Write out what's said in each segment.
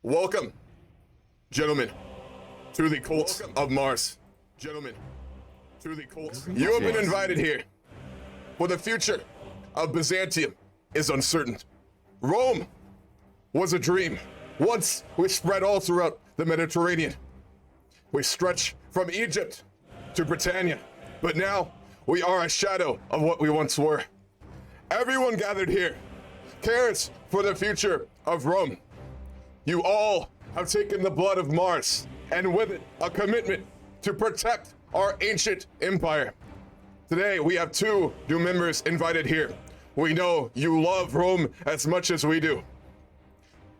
Welcome, gentlemen, to the cult of Mars. Gentlemen, to the cult. You have been invited here, for the future of Byzantium is uncertain. Rome was a dream. Once we spread all throughout the Mediterranean. We stretch from Egypt to Britannia, but now we are a shadow of what we once were. Everyone gathered here cares for the future of Rome. You all have taken the blood of Mars, and with it, a commitment to protect our ancient empire. Today, we have two new members invited here. We know you love Rome as much as we do.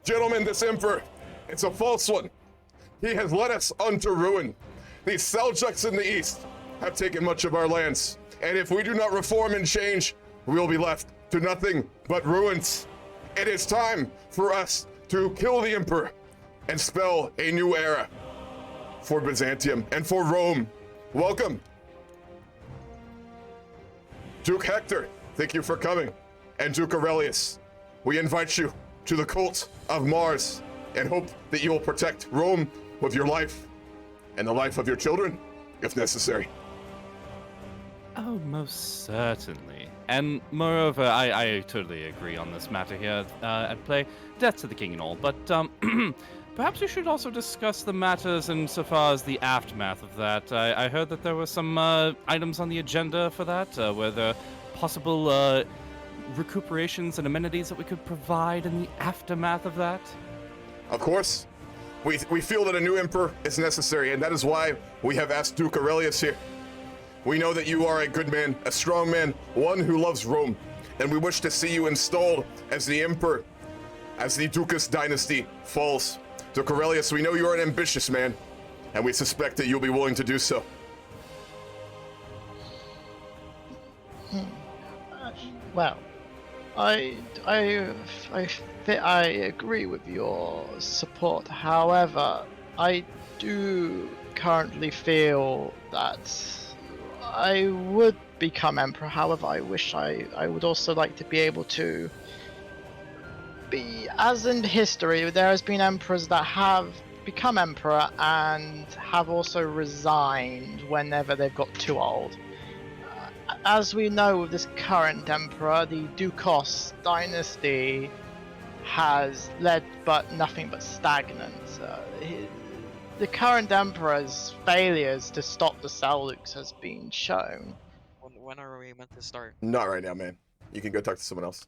Gentlemen, this emperor, it's a false one. He has led us unto ruin. The Seljuks in the east have taken much of our lands, and if we do not reform and change, we will be left to nothing but ruins. It is time for us to kill the emperor and spell a new era for Byzantium and for Rome. Welcome. Duke Hector, thank you for coming. And Duke Aurelius, we invite you to the cult of Mars and hope that you will protect Rome with your life and the life of your children, if necessary. Oh, most certainly. And moreover, I totally agree on this matter here at play. Death to the king and all, but perhaps we should also discuss the matters insofar as the aftermath of that. I heard that there were some items on the agenda for that, were there possible recuperations and amenities that we could provide in the aftermath of that? Of course, we feel that a new emperor is necessary, and that is why we have asked Duke Aurelius here. We know that you are a good man, a strong man, one who loves Rome, and we wish to see you installed as the emperor, as the Ducas dynasty falls. Duke Aurelius, we know you are an ambitious man, and we suspect that you'll be willing to do so. Well, I agree with your support. However, I do currently feel that I would become emperor. However, I wish I would also like to be able to be, as in history, there has been emperors that have become emperor and have also resigned whenever they've got too old. As we know, with this current emperor, the Ducos dynasty has led but nothing but stagnance. The current emperor's failures to stop the Seljuks has been shown. When are we meant to start? Not right now, man. You can go talk to someone else.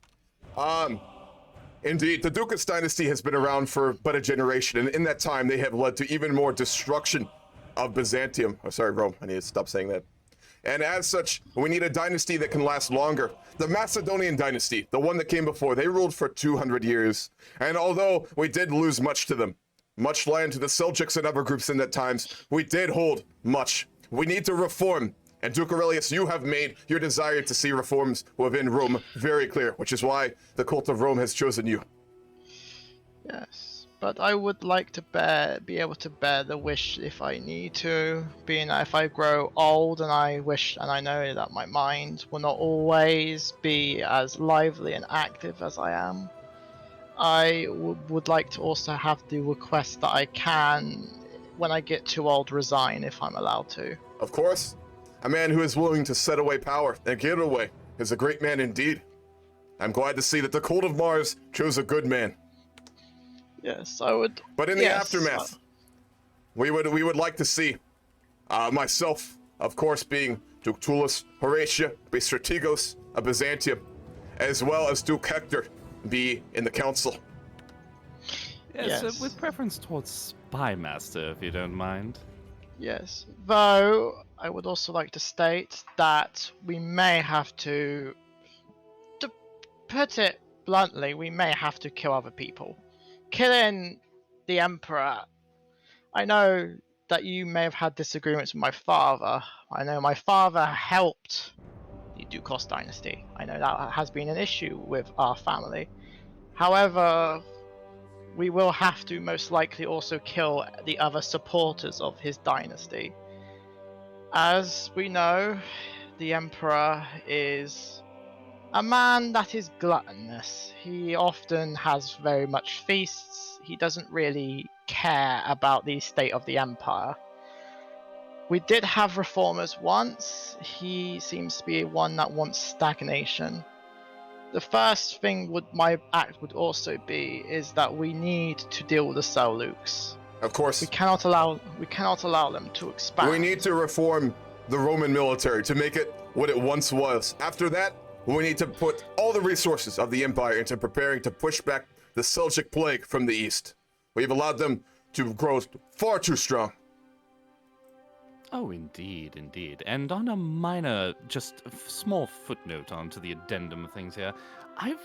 Indeed, the Ducas dynasty has been around for but a generation, and in that time, they have led to even more destruction of Byzantium. Oh, sorry, Rome. I need to stop saying that. And as such, we need a dynasty that can last longer. The Macedonian dynasty, the one that came before, they ruled for 200 years. And although we did lose much to them, much land to the Seljuks and other groups in that times, we did hold much. We need to reform. And Duke Aurelius, you have made your desire to see reforms within Rome very clear, which is why the cult of Rome has chosen you. Yes, but I would like to be able to bear the wish if I need to, being that if I grow old and I know that my mind will not always be as lively and active as I am, I would like to also have the request that I can, when I get too old, resign if I'm allowed to. Of course, a man who is willing to set away power and give it away is a great man indeed. I'm glad to see that the cult of Mars chose a good man. Yes, I would. But in the aftermath, we would like to see myself, of course, being Duke Tullus, Horatia, be Strategos of Byzantium, as well as Duke Hector be in the council. Yes. With preference towards Spymaster, if you don't mind. Yes, though I would also like to state that we may have to put it bluntly, we may have to kill other people. Killing the emperor. I know that you may have had disagreements with my father. I know my father helped the Ducos dynasty. I know that has been an issue with our family. However, we will have to most likely also kill the other supporters of his dynasty. As we know, the emperor is A man that is gluttonous. He often has very much feasts. He doesn't really care about the state of the empire. We did have reformers once. He seems to be one that wants stagnation. The first thing my act would also be is that we need to deal with the Seleuks. Of course, We cannot allow them to expand. we need to reform the Roman military to make it what it once was. After that, we need to put all the resources of the empire into preparing to push back the Seljuk plague from the east. We've allowed them to grow far too strong. Oh, indeed, indeed. And on a minor, just small footnote onto the addendum of things here, I've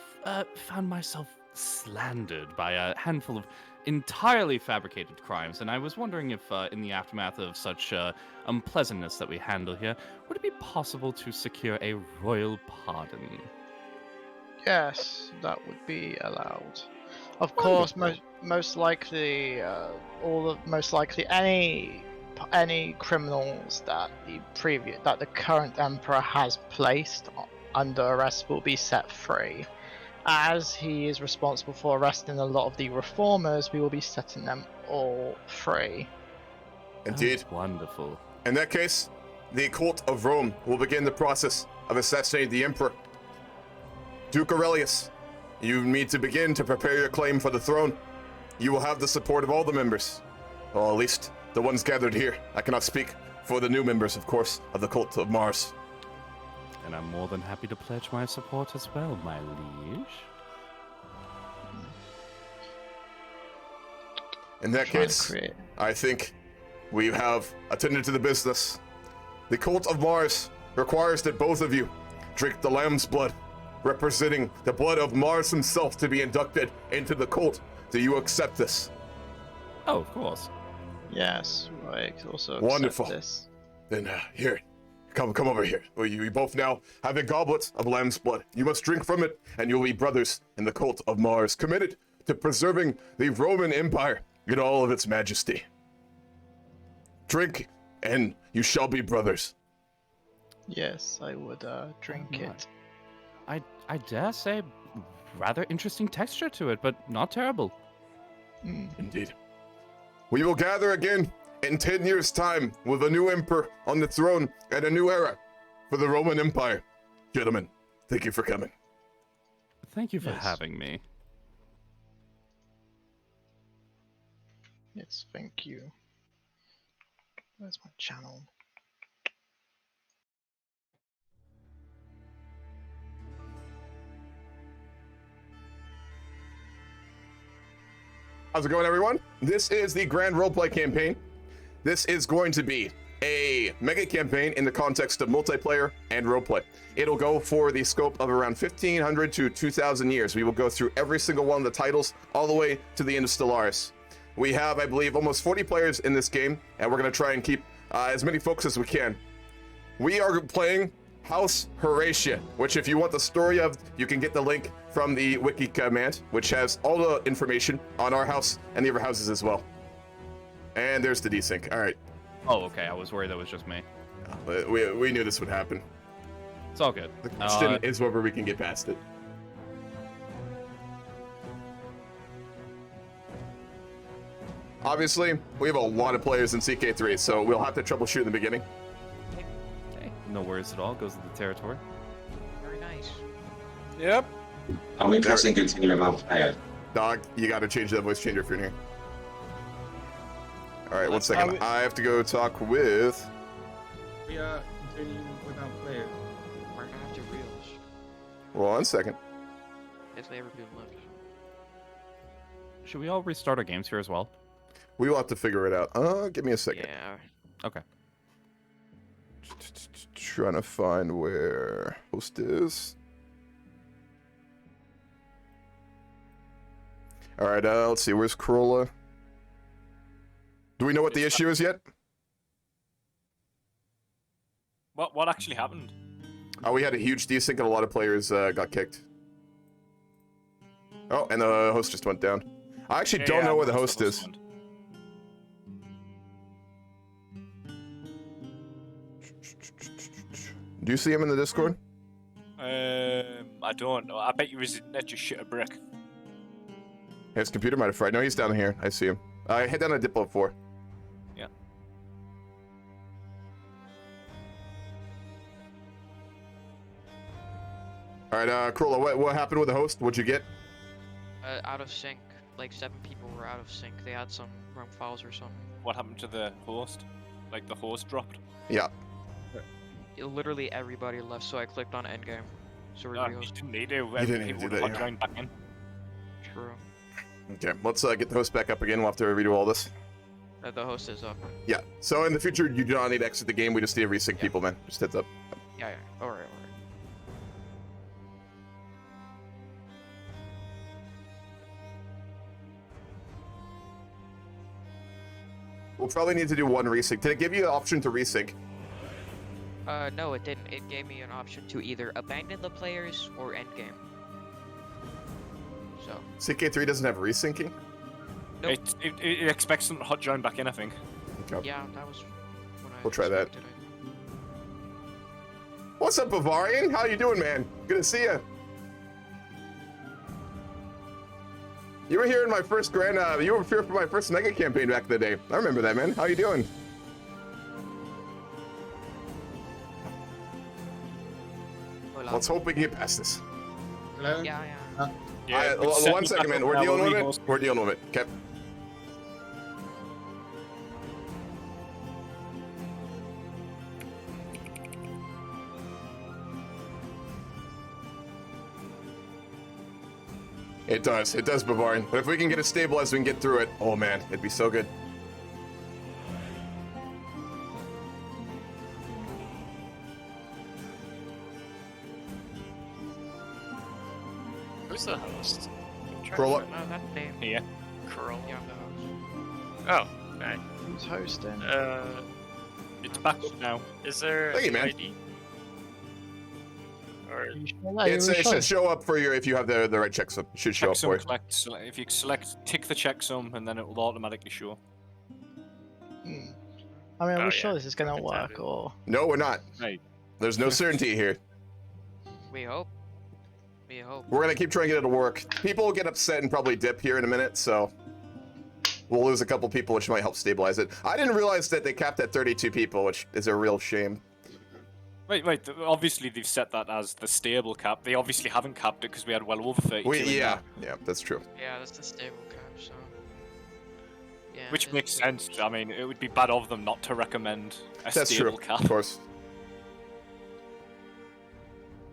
found myself slandered by a handful of entirely fabricated crimes, and I was wondering if, in the aftermath of such unpleasantness that we handle here, would it be possible to secure a royal pardon? Yes, that would be allowed. Of course, most likely, any criminals that the current emperor has placed under arrest will be set free. As he is responsible for arresting a lot of the reformers, we will be setting them all free. Indeed. Oh, wonderful. In that case, the cult of Rome will begin the process of assassinating the emperor. Duke Aurelius, you need to begin to prepare your claim for the throne. You will have the support of all the members. Well, at least the ones gathered here. I cannot speak for the new members, of course, of the cult of Mars. And I'm more than happy to pledge my support as well, my liege. In that case, I think we have attended to the business. The cult of Mars requires that both of you drink the lamb's blood, representing the blood of Mars himself, to be inducted into the cult. Do you accept this? Oh, of course. Yes, I also accept Wonderful. this. Then here, come over here. You both now have a goblet of lamb's blood. You must drink from it, and you'll be brothers in the cult of Mars, committed to preserving the Roman Empire in all of its majesty. Drink, and you shall be brothers. Yes, I would drink it. I dare say, rather interesting texture to it, but not terrible. Indeed. We will gather again in 10 years' time with a new emperor on the throne and a new era for the Roman Empire. Gentlemen, thank you for coming. Thank you for Yes. having me. Yes, thank you. Where's my channel? How's it going, everyone? This is the Grand Roleplay campaign. This is going to be a mega campaign in the context of multiplayer and roleplay. It'll go for the scope of around 1,500 to 2,000 years. We will go through every single one of the titles all the way to the end of Stellaris. We have, I believe, almost 40 players in this game, and we're going to try and keep as many folks as we can. We are playing House Horatia, which, if you want the story of, you can get the link from the wiki command, which has all the information on our house and the other houses as well. And there's the desync. All right. Oh, okay. I was worried that was just me. We knew this would happen. It's all good. The question is whether we can get past it. Obviously, we have a lot of players in CK3, so we'll have to troubleshoot in the beginning. Okay, no worries at all. Goes with the territory. Very nice. Yep. Are we pressing continue about player? Dog, you gotta change that voice changer if you're in here. Alright, 1 second. I have to go talk with... We are continuing without player. We're gonna have to reels. 1 second. If they ever do left. Should we all restart our games here as well? We will have to figure it out. Give me a second. Yeah. Okay. Trying to find where host is. Alright, let's see. Where's Corolla? Do we know what the issue is yet? What actually happened? Oh, we had a huge desync and a lot of players got kicked. Oh, and the host just went down. I actually don't know where the host is. Do you see him in the Discord? I don't know. I bet you his internet just shit a brick. His computer might have fried. No, he's down here. I see him. Head down to Diplo 4. Yeah. All right, Corolla, what happened with the host? What'd you get? Out of sync. Like 7 people were out of sync. They had some wrong files or something. What happened to the host? Like the host dropped? Yeah. Literally everybody left, so I clicked on endgame. So we're No, you rehost. didn't need to. You didn't need to do that, yeah. Joined back in. True. Okay, let's get the host back up again. We'll have to redo all this. The host is up. Yeah. So in the future, you do not need to exit the game. We just need to resync people, man. Just heads up. Yeah. Alright. We'll probably need to do one resync. Did it give you the option to resync? No, it didn't. It gave me an option to either abandon the players or endgame. So. CK3 doesn't have resyncing? Nope. It expects them to hot join back in, I think. Okay. Yeah, that was what I We'll try that. expected. What's up, Bavarian? How you doing, man? Good to see you. You were here in my first you were here for my first mega campaign back in the day. I remember that, man. How you doing? Hola. Let's hope we can get past this. Hello? Yeah. One second, man. We're dealing with it. We're dealing with it. Okay. It does, Bavarian. But if we can get it stabilized, we can get through it. Oh man, it'd be so good. Who's the host? Scroll up. No, that's name. Here. Curl. Yeah, the host. Oh, okay. Who's hosting? It's back up now. Is there Thank you, an man. ID? Or Are you sure that It you were should sure? show up for you if you have the right checksum. It should show up for Checksum you. if you select, tick the checksum, and then it will automatically show. Hmm. I mean, are Oh, we sure yeah. this is gonna I work, doubt it. or No, we're not. Right. There's no certainty here. We hope. We hope. We're gonna keep trying to get it to work. People will get upset and probably dip here in a minute, so we'll lose a couple people, which might help stabilize it. I didn't realize that they capped at 32 people, which is a real shame. Wait. Obviously, they've set that as the stable cap. They obviously haven't capped it because we had well over 32. in Yeah, there, yeah, that's true. Yeah, that's the stable cap, so. Yeah. which it makes is- sense. I mean, it would be bad of them not to recommend a That's true, stable cap. of course.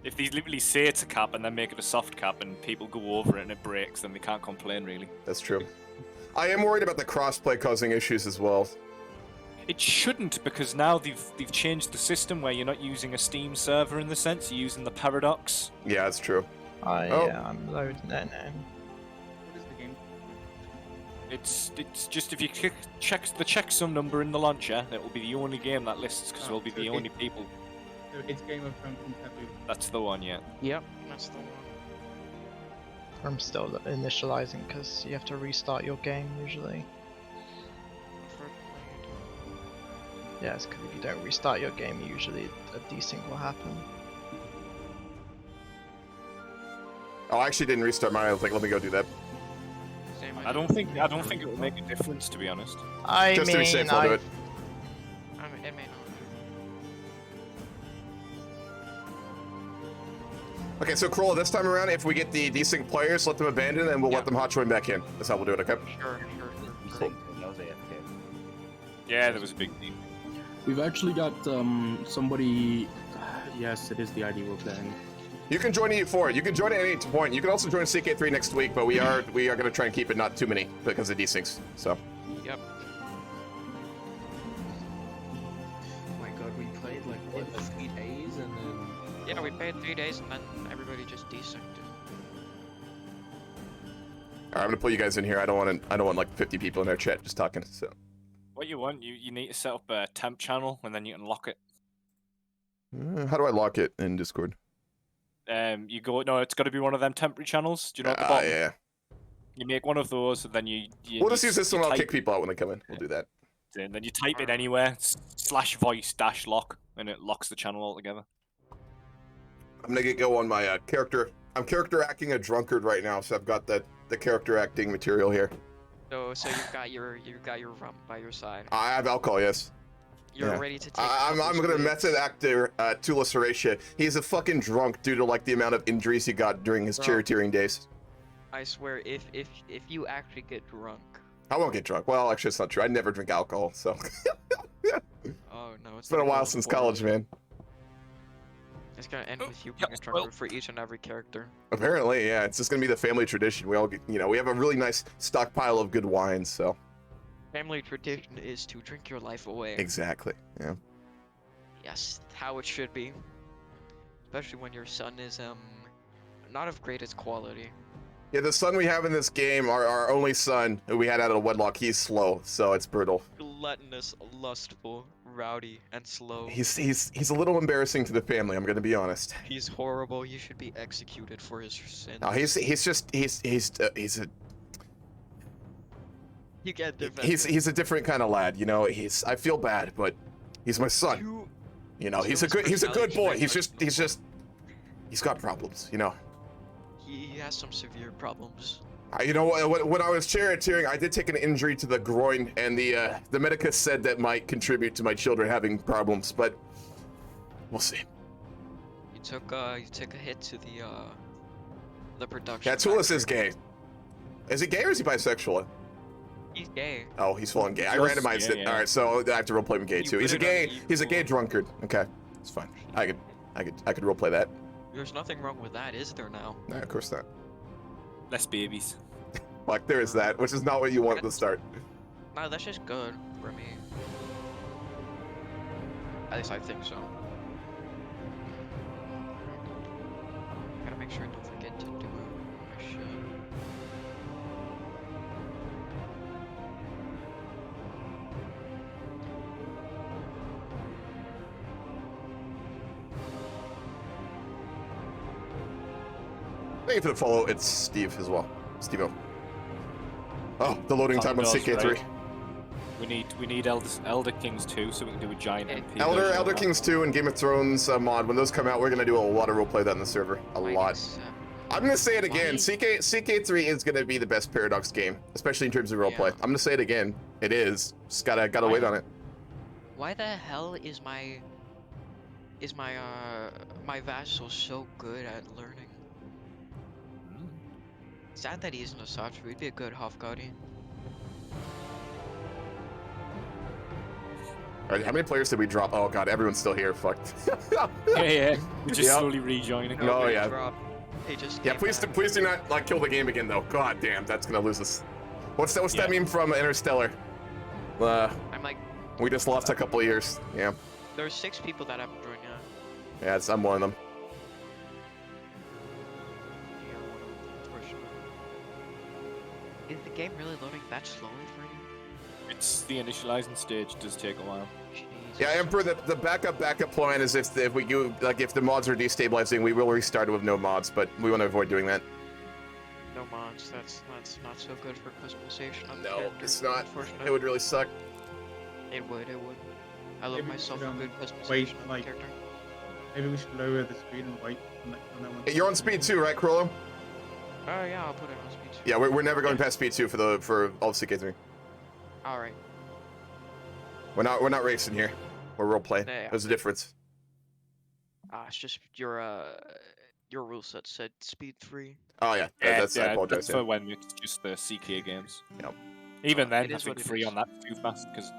If they literally say it's a cap and then make it a soft cap and people go over it and it breaks, then they can't complain, really. That's true. I am worried about the crossplay causing issues as well. It shouldn't, because now they've changed the system where you're not using a Steam server in the sense, you're using the Paradox. Yeah, that's true. Oh. yeah, I'm loading it now. What is the game? It's just if you check the checksum number in the launcher, it will be the only game that lists because we'll be the only people. So it's Game of Thrones and Taboo. That's the one, yeah. Yep, that's the one. I'm still initializing because you have to restart your game usually. Yes, because if you don't restart your game, usually a desync will happen. Oh, I actually didn't restart mine. I was like, let me go do that. Same I don't think it will make a difference, to be honest. I Just mean, to be safe, I'll do it. I mean, it may not. Okay, so Corolla, this time around, if we get the desync players, let them abandon, and we'll Yeah. let them hot join back in. That's how we'll do it, okay? Sure. Cool. Yeah, there was a big deal. We've actually got somebody. Yes, it is the ID we're playing. You can join EU4. You can join at any point. You can also join CK3 next week, but we are going to try and keep it not too many because of desyncs. So Yep. Oh my god, we played like what, 3 days and then. Yeah, we played 3 days and then everybody just desynced. all right, I'm gonna put you guys in here. I don't want like 50 people in our chat just talking. So What you want, you need to set up a temp channel and then you can lock it. how do I lock it in Discord? You go, no, it's got to be one of them temporary channels. Do you know at the bottom? Yeah. You make one of those, and then you We'll just use this one. I'll type kick people out when they come in. We'll do that. it in, then you type it anywhere /voice-lock, and it locks the channel altogether. I'm gonna go on my character. I'm character acting a drunkard right now, so I've got the character acting material here. So you've got your rum by your side. I have alcohol, yes. You're Yeah. ready to take. I'm gonna method actor Tulis Horatia. He's a fucking drunk due to like the amount of injuries he got during his Bro. charioteering days. I swear, if you actually get drunk. I won't get drunk. Well, actually, it's not true. I never drink alcohol, so. Oh no, It's been a while since college, man. It's gonna end with you yeah, being drunk for each and every character. Apparently, yeah. It's just gonna be the family tradition. We all get, we have a really nice stockpile of good wines, so. Family tradition is to drink your life away. Exactly. Yeah. Yes, how it should be. Especially when your son is not of greatest quality. Yeah, the son we have in this game, our only son who we had out of wedlock, he's slow, so it's brutal. Gluttonous, lustful, rowdy, and slow. He's a little embarrassing to the family. I'm gonna be honest. He's horrible. He should be executed for his sins. No, he's a You get defended. he's a different kind of lad. I feel bad, but he's my son. He's a good boy. He's got problems. He has some severe problems. When I was charioteering, I did take an injury to the groin, and the medicus said that might contribute to my children having problems, but we'll see. You took a hit to the production. Yeah, Tulis is factory. gay. Is he gay or is he bisexual? He's gay. Oh, he's full on gay. I Just randomized gay, it. yeah. All right, so I have to roleplay him gay You too. He's a put it on gay. He's a gay equal. drunkard. Okay, it's fine. I could roleplay that. There's nothing wrong with that, is there now? No, of course not. Less babies. Like there is that, which is not what you want at the start. No, that's just good for me. At least I think so. Gotta make sure I don't forget to do my shit. Thank you for the follow. It's Steve as well. Steve-O. Oh, the loading time on Thunder's CK3. right. We need Elder Kings 2 so we can do a giant MP. Elder version of Elder that. Kings 2 and Game of Thrones mod. When those come out, we're gonna do a lot of roleplay that in the server. A lot. I'm gonna say it again. Why? CK3 is gonna be the best Paradox game, especially in terms of roleplay. Yeah. I'm gonna say it again. It is. Just gotta Why? wait on it. Why the hell is my my vassal so good at learning? Sad that he isn't a Satru. He'd be a good Hofgauti. All right, how many players did we drop? Oh god, everyone's still here. Fuck. Yeah. We're just Yep. slowly rejoining. No. Nobody yeah. dropped. They just Yeah, came please back. do not like kill the game again though. God damn, that's gonna lose us. What's that Yeah. meme from Interstellar? I'm like, We just lost a couple of years. Yeah. there's 6 people that haven't joined yet. Yeah, I'm one of them. You're one of them, unfortunately. Is the game really loading that slowly for you? It's the initializing stage does take a while. Jesus. Yeah, Emperor, the backup plan is if we do, like, if the mods are destabilizing, we will restart it with no mods, but we want to avoid doing that. No mods. That's not so good for customization of the No, character. it's not. Unfortunately. It would really suck. It would. I love Maybe we myself should, a good wait, customization of the like- character. Maybe we should lower the speed and wait on that one. You're on speed 2, right, Crollo? Oh yeah, I'll put it on speed 2. Yeah, we're never going past speed 2 for all of CK3. All right. We're not racing here. We're role playing. Yeah. There's a difference. It's just your rule set said speed 3. Oh yeah, that's I apologize. That's Yeah. for when it's just the CK games. Yep. Even then, It I is think what it 3 is. on that too fast because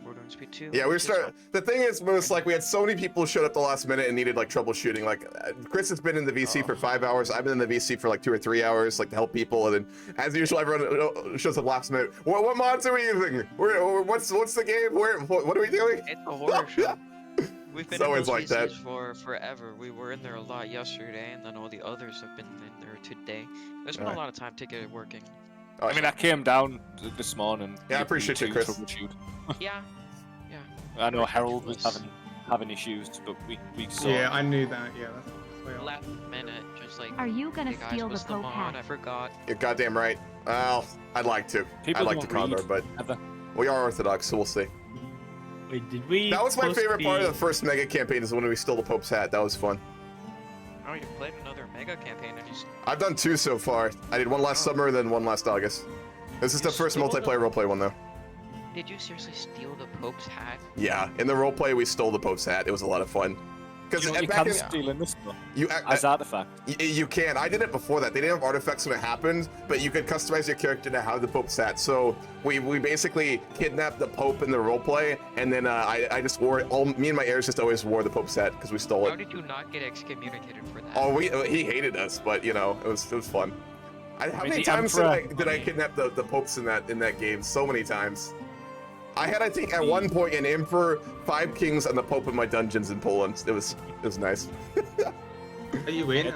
We're doing speed 2. Yeah, we This start. one. The thing is, most like we had so many people who showed up the last minute and needed like troubleshooting. Like Chris has been in the VC for 5 hours. I've been in the VC for like 2 or 3 hours, like to help people. And then, as usual, everyone shows up last minute. What mods are we using? What's the game? What are we doing? It's a horror show. We've been It's always in those like that. VCs for forever. We were in there a lot yesterday, and then all the others have been in there today. There's been Alright. a lot of time to get it working. Oh, I mean, I came down this morning. Yeah, I with appreciate you, to Chris. troubleshoot. Yeah. I know Harold was Ridiculous. having issues, but we saw. Yeah, I knew that. Yeah, that's why I- Last minute, just like. Are you gonna Hey guys, steal the what's the Pope mod? hat? I forgot. You're goddamn right. Well, I'd like to. People I'd like to don't read, Condor, but ever. we are Orthodox, so we'll see. Wait, did we? That was my post favorite part the- of the first mega campaign is when we stole the Pope's hat. That was fun. Oh, you played another mega campaign and you I've done 2 so far. I did one last summer, then one last August. This is the first stole the- multiplayer roleplay one, though. Did you seriously steal the Pope's hat? Yeah, in the roleplay, we stole the Pope's hat. It was a lot of fun. Because You know, you back can in, steal in this though, you, as artifact. you can. I did it before that. They didn't have artifacts when it happened, but you could customize your character to have the Pope's hat. So we basically kidnapped the Pope in the roleplay, and then I just wore it. Me and my heirs just always wore the Pope's hat because we stole How it. did you not get excommunicated for that? Oh, he hated us, but you know, it was fun. How many the times Emperor- did I kidnap the popes in that game? So many times. I had, I think, at one point an emperor, 5 kings, and the pope in my dungeons in Poland. It was nice. Are you in?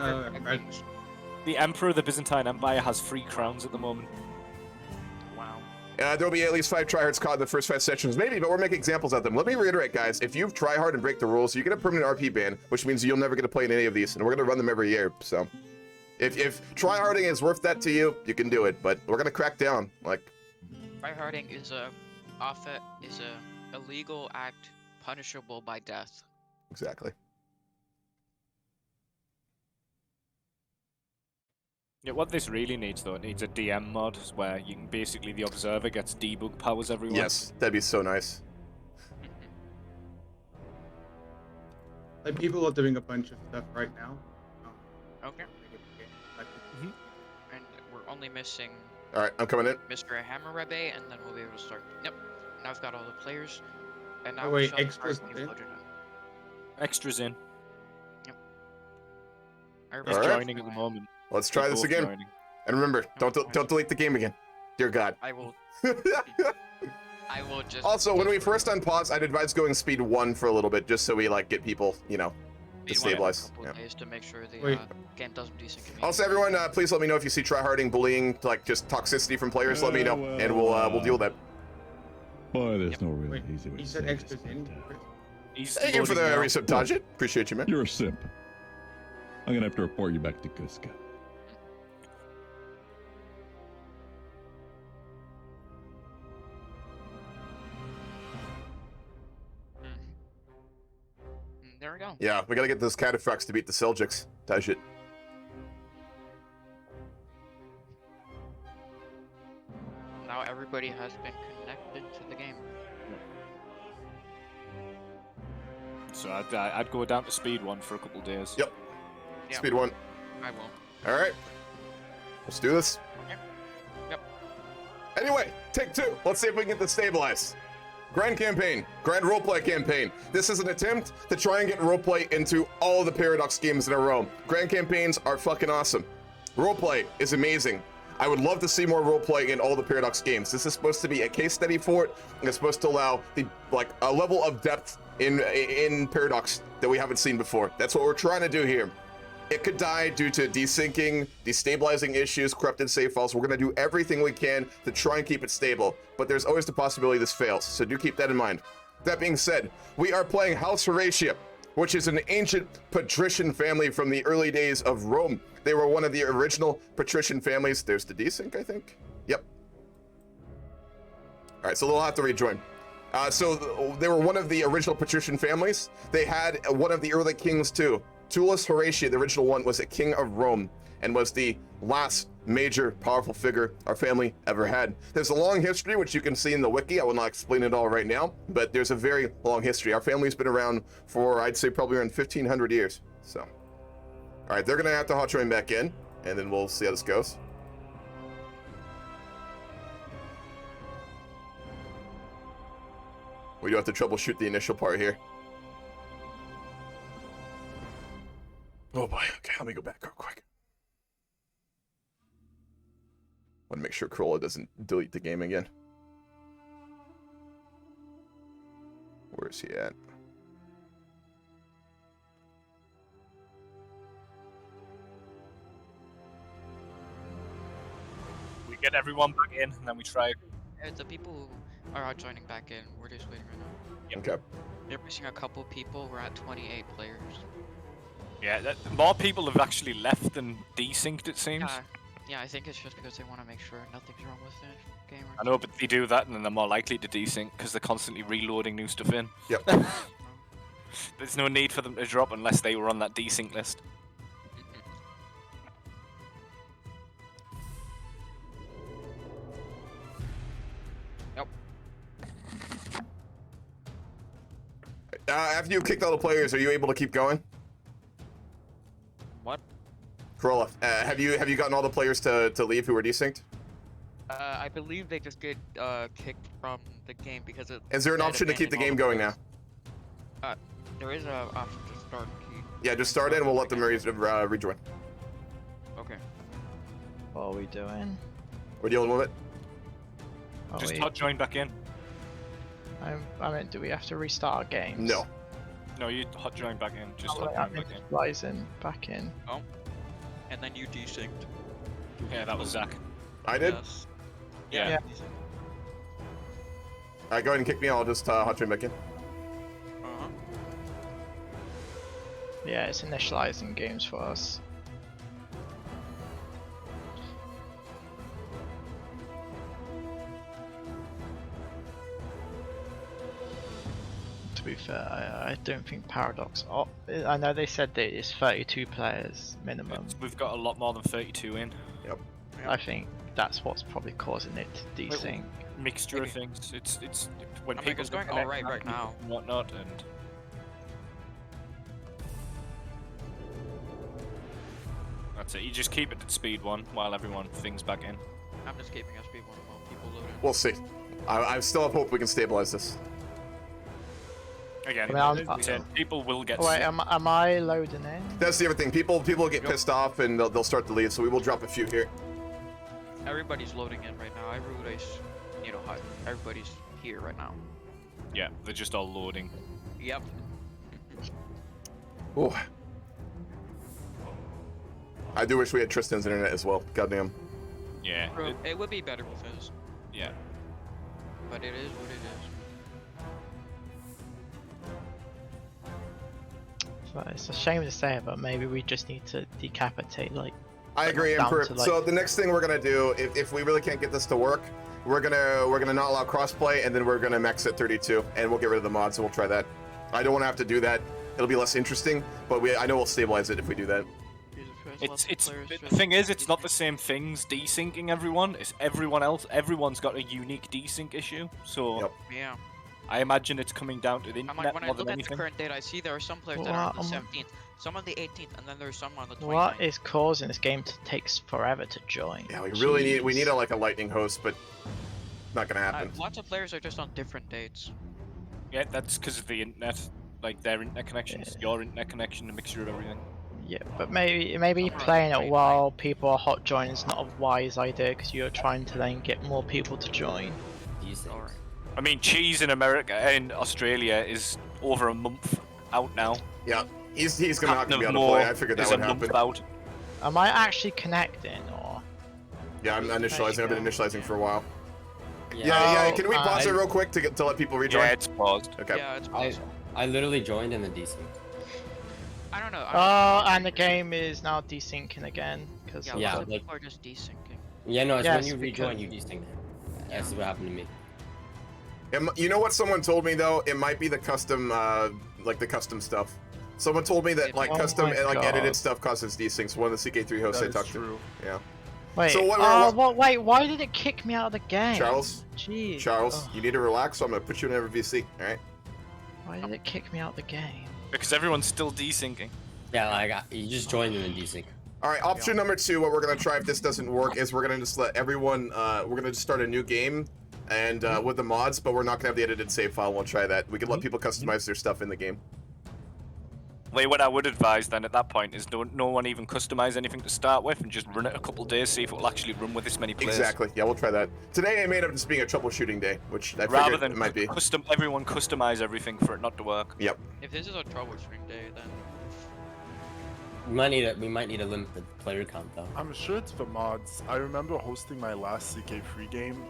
The Emperor of the Byzantine Empire has 3 crowns at the moment. Wow. There'll be at least 5 tryhards caught in the first 5 sessions, maybe, but we're making examples of them. Let me reiterate, guys. If you try hard and break the rules, you get a permanent RP ban, which means you'll never get to play in any of these, and we're gonna run them every year. So, if tryharding is worth that to you, you can do it. But we're gonna crack down. Like, Tryharding is a illegal act punishable by death. exactly. Yeah, what this really needs though, it needs a DM mod where you can basically the observer gets debug powers everywhere. Yes, that'd be so nice. Like people are doing a bunch of stuff right now. Okay. And we're only missing All right, I'm coming in. Mr. Hammurabae, and then we'll be able to start. Yep. Now I've got all the players. And now Oh, wait, Michelle can extras start when you've in? loaded them. Extras in. Yep. He's All right. joining at the moment. Let's try They're this both again. joining. And remember, don't delete the game again. Dear God. I will. I will just. Also, when we first unpause, I'd advise going speed 1 for a little bit, just so we like get people, you know, to stabilize. Couple days to make sure the Wait. game doesn't desync. Also, everyone, please let me know if you see tryharding, bullying, like just toxicity from players. Let me know, and we'll deal with that. Boy, there's no really Wait, easy way he to said say extras this, in. but, He's Thank you for loading the now. resubtage it. Appreciate you, man. you're a simp. I'm gonna have to report you back to Kuska. There we go. Yeah, we gotta get those cataphracts to beat the Seljuks. Touch it. Now everybody has been connected to the game. So I'd go down to speed 1 for a couple days. Yep. Yeah. Speed 1. I will. All right. Let's do this. Okay. Yep. Anyway, take 2. Let's see if we can get this stabilized. Grand campaign, grand roleplay campaign. This is an attempt to try and get roleplay into all the Paradox games in a row. Grand campaigns are fucking awesome. Roleplay is amazing. I would love to see more roleplay in all the Paradox games. This is supposed to be a case study for it, and it's supposed to allow a level of depth in Paradox that we haven't seen before. That's what we're trying to do here. It could die due to desyncing, destabilizing issues, corrupted save files. We're going to do everything we can to try and keep it stable, but there's always the possibility this fails, so do keep that in mind. That being said, we are playing House Horatia, which is an ancient patrician family from the early days of Rome. They were one of the original patrician families. There's the desync, I think. Yep. All right, so they'll have to rejoin. So they were one of the original patrician families. They had one of the early kings too. Tullus Horatia, the original one, was a king of Rome and was the last major powerful figure our family ever had. There's a long history, which you can see in the wiki. I will not explain it all right now, but there's a very long history. Our family's been around for, I'd say, probably around 1,500 years. So, all right, they're gonna have to hot train back in, and then we'll see how this goes. We do have to troubleshoot the initial part here. Oh boy, okay, let me go back real quick. Want to make sure Corolla doesn't delete the game again. Where is he at? We get everyone back in, and then we try. The people who are joining back in, we're just waiting right now. Okay. They're missing a couple people. We're at 28 players. Yeah, more people have actually left than desynced, it seems. Yeah. Yeah, I think it's just because they want to make sure nothing's wrong with the game. I know, but they do that, and then they're more likely to desync because they're constantly reloading new stuff in. Yep. There's no need for them to drop unless they were on that desync list. Yep. After you kicked all the players, are you able to keep going? What? Corolla, have you gotten all the players to leave who were desynced? I believe they just get kicked from the game because it. Is there an said option to keep the abandon game all going now? players. There is a option to start key. Yeah, just start it and we'll let them rejoin. Okay. What are we doing? We're dealing with it. Are Just we- hot join back in. I mean, do we have to restart our games? No. No, you hot join back in. Just hot I'm join back in. initializing back in. And then you desynced. Yeah, that was Zach. I did? Yes. Yeah. Yeah. Alright, go ahead and kick me. I'll just hot join back in. Uh-huh. Yeah, it's initializing games for us. To be fair, I don't think Paradox. Oh, I know they said that it's 32 players minimum. We've got a lot more than 32 in. I think that's what's probably causing it to desync. Mixture of things. It's when I mean, people it's going connect alright right people now. and whatnot, and that's it. You just keep it at speed 1 while everyone things back in. I'm just keeping us speed 1 while people load in. We'll see. I still have hope we can stabilize this. Again, I mean, people will get. Wait, am I loading in? That's the other thing. People get pissed off and they'll start to leave, so we will drop a few here. Everybody's loading in right now. Everybody's, everybody's here right now. Yeah, they're just all loading. Yep. Oh. I do wish we had Tristan's internet as well. Goddamn. Yeah. It would be better with his, Yeah. but it is what it is. So it's a shame to say it, but maybe we just need to decapitate like. I agree, down Emperor. to, like- So the next thing we're gonna do, if we really can't get this to work, we're gonna not allow crossplay, and then we're gonna max at 32, and we'll get rid of the mods, and we'll try that. I don't want to have to do that. It'll be less interesting, but I know we'll stabilize it if we do that. The thing is, it's not the same things desyncing everyone. It's everyone else. Everyone's got a unique desync issue. So Yep. Yeah. I imagine it's coming down to the I'm internet like, when I more than look at the anything. current date, I see there are some players that are on the 17th, some on the 18th, and then there's some on the 29th. What is causing this game to take forever to join? Yeah, we really need Jeez. a lightning host, but not gonna happen. Lots of players are just on different dates. Yeah, that's because of the internet, like their internet connections, your internet connection, a mixture of everything. Yeah, but maybe playing it while people are hot joining is not a wise idea because you're trying to then get more people to join. Alright. I mean, cheese in America, in Australia, is over a month out now. Yeah, he's gonna not Captain gonna be of able to play. More I figured that is would a month happen. out. Am I actually connecting or? Yeah, I'm initializing. I've been initializing for a while. Yeah. Yeah. Can we pause I- it real quick to let people rejoin? Yeah, it's paused. Okay. Yeah, it's I possible. I literally joined in the decent. I don't know. Oh, and the game is now desyncing again because Yeah, Yeah, lots of like- people are just desyncing. Yeah, no, it's Yes, when you rejoin, you because- desync. That's what happened to me. You know what someone told me though? It might be the custom, like the custom stuff. Someone told me that like Oh custom, my like edited God. stuff causes desyncs. One of the CK3 hosts I talked to. Yeah. Wait. So wait. Why did it kick me out of the game? Charles, Jeez. Charles, Ugh, you need to relax. So I'm gonna put you in every VC. All right. why did it kick me out of the game? Because everyone's still desyncing. Yeah, like you just joined in the desync. All right. Option number 2. What we're gonna try if this doesn't work is we're gonna just let everyone. We're gonna just start a new game, and with the mods, but we're not gonna have the edited save file. We'll try that. We can let people customize their stuff in the game. Like, what I would advise then at that point is no one even customize anything to start with, and just run it a couple days, see if it will actually run with this many players. Exactly. Yeah, we'll try that. Today I made up just being a troubleshooting day, which I Rather figured than it might be. everyone customize everything for it not to work. Yep. If this is a troubleshooting day, then We might need to limit the player count though. I'm sure it's the mods. I remember hosting my last CK3 game.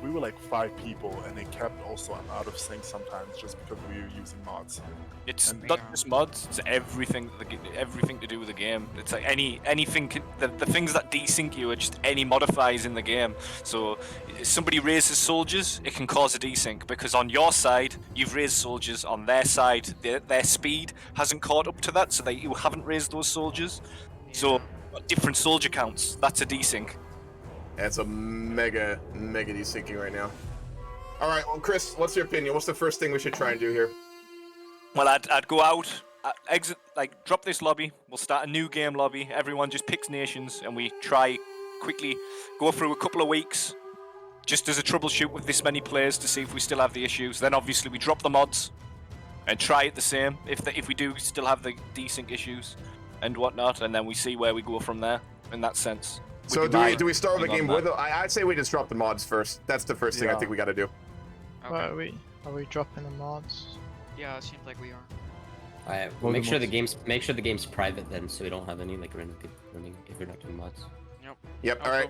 We were like 5 people, and it kept also out of sync sometimes just because we were using mods. It's not just mods; it's everything to do with the game. It's like anything. The things that desync you are just any modifiers in the game. So, if somebody raises soldiers, it can cause a desync because on your side you've raised soldiers. On their side, their speed hasn't caught up to that, so you haven't raised those soldiers. So, different soldier counts. That's a desync. That's a mega desyncing right now. All right, well, Chris, what's your opinion? What's the first thing we should try and do here? Well, I'd go out, exit, like drop this lobby. We'll start a new game lobby. Everyone just picks nations, and we try quickly go through a couple of weeks, just as a troubleshoot with this many players to see if we still have the issues. Then obviously we drop the mods, and try it the same if we do still have the desync issues and whatnot, and then we see where we go from there. In that sense. So do we start with the game with? I'd say we just drop the mods first. That's the first thing I think we got to do. Okay. Well, are we dropping the mods? Yeah, it seems like we are. Alright, well, make sure the game's private then, so we don't have any like random people running if you're not doing mods. Yep. All right.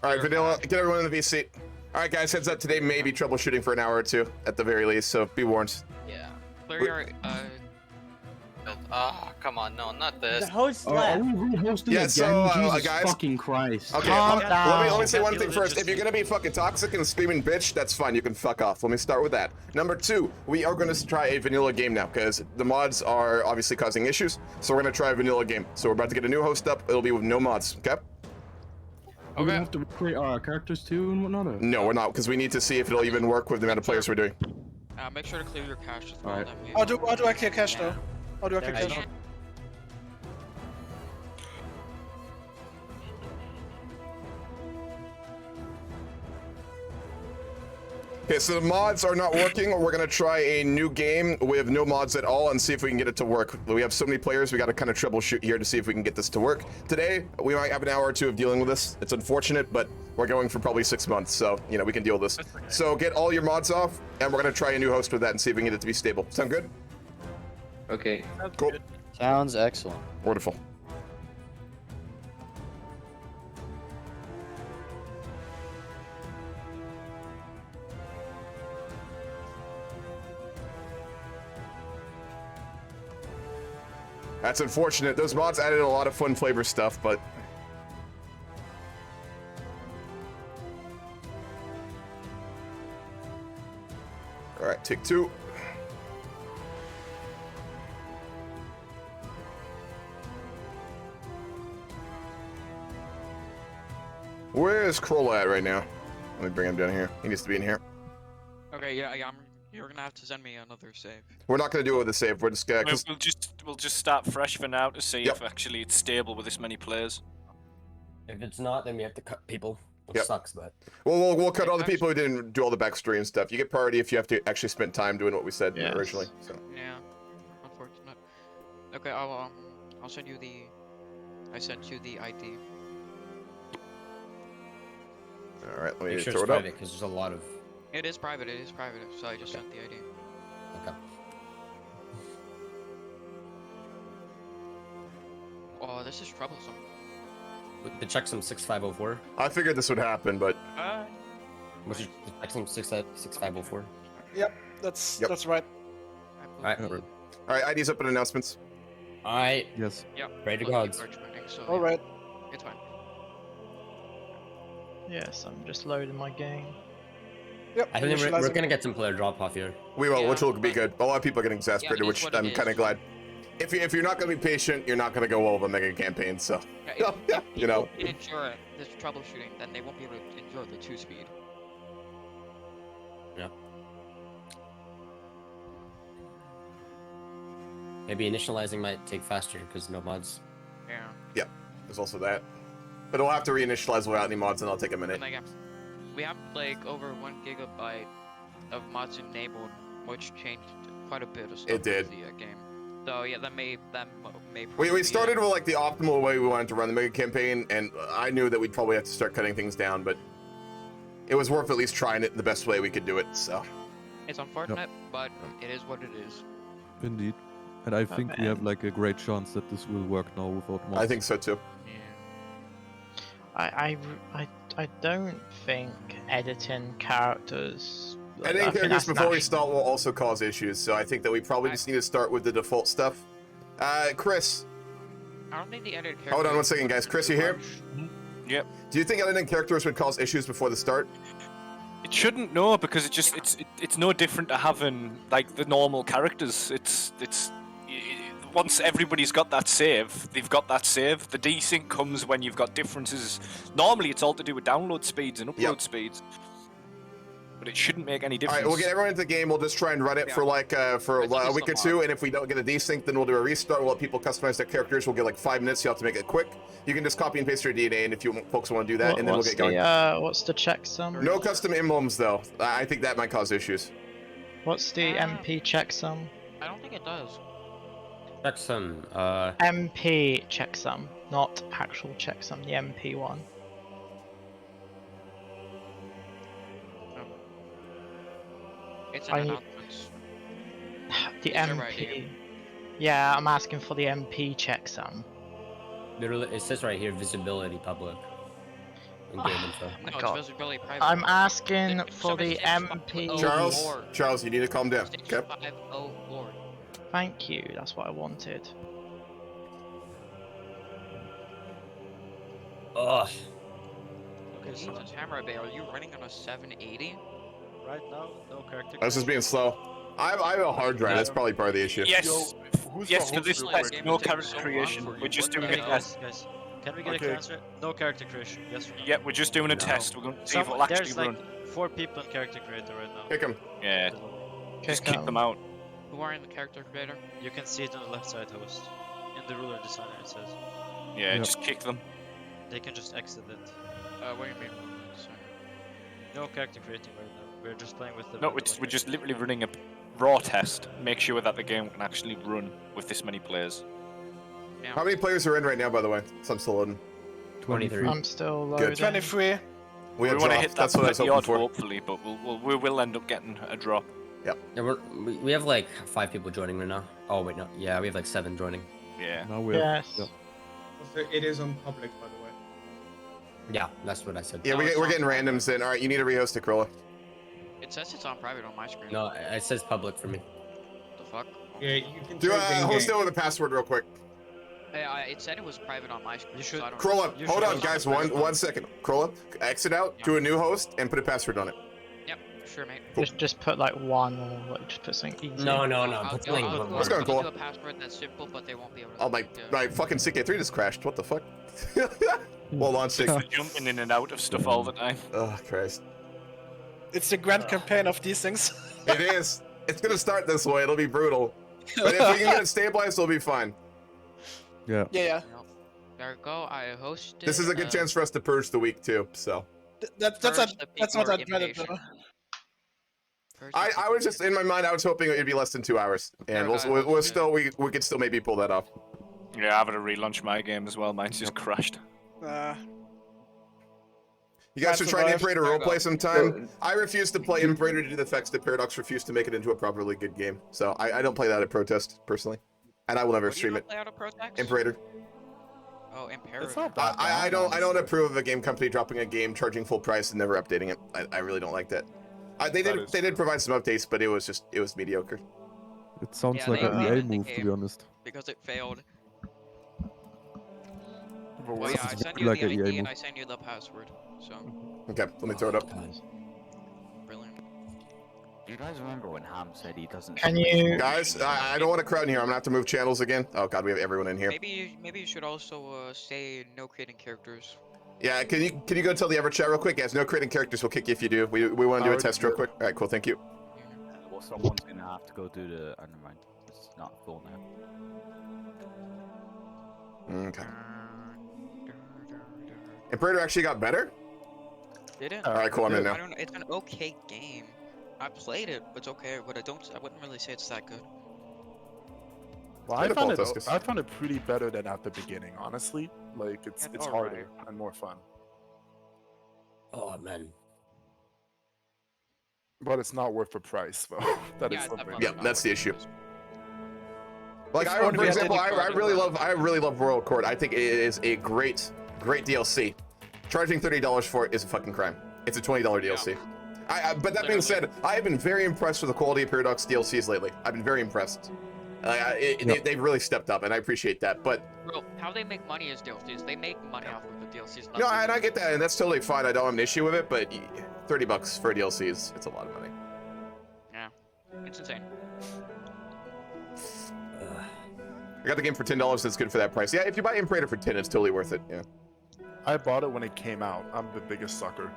All right, Vanilla, get everyone in the VC. All right, guys. Heads up. Today may be troubleshooting for an hour or two at the very least, so be warned. Yeah. Clear your come on, no, not this. The host left. Yeah, so Jesus guys. fucking Christ. Okay, let me say one thing first. If you're gonna be fucking toxic and screaming bitch, that's fine. You can fuck off. Let me start with that. Number 2, we are gonna try a vanilla game now because the mods are obviously causing issues. So we're gonna try a vanilla game. So we're about to get a new host up. It'll be with no mods. Okay. Are we gonna have to create our characters too and whatnot? Or? No, we're not, because we need to see if it'll even work with the amount of players we're doing. Make sure to clear your cache as well. Alright. How do I clear cache though? How do I clear cache? Okay, so the mods are not working. We're gonna try a new game with no mods at all and see if we can get it to work. We have so many players, we gotta kind of troubleshoot here to see if we can get this to work. Today, we might have an hour or two of dealing with this. It's unfortunate, but we're going for probably 6 months, so, you know, we can deal with this. So get all your mods off, and we're gonna try a new host with that and see if we can get it to be stable. Sound good? Okay. Cool. Sounds excellent. Wonderful. That's unfortunate. Those mods added a lot of fun flavor stuff, but... Alright, take 2. Where is Krolla at right now? Let me bring him down here. He needs to be in here. Okay, yeah, you're gonna have to send me another save. We're not gonna do it with a save. We're just gonna. We'll just start fresh for now to see if actually it's stable with this many players. If it's not, then we have to cut people. Which sucks, but. Well, we'll cut all the people who didn't do all the backstory and stuff. You get priority if you have to actually spend time doing what we said originally. So. Yeah, unfortunate. Okay, I'll send you the. I sent you the ID. All right, let me Make sure throw it's it up. private because there's a lot of. It is private. So I just sent the ID. Okay. Oh, this is troublesome. The checksum 6504. I figured this would happen, but. What's your checksum 6504? Yep, that's right. Alright. Alright, IDs up and announcements. Alright. Yes. Yep. Ready to go. All right. It's fine. Yes, I'm just loading my game. Yep. I think we're gonna get some player drop off here. We will, which will be good. A lot of people are getting exasperated, it is which what I'm it kind of is. glad. If you're not going to be patient, you're not going to go well with a mega campaign, so. You know. If endure this troubleshooting, then they won't be able to endure the 2-speed. Yeah. Maybe initializing might take faster because no mods. Yeah. Yep, there's also that. But I'll have to reinitialize without any mods, and I'll take a minute. And like, we have like over 1 gigabyte of mods enabled, which changed quite a bit of stuff It did. in the game. So yeah, that may We started with like the optimal way we wanted to run the mega campaign, and I knew that we'd probably have to start cutting things down, but it was worth at least trying it the best way we could do it, so. It's unfortunate, but it is what it is. Indeed. And I think we have like a great chance that this will work now without mods. I think so too. I don't think editing characters. Editing I think characters that's before we nat- start will also cause issues, so I think that we probably just need to start with the default stuff. Chris. I don't think the edited characters. Hold on 1 second, guys. Chris, you here? Yep. Do you think editing characters would cause issues before the start? It shouldn't, no, because it's no different to having like the normal characters. It's once everybody's got that save, they've got that save. The desync comes when you've got differences. Normally, it's all to do with download speeds and upload speeds. But it shouldn't make any difference. Alright, we'll get everyone into the game. We'll just try and run it for like a week or two, and if we don't get a desync, then we'll do a restart. We'll let people customize their characters. We'll get like 5 minutes. You have to make it quick. You can just copy and paste your DNA, and if you folks want to do that, and then we'll get going. What's the checksum? No custom emblems though. I think that might cause issues. What's the MP checksum? I don't think it does. Checksum. MP checksum, not actual checksum. The MP one. It's an announcement. The Is it MP. right here? Yeah, I'm asking for the MP checksum. Literally, it says right here, visibility public. In game info. No, God. it's visibility private. I'm asking for the 7650 MP. Charles, you need to calm down. Okay. 650 Lord. Thank you. That's what I wanted. Ugh. Okay, so Hammurabae, are you running on a 780? Right now, no character. That's just being slow. I have a hard drive. That's probably part of the issue. Yes, yes, for this test, no character creation. We're just doing a test. Guys, can we get a clear answer? No character creation. Yes or no? Yeah, we're just doing a test. We're going to see if it'll actually There's run. like 4 people in character creator right now. Kick them. Yeah. Just kick them out. Who are in the character creator? You can see it on the left side host. In the ruler designer it says. Yeah, just kick them. They can just exit it. What do you mean? Sorry. No character creating right now. We're just playing with the. No, we're just literally running a raw test. Make sure that the game can actually run with this many players. Yeah. How many players are in right now, by the way? So I'm still loading. 23. I'm still loading. 23. We want to hit that That's what I was hoping odd, for. hopefully, but we will end up getting a drop. Yep. Yeah, we have like 5 people joining right now. Oh wait, no. Yeah, we have like 7 joining. Yeah. Now we have, Yes. yeah. So it is on public, by the way. Yeah, that's what I said. Yeah, we're getting randoms in. All right, you need to rehost it, Corolla. It says it's on private on my screen. No, it says public for me. The fuck? Yeah, you can Do host it with a password real quick. It said it was private on my screen. You should. So I don't Scroll know. up. Hold on, guys. One second. Scroll up. Exit out. Do a new host and put a password on it. Yep, sure, mate. Just put like 1 or like just put something easy. No. I'll Put do link. Let's go, Cole. a password that's simple, but they won't be able to. Oh, my fucking CK3 just crashed. What the fuck? Well, launch 6. Jumping in and out of stuff all the time. Oh, Christ. It's the grand campaign of these things. It is. It's gonna start this way. It'll be brutal. But if we can get it stabilized, it'll be fine. Yeah. Yeah. There we go. I hosted. This is a good chance for us to purge the week too. So. That's what I dreaded though. I was just in my mind. I was hoping it'd be less than 2 hours, and we could still maybe pull that off. Yeah, I'm gonna relaunch my game as well. Mine's just crashed. You guys should try and Imperator roleplay sometime. I refuse to play Imperator due to the fact that Paradox refused to make it into a properly good game. So I don't play that at Protest, personally. And I will never stream it. Play out of Protex? Imperator. Oh, Imperator. It's not that I bad, don't approve of a game company dropping a game, charging full price, and never updating it. I really don't like that. They did provide some updates, but it was mediocre. It sounds Yeah, like they an EA updated the move, to be game honest. Because it failed. Well, Well, this yeah, I is send very you like the an EA ID and move. I send you the password. So, Okay, let me throw it up. brilliant. Do you guys remember when Ham said he doesn't? Can you? Guys, I don't want to crowd in here. I'm gonna have to move channels again. Oh god, we have everyone in here. Maybe you should also say no creating characters. Yeah, can you go tell the ever chat real quick? Guys, no creating characters will kick you if you do. We want to do a test real quick. All right, cool. Thank you. Well, someone's gonna have to go do the. Never mind. It's not full now. Okay. Imperator actually got better? Didn't. All right, cool. I'm in now. I don't know. It's an okay game. I played it. It's okay, but I wouldn't really say it's that good. Well, I found it pretty better than at the beginning, honestly. Like it's harder and more fun. Oh man. But it's not worth the price, though. That is something. Yeah, that's the issue. Like, for example, I really love Royal Court. I think it is a great DLC. Charging $30 for it is a fucking crime. It's a $20 DLC. But that being said, I have been very impressed with the quality of Paradox DLCs lately. I've been very impressed. They've really stepped up, and I appreciate that. But Bro, how they make money is DLCs. They make money off of the DLCs. no, and I get that, and that's totally fine. I don't have an issue with it. But $30 for a DLC it's a lot of money. Yeah, it's insane. I got the game for $10. That's good for that price. Yeah, if you buy Imperator for 10, it's totally worth it. Yeah. I bought it when it came out. I'm the biggest sucker.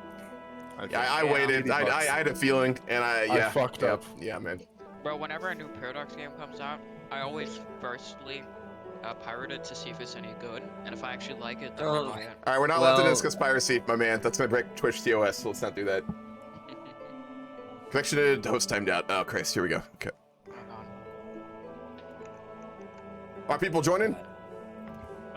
I waited. I had a feeling, and I fucked up. Yeah, man. Bro, whenever a new Paradox game comes out, I always firstly pirate it to see if it's any good, and if I actually like it, then I buy it. All right, we're not allowed to discuss piracy, my man. That's gonna break Twitch TOS, so let's not do that. Connection to host timed out. Oh Christ, here we go. Okay. Are people joining?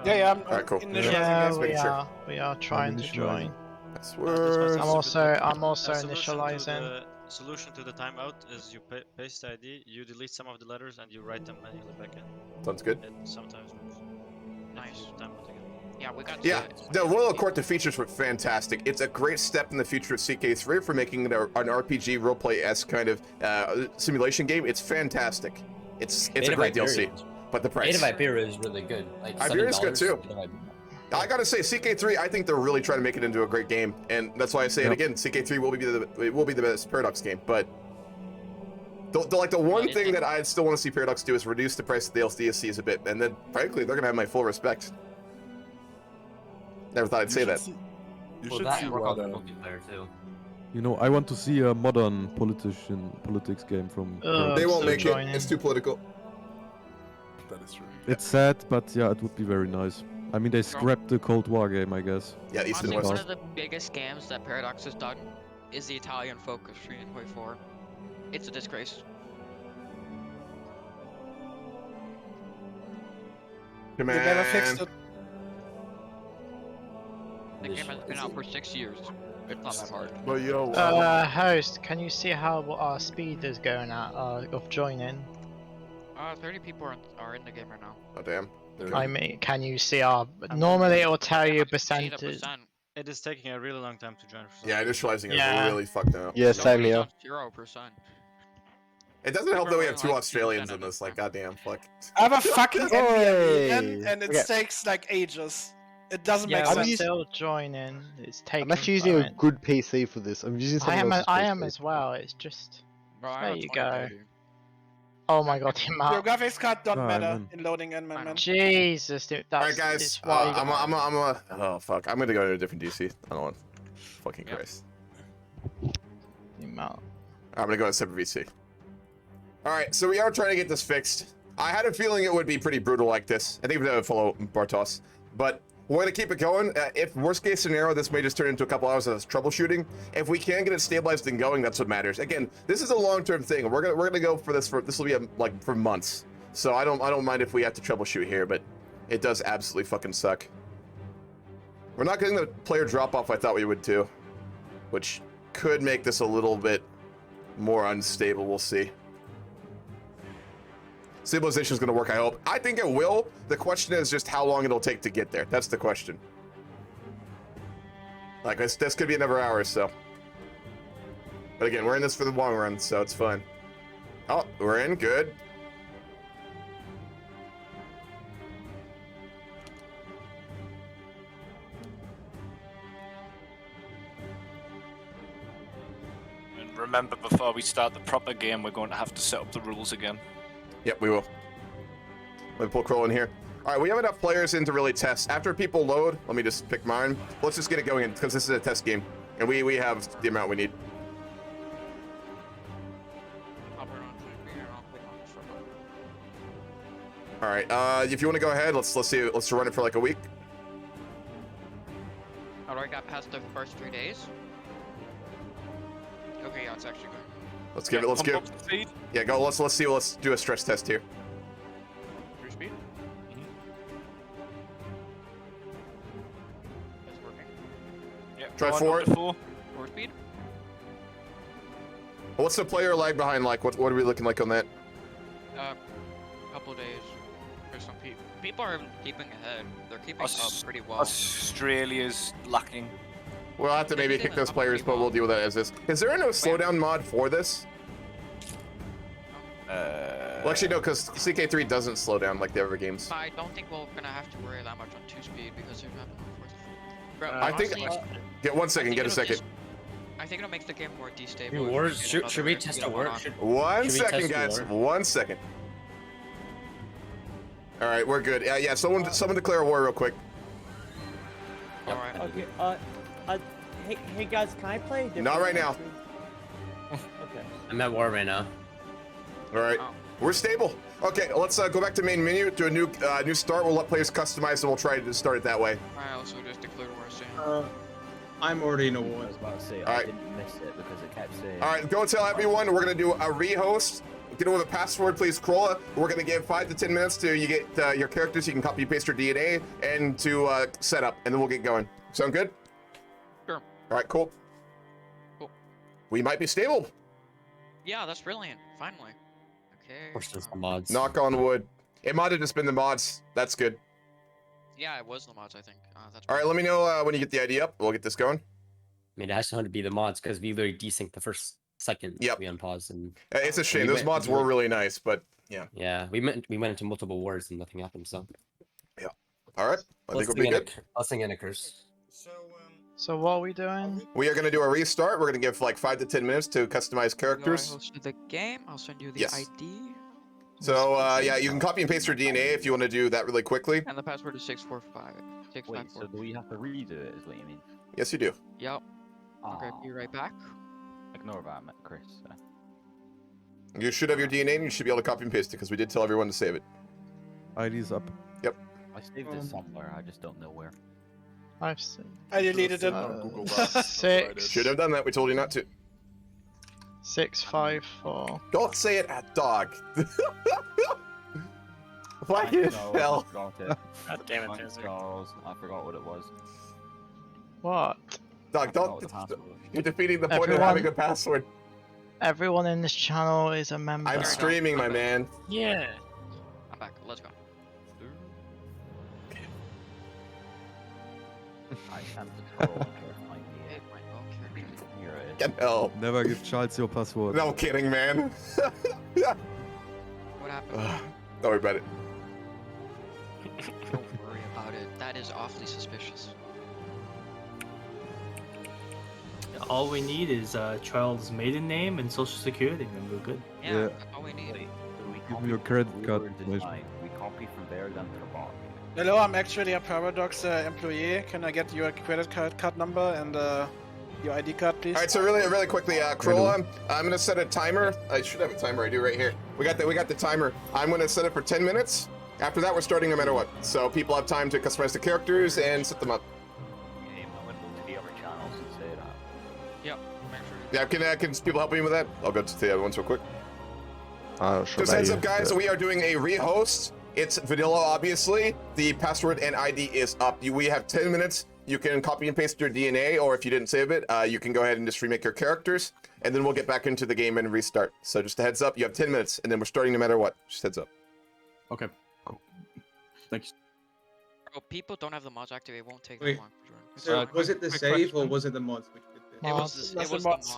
Yeah, I'm all right, cool. Yeah, we are trying to join. Password. I'm also Solution initializing. to the solution to the timeout is you paste the ID, you delete some of the letters, and you write them manually back in. Sounds good. It sometimes works. Nice. Timeout again. Yeah, we got. Yeah, the Royal Court, the features were fantastic. It's a great step in the future of CK3 for making it an RPG roleplay-esque kind of simulation game. It's fantastic. It's a great DLC. But the price. Age of Iberia is really good. Like Iberia is good too. $7. I gotta say, CK3, I think they're really trying to make it into a great game, and that's why I say it again. CK3 will be the best Paradox game, but the one thing that I'd still want to see Paradox do is reduce the price of the DLCs a bit, and then frankly, they're gonna have my full respect. Never thought I'd say that. You should see what. You know, I want to see a modern politics game from. They won't make it. It's too political. That is true. It's sad, but yeah, it would be very nice. I mean, they scrapped the Cold War game, I guess. Yeah, East and Honestly, West. one of the biggest scams that Paradox has done is the Italian focus 3.4. It's a disgrace. Come They never fixed it. The game has been out for 6 years. It's not that hard. But yo, Host, can you see how our speed is going at of joining? 30 people are in the game right now. Oh damn. I mean, can you see our? Normally, it will tell you percentage. It is taking a really long time to join. Yeah, initializing is really fucked up. Yeah, same here. 0%. It doesn't help that we have 2 Australians in this. Like, goddamn, fuck. I have a fucking Hey. NVMe and it takes like ages. It doesn't make Yeah, sense. we're still joining. It's taking. I'm actually using a good PC for this. I'm using something else's I am PC. as well. It's just. Bro, There you go. Oh my god, the Your amount. graphics card don't Oh, matter man. in loading in, man. Jesus, dude. That's. All right, guys. it's why you oh fuck. I'm gonna go to a different DC. I don't want. Fucking Christ. the amount. I'm gonna go to separate VC. All right, so we are trying to get this fixed. I had a feeling it would be pretty brutal like this. I think we're gonna follow Bartos, but we're gonna keep it going. If worst case scenario, this may just turn into a couple hours of troubleshooting. If we can get it stabilized and going, that's what matters. Again, this is a long-term thing. We're gonna go for this will be like for months. So I don't mind if we have to troubleshoot here, but it does absolutely fucking suck. We're not getting the player drop-off I thought we would too, which could make this a little bit more unstable. We'll see. Civilization is going to work, I hope. I think it will. The question is just how long it'll take to get there. That's the question. Like, this could be another hour or so. But again, we're in this for the long run, so it's fine. Oh, we're in. Good. And remember, before we start the proper game, we're going to have to set up the rules again. Yep, we will. Let me pull Kroll in here. All right, we have enough players in to really test. After people load, let me just pick mine. Let's just get it going because this is a test game, and we have the amount we need. All right, if you want to go ahead, let's see. Let's run it for like a week. I already got past the first 3 days. Okay, yeah, it's actually good. Let's give it. Let's give. Speed. Yeah, go. Let's see. Let's do a stress test here. 3 speed. That's working. Yeah, Try go on 4. up to 4. 4 speed. What's the player lag behind like? What are we looking like on that? Couple days. There's some people are keeping ahead. They're keeping up pretty well. Australia's lacking. We'll have to maybe kick those players, but we'll deal with that as this. Is there no slowdown mod for this? Well, actually, no, because CK3 doesn't slow down like the other games. I don't think we're gonna have to worry that much on 2-speed because they're not force. I think. Get 1 second. Get a second. I think it'll make the game more destabilized. Wars, should we test a word? 1 second, guys. 1 second. All right, we're good. Yeah, someone declare a war real quick. All right. Okay. Hey guys, can I play? Not right now. Okay. I'm at war right now. All right, we're stable. Okay, let's go back to main menu, do a new start. We'll let players customize, and we'll try to start it that way. I also just declared war soon. I'm already in a war. I was about to say, All right. I didn't miss it because it kept saying. All right, go tell everyone we're gonna do a rehost. Get it with a password, please. Corolla. We're gonna give 5 to 10 minutes to you get your characters. You can copy and paste your DNA and to set up, and then we'll get going. Sound good? Sure. All right, cool. Cool. We might be stable. Yeah, that's brilliant. Finally. Okay. Of course, there's the mods. Knock on wood. It might have just been the mods. That's good. Yeah, it was the mods, I think. That's All right, let me know when you get the ID up. We'll get this going. I mean, it has to be the mods because we literally desynced the first second we unpause and. It's a shame. Those mods were really nice, but yeah. Yeah, we went into multiple wars and nothing happened. So. Yeah. All right. I think we'll be good. Blessing and a curse. So what are we doing? We are going to do a restart. We're going to give like 5 to 10 minutes to customize characters. I hosted the game. I'll send you the ID. So yeah, you can copy and paste your DNA if you want to do that really quickly. And the password is 645. Wait, so do we have to redo it? Is what you mean? Yes, you do. Yep. Okay, be right back. Ignore that, Chris. You should have your DNA and you should be able to copy and paste it because we did tell everyone to save it. ID's up. Yep. I saved it somewhere. I just don't know where. I've seen. I deleted it. Google Docs. 6. Should have done that. We told you not to. 654. Don't say it at dog. Why you fell? God damn it, Charles. I forgot what it was. What? Dog, don't. You're defeating the point of having a password. Everyone in this channel is a member. I'm streaming, my man. Yeah. I'm back. Let's go. I can't control Here it is. Get hell. Never give Charles your password. No kidding, man. What happened? Don't worry about it. Don't worry about it. That is awfully suspicious. All we need is child's maiden name and social security, and we're good. Yeah. That's all we need. Give me your credit card information. We copy from there then to the bot. Hello, I'm actually a Paradox employee. Can I get your credit card number and your ID card, please? All right, so really quickly, Corolla, I'm gonna set a timer. I should have a timer. I do right here. We got the timer. I'm gonna set it for 10 minutes. After that, we're starting no matter what. So people have time to customize the characters and set them up. Yeah, I would go to the other channels and say that. Yep. Make sure. Yeah, can people help me with that? I'll go to the other ones real quick. Sure. Just heads up, guys. We are doing a rehost. It's vanilla, obviously. The password and ID is up. We have 10 minutes. You can copy and paste your DNA, or if you didn't save it, you can go ahead and just remake your characters, and then we'll get back into the game and restart. So just a heads up, you have 10 minutes, and then we're starting no matter what. Just heads up. Okay. Cool. Thanks. Bro, people don't have the mods active. It won't take that Wait. long to join. So was it the save or was it the mods which did this? It was the mods.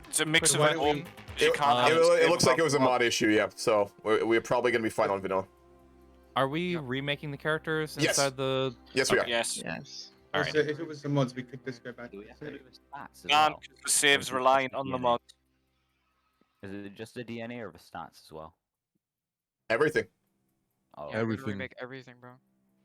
It's a mix of Why it do all. we- It looks like it was a mod issue, yeah. So we're probably going to be fine on vanilla. Are we remaking the characters Yes. inside the? Yes, we are. Yes. Yes. All So if it was the mods, we could just go back. Do we have to do stats as And well? the save's reliant on the mod. Is it just the DNA or the stats as well? Everything. Oh, Yeah, we're gonna remake everything, bro.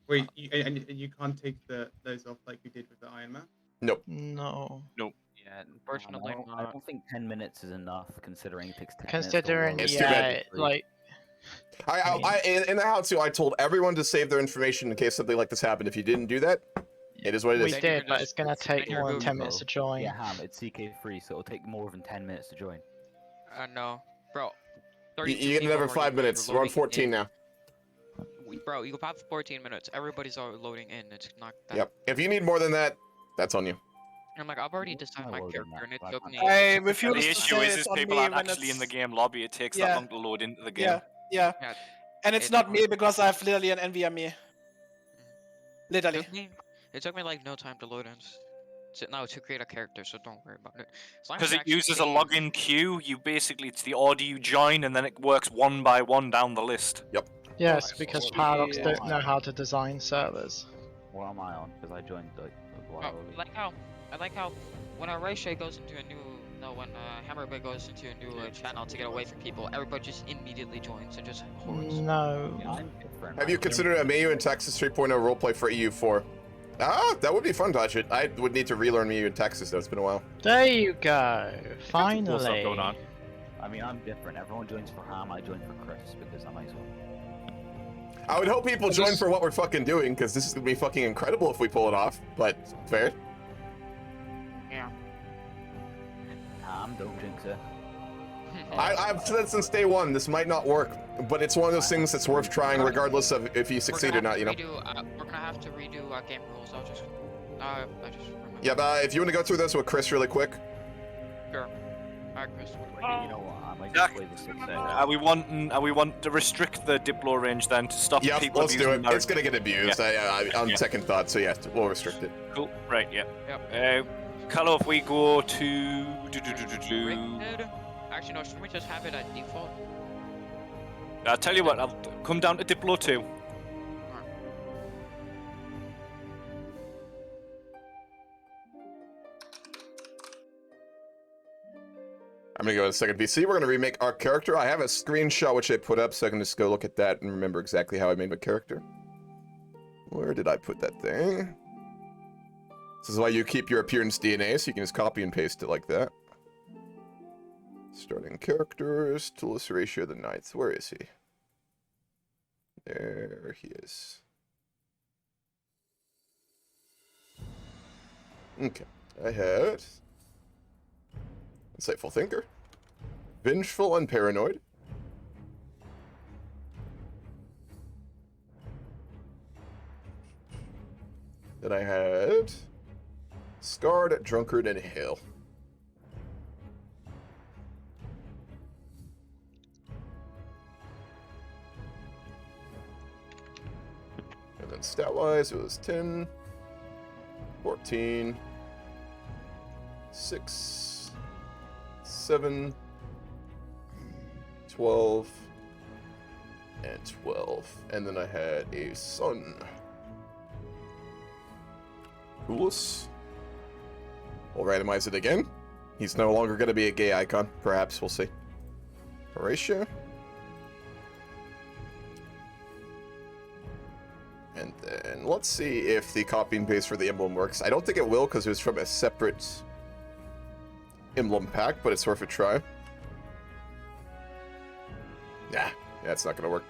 Wait, and you can't take those off like you did with the Iron Man? Nope. No. Nope. Yeah, unfortunately I don't think 10 minutes is enough, considering it takes 10 Considering, minutes. It's too bad. like. In the how-to, I told everyone to save their information in case something like this happened. If you didn't do that, it is what it is. We did, but it's gonna take more than 10 minutes to join. Yeah, Ham, it's CK3, so it'll take more than 10 minutes to join. No, bro. You get another 5 minutes. We're on 14 now. Bro, you have 14 minutes. Everybody's all loading in. It's not that. Yep. If you need more than that, that's on you. I'm like, I've already designed my character, and it took me. I refuse The to issue say is it's on people me aren't when actually it's- in the game lobby. It takes that long to load into the game. Yeah. And it's not me because I have literally an NVMe. Literally. It took me like no time to load in. To create a character, so don't worry about it. As long as Because you it actually uses a save- login queue, it's the order you join, and then it works one by one down the list. Yep. Yes, because Paradox Yeah. don't know how to design servers. What am I on? Because I joined like a while ago. I like how when Horatia goes into a new when Hammurabae goes into a new channel to get away from people, everybody just immediately joins and just hordes. No. I'm different. Have you considered a Mayu in Texas 3.0 roleplay for EU4? Ah, that would be fun to watch it. I would need to relearn Mayu in Texas though. It's been a while. There you go. Cool stuff Finally. going on. I mean, I'm different. Everyone joins for Ham. I join for Chris because I might as well. I would hope people join for what we're fucking doing, because this is gonna be fucking incredible if we pull it off. But fair. Yeah. Ham, don't jinx it. I've said since day one this might not work, but it's one of those things that's worth trying, regardless of if you succeed or not. You know. We're gonna have to redo game rules. I just remembered. Yeah, but if you want to go through this with Chris really quick. Sure. Alright, Chris. You know what? I might just play the 6 Are we wanting to restrict the Diplo range then to stop Yeah, people let's do abusing it. It's gonna get abused. Yeah. On second thought, so yeah, we'll restrict it. Cool. Right. Yeah. Yep. Carlo, if we go to Actually, no. Should we just have it at default? I'll tell you what. I'll come down to Diplo 2. I'm gonna go to second PC. We're gonna remake our character. I have a screenshot which I put up, so I can just go look at that and remember exactly how I made my character. Where did I put that thing? This is why you keep your appearance DNA, so you can just copy and paste it like that. Starting characters, tools ratio the 9th. Where is he? There he is. Okay, I had insightful thinker, vengeful and paranoid, then I had scarred, drunkard, and hale. And then stat-wise, it was 10, 14, 6, 7, 12, and 12. And then I had a son. Coolus. We'll randomize it again. He's no longer going to be a gay icon. Perhaps, we'll see. Horatia. And then let's see if the copy and paste for the emblem works. I don't think it will because it was from a separate emblem pack, but it's worth a try. Yeah, it's not gonna work.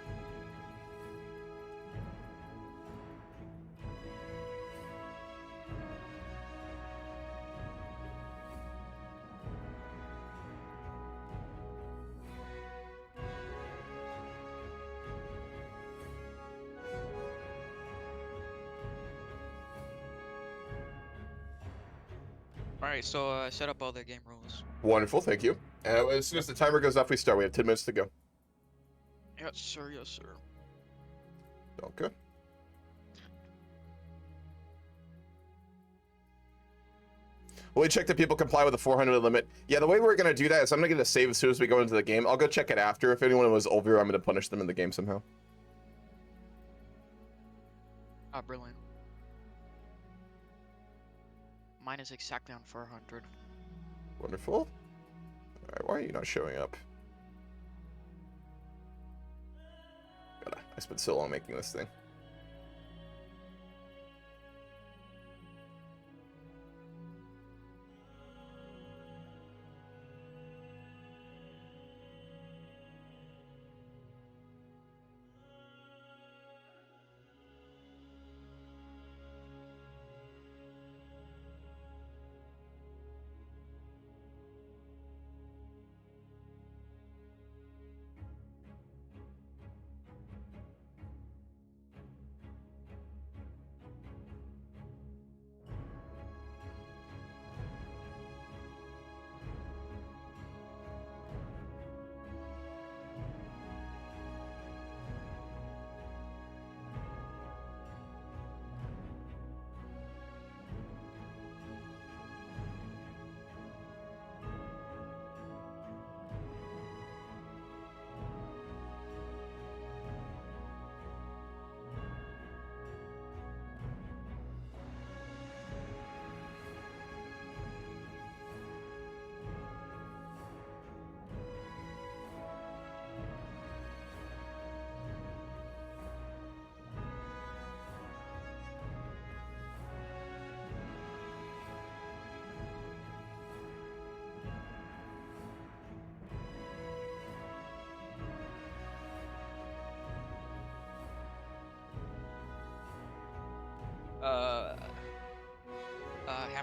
Alright, so set up all the game rules. Wonderful, thank you. As soon as the timer goes off, we start. We have 10 minutes to go. Yes, sir. Yes, sir. Okay. Will we check that people comply with the 400 limit? Yeah, the way we're going to do that is I'm going to get a save as soon as we go into the game. I'll go check it after. If anyone was over, I'm going to punish them in the game somehow. Ah, brilliant. Mine is exactly on 400. Wonderful. Alright, why are you not showing up? God, I spent so long making this thing.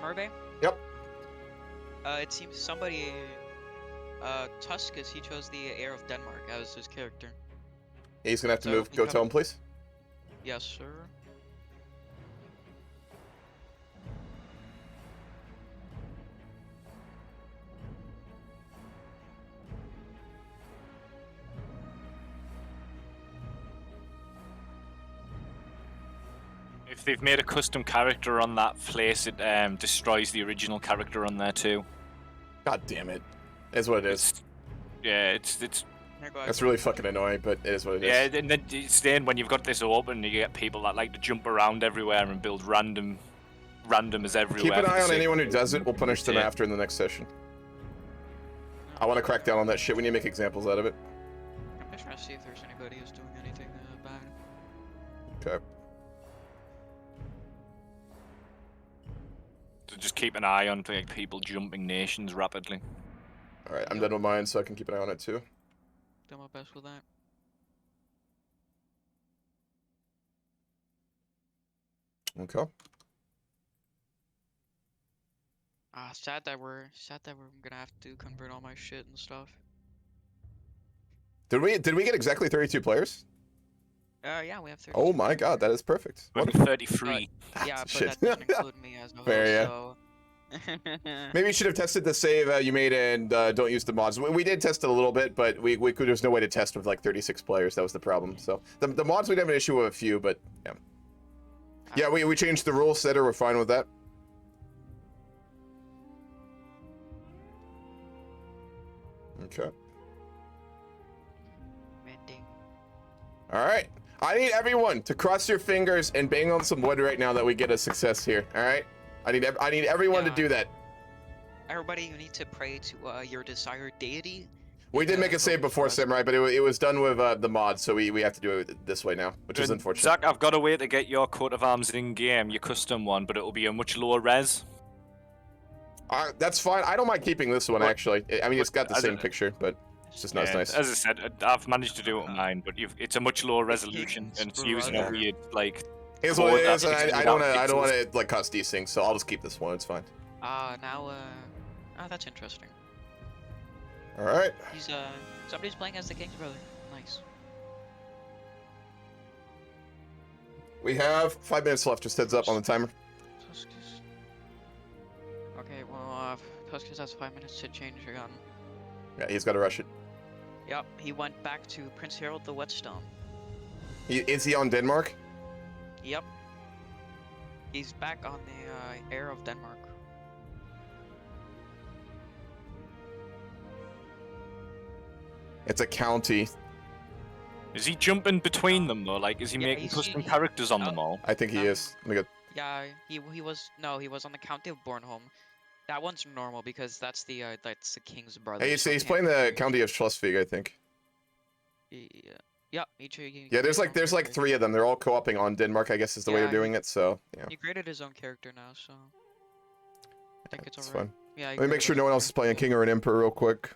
Hammurabe? Yep. It seems somebody, Tuscus, he chose the heir of Denmark as his character. He's gonna have to So move. we Go come- tell him, please. Yes, sir. If they've made a custom character on that place, it destroys the original character on there too. God damn it. It's what it is. Yeah, it's That's really fucking annoying, but it is what it is. yeah. And then it's then when you've got this open, you get people that like to jump around everywhere and build random as everywhere. Keep an for the eye on sake anyone of who it. does it. We'll punish them Yeah. after in the next session. I want to crack down on that shit. We need to make examples out of it. I'm just trying to see if there's anybody who's doing anything bad. Okay. So just keep an eye on like, people jumping nations rapidly. All right, I'm done with mine, so I can keep an eye on it too. Done my best with that. Okay. Sad that we're gonna have to convert all my shit and stuff. Did we get exactly 32 players? Yeah, we have 30. Oh my god, that is perfect. We're Wonderful. 33. Yeah, but Shit. that doesn't include me as a host, Fair, yeah. so... Maybe you should have tested the save you made and don't use the mods. We did test it a little bit, but we could. There's no way to test with like 36 players. That was the problem. So the mods we'd have an issue with a few, but yeah. Yeah, we changed the rule setter. We're fine with that. Okay. All right. I need everyone to cross your fingers and bang on some wood right now that we get a success here. All right. I need everyone to do that. Everybody, you need to pray to your desired deity. We did make a save before, Samurai, but it was done with the mod, so we have to do it this way now, which is And unfortunate. Zach, I've got a way to get your coat of arms in game, your custom one, but it'll be a much lower res. That's fine. I don't mind keeping this one, actually. I mean, it's got the As same a- picture, but it's just not as Yeah, nice. As I said, I've managed to do it on mine, but it's a much lower resolution, and it's using a weird like. Here's what it code is, that and fixes I don't without want pixels. to like cost these things, so I'll just keep this one. It's fine. That's interesting. All right. He's somebody's playing as the king's brother. Nice. We have 5 minutes left. Just heads up on the timer. Okay, well, Tuscus has 5 minutes to change your gun. Yeah, he's got to rush it. Yep, he went back to Prince Harold the Whetstone. Is he on Denmark? Yep. He's back on the heir of Denmark. It's a county. Is he jumping between them though? Like, is he Yeah, making he's- custom characters on them all? I think he is. Let me go. Yeah, he was on the County of Bornholm. That one's normal because that's the king's brother. Hey, so he's can't- playing the county of Schleswig, I think. Yeah. Yep. Yeah, there's like 3 of them. They're all co-oping on Denmark, I guess is the way Yeah, they're doing it. So yeah, He created his own character now, so I think it's it's alright. fun. Yeah. Let me make sure no one else is playing a king or an emperor real quick.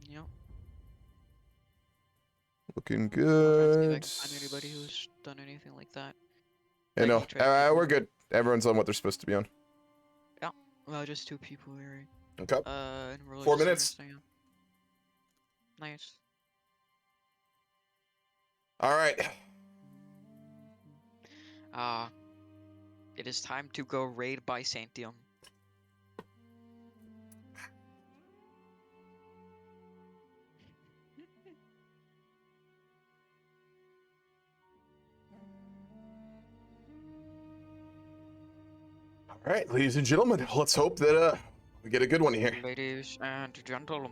Yep. Looking See if I good. can find anybody who's done anything like that. Yeah, no, Like, you tried we're good. Everyone's on what they're supposed to be on. Yeah. Well, just 2 people here. Okay. And we're 4 just minutes. so yeah. Nice. All right. It is time to go raid Byzantium. All right, ladies and gentlemen, let's hope that we get a good one here. Ladies and gentlemen.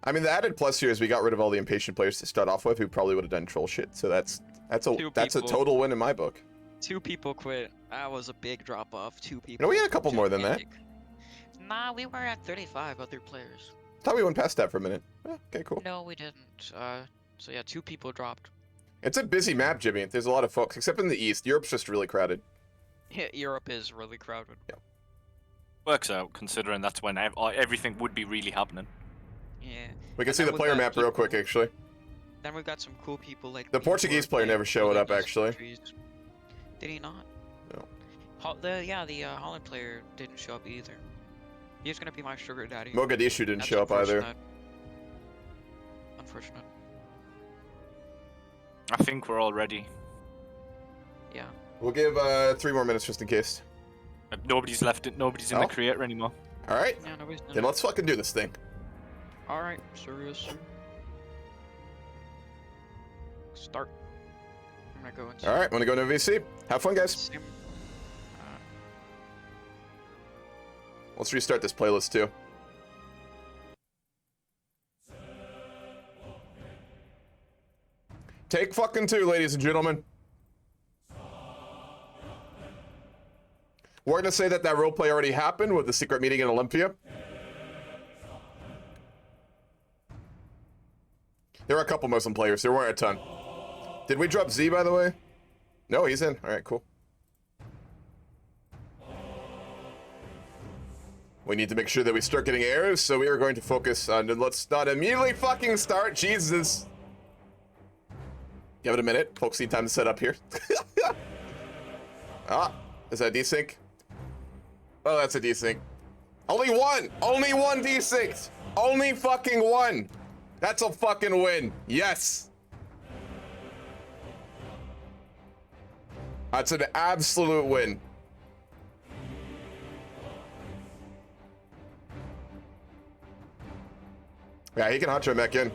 I mean, the added plus here is we got rid of all the impatient players to start off with, who probably would have done troll shit. So that's a 2 that's a people. total win in my book. 2 people quit. That was a big drop off. 2 people. You know, we had a couple more than that. Nah, we were at 35 other players. Thought we went past that for a minute. Okay, cool. No, we didn't. So yeah, 2 people dropped. It's a busy map, Jimmy. There's a lot of folks, except in the east. Europe's just really crowded. Yeah, Europe is really crowded. Yeah. Works out considering that's when everything would be really happening. Yeah. We can And see then the we've player got map real quick, actually. Then we've got some cool people like The people who Portuguese are player playing never showed up, religious actually. countries. Did he not? No. The Holland player didn't show up either. He's gonna be my sugar daddy. Mogadishu didn't That's show up either. Unfortunate. I think we're all ready. Yeah. We'll give 3 more minutes just in case. Nobody's left it. Nobody's in the creator anymore. All right. Yeah, nobody's done Then it. let's fucking do this thing. All right, serious, sir. Start. I'm gonna go into. All right, want to go into VC? Have fun, guys. Let's restart this playlist too. Take fucking 2, ladies and gentlemen. We're gonna say that roleplay already happened with the secret meeting in Olympia. There were a couple Muslim players. There weren't a ton. Did we drop Z, by the way? No, he's in. All right, cool. We need to make sure that we start getting errors, so we are going to focus on... Let's not immediately fucking start. Jesus. Give it a minute. Folks need time to set up here. Is that a desync? Oh, that's a desync. Only one! Only one desync! Only fucking one! That's a fucking win. Yes! That's an absolute win. Yeah, he can hot back in.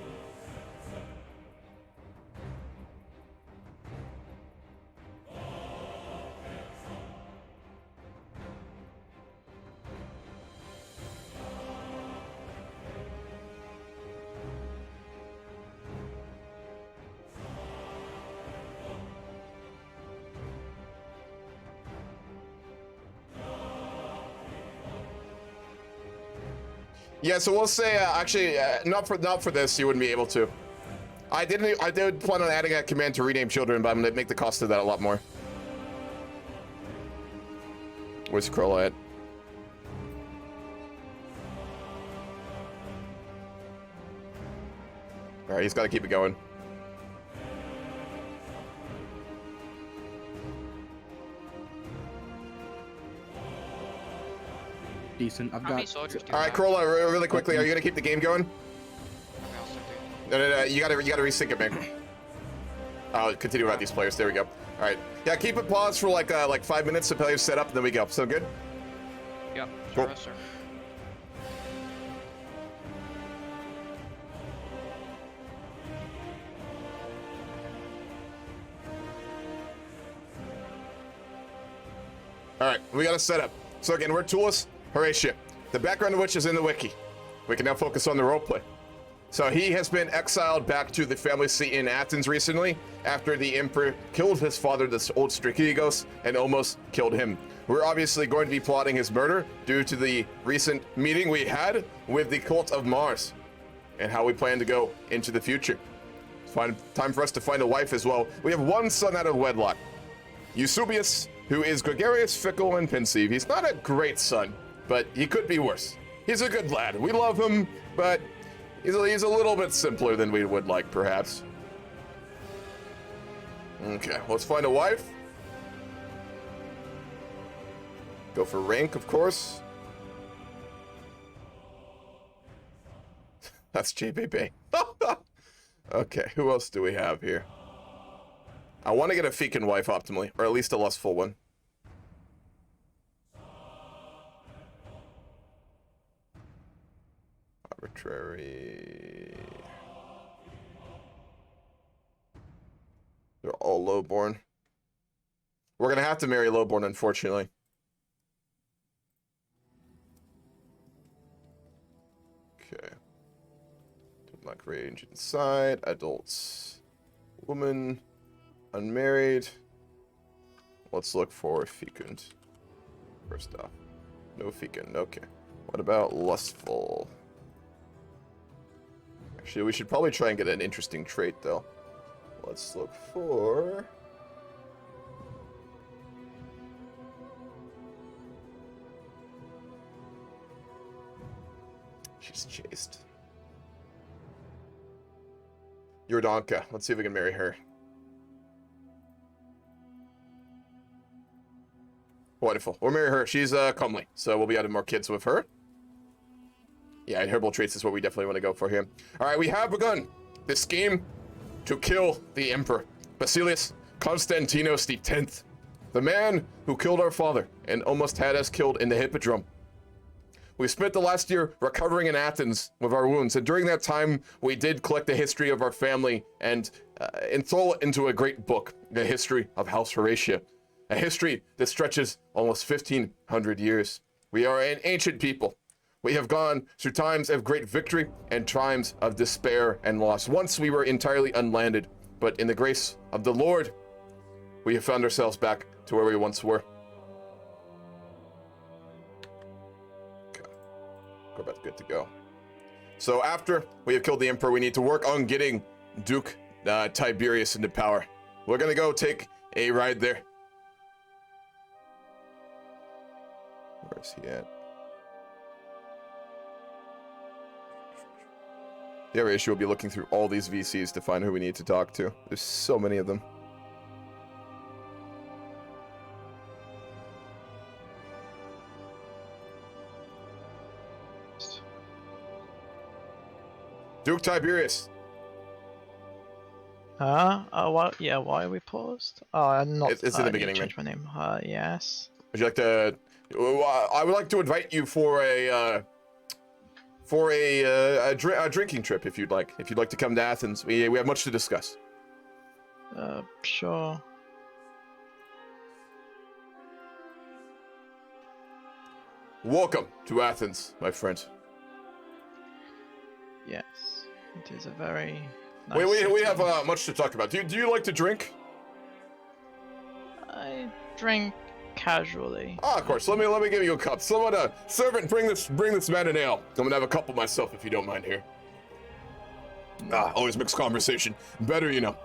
Yeah, so we'll say actually not for this you wouldn't be able to. I did plan on adding a command to rename children, but I'm gonna make the cost of that a lot more. Where's Kroll at? All right, he's got to keep it going. Decent. I've How got. many soldiers do you All right, have? Kroll, really quickly, are you gonna keep the game going? Okay, I'll start doing No, you gotta resync it, man. I'll continue without these players. There we go. All right. Yeah, keep it paused for like 5 minutes to players set up, and then we go. So good? it. Yep, Cool. sure, sir. All right, we got a setup. So again, we're toolless Horatia, the background of which is in the wiki. We can now focus on the roleplay. So he has been exiled back to the family seat in Athens recently after the emperor killed his father, the old Strigigos, and almost killed him. We're obviously going to be plotting his murder due to the recent meeting we had with the cult of Mars and how we plan to go into the future. It's time for us to find a wife as well. We have one son out of wedlock, Eusebius, who is gregarious, fickle, and pensive. He's not a great son, but he could be worse. He's a good lad. We love him, but he's a little bit simpler than we would like, perhaps. Okay, let's find a wife. Go for rank, of course. That's JBB. Okay, who else do we have here? I want to get a fecund wife optimally, or at least a lustful one. Arbitrary. They're all lowborn. We're gonna have to marry lowborn, unfortunately. Okay. Like range inside, adults, woman, unmarried. Let's look for fecund. First off, no fecund. Okay. What about lustful? Actually, we should probably try and get an interesting trait, though. Let's look for... She's chaste. Yordonka. Let's see if we can marry her. Wonderful. We'll marry her. She's comely, so we'll be having more kids with her. Yeah, and herbal traits is what we definitely want to go for here. All right, we have begun this scheme to kill the Emperor, Basilius Constantinos X, the man who killed our father and almost had us killed in the Hippodrome. We spent the last year recovering in Athens with our wounds, and during that time, we did collect the history of our family and throw it into a great book, the history of House Horatia, a history that stretches almost 1,500 years. We are an ancient people. We have gone through times of great victory and times of despair and loss. Once we were entirely unlanded, but in the grace of the Lord, we have found ourselves back to where we once were. Okay, we're about good to go. So after we have killed the Emperor, we need to work on getting Duke Tiberius into power. We're gonna go take a ride there. Where's he at? The other issue will be looking through all these VCs to find who we need to talk to. There's so many of them. Duke Tiberius. What? Yeah, why are we paused? Oh, I'm not. It's in the beginning, man. Change my name. Yes. Would you like to? I would like to invite you for a drinking trip if you'd like. If you'd like to come to Athens, we have much to discuss. Sure. Welcome to Athens, my friend. Yes, it is a very. Nice we have much to talk about. Do you like to drink? I drink casually. Ah, of course. Let me give you a cup. Someone, servant, bring this man an ale. I'm gonna have a couple myself if you don't mind here. Always mixed conversation. Better, you know.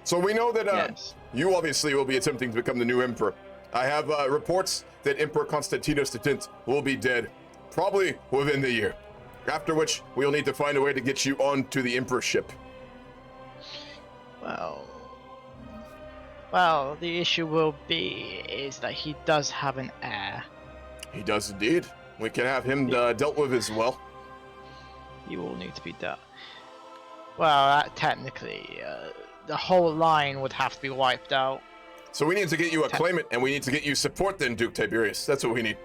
So we know that Yes. you obviously will be attempting to become the new emperor. I have reports that Emperor Constantinos X will be dead, probably within the year. After which, we'll need to find a way to get you onto the emperorship. Well, the issue will be is that he does have an heir. He does indeed. We can have him dealt with as well. He will need to be dealt. Well, technically, the whole line would have to be wiped out. So we need to get you a claimant, and we need to get you support then, Duke Tiberius. That's what we need.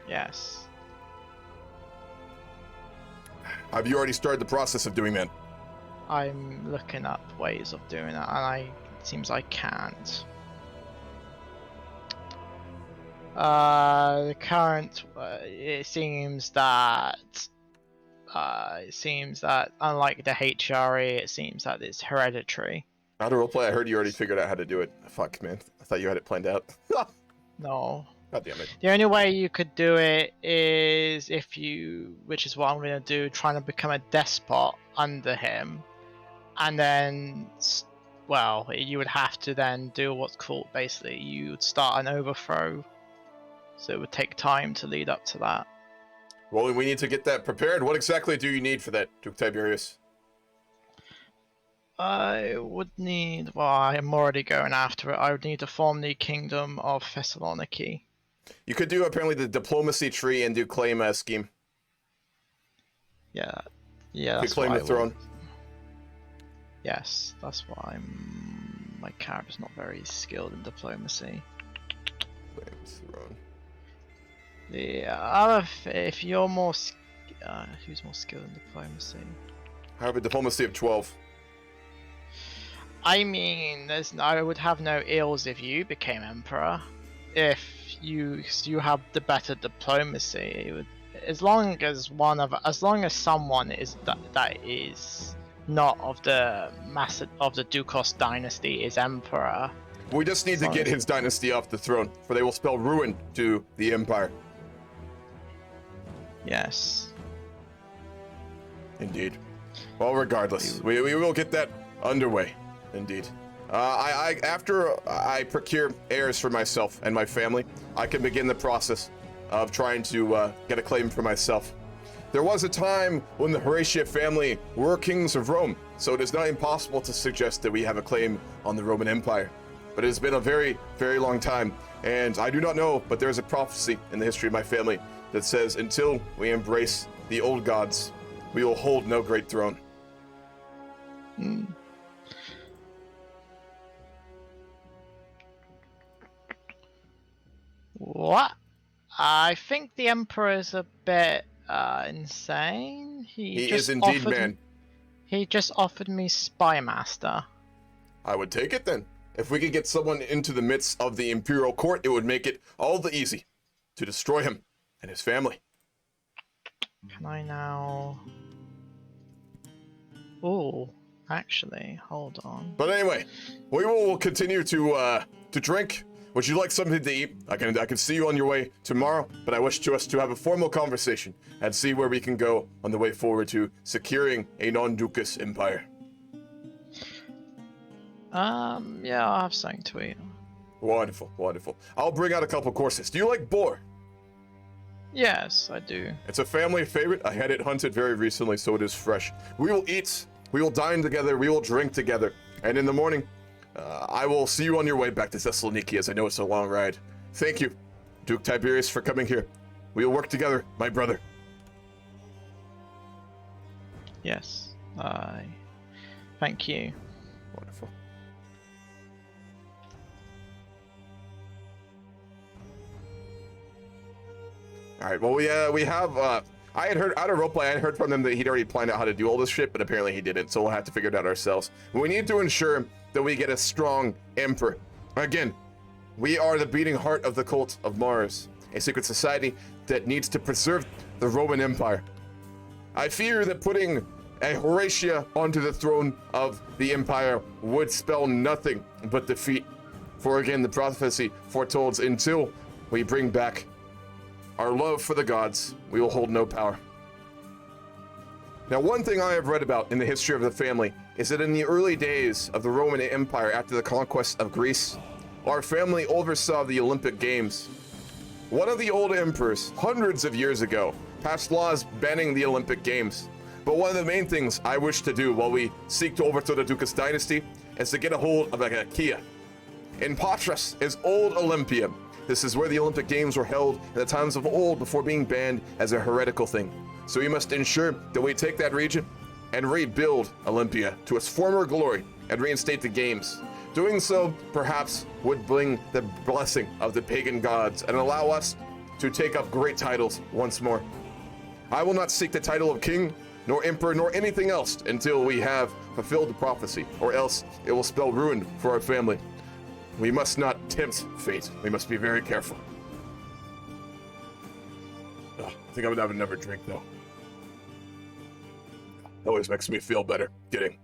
Yes. Have you already started the process of doing that? I'm looking up ways of doing that, and it seems I can't. The current, it seems that unlike the HRE, it seems that it's hereditary. How to roleplay? I heard you already figured out how to do it. Fuck, man. I thought you had it planned out. No. God damn it. The only way you could do it is if you, which is what I'm going to do, trying to become a despot under him. And then, well, you would have to then do what's called, basically, you would start an overthrow. So it would take time to lead up to that. Well, we need to get that prepared. What exactly do you need for that, Duke Tiberius? I would need, well, I'm already going after it. I would need to form the Kingdom of Thessaloniki. You could do apparently the diplomacy tree and do claim scheme. Yeah, You that's claim what the I throne. would. Yes, that's why my character's not very skilled in diplomacy. Claim throne. The other, if you're more, who's more skilled in diplomacy? I have a diplomacy of 12. I mean, I would have no ills if you became emperor. If you have the better diplomacy, it would, as long as someone is that is not of the Dukos dynasty is emperor. We just need to get his dynasty off the throne, for they will spell ruin to the empire. Yes. Indeed. Well, regardless, we will get that underway. Indeed. After I procure heirs for myself and my family, I can begin the process of trying to get a claim for myself. There was a time when the Horatia family were kings of Rome, so it is not impossible to suggest that we have a claim on the Roman Empire. But it has been a very, very long time. And I do not know, but there's a prophecy in the history of my family that says until we embrace the old gods, we will hold no great throne. What? I think the Emperor is a bit insane. He just is indeed, offered man. He just offered me Spy Master. I would take it then. If we could get someone into the midst of the Imperial Court, it would make it all the easy to destroy him and his family. Can I now... Oh, actually, hold on. But anyway, we will continue to drink. Would you like something to eat? I can see you on your way tomorrow, but I wish us to have a formal conversation and see where we can go on the way forward to securing a non-Ducas empire. Yeah, I'll have something to eat. Wonderful, wonderful. I'll bring out a couple courses. Do you like boar? Yes, I do. It's a family favorite. I had it hunted very recently, so it is fresh. We will eat, we will dine together, we will drink together, and in the morning, I will see you on your way back to Thessaloniki, as I know it's a long ride. Thank you, Duke Tiberius, for coming here. We will work together, my brother. Yes, thank you. Wonderful. All right, well, we have, I had heard, out of Roleplay, I had heard from them that he'd already planned out how to do all this shit, but apparently he didn't, so we'll have to figure it out ourselves. We need to ensure that we get a strong emperor. Again, we are the beating heart of the cult of Mars, a secret society that needs to preserve the Roman Empire. I fear that putting a Horatia onto the throne of the empire would spell nothing but defeat. For again, the prophecy foretold until we bring back our love for the gods, we will hold no power. Now, one thing I have read about in the history of the family is that in the early days of the Roman Empire after the conquest of Greece, our family oversaw the Olympic Games. One of the old emperors, hundreds of years ago, passed laws banning the Olympic Games. But one of the main things I wish to do while we seek to overthrow the Ducas dynasty is to get a hold of a Achaia. In Patras is Old Olympia. This is where the Olympic Games were held in the times of old before being banned as a heretical thing. So we must ensure that we take that region and rebuild Olympia to its former glory and reinstate the games. Doing so, perhaps, would bring the blessing of the pagan gods and allow us to take up great titles once more. I will not seek the title of king, nor emperor, nor anything else until we have fulfilled the prophecy, or else it will spell ruin for our family. We must not tempt fate. We must be very careful. I think I would have another drink, though. It always makes me feel better getting,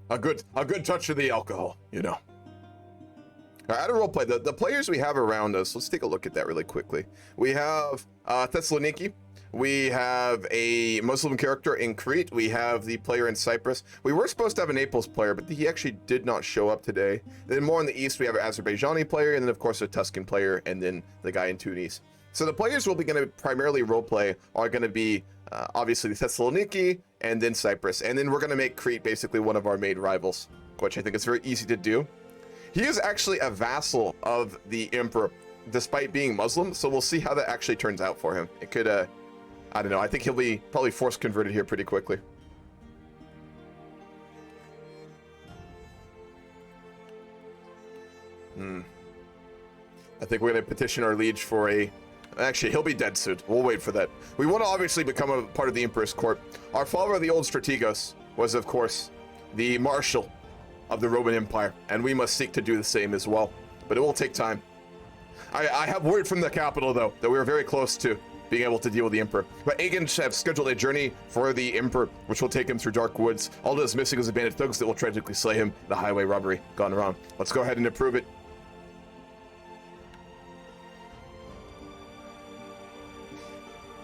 a good touch of the alcohol, Out of roleplay, the players we have around us, let's take a look at that really quickly. We have Thessaloniki. We have a Muslim character in Crete. We have the player in Cyprus. We were supposed to have a Naples player, but he actually did not show up today. Then more in the east, we have an Azerbaijani player, and then of course a Tuscan player, and then the guy in Tunis. So the players we'll be going to primarily roleplay are going to be obviously Thessaloniki, and then Cyprus. And then we're going to make Crete basically one of our main rivals, which I think is very easy to do. He is actually a vassal of the Emperor, despite being Muslim, so we'll see how that actually turns out for him. It could, I don't know, I think he'll be probably force converted here pretty quickly. I think we're going to petition our liege for a... Actually, he'll be dead soon. We'll wait for that. We want to obviously become a part of the Emperor's court. Our father, the old Strategos, was, of course, the marshal of the Roman Empire, and we must seek to do the same as well. But it will take time. I have word from the capital, though, that we are very close to being able to deal with the Emperor. But Agans have scheduled a journey for the Emperor, which will take him through dark woods. All that is missing is a bandit thugs that will tragically slay him. The highway robbery gone wrong. Let's go ahead and approve it.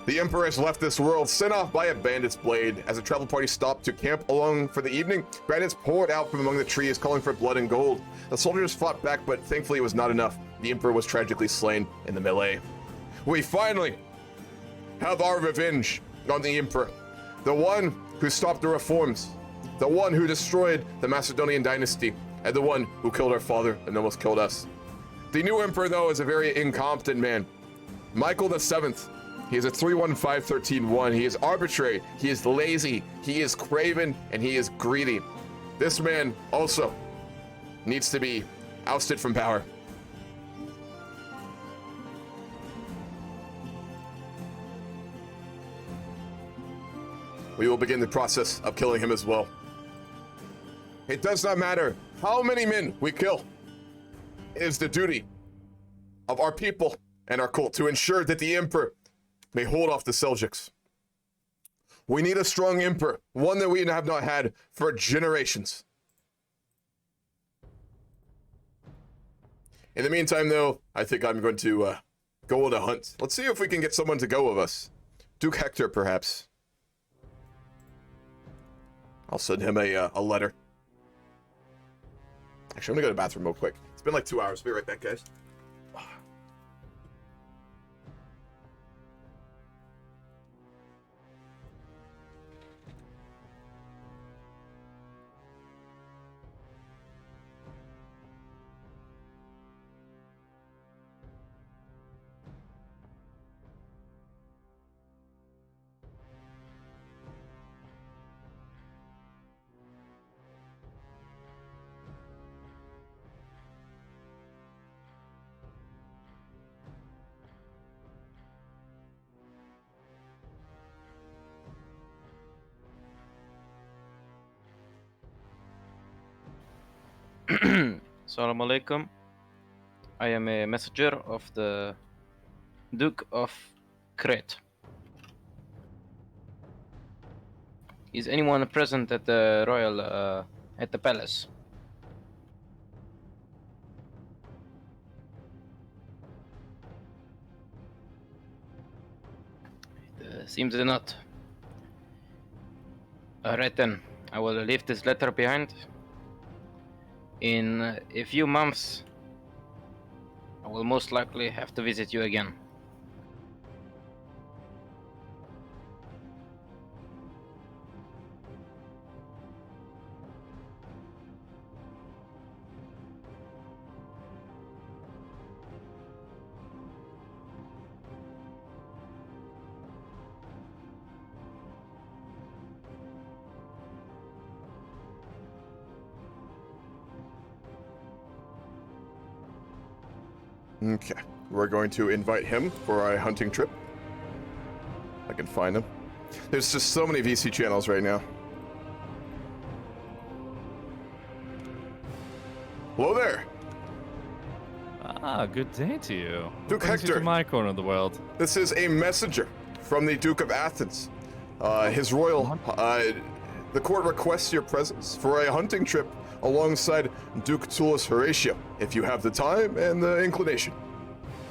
The Emperor has left this world, sent off by a bandit's blade. As the travel party stopped to camp along for the evening, bandits poured out from among the trees, calling for blood and gold. The soldiers fought back, but thankfully it was not enough. The Emperor was tragically slain in the melee. We finally have our revenge on the Emperor. The one who stopped the reforms. The one who destroyed the Macedonian dynasty. And the one who killed our father and almost killed us. The new emperor, though, is a very incompetent man. Michael the Seventh. He is a 315-13-1. He is arbitrary. He is lazy. He is craven, and he is greedy. This man also needs to be ousted from power. We will begin the process of killing him as well. It does not matter how many men we kill. It is the duty of our people and our cult to ensure that the emperor may hold off the Seljuks. We need a strong emperor, one that we have not had for generations. In the meantime, though, I think I'm going to go on a hunt. Let's see if we can get someone to go with us. Duke Hector, perhaps. I'll send him a letter. Actually, I'm gonna go to the bathroom real quick. It's been like 2 hours. Be right back, guys. Assalamu alaikum. I am a messenger of the Duke of Crete. Is anyone present at the royal at the palace? It seems not. Alright then, I will leave this letter behind. In a few months, I will most likely have to visit you again. Okay, we're going to invite him for a hunting trip. I can find him. There's just so many VC channels right now. Hello there. Ah, good day to you. Duke What brings you Hector. to my corner of the world. This is a messenger from the Duke of Athens. His royal, the court requests your presence for a hunting trip alongside Duke Tullus Horatio, if you have the time and the inclination.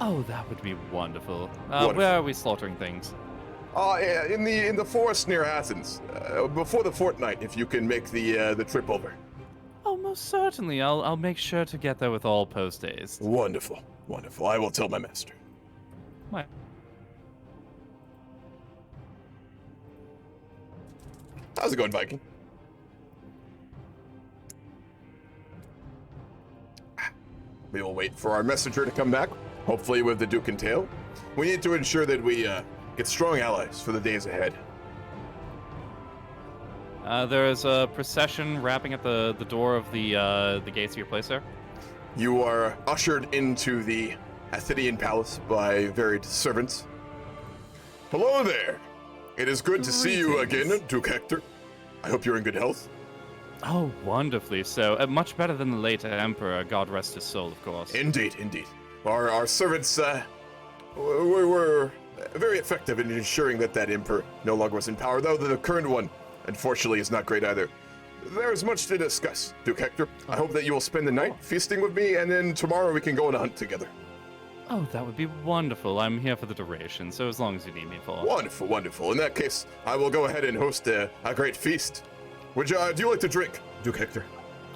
Oh, that would be wonderful. Wonderful. Where are we slaughtering things? In the forest near Athens, before the fortnight, if you can make the trip over. Oh, most certainly. I'll make sure to get there with all post haste. Wonderful, wonderful. I will tell my master. My. How's it going, Viking? We will wait for our messenger to come back, hopefully with the Duke and tail. We need to ensure that we get strong allies for the days ahead. There is a procession wrapping at the door of the gates of your place, sir. You are ushered into the Athenian palace by varied servants. Hello there. It is good to see you again, Duke Hector. I hope you're in good health. Oh, wonderfully so. Much better than the late emperor, God rest his soul, of course. Indeed, indeed. Our servants were very effective in ensuring that emperor no longer was in power, though the current one, unfortunately, is not great either. There is much to discuss, Duke Hector. I hope that you will spend the night feasting with me, and then tomorrow we can go on a hunt together. Oh, that would be wonderful. I'm here for the duration, so as long as you need me for. Wonderful, wonderful. In that case, I will go ahead and host a great feast. Do you like to drink, Duke Hector?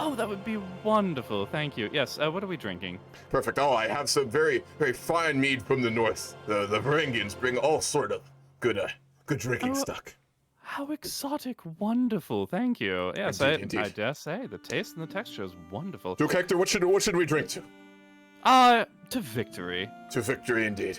Oh, that would be wonderful. Thank you. Yes, what are we drinking? Perfect. Oh, I have some very, very fine mead from the north. The Varangians bring all sort of good drinking stock. How exotic. Wonderful. Thank you. Yes, Indeed, indeed. I dare say, the taste and the texture is wonderful. Duke Hector, what should we drink to? To victory. To victory, indeed.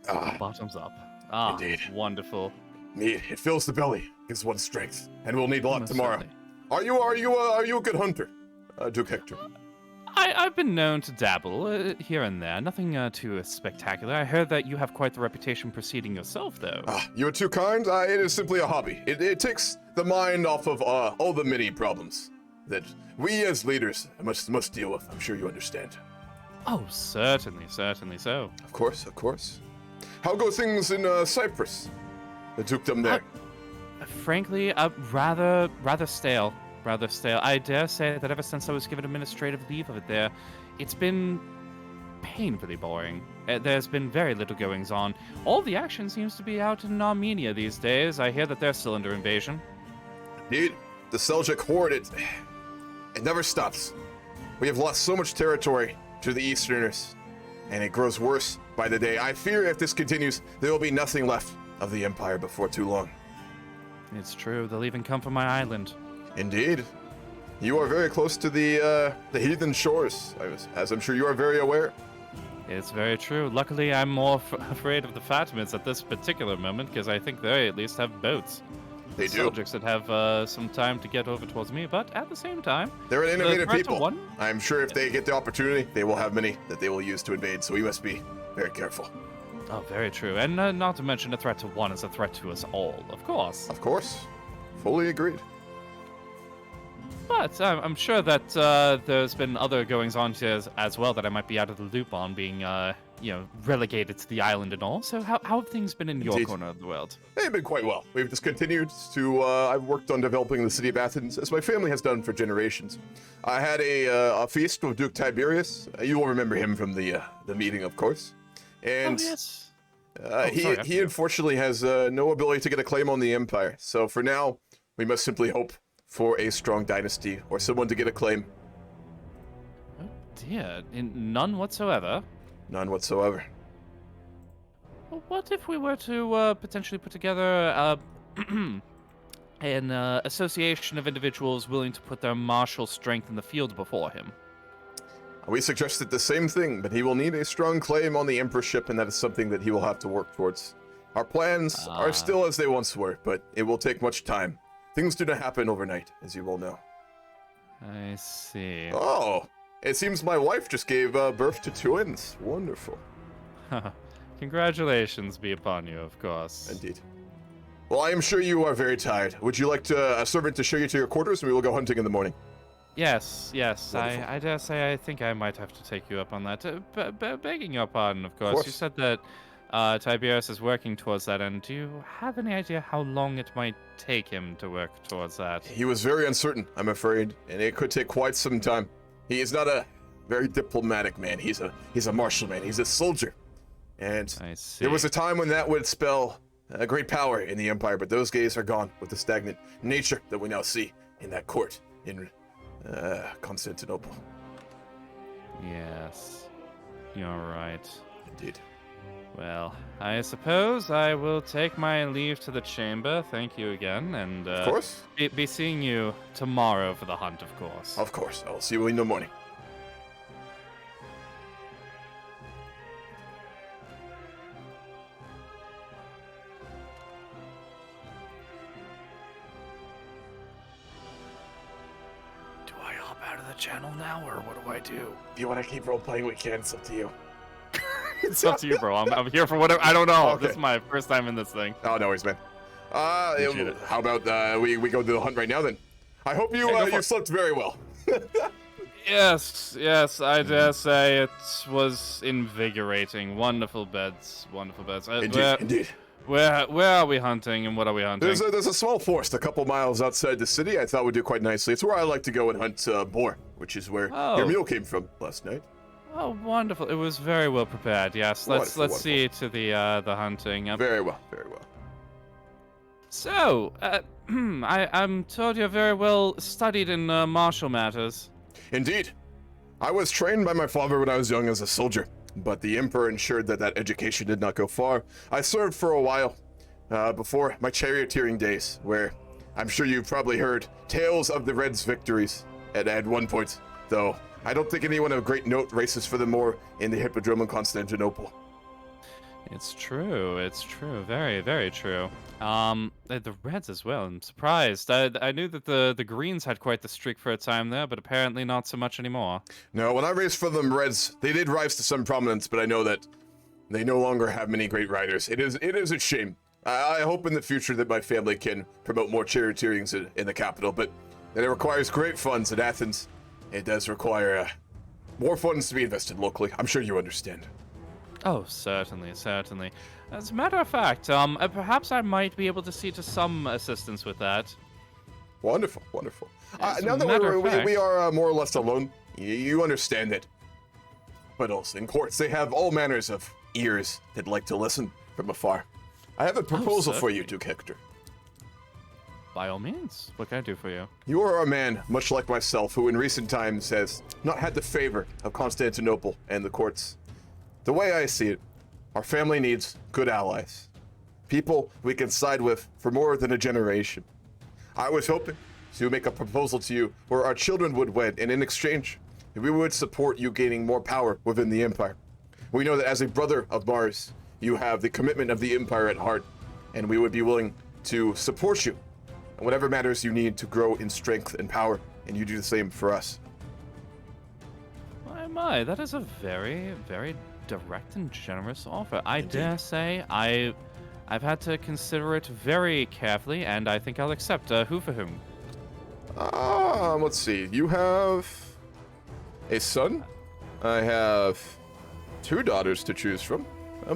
Ah, Bottoms up. Ah, indeed. Wonderful. Meat, it fills the belly, gives one strength, and we'll need a lot Most tomorrow. certainly. Are you a good hunter, Duke Hector? I've been known to dabble here and there. Nothing too spectacular. I heard that you have quite the reputation preceding yourself, though. You are too kind. It is simply a hobby. It takes the mind off of all the many problems that we as leaders must deal with. I'm sure you understand. Oh, certainly so. Of course. How go things in Cyprus? The dukedom there. Frankly, rather stale. I dare say that ever since I was given administrative leave of it there, it's been painfully boring. There's been very little goings on. All the action seems to be out in Armenia these days. I hear that they're still under invasion. Indeed, the Seljuk horde, it never stops. We have lost so much territory to the Easterners, and it grows worse by the day. I fear if this continues, there will be nothing left of the Empire before too long. It's true. They'll even come for my island. Indeed. You are very close to the heathen shores, as I'm sure you are very aware. It's very true. Luckily, I'm more afraid of the Fatimids at this particular moment, because I think they at least have boats. They do. Seljuks that have some time to get over towards me, but at the same time... They're an innovative people. One? I'm sure if they get the opportunity, they will have many that they will use to invade, so we must be very careful. Oh, very true. And not to mention a threat to one is a threat to us all, of course. Of course. Fully agreed. But I'm sure that there's been other goings-on here as well that I might be out of the loop on, being, relegated to the island and all. So how have things been in your corner of the world? They've been quite well. We've just continued to, I've worked on developing the city of Athens, as my family has done for generations. I had a feast with Duke Tiberius. You will remember him from the meeting, of course. And yes. He unfortunately has no ability to get a claim on the Empire. So for now, we must simply hope for a strong dynasty or someone to get a claim. Oh dear, none whatsoever? None whatsoever. Well, what if we were to potentially put together an association of individuals willing to put their martial strength in the field before him? We suggested the same thing, but he will need a strong claim on the emperorship, and that is something that he will have to work towards. Our plans are still as they once were, but it will take much time. Things do not happen overnight, as you all know. I see. Oh, it seems my wife just gave birth to twins. Wonderful. Congratulations be upon you, of course. Indeed. Well, I am sure you are very tired. Would you like a servant to show you to your quarters, and we will go hunting in the morning? Yes. I dare say I think I might have to take you up on that. Begging your pardon, of course. You said that Tiberius is working towards that, and do you have any idea how long it might take him to work towards that? He was very uncertain, I'm afraid, and it could take quite some time. He is not a very diplomatic man. He's a martial man. He's a soldier. And there was a time when that would spell a great power in the Empire, but those days are gone with the stagnant nature that we now see in that court in Constantinople. Yes, you're right. Indeed. Well, I suppose I will take my leave to the chamber. Thank you again, and of course, be seeing you tomorrow for the hunt, of course. Of course, I will see you in the morning. Do I hop out of the channel now, or what do I do? If you want to keep role-playing, we can. It's up to you. It's up to you, bro. I'm here for whatever. I don't know. Okay. This is my first time in this thing. Oh, no worries, man. How about we go to the hunt right now, then? I hope you slept very well. Yes, I dare say it was invigorating. Wonderful beds. Indeed. Where are we hunting, and what are we hunting? There's a small forest a couple miles outside the city. I thought would do quite nicely. It's where I like to go and hunt boar, which is where your meal came from last night. Oh, wonderful! It was very well prepared. Yes, let's see to the hunting. Very well. So, I'm told you're very well studied in martial matters. Indeed, I was trained by my father when I was young as a soldier, but the Emperor ensured that education did not go far. I served for a while before my charioteering days, where I'm sure you've probably heard tales of the Reds' victories at one point, though I don't think anyone of great note races for them more in the Hippodrome in Constantinople. It's true. It's true. Very, very true. The Reds as well. I'm surprised. I knew that the Greens had quite the streak for a time there, but apparently not so much anymore. No, when I raced for them Reds, they did rise to some prominence, but I know that they no longer have many great riders. It is a shame. I hope in the future that my family can promote more charioteerings in the capital, but it requires great funds in Athens. It does require more funds to be invested locally. I'm sure you understand. Oh, certainly, certainly. As a matter of fact, perhaps I might be able to see to some assistance with that. Wonderful, wonderful. As a Now that matter of we fact- are more or less alone, you understand it. But also in courts, they have all manners of ears that like to listen from afar. I have a proposal for you, certainly. Duke Hector. By all means, what can I do for you? You are a man, much like myself, who in recent times has not had the favor of Constantinople and the courts. The way I see it, our family needs good allies. People we can side with for more than a generation. I was hoping to make a proposal to you where our children would wed, and in exchange, we would support you gaining more power within the Empire. We know that as a brother of Mars, you have the commitment of the Empire at heart, and we would be willing to support you in whatever matters you need to grow in strength and power, and you do the same for us. My, that is a very, very direct and generous offer. I dare say I've had to consider it very carefully, and I think I'll accept. Who for whom? Let's see. You have a son. I have 2 daughters to choose from.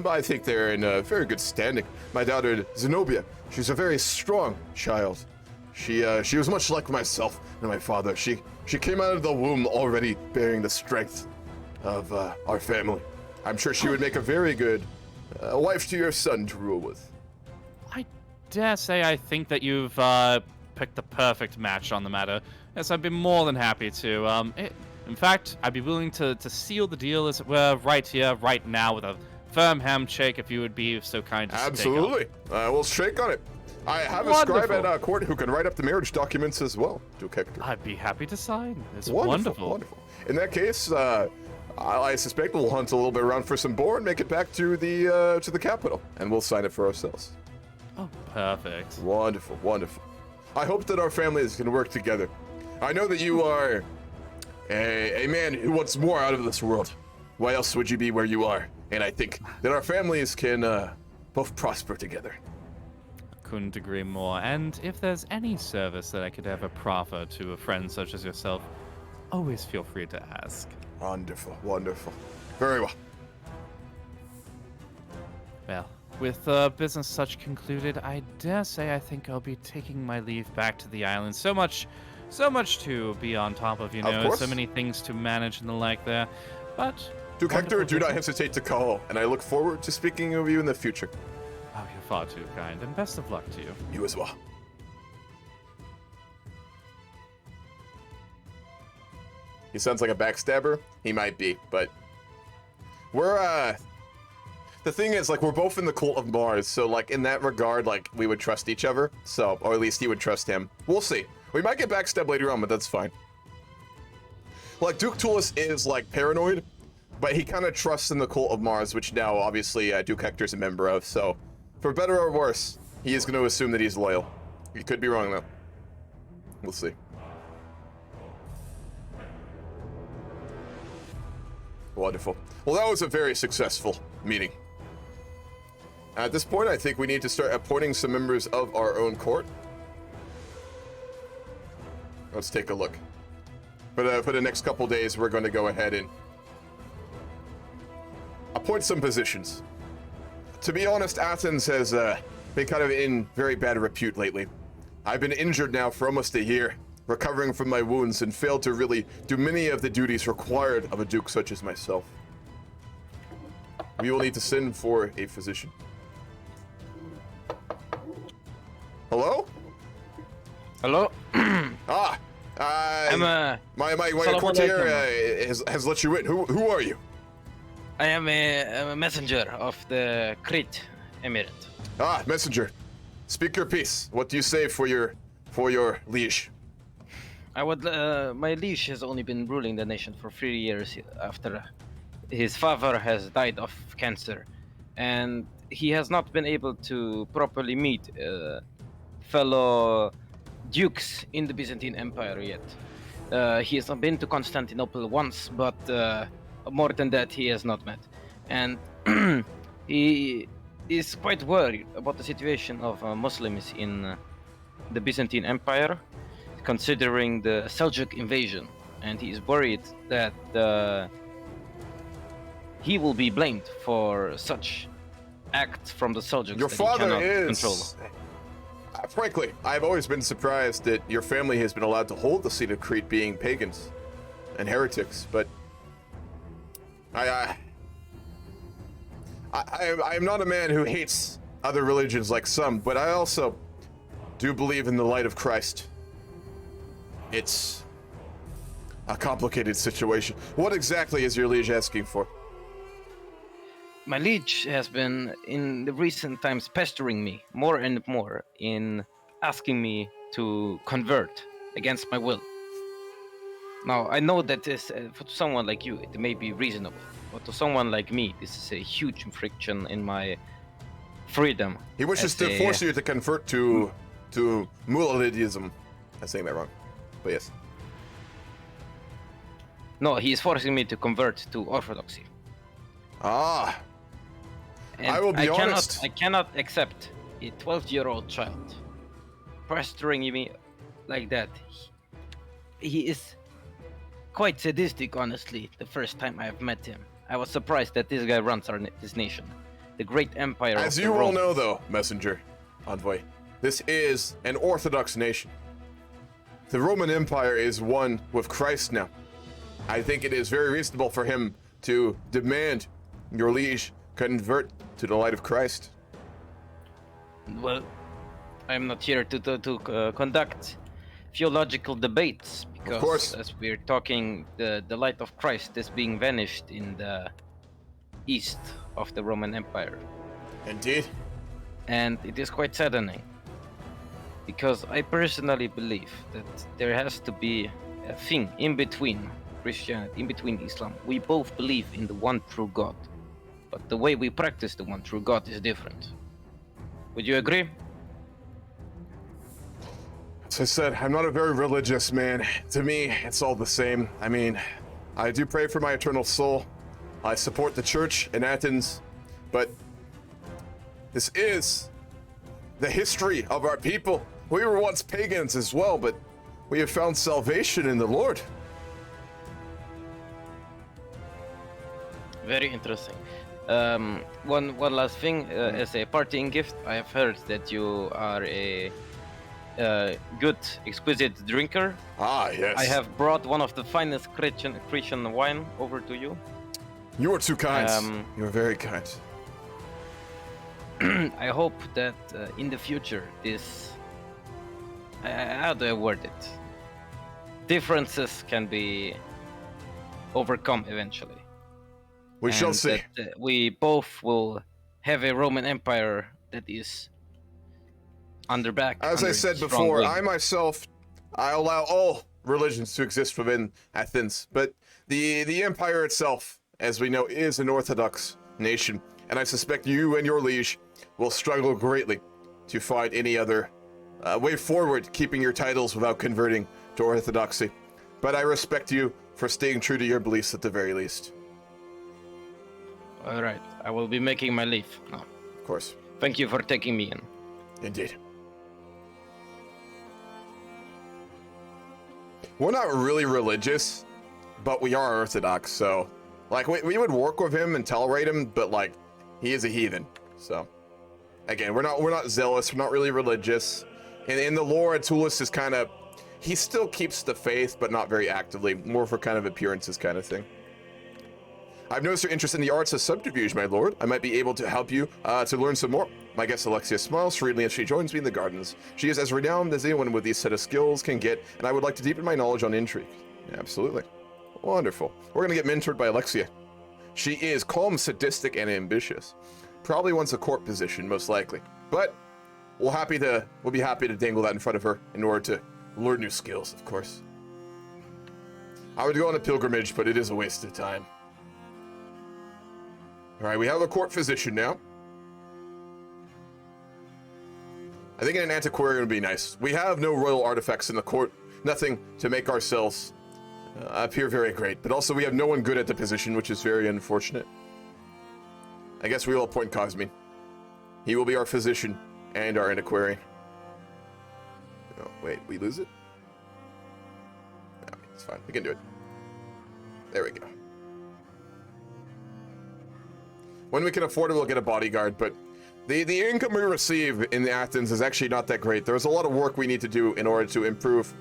I think they're in a very good standing. My daughter, Zenobia, she's a very strong child. She was much like myself and my father. She came out of the womb already bearing the strength of our family. I'm sure she would make a very good wife to your son to rule with. I dare say I think that you've picked the perfect match on the matter. Yes, I'd be more than happy to. In fact, I'd be willing to seal the deal, as it were, right here, right now, with a firm handshake, if you would be so kind as Absolutely. to take up. We'll shake on it. I have a scribe at court who can write up the marriage documents as well, Duke Hector. I'd be happy to sign. It's Wonderful. wonderful. In that case, I suspect we'll hunt a little bit around for some boar and make it back to the capital, and we'll sign it for ourselves. Oh, perfect. Wonderful, wonderful. I hope that our families can work together. I know that you are a man who wants more out of this world. Why else would you be where you are? And I think that our families can both prosper together. Couldn't agree more. And if there's any service that I could ever proffer to a friend such as yourself, always feel free to ask. Wonderful, wonderful. Very well. Well, with business such concluded, I dare say I think I'll be taking my leave back to the island. So much to be on top of, you know, course. so many things to manage and the like there. But Duke Hector, wonderful do not hesitate to call, and I look forward to speaking with you in the future. Oh, you're far too kind, and best of luck to you. You as well. He sounds like a backstabber. He might be, but we're the thing is, like, we're both in the cult of Mars, so like in that regard, like we would trust each other. So, or at least he would trust him. We'll see. We might get backstabbed later on, but that's fine. Like Duke Tullis is like paranoid, but he kind of trusts in the cult of Mars, which now obviously Duke Hector's a member of. So, for better or worse, he is going to assume that he's loyal. He could be wrong though. We'll see. Wonderful. Well, that was a very successful meeting. At this point, I think we need to start appointing some members of our own court. Let's take a look. For the next couple days, we're going to go ahead and appoint some positions. To be honest, Athens has been kind of in very bad repute lately. I've been injured now for almost a year, recovering from my wounds, and failed to really do many of the duties required of a duke such as myself. We will need to send for a physician. Hello? Hello? My courtier has let you in. Who are you? I am a messenger of the Crete Emirate. Messenger. Speak your piece. What do you say for your liege? I would. My liege has only been ruling the nation for 3 years after his father has died of cancer, and he has not been able to properly meet fellow dukes in the Byzantine Empire yet. He has been to Constantinople once, but more than that, he has not met. And he is quite worried about the situation of Muslims in the Byzantine Empire, considering the Seljuk invasion. And he is worried that he will be blamed for such acts from the Seljuks Your that he father cannot is. control. Frankly, I've always been surprised that your family has been allowed to hold the seat of Crete, being pagans and heretics. But I am not a man who hates other religions like some, but I also do believe in the light of Christ. It's a complicated situation. What exactly is your liege asking for? My liege has been, in the recent times, pestering me more and more in asking me to convert against my will. Now, I know that this, for someone like you, it may be reasonable, but to someone like me, this is a huge infraction in my freedom. He wishes to force you to convert to Mulalidism. I'm saying that wrong, but yes. No, he is forcing me to convert to Orthodoxy. Ah. And I will be honest. I cannot accept a 12-year-old child pestering me like that. He is quite sadistic, honestly, the first time I have met him. I was surprised that this guy runs this nation. The great empire of As the you well Romans. know, though, messenger, envoy, this is an Orthodox nation. The Roman Empire is one with Christ now. I think it is very reasonable for him to demand your liege convert to the light of Christ. Well, I'm not here to conduct theological debates, because Of course. as we're talking, the light of Christ is being vanished in the east of the Roman Empire. Indeed. And it is quite saddening, because I personally believe that there has to be a thing in between Christianity, in between Islam. We both believe in the one true God, but the way we practice the one true God is different. Would you agree? As I said, I'm not a very religious man. To me, it's all the same. I mean, I do pray for my eternal soul. I support the church in Athens, but this is the history of our people. We were once pagans as well, but we have found salvation in the Lord. Very interesting. One last thing, as a parting gift, I have heard that you are a good, exquisite drinker. Ah, yes. I have brought one of the finest Christian wine over to you. You are too kind. You are very kind. I hope that in the future, this... how do I word it? Differences can be overcome eventually. We shall see. That, we both will have a Roman Empire that is under back. As I said before, I myself, I allow all religions to exist within Athens, but the empire itself, as we know, is an Orthodox nation, and I suspect you and your liege will struggle greatly to find any other way forward, keeping your titles without converting to Orthodoxy. But I respect you for staying true to your beliefs at the very least. All right, I will be making my leave now. Of course. Thank you for taking me in. Indeed. We're not really religious, but we are Orthodox, so like we would work with him and tolerate him, but like he is a heathen. So again, we're not zealous, we're not really religious. And in the lore, Atulus is kind of, he still keeps the faith, but not very actively, more for kind of appearances kind of thing. I've noticed your interest in the arts of subterfuge, my lord. I might be able to help you to learn some more. My guest Alexia smiles freely as she joins me in the gardens. She is as renowned as anyone with these set of skills can get, and I would like to deepen my knowledge on intrigue. Absolutely. Wonderful. We're going to get mentored by Alexia. She is calm, sadistic, and ambitious. Probably wants a court position, most likely. But we'll be happy to dangle that in front of her in order to learn new skills, of course. I would go on a pilgrimage, but it is a waste of time. Alright, we have a court physician now. I think an antiquarian would be nice. We have no royal artifacts in the court. Nothing to make ourselves appear very great. But also we have no one good at the position, which is very unfortunate. I guess we will appoint Cosmin. He will be our physician and our antiquarian. Oh, wait, we lose it? No, it's fine. We can do it. There we go. When we can afford it, we'll get a bodyguard, but the income we receive in Athens is actually not that great. There's a lot of work we need to do in order to improve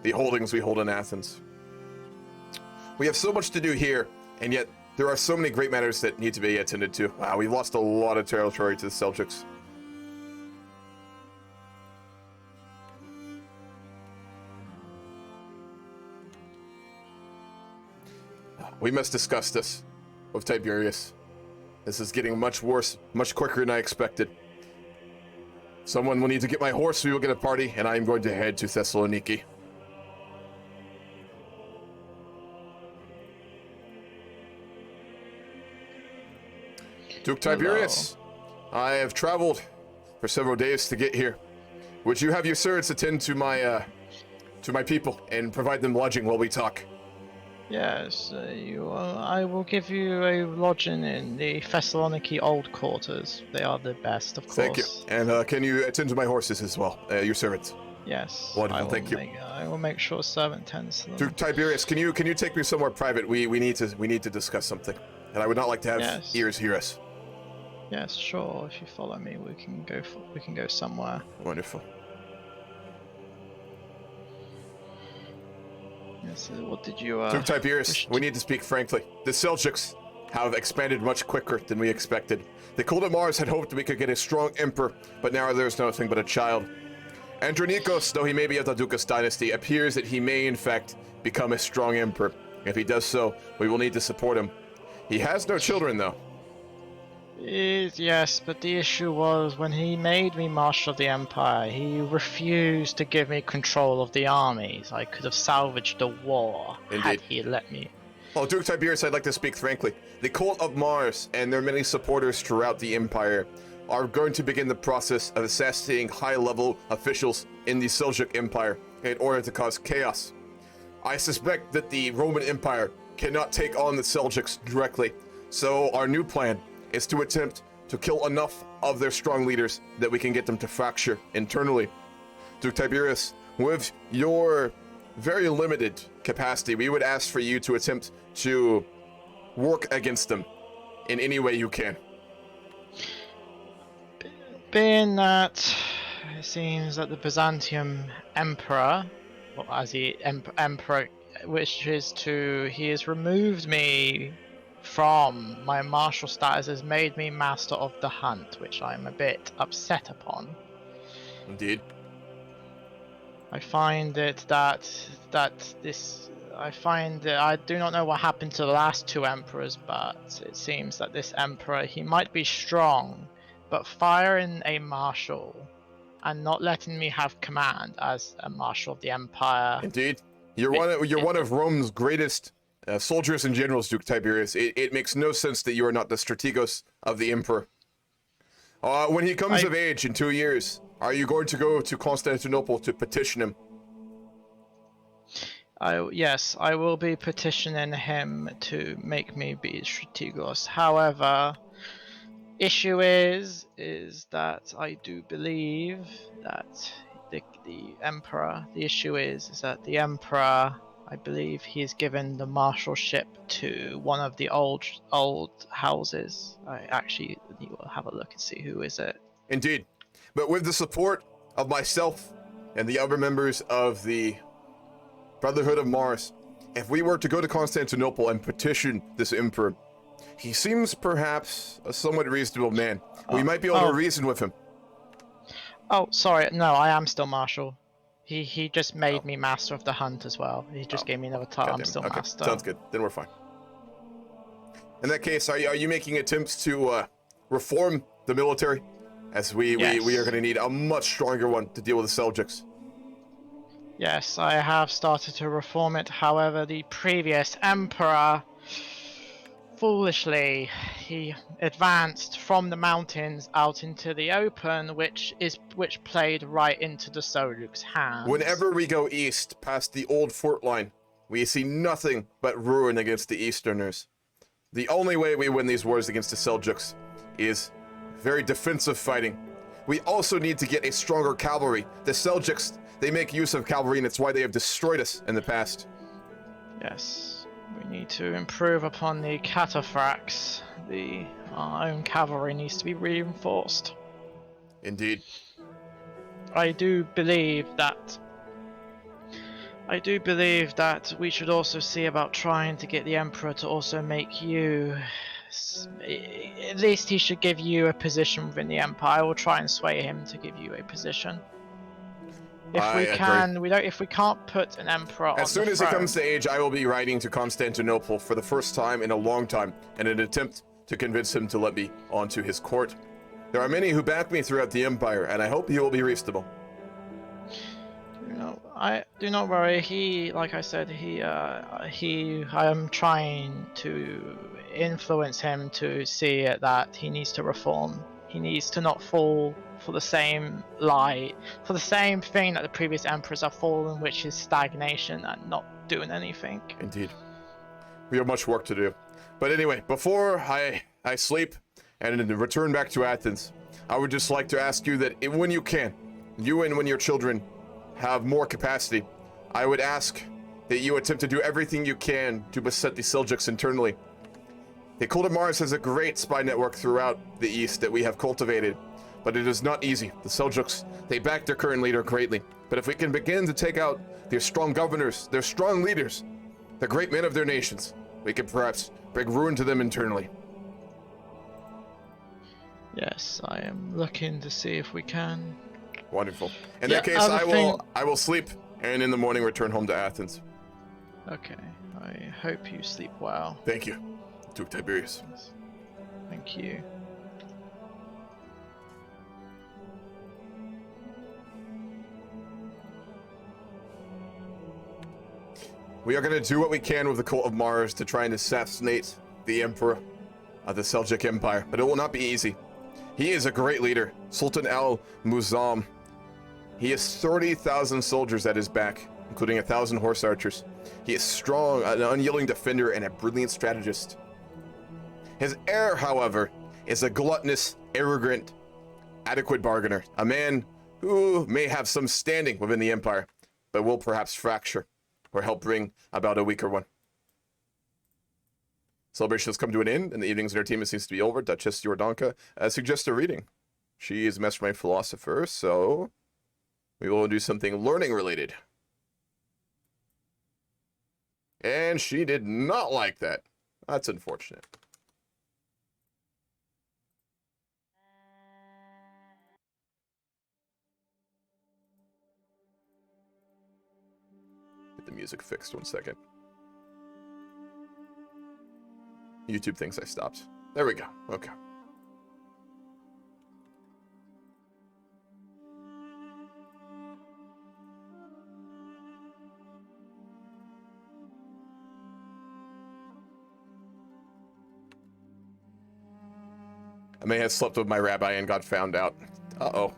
the holdings we hold in Athens. We have so much to do here, and yet there are so many great matters that need to be attended to. Wow, we've lost a lot of territory to the Seljuks. We must discuss this with Tiberius. This is getting much worse, much quicker than I expected. Someone will need to get my horse, we will get a party, and I am going to head to Thessaloniki. Duke Tiberius, I have traveled for several days to get here. Would you have your servants attend to my people and provide them lodging while we talk? Yes, I will give you a lodging in the Thessaloniki Old Quarters. They are the best, of course. Thank you. And can you attend to my horses as well, your servants? Yes. Wonderful, thank you. I will make sure a servant tends to them. Duke Tiberius, can you take me somewhere private? We need to discuss something, and I would not like to have ears hear us. Yes, sure. If you follow me, we can go somewhere. Wonderful. Yes. What did you? Duke Tiberius, we need to speak frankly. The Seljuks have expanded much quicker than we expected. The cult of Mars had hoped we could get a strong emperor, but now there's nothing but a child. Andronikos, though he may be of the Dukas dynasty, appears that he may in fact become a strong emperor. If he does so, we will need to support him. He has no children, though. Yes, but the issue was when he made me Marshal of the Empire, he refused to give me control of the armies. I could have salvaged the war had he let me. Well, Duke Tiberius, I'd like to speak frankly. The cult of Mars and their many supporters throughout the Empire are going to begin the process of assassinating high-level officials in the Seljuk Empire in order to cause chaos. I suspect that the Roman Empire cannot take on the Seljuks directly, so our new plan is to attempt to kill enough of their strong leaders that we can get them to fracture internally. Duke Tiberius, with your very limited capacity, we would ask for you to attempt to work against them in any way you can. Being that it seems that the Byzantium Emperor, or as the Emperor wishes to, he has removed me from my martial status, has made me Master of the Hunt, which I'm a bit upset upon. Indeed. I find it that I do not know what happened to the last two emperors, but it seems that this emperor, he might be strong, but firing a marshal and not letting me have command as a marshal of the empire. Indeed, you're one of Rome's greatest soldiers and generals, Duke Tiberius. It makes no sense that you are not the strategos of the emperor. When he comes of age in 2 years, are you going to go to Constantinople to petition him? Yes, I will be petitioning him to make me be strategos. However, issue is that I do believe that the emperor. The issue is that the emperor, I believe, he has given the marshalship to one of the old houses. I actually need to have a look and see who is it. Indeed, but with the support of myself and the other members of the Brotherhood of Mars, if we were to go to Constantinople and petition this emperor, he seems perhaps a somewhat reasonable man. We might be able to reason with him. Oh, sorry, no, I am still Marshal. He just made me Master of the Hunt as well. He just gave me another title. I'm still Master. Sounds good. Then we're fine. In that case, are you making attempts to reform the military? As we are going to need a much stronger one to deal with the Seljuks. Yes, I have started to reform it. However, the previous emperor, foolishly, he advanced from the mountains out into the open, which played right into the Soljuk's hands. Whenever we go east, past the old fort line, we see nothing but ruin against the Easterners. The only way we win these wars against the Seljuks is very defensive fighting. We also need to get a stronger cavalry. The Seljuks, they make use of cavalry, and it's why they have destroyed us in the past. Yes, we need to improve upon the cataphracts. Our own cavalry needs to be reinforced. Indeed. I do believe that we should also see about trying to get the Emperor to also make you... At least he should give you a position within the Empire. I will try and sway him to give you a position. If we can't put an Emperor on the throne... As soon as he comes to age, I will be riding to Constantinople for the first time in a long time in an attempt to convince him to let me onto his court. There are many who back me throughout the Empire, and I hope he will be reasonable. Do not worry. He, like I said, I am trying to influence him to see that he needs to reform. He needs to not fall for the same lie, for the same thing that the previous emperors have fallen, which is stagnation and not doing anything. Indeed. We have much work to do. But anyway, before I sleep and return back to Athens, I would just like to ask you that when you can, when your children have more capacity, I would ask that you attempt to do everything you can to beset the Seljuks internally. The cult of Mars has a great spy network throughout the East that we have cultivated, but it is not easy. The Seljuks, they back their current leader greatly, but if we can begin to take out their strong governors, their strong leaders, the great men of their nations, we can perhaps bring ruin to them internally. Yes, I am looking to see if we can. Wonderful. In that case, I will sleep, and in the morning return home to Athens. Okay. I hope you sleep well. Thank you, Duke Tiberius. Thank you. We are going to do what we can with the cult of Mars to try and assassinate the Emperor of the Seljuk Empire, but it will not be easy. He is a great leader, Sultan al-Muazzam. He has 30,000 soldiers at his back, including 1,000 horse archers. He is strong, an unyielding defender, and a brilliant strategist. His heir, however, is a gluttonous, arrogant, adequate bargainer, a man who may have some standing within the Empire, but will perhaps fracture or help bring about a weaker one. Celebration has come to an end, and the evening's entertainment seems to be over. Duchess Jordanka suggests a reading. She is a mastermind philosopher, so we will do something learning related. And she did not like that. That's unfortunate. Get the music fixed 1 second. YouTube thinks I stopped. There we go. Okay. I may have slept with my rabbi and got found out. Uh-oh.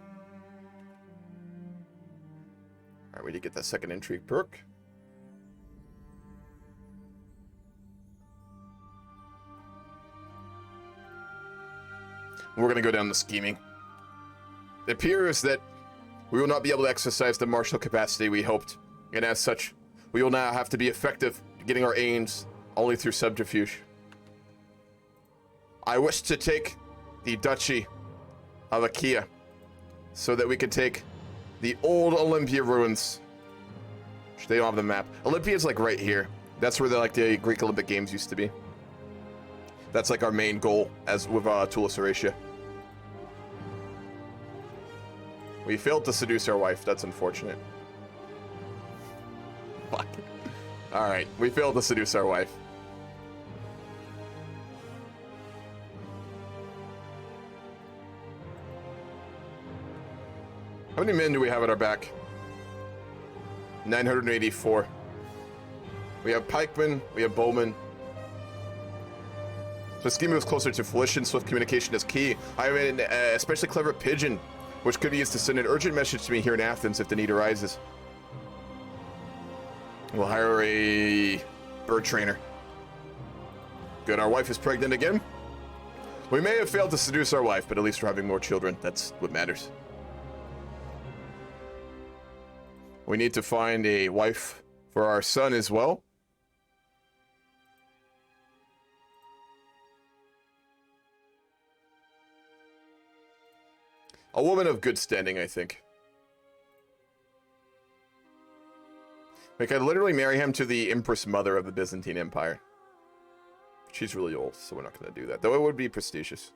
Alright, we need to get that second intrigue perk. We're going to go down the scheming. It appears that we will not be able to exercise the martial capacity we hoped, and as such, we will now have to be effective at getting our aims only through subterfuge. I wish to take the Duchy of Achaia so that we could take the old Olympia ruins. They don't have the map. Olympia's like right here. That's where the Greek Olympic Games used to be. That's like our main goal as with Tullus Horatia. We failed to seduce our wife. That's unfortunate. Fuck. Alright, we failed to seduce our wife. How many men do we have at our back? 984. We have pikemen, we have bowmen. So scheme moves closer to volition, swift communication is key. I have an especially clever pigeon, which could be used to send an urgent message to me here in Athens if the need arises. We'll hire a bird trainer. Good, our wife is pregnant again. We may have failed to seduce our wife, but at least we're having more children. That's what matters. We need to find a wife for our son as well. A woman of good standing, I think. We could literally marry him to the Empress Mother of the Byzantine Empire. She's really old, so we're not going to do that. Though it would be prestigious.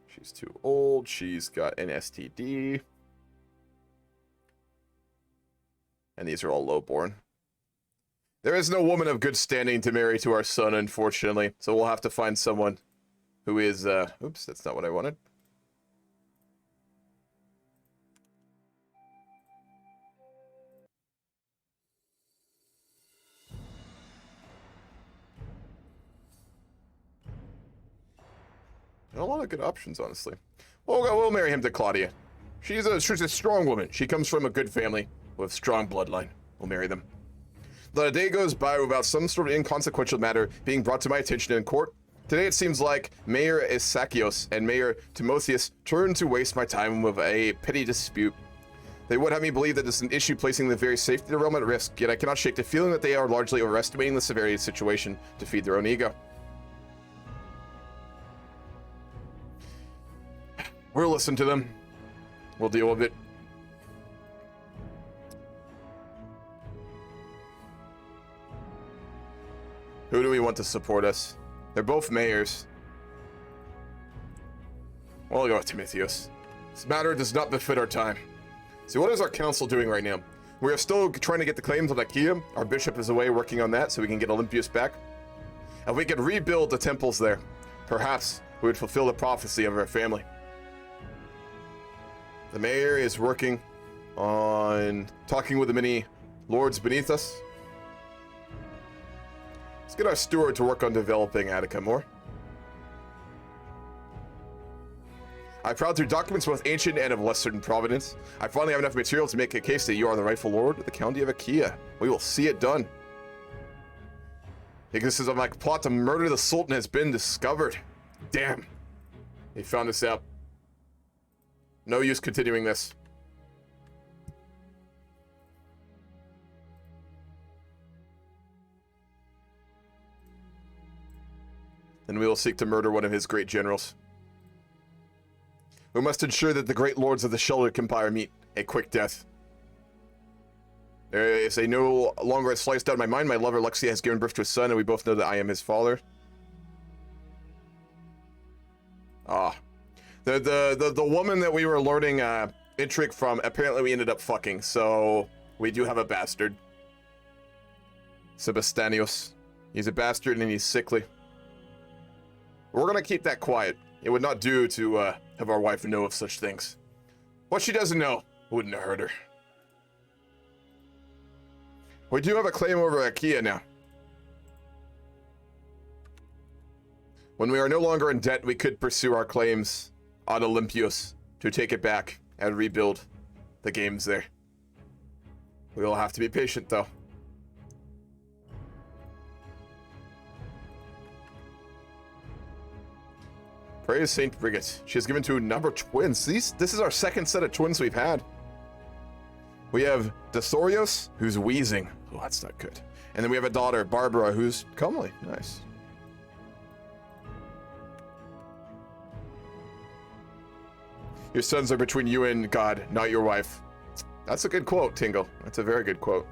She's too old. She's got an STD. And these are all lowborn. There is no woman of good standing to marry to our son, unfortunately. So we'll have to find someone who is, oops, that's not what I wanted. A lot of good options, honestly. We'll marry him to Claudia. She's a strong woman. She comes from a good family with strong bloodline. We'll marry them. Not a day goes by without some sort of inconsequential matter being brought to my attention in court. Today it seems like Mayor Isakios and Mayor Timotheus turn to waste my time with a petty dispute. They would have me believe that this is an issue placing the very safety of the realm at risk, yet I cannot shake the feeling that they are largely overestimating the severity of the situation to feed their own ego. We'll listen to them. We'll deal with it. Who do we want to support us? They're both mayors. Well, I'll go with Timotheus. This matter does not befit our time. See, what is our council doing right now? We are still trying to get the claims of Achaea. Our bishop is away working on that so we can get Olympius back. If we could rebuild the temples there, perhaps we would fulfill the prophecy of our family. The mayor is working on talking with the many lords beneath us. Let's get our steward to work on developing Attica more. I prowled through documents both ancient and of less certain provenance. I finally have enough material to make a case that you are the rightful lord of the county of Achaea. We will see it done. The existence of my plot to murder the Sultan has been discovered. Damn. He found us out. No use continuing this. Then we will seek to murder one of his great generals. We must ensure that the great lords of the Shelter Empire meet a quick death. There is a no longer sliced out of my mind. My lover Lexia has given birth to a son, and we both know that I am his father. Ah. The woman that we were learning intrigue from, apparently we ended up fucking, so we do have a bastard. Sebastianios. He's a bastard and he's sickly. We're gonna keep that quiet. It would not do to have our wife know of such things. What she doesn't know wouldn't hurt her. We do have a claim over Achaea now. When we are no longer in debt, we could pursue our claims on Olympios to take it back and rebuild the games there. We will have to be patient, though. Praise Saint Brigid. She has given to a number of twins. This is our second set of twins we've had. We have Dethorios, who's wheezing. Oh, that's not good. And then we have a daughter, Barbara, who's comely. Nice. Your sons are between you and God, not your wife. That's a good quote, Tingle. That's a very good quote.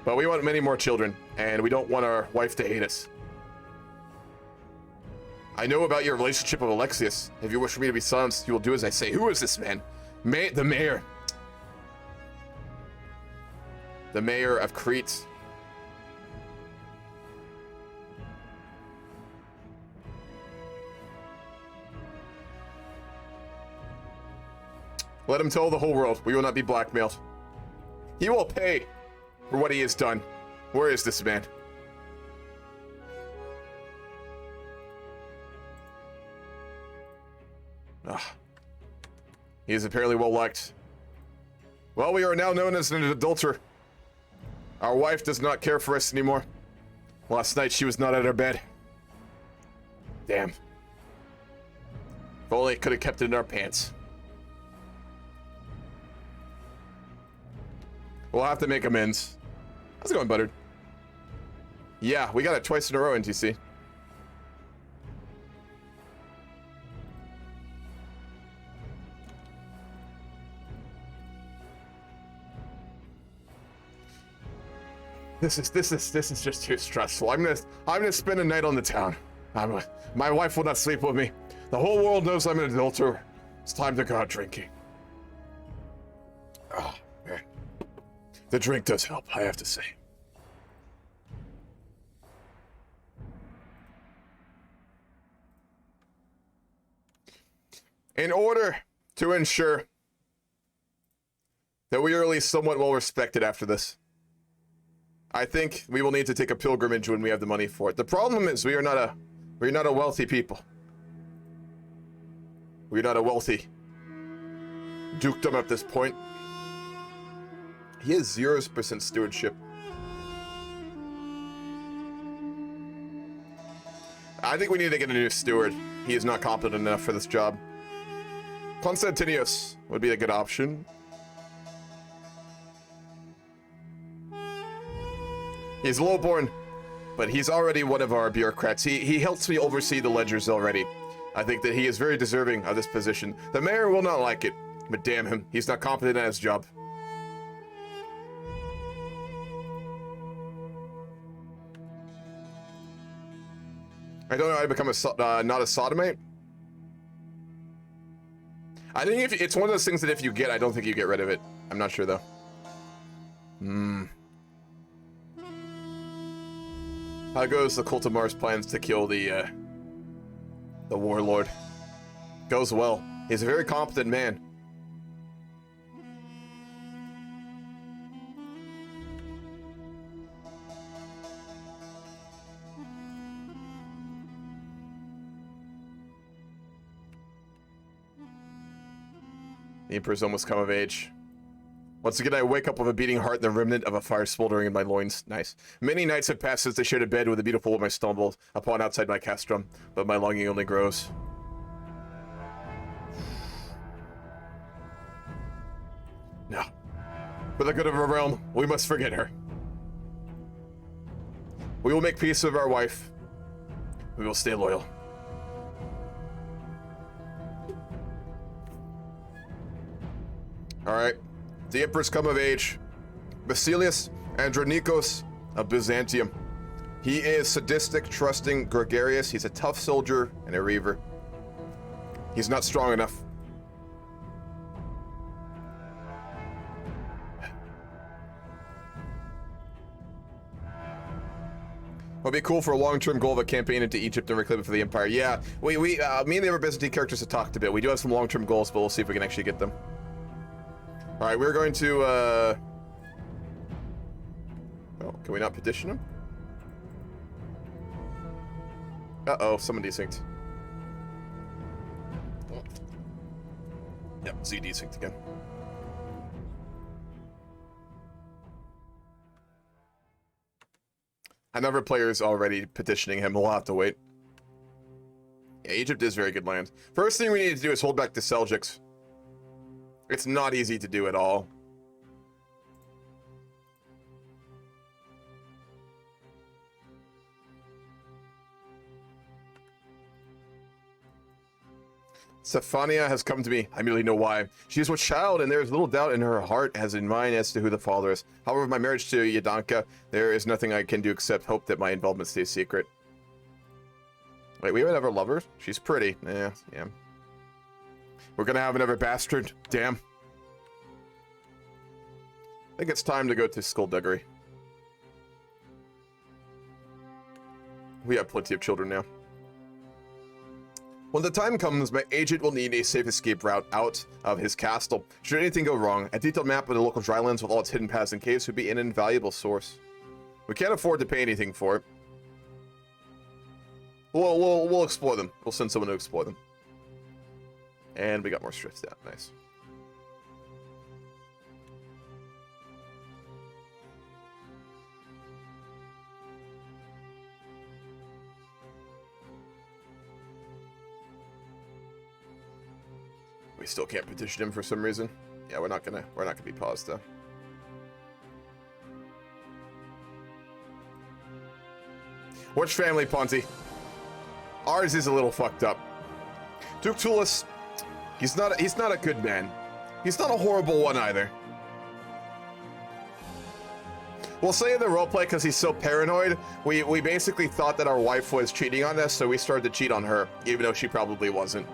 But we want many more children, and we don't want our wife to hate us. I know about your relationship with Alexius. If you wish for me to be silenced, you will do as I say. Who is this man? The mayor. The mayor of Crete. Let him tell the whole world. We will not be blackmailed. He will pay for what he has done. Where is this man? Ah. He is apparently well liked. Well, we are now known as an adulterer. Our wife does not care for us anymore. Last night she was not at her bed. Damn. If only I could have kept it in our pants. We'll have to make amends. How's it going, Buttered? Yeah, we got it twice in a row, NTC. This is just too stressful. I'm gonna spend a night on the town. My wife will not sleep with me. The whole world knows I'm an adulterer. It's time to go out drinking. Oh man, the drink does help, I have to say. In order to ensure that we are at least somewhat well respected after this, I think we will need to take a pilgrimage when we have the money for it. The problem is we're not a wealthy people. We're not a wealthy dukedom at this point. He has 0% stewardship. I think we need to get a new steward. He is not competent enough for this job. Constantinius would be a good option. He's lowborn, but he's already one of our bureaucrats. He helps me oversee the ledgers already. I think that he is very deserving of this position. The mayor will not like it, but damn him, he's not competent at his job. I don't know how to become not a sodomite. I think if it's one of those things that if you get, I don't think you get rid of it. I'm not sure though. How goes the Cult of Mars plans to kill the warlord? Goes well. He's a very competent man. The Emperor's almost come of age. Once again, I wake up with a beating heart and the remnant of a fire smoldering in my loins. Nice. Many nights have passed since I shared a bed with a beautiful woman I stumbled upon outside my castrum, but my longing only grows. No. For the good of our realm, we must forget her. We will make peace with our wife. We will stay loyal. Alright. The Emperor's come of age. Basilius Andronikos of Byzantium. He is sadistic, trusting, gregarious. He's a tough soldier and a reaver. He's not strong enough. Would be cool for a long-term goal of a campaign into Egypt and reclaim it for the Empire. Yeah, me and the other Byzantine characters have talked a bit. We do have some long-term goals, but we'll see if we can actually get them. All right, we're going to, oh, can we not petition him? Uh-oh, someone desynced. Yep, Z desynced again. Another player is already petitioning him. We'll have to wait. Yeah, Egypt is very good land. First thing we need to do is hold back the Seljuks. It's not easy to do at all. Stephania has come to me. I merely know why. She is with child, and there is little doubt in her heart as in mine as to who the father is. However, my marriage to Yadanka, there is nothing I can do except hope that my involvement stays secret. Wait, we have another lover? She's pretty. Yeah. We're gonna have another bastard. Damn. I think it's time to go to skullduggery. We have plenty of children now. When the time comes, my agent will need a safe escape route out of his castle. Should anything go wrong, a detailed map of the local drylands with all its hidden paths and caves would be an invaluable source. We can't afford to pay anything for it. We'll explore them. We'll send someone to explore them. And we got more stress down. Nice. We still can't petition him for some reason. Yeah, we're not gonna be paused though. Which family, Ponty? Ours is a little fucked up. Duke Tullus, he's not a good man. He's not a horrible one either. We'll say in the roleplay, because he's so paranoid, we basically thought that our wife was cheating on us, so we started to cheat on her, even though she probably wasn't.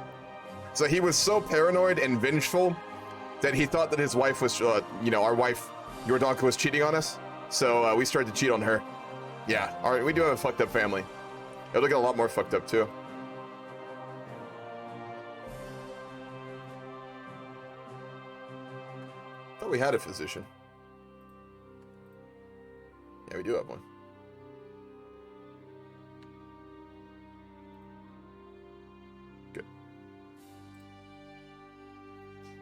So he was so paranoid and vengeful that he thought that his wife was, our wife, Yordonka, was cheating on us. So we started to cheat on her. Yeah, all right, we do have a fucked up family. It'll get a lot more fucked up too. Thought we had a physician. Yeah, we do have one. Good.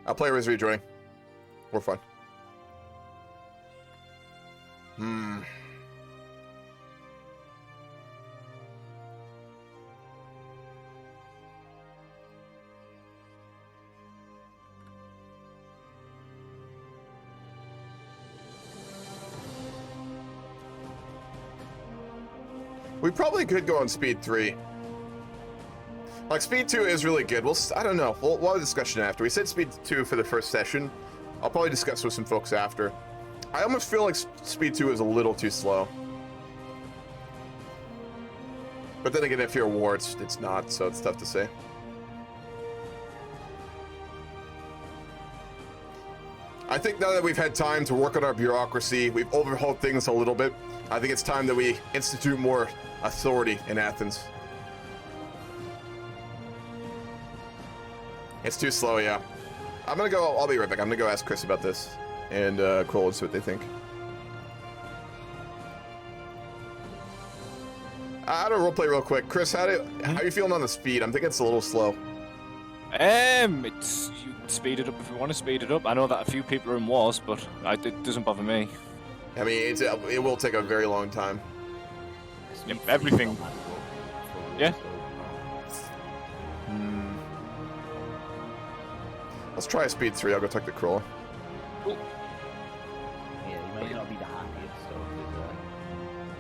Our player is rejoining. We're fine. We probably could go on speed 3. Like, speed 2 is really good. I don't know. We'll have a discussion after. We said speed 2 for the first session. I'll probably discuss with some folks after. I almost feel like speed 2 is a little too slow. But then again, if you're a war, it's not, so it's tough to say. I think now that we've had time to work on our bureaucracy, we've overhauled things a little bit. I think it's time that we institute more authority in Athens. It's too slow, yeah. I'll be right back. I'm gonna go ask Chris about this and Kroll and see what they think. I don't roleplay real quick. Chris, how are you feeling on the speed? I'm thinking it's a little slow. You speed it up if you want to speed it up. I know that a few people are in wars, but it doesn't bother me. I mean, it will take a very long time. Yep, everything. Yeah. Let's try a speed 3. I'll go talk to Kroll. Yeah, you might not be the happiest, so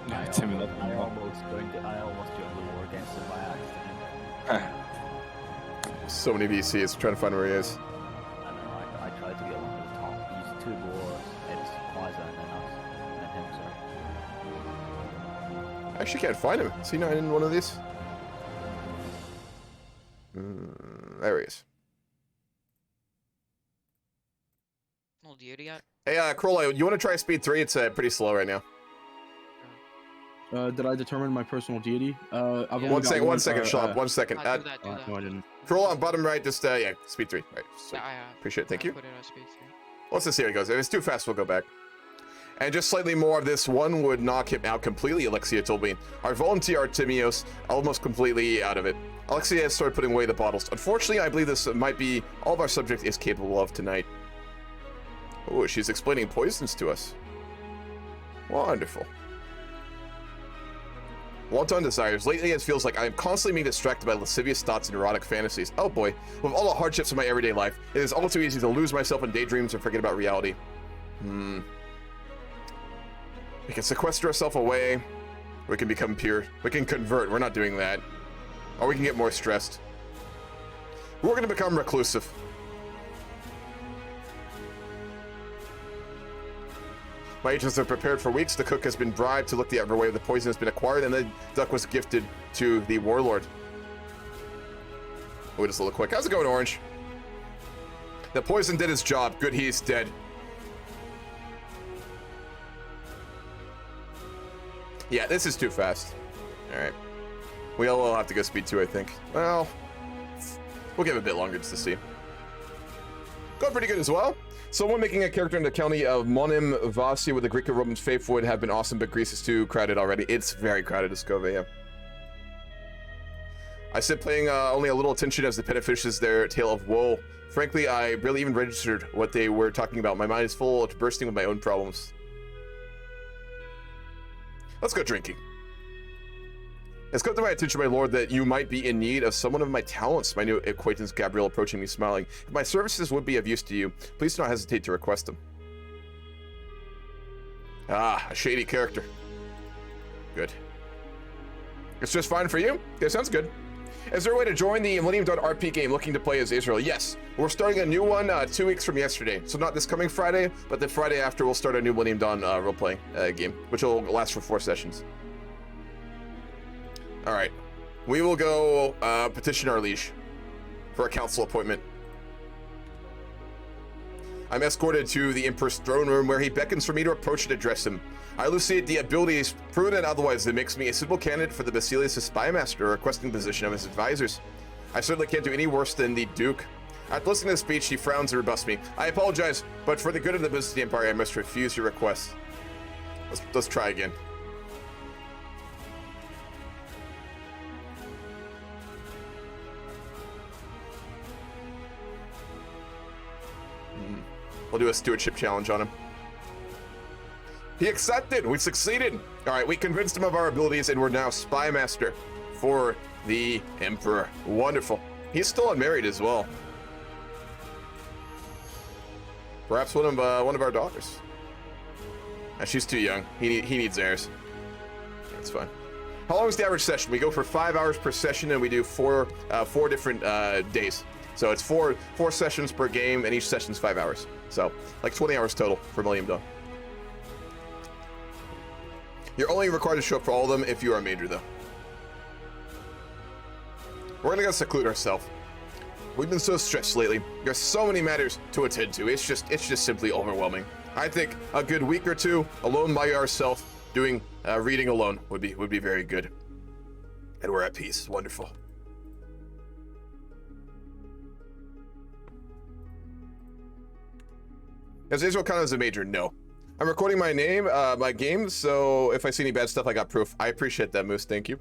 Yeah, Tim, I almost joined the war against him by accident. So many VCs trying to find where he is. I know, I tried to get one to the top. He used 2 wars, it's Quasar and then us, and then him, sorry. I actually can't find him. Is he not in one of these? There he is. No deity yet? Hey, Kroll, you want to try speed 3? It's pretty slow right now. Did I determine my personal deity? One second, Shlop. 1 second. Do that. No, I didn't. Kroll on bottom right, just, yeah, speed 3. Right, sweet. Appreciate it, thank you. Put it on speed 3. Let's just see how it goes. If it's too fast, we'll go back. And just slightly more of this one would knock him out completely, Alexia told me. Our volunteer Artemios, almost completely out of it. Alexia has started putting away the bottles. Unfortunately, I believe this might be all of our subject is capable of tonight. Oh, she's explaining poisons to us. Wonderful. Wanton desires. Lately, it feels like I am constantly being distracted by lascivious thoughts and erotic fantasies. Oh boy, with all the hardships of my everyday life, it is all too easy to lose myself in daydreams and forget about reality. We can sequester ourselves away. We can become pure. We can convert. We're not doing that. Or we can get more stressed. We're going to become reclusive. My agents have prepared for weeks. The cook has been bribed to look the other way. The poison has been acquired, and the duck was gifted to the warlord. Oh, just a little quick. How's it going, Orange? The poison did its job. Good, he's dead. Yeah, this is too fast. All right. We all will have to go speed 2, I think. Well, We'll give it a bit longer just to see. Going pretty good as well. Someone making a character in the county of Monim Vasia with the Greco-Roman faith would have been awesome, but Greece is too crowded already. It's very crowded, Escove, yeah. I said paying only a little attention as the pen finishes their tale of woe. Frankly, I barely even registered what they were talking about. My mind is full to bursting with my own problems. Let's go drinking. It's come to my attention, my lord, that you might be in need of someone of my talents. My new acquaintance Gabriel approaching me smiling. If my services would be of use to you, please do not hesitate to request them. Ah, a shady character. Good. It's just fine for you? Okay, sounds good. Is there a way to join the Millennium Dawn RP game looking to play as Israel? Yes. We're starting a new one 2 weeks from yesterday. So not this coming Friday, but the Friday after we'll start a new Millennium Dawn role-playing game, which will last for 4 sessions. All right. We will go petition our liege for a council appointment. I'm escorted to the Emperor's throne room where he beckons for me to approach and address him. I elucidate the abilities, proven and otherwise, that makes me a suitable candidate for the Basilius' spy master, requesting the position of his advisors. I certainly can't do any worse than the Duke. After listening to the speech, he frowns and rebuffs me. I apologize, but for the good of the Byzantine Empire, I must refuse your request. Let's try again. We'll do a stewardship challenge on him. He accepted. We succeeded. All right, we convinced him of our abilities, and we're now spy master for the Emperor. Wonderful. He's still unmarried as well. Perhaps one of our daughters. She's too young. He needs heirs. That's fine. How long is the average session? We go for 5 hours per session, and we do four different days. So it's four sessions per game, and each session's 5 hours. So like 20 hours total for Millennium Dawn. You're only required to show up for all of them if you are a major, though. We're gonna go seclude ourselves. We've been so stressed lately. There's so many matters to attend to. It's just simply overwhelming. I think a good week or two alone by ourselves, doing reading alone would be very good. And we're at peace. Wonderful. Is Israel counted as a major? No. I'm recording my game, so if I see any bad stuff, I got proof. I appreciate that, Moose. Thank you.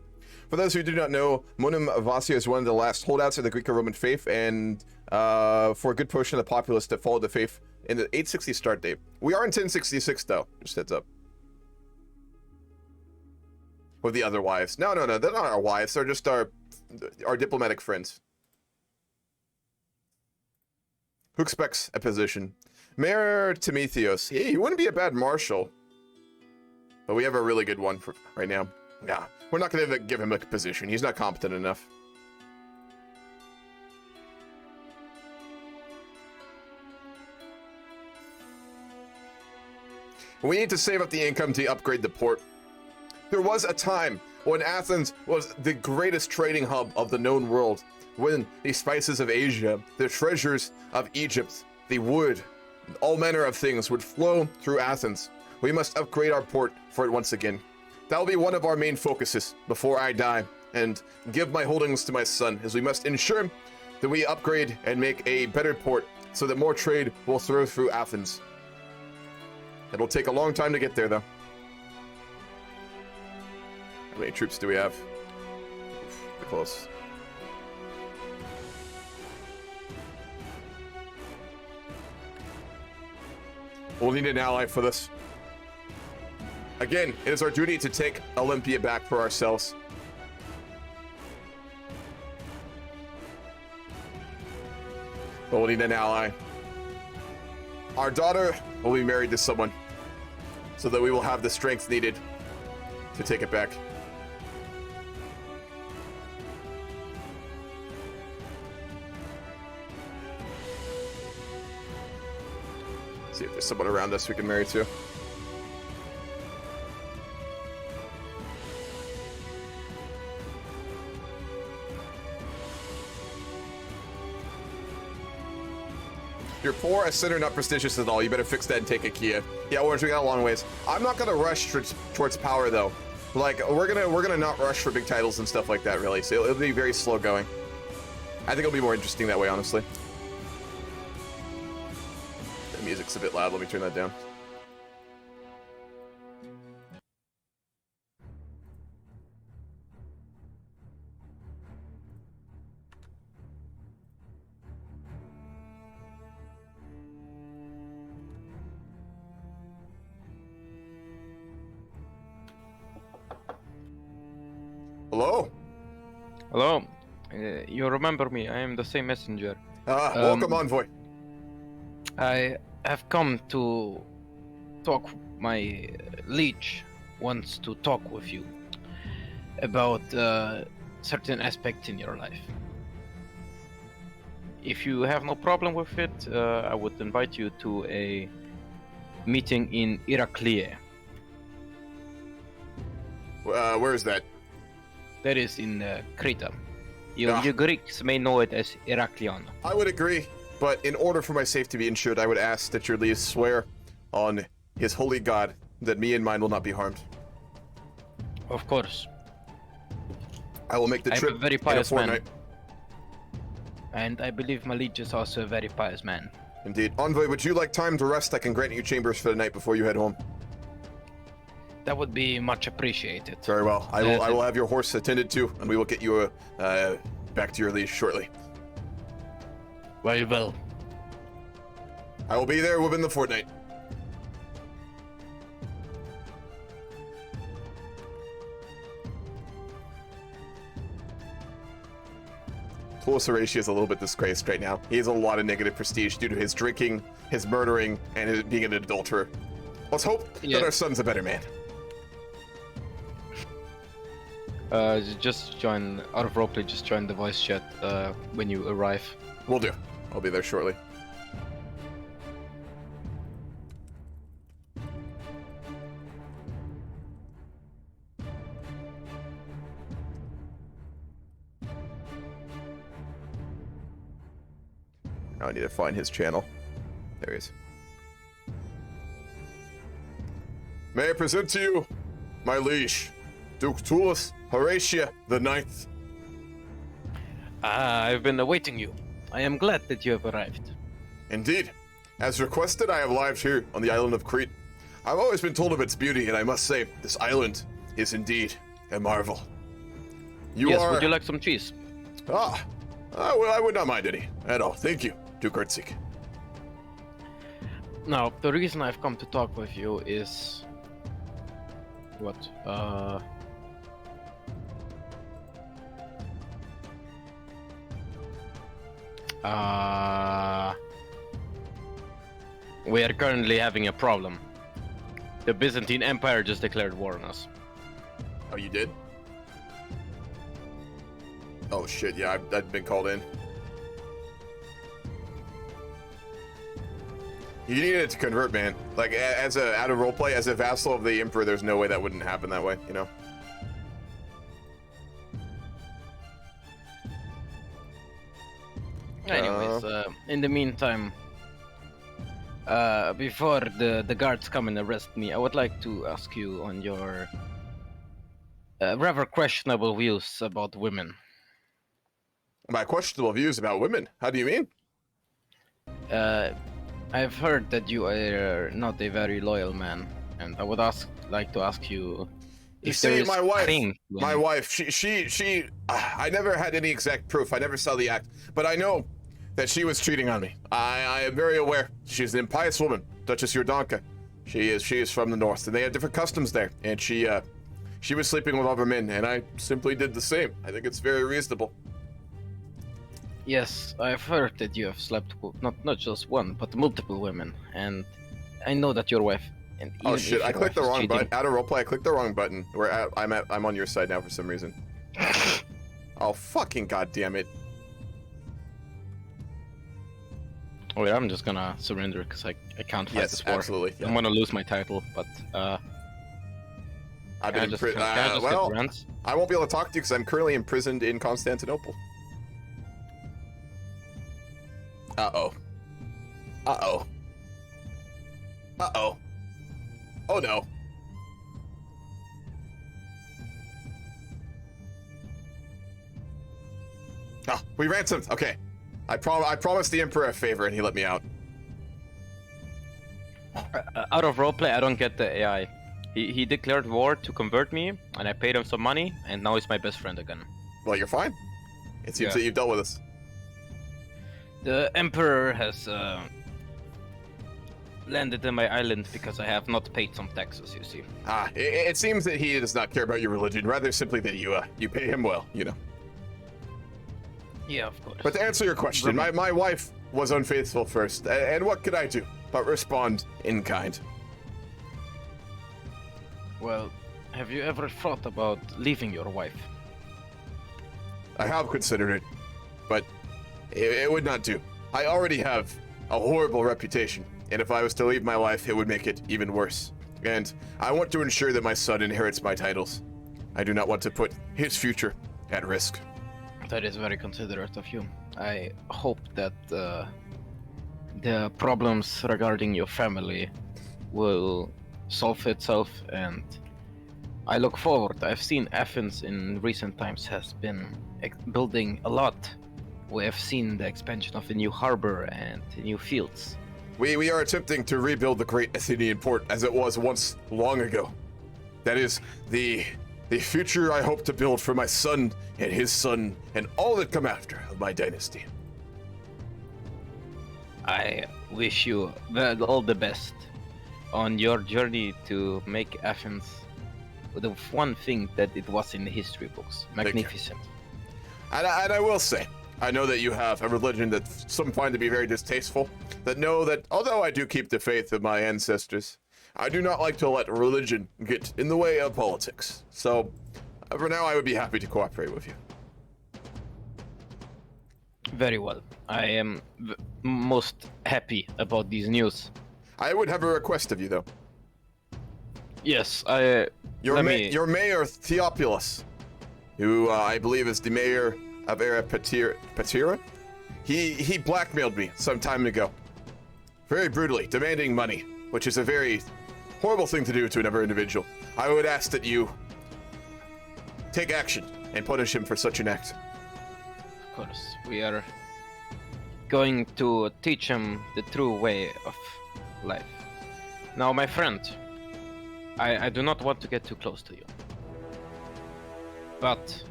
For those who do not know, Monim Vasia is one of the last holdouts of the Greco-Roman faith, and for a good portion of the populace that followed the faith in the 860 start date. We are in 1066, though. Just heads up. With the other wives. No, they're not our wives. They're just our diplomatic friends. Who expects a position? Mayor Timotheos. He wouldn't be a bad marshal. But we have a really good one for right now. Nah, we're not going to give him a position. He's not competent enough. We need to save up the income to upgrade the port. There was a time when Athens was the greatest trading hub of the known world, when the spices of Asia, the treasures of Egypt, the wood, all manner of things would flow through Athens. We must upgrade our port for it once again. That will be one of our main focuses before I die and give my holdings to my son, as we must ensure that we upgrade and make a better port so that more trade will flow through Athens. It'll take a long time to get there, though. How many troops do we have? We're close. We'll need an ally for this. Again, it is our duty to take Olympia back for ourselves. But we'll need an ally. Our daughter will be married to someone, so that we will have the strength needed to take it back. See if there's someone around us we can marry to. You're poor, a sinner, not prestigious at all. You better fix that and take a Kia. Yeah, Orange, we got a long ways. I'm not gonna rush towards power though. Like we're gonna not rush for big titles and stuff like that, really. So it'll be very slow going. I think it'll be more interesting that way, honestly. The music's a bit loud. Let me turn that down. Hello? Hello. You remember me? I am the same messenger. Welcome, Envoy. I have come to talk. My liege wants to talk with you about certain aspects in your life. If you have no problem with it, I would invite you to a meeting in Iraklie. Where is that? That is in Crete. You Greeks may know it as Heraklion. I would agree, but in order for my safety to be ensured, I would ask that your liege swear on his holy god that me and mine will not be harmed. Of course. I will make the trip I'm a very in a pious man. fortnight. And I believe my liege is also a very pious man. Indeed. Envoy, would you like time to rest? I can grant you chambers for the night before you head home. That would be much appreciated. Very well. I will have your horse attended to, and we will get you back to your liege shortly. Very well. I will be there within the fortnight. Horatia is a little bit disgraced right now. He has a lot of negative prestige due to his drinking, his murdering, and his being an adulterer. Let's hope that our son's a better man. Just join out of roleplay. Just join the voice chat when you arrive. Will do. I'll be there shortly. Now I need to find his channel. There he is. May I present to you my liege, Duke Tullus Horatia the Ninth. I've been awaiting you. I am glad that you have arrived. Indeed. As requested, I have arrived here on the island of Crete. I've always been told of its beauty, and I must say, this island is indeed a marvel. Yes, would you like some cheese? Well, I would not mind any at all. Thank you, Duke Ertzig. Now, the reason I've come to talk with you is... What? We are currently having a problem. The Byzantine Empire just declared war on us. Oh, you did? Oh shit, yeah, I've been called in. You needed it to convert, man. Like, as a out of roleplay, as a vassal of the Emperor, there's no way that wouldn't happen that way, you know? Anyways, in the meantime, before the guards come and arrest me, I would like to ask you on your rather questionable views about women. My questionable views about women? How do you mean? I've heard that you are not a very loyal man, and I would like to ask you. You see, my wife, she, I never had any exact proof. I never saw the act, but I know that she was cheating on me. I am very aware. She's an impious woman, Duchess Yordanka. She is from the north, and they had different customs there. And she was sleeping with other men, and I simply did the same. I think it's very reasonable. Yes, I've heard that you have slept with not just one, but multiple women, and I know that your wife. And Oh shit! I clicked the wrong button. Out of roleplay, I clicked the wrong button. I'm on your side now for some reason. Oh fucking goddamn it! Oh yeah, I'm just gonna surrender because I can't fight this war. Absolutely. Yeah. I'm gonna lose my title, but I've been well, I won't be able to talk to you because I'm currently imprisoned in Constantinople. Uh-oh. Uh-oh. Uh-oh. Oh no. Oh, we ransomed. Okay. I promised the Emperor a favor, and he let me out. Out of roleplay, I don't get the AI. He declared war to convert me, and I paid him some money, and now he's my best friend again. Well, you're fine. It seems Yeah. that you've dealt with us. The Emperor has landed in my island because I have not paid some taxes, you see. It seems that he does not care about your religion, rather simply that you pay him well, you know. Yeah, of course. But to answer your question, my wife was unfaithful first, and what could I do but respond in kind? Well, have you ever thought about leaving your wife? I have considered it, but it would not do. I already have a horrible reputation, and if I was to leave my wife, it would make it even worse. And I want to ensure that my son inherits my titles. I do not want to put his future at risk. That is very considerate of you. I hope that the problems regarding your family will solve itself, and I look forward. I've seen Athens in recent times has been building a lot. We have seen the expansion of the new harbor and the new fields. We are attempting to rebuild the great Athenian port as it was once long ago. That is the future I hope to build for my son and his son and all that come after of my dynasty. I wish you all the best on your journey to make Athens the one thing that it was in the history books. Magnificent. And I will say, I know that you have a religion that some find to be very distasteful, that know that although I do keep the faith of my ancestors, I do not like to let religion get in the way of politics. So, for now, I would be happy to cooperate with you. Very well. I am most happy about these news. I would have a request of you, though. Yes, Your mayor, Theophilus, who I believe is the mayor of Era Patira, he blackmailed me some time ago. Very brutally, demanding money, which is a very horrible thing to do to another individual. I would ask that you take action and punish him for such an act. Of course, we are going to teach him the true way of life. Now, my friend, I do not want to get too close to you, but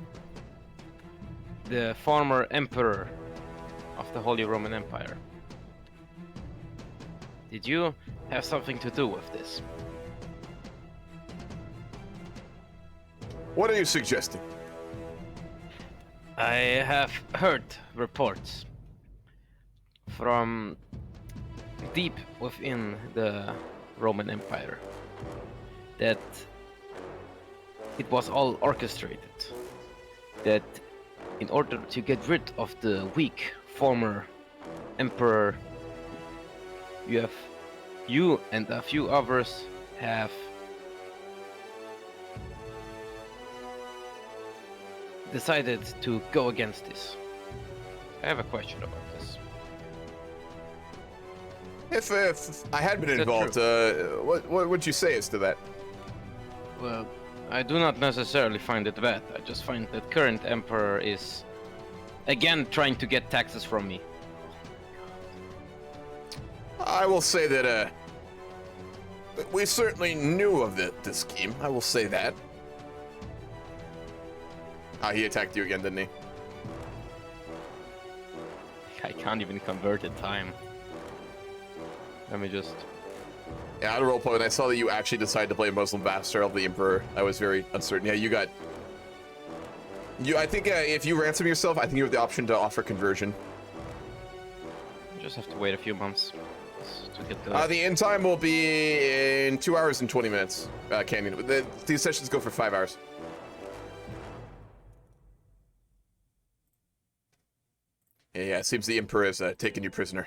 the former emperor of the Holy Roman Empire, did you have something to do with this? What are you suggesting? I have heard reports from deep within the Roman Empire that it was all orchestrated. That in order to get rid of the weak former emperor, you and a few others have decided to go against this. I have a question about this. If I had been Is that involved, what would you say as to that? Well, I do not necessarily find it bad. I just find that current emperor is again trying to get taxes from me. I will say that we certainly knew of the scheme. I will say that. He attacked you again, didn't he? I can't even convert in time. Let me just... Yeah, I had a roleplay when I saw that you actually decided to play Muslim Bastard of the Emperor. I was very uncertain. Yeah, you got... I think if you ransom yourself, I think you have the option to offer conversion. You just have to wait a few months to get the... The end time will be in 2 hours and 20 minutes, Canyon. These sessions go for 5 hours. Yeah, it seems the Emperor has taken you prisoner.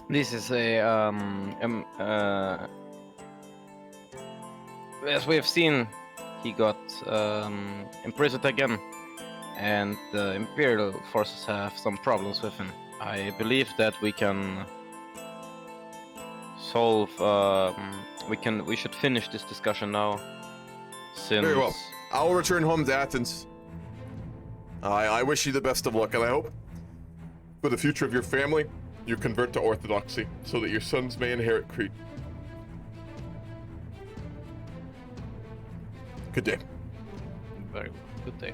This is a as we have seen, he got imprisoned again, and the Imperial forces have some problems with him. I believe that we can solve. We should finish this discussion now. Since Very well. I'll return home to Athens. I wish you the best of luck, and I hope for the future of your family, you convert to Orthodoxy so that your sons may inherit Crete. Good day. Very well. Good day.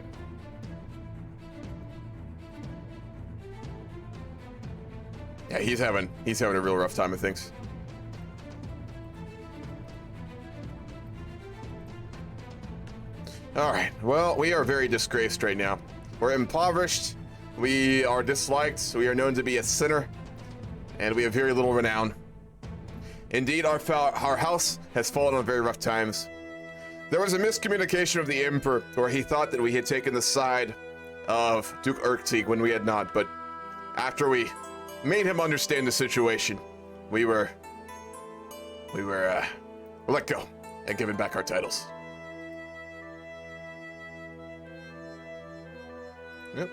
Yeah, he's having a real rough time of things. All right. Well, we are very disgraced right now. We're impoverished. We are disliked. We are known to be a sinner, and we have very little renown. Indeed, our house has fallen on very rough times. There was a miscommunication of the Emperor, where he thought that we had taken the side of Duke Erktig when we had not. But after we made him understand the situation, we were let go and given back our titles. Yep.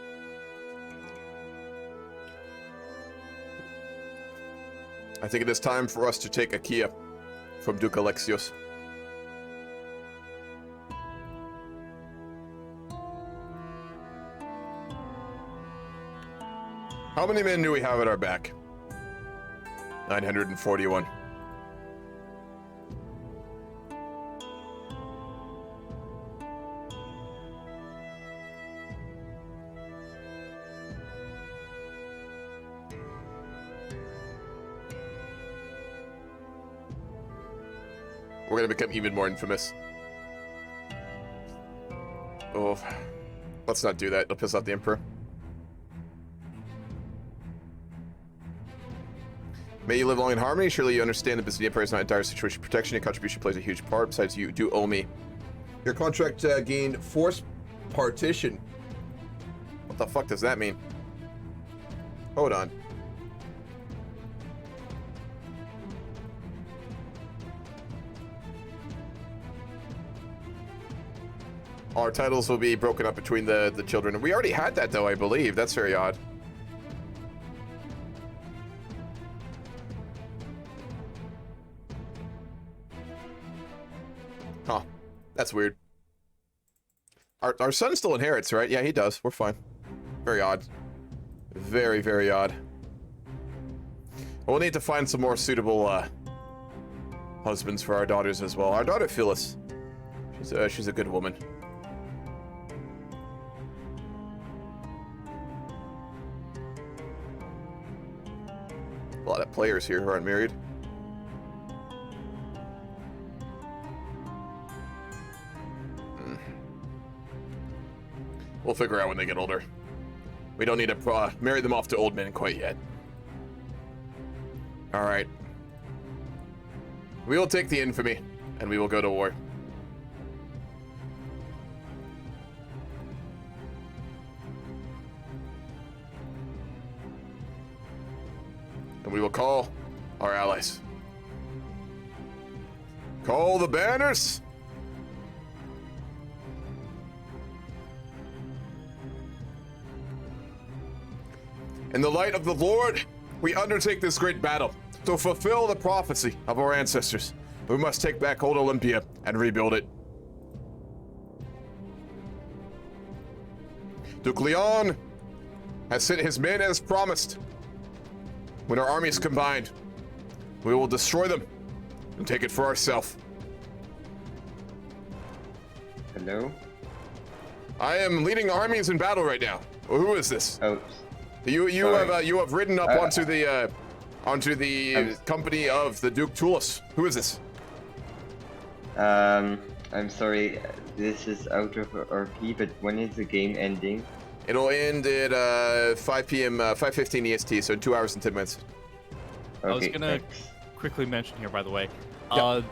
I think it is time for us to take a Kia from Duke Alexios. How many men do we have at our back? 941. We're gonna become even more infamous. Oh, let's not do that. It'll piss off the Emperor. May you live long in harmony. Surely you understand that business of the Empire is not a dire situation. Protection, your contribution plays a huge part. Besides, you do owe me. Your contract gained force partition. What the fuck does that mean? Hold on. Our titles will be broken up between the children. We already had that, though, I believe. That's very odd. Huh. That's weird. Our son still inherits, right? Yeah, he does. We're fine. Very odd. Very, very odd. We'll need to find some more suitable husbands for our daughters as well. Our daughter Phyllis. She's a good woman. A lot of players here who aren't married. We'll figure out when they get older. We don't need to marry them off to old men quite yet. All right. We will take the infamy, and we will go to war. And we will call our allies. Call the banners! In the light of the Lord, we undertake this great battle. To fulfill the prophecy of our ancestors, we must take back old Olympia and rebuild it. Duke Leon has sent his men as promised. When our armies combined, we will destroy them and take it for ourselves. Hello? I am leading armies in battle right now. Who is this? Oh, you have ridden up onto the company of the Duke Tullus. Who is this? I'm sorry, this is out of RP, but when is the game ending? It'll end at 5 p.m. 5:15 EST, so 2 hours and 10 minutes. Okay, I was gonna thanks. quickly mention here, by the way. Yep.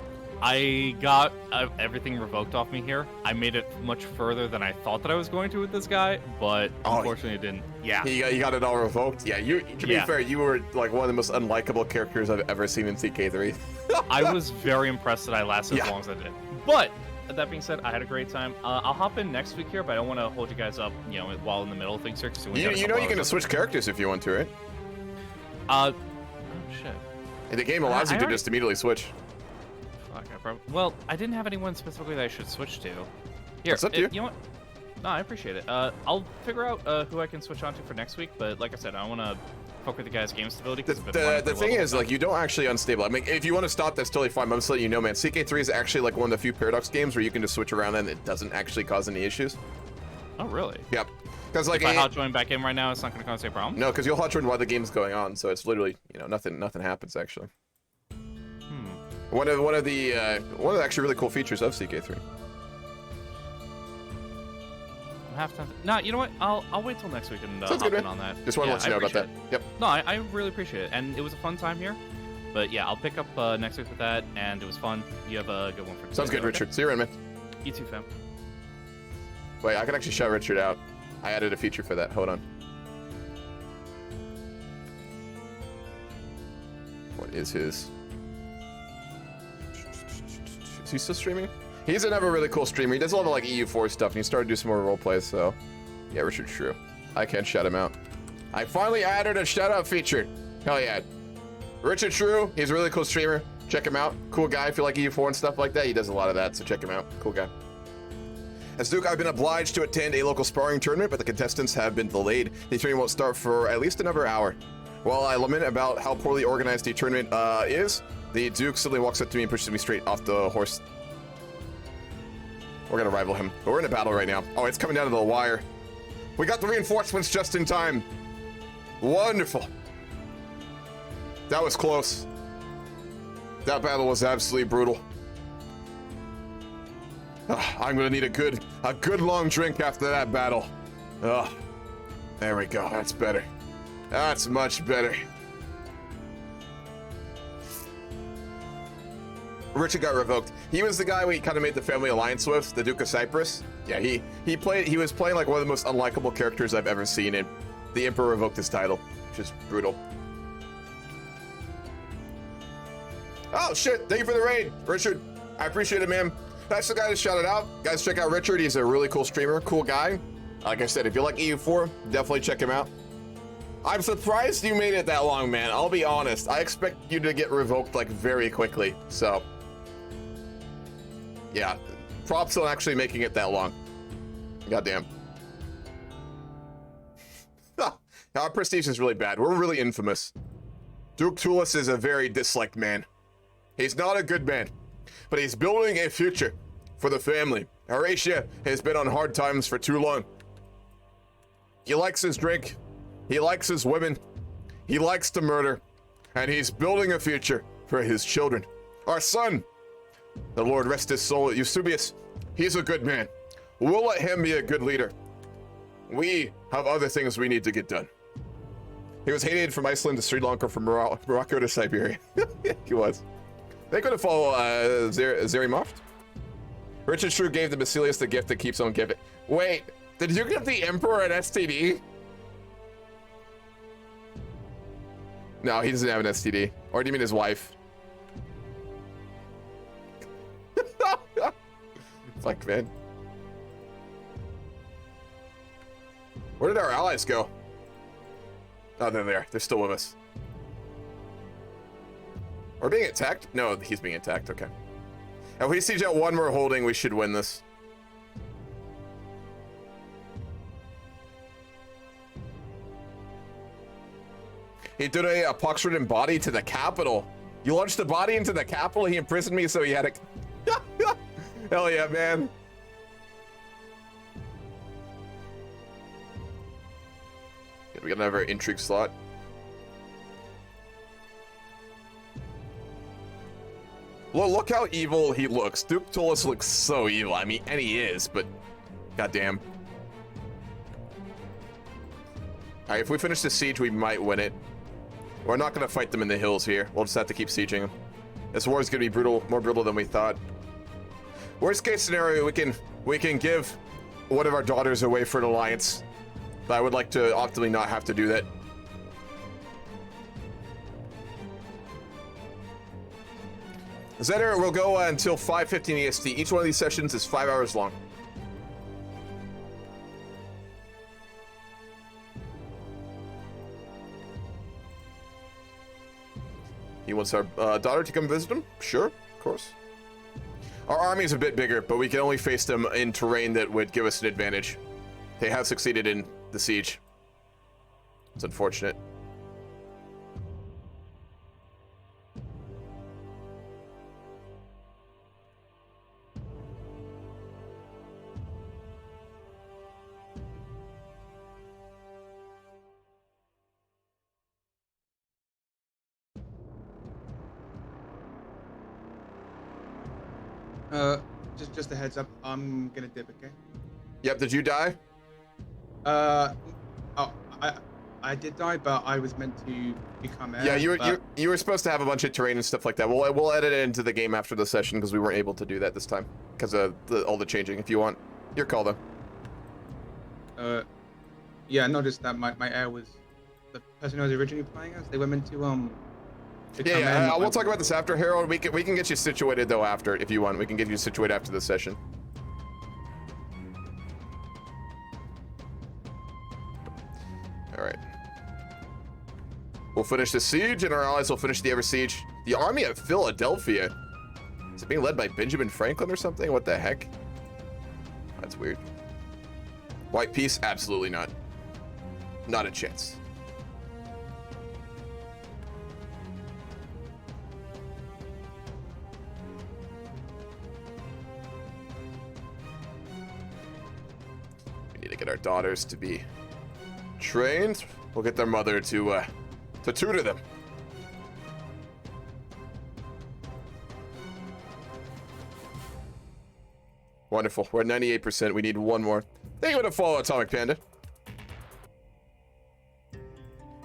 I got everything revoked off me here. I made it much further than I thought that I was going to with this guy, but unfortunately it didn't. Yeah. You got it all revoked? Yeah, to be fair, you were like one of the most unlikable characters I've ever seen in CK3. I was very impressed that I lasted as long as I did. But that being said, I had a great time. I'll hop in next week here, but I don't want to hold you guys up, while in the middle of things here. You know you can switch characters if you want to, right? Oh shit. And the game allows you to already- just immediately switch. Fuck, well, I didn't have anyone specifically that I should switch to. Here, It's up to you. You know what? No, I appreciate it. I'll figure out who I can switch on to for next week, but like I said, I want to fuck with the guy's game stability. 'cause I've been wanting The for a thing little is, bit. like, you don't actually unstable. I mean, if you want to stop, that's totally fine. But I'm just letting you know, man. CK3 is actually like one of the few Paradox games where you can just switch around and it doesn't actually cause any issues. Oh, really? Yep. Because like if I hot join back in right now, it's not going to cause any problem. no, because you'll hot join while the game's going on, so it's literally nothing happens actually. One of the actually really cool features of CK3. Halftime. No, you know what? I'll wait till next week and Sounds hop good, in man. on that. Just wanted to let you know about that. appreciate Yep. it. No, I really appreciate it, and it was a fun time here. But yeah, I'll pick up next week with that, and it was fun. You have a good one for today. Sounds good, okay? Richard. See you around, man. You too, fam. Wait, I can actually shout Richard out. I added a feature for that. Hold on. What is his? Is he still streaming? He's another really cool streamer. He does a lot of like EU4 stuff, and he started to do some more role plays. So, yeah, Richard Shrew. I can shout him out. I finally added a shout out feature. Hell yeah. Richard Shrew, he's a really cool streamer. Check him out. Cool guy. If you like EU4 and stuff like that, he does a lot of that. So check him out. Cool guy. As Duke, I've been obliged to attend a local sparring tournament, but the contestants have been delayed. The tournament won't start for at least another hour. While I lament about how poorly organized the tournament is, the Duke suddenly walks up to me and pushes me straight off the horse. We're gonna rival him, but we're in a battle right now. Oh, it's coming down to the wire. We got the reinforcements just in time. Wonderful. That was close. That battle was absolutely brutal. I'm gonna need a good long drink after that battle. There we go. That's better. That's much better. Richard got revoked. He was the guy we kind of made the family alliance with, the Duke of Cyprus. Yeah, he was playing like one of the most unlikable characters I've ever seen, and the Emperor revoked his title, which is brutal. Oh shit! Thank you for the raid, Richard. I appreciate it, man. That's the guy that shouted out. Guys, check out Richard. He's a really cool streamer, cool guy. Like I said, if you like EU4, definitely check him out. I'm surprised you made it that long, man. I'll be honest. I expect you to get revoked like very quickly. So, yeah, props on actually making it that long. Goddamn. Our prestige is really bad. We're really infamous. Duke Tulis is a very disliked man. He's not a good man, but he's building a future for the family. Horatia has been on hard times for too long. He likes his drink. He likes his women. He likes to murder. And he's building a future for his children. Our son, the Lord rest his soul, Eusebius, he's a good man. We'll let him be a good leader. We have other things we need to get done. He was hated from Iceland to Sri Lanka, from Morocco to Siberia. He was. They could have followed Zerimoft. Richard Shrew gave the Basilius the gift that keeps on giving. Wait, did you give the Emperor an STD? No, he doesn't have an STD. Or do you mean his wife? Fuck, man. Where did our allies go? Oh, they're there. They're still with us. We're being attacked? No, he's being attacked. Okay. If we siege out one more holding, we should win this. He did a pox-ridden body to the capital. You launched the body into the capital? He imprisoned me so he had a... Hell yeah, man. We got another intrigue slot. Look how evil he looks. Duke Tulis looks so evil. I mean, and he is, but goddamn. Alright, if we finish the siege, we might win it. We're not gonna fight them in the hills here. We'll just have to keep sieging them. This war is gonna be brutal, more brutal than we thought. Worst case scenario, we can give one of our daughters away for an alliance. But I would like to optimally not have to do that. Zedder will go until 5:15 EST. Each one of these sessions is 5 hours long. He wants our daughter to come visit him? Sure, of course. Our army is a bit bigger, but we can only face them in terrain that would give us an advantage. They have succeeded in the siege. It's unfortunate. Just a heads up. I'm gonna dip, okay? Yep. Did you die? Oh, I did die, but I was meant to become heir. Yeah, you were supposed to have a bunch of terrain and stuff like that. We'll edit it into the game after the session because we weren't able to do that this time because of all the changing. If you want, your call though. Yeah, not just that. My heir was the person who was originally playing us. They were meant to Yeah, we'll talk about this after, Harold. We can get you situated though after if you want. We can get you situated after the session. All right. We'll finish the siege, and our allies will finish the siege. The army of Philadelphia. Is it being led by Benjamin Franklin or something? What the heck? That's weird. White peace? Absolutely not. Not a chance. We need to get our daughters to be trained. We'll get their mother to tutor them. Wonderful. We're at 98%. We need one more. Thank you for the follow, Atomic Panda.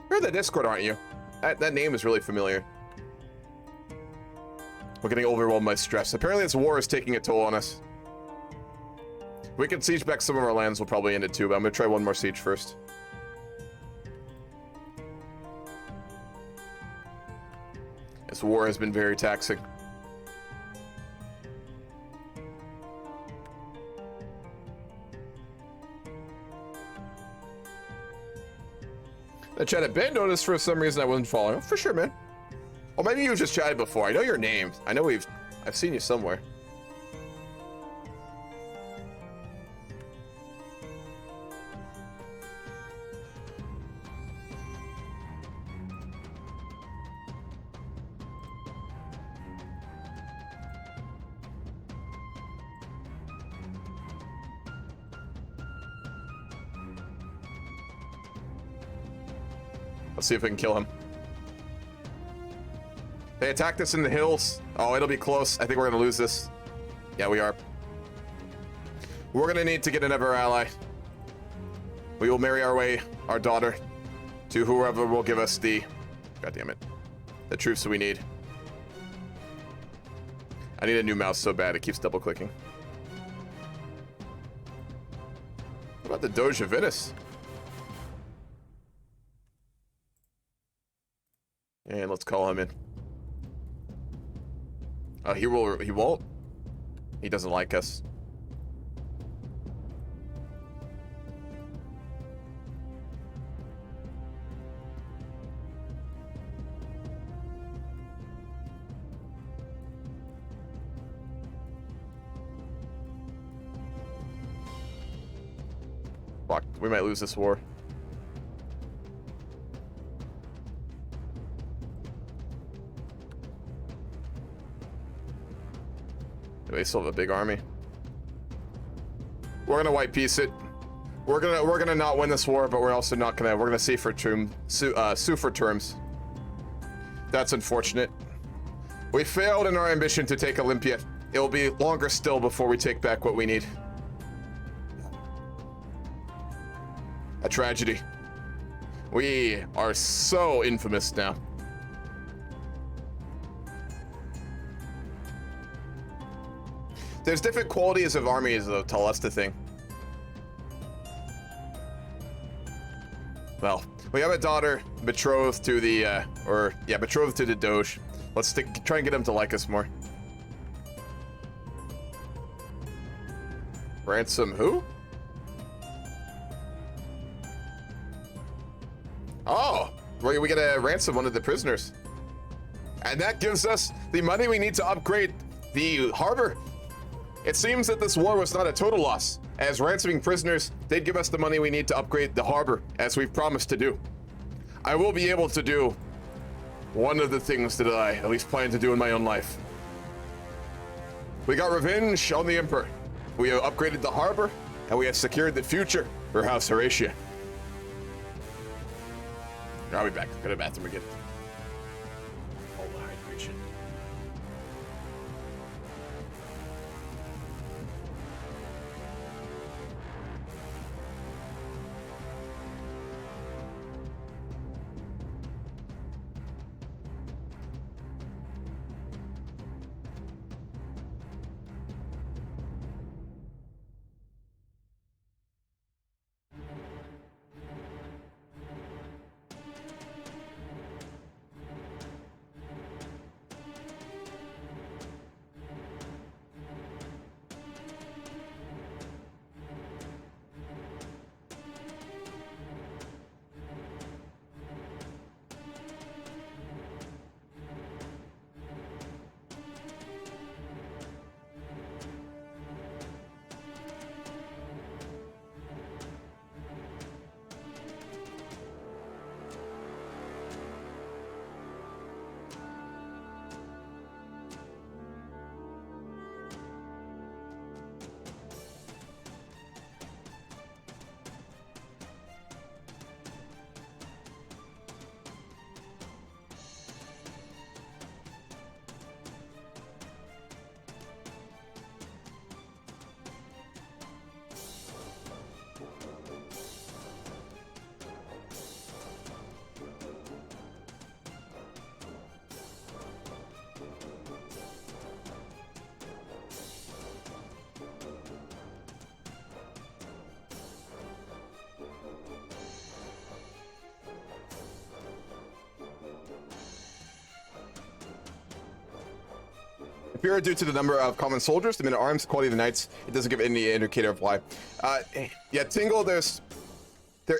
You're in the Discord, aren't you? That name is really familiar. We're getting overwhelmed by stress. Apparently this war is taking a toll on us. If we can siege back some of our lands, we'll probably end it too, but I'm gonna try one more siege first. This war has been very taxing. I chatted Ben noticed for some reason I wasn't following. Oh, for sure, man. Or maybe you just chatted before. I know your name. I know I've seen you somewhere. Let's see if we can kill him. They attacked us in the hills. Oh, it'll be close. I think we're gonna lose this. Yeah, we are. We're gonna need to get another ally. We will marry our daughter to whoever will give us the, God damn it, the troops that we need. I need a new mouse so bad, it keeps double clicking. What about the Doge of Venice? And let's call him in. Oh, he won't? He doesn't like us. Fuck, we might lose this war. They still have a big army. We're gonna white peace it. We're gonna not win this war, but we're also not gonna. We're gonna sue for terms. That's unfortunate. We failed in our ambition to take Olympia. It will be longer still before we take back what we need. A tragedy. We are so infamous now. There's different qualities of armies, though, Tull, that's the thing. Well, we have a daughter betrothed to the, betrothed to the Doge. Let's try and get him to like us more. Ransom who? Oh, we gotta ransom one of the prisoners. And that gives us the money we need to upgrade the harbor. It seems that this war was not a total loss. As ransoming prisoners, they'd give us the money we need to upgrade the harbor, as we've promised to do. I will be able to do one of the things that I at least plan to do in my own life. We got revenge on the Emperor. We have upgraded the harbor, and we have secured the future for House Horatia. I'll be back. Go to the bathroom again. All the hydration. Superior due to the number of common soldiers, the men-at-arms, the quality of the knights. It doesn't give any indicator of why. Yeah, Tingle, there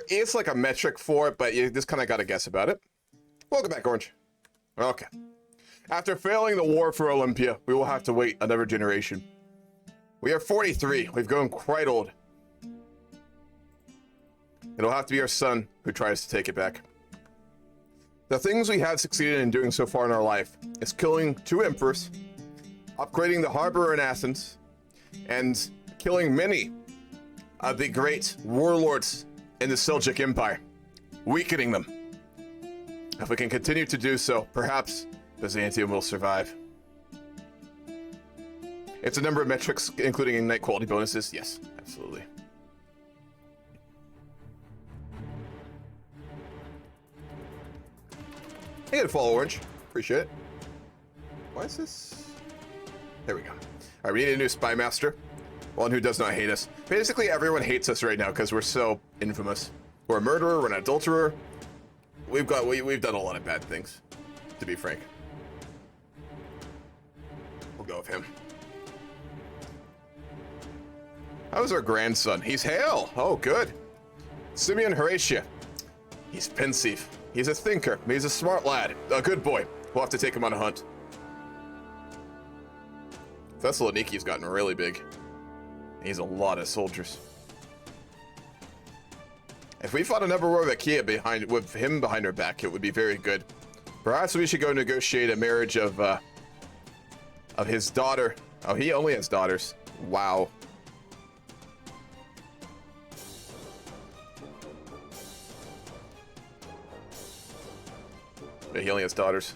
is like a metric for it, but you just kind of got to guess about it. Welcome back, Orange. Okay. After failing the war for Olympia, we will have to wait another generation. We are 43. We've grown quite old. It'll have to be our son who tries to take it back. The things we have succeeded in doing so far in our life is killing 2 emperors, upgrading the harbor in Athens, and killing many of the great warlords in the Seljuk Empire, weakening them. If we can continue to do so, perhaps Byzantium will survive. It's a number of metrics, including Ignite quality bonuses. Yes, absolutely. I get a follow, Orange. Appreciate it. Why is this? There we go. All right, we need a new spy master. One who does not hate us. Basically, everyone hates us right now because we're so infamous. We're a murderer, we're an adulterer. We've done a lot of bad things, to be frank. We'll go with him. How's our grandson? He's hale. Oh, good. Simeon Horatia. He's pensive. He's a thinker. He's a smart lad. A good boy. We'll have to take him on a hunt. Thessaloniki's gotten really big. He's a lot of soldiers. If we fought another war with Achaia with him behind our back, it would be very good. Perhaps we should go negotiate a marriage of his daughter. Oh, he only has daughters. Wow. Yeah, he only has daughters.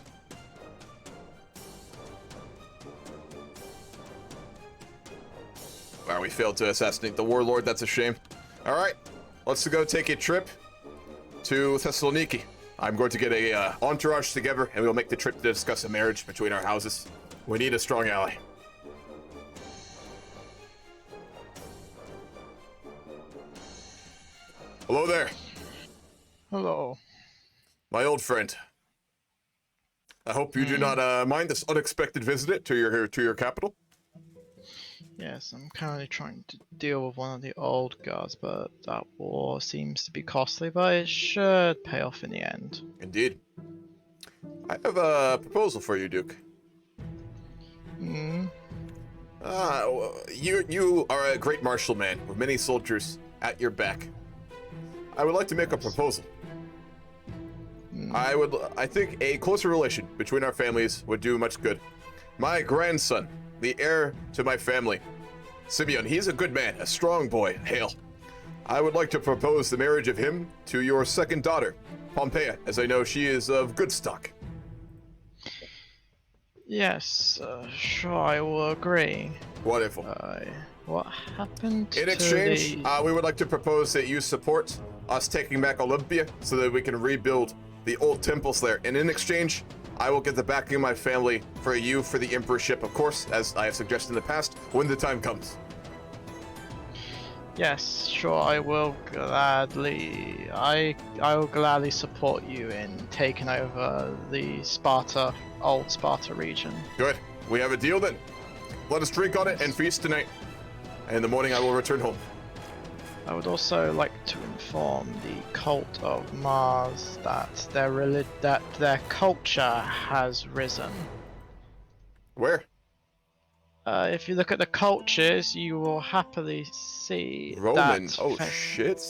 Wow, we failed to assassinate the warlord. That's a shame. All right, let's go take a trip to Thessaloniki. I'm going to get a entourage together, and we'll make the trip to discuss a marriage between our houses. We need a strong ally. Hello there. Hello. My old friend. I hope you do not mind this unexpected visit to your capital. Yes, I'm currently trying to deal with one of the old guards, but that war seems to be costly, but it should pay off in the end. Indeed. I have a proposal for you, Duke. Hmm. You are a great martial man with many soldiers at your back. I would like to make a proposal. I think a closer relation between our families would do much good. My grandson, the heir to my family, Simeon, he's a good man, a strong boy, Hale. I would like to propose the marriage of him to your second daughter, Pompeia, as I know she is of good stock. Yes, sure, I will agree. Wonderful. What happened In to exchange, the... we would like to propose that you support us taking back Olympia so that we can rebuild the old temples there. And in exchange, I will get the backing of my family for you for the emperorship, of course, as I have suggested in the past, when the time comes. Yes, sure, I will gladly... I will gladly support you in taking over the old Sparta region. Good. We have a deal then. Let us drink on it and feast tonight. And in the morning I will return home. I would also like to inform the cult of Mars that their culture has risen. Where? If you look at the cultures, you will happily see Roman. that... Oh, shit.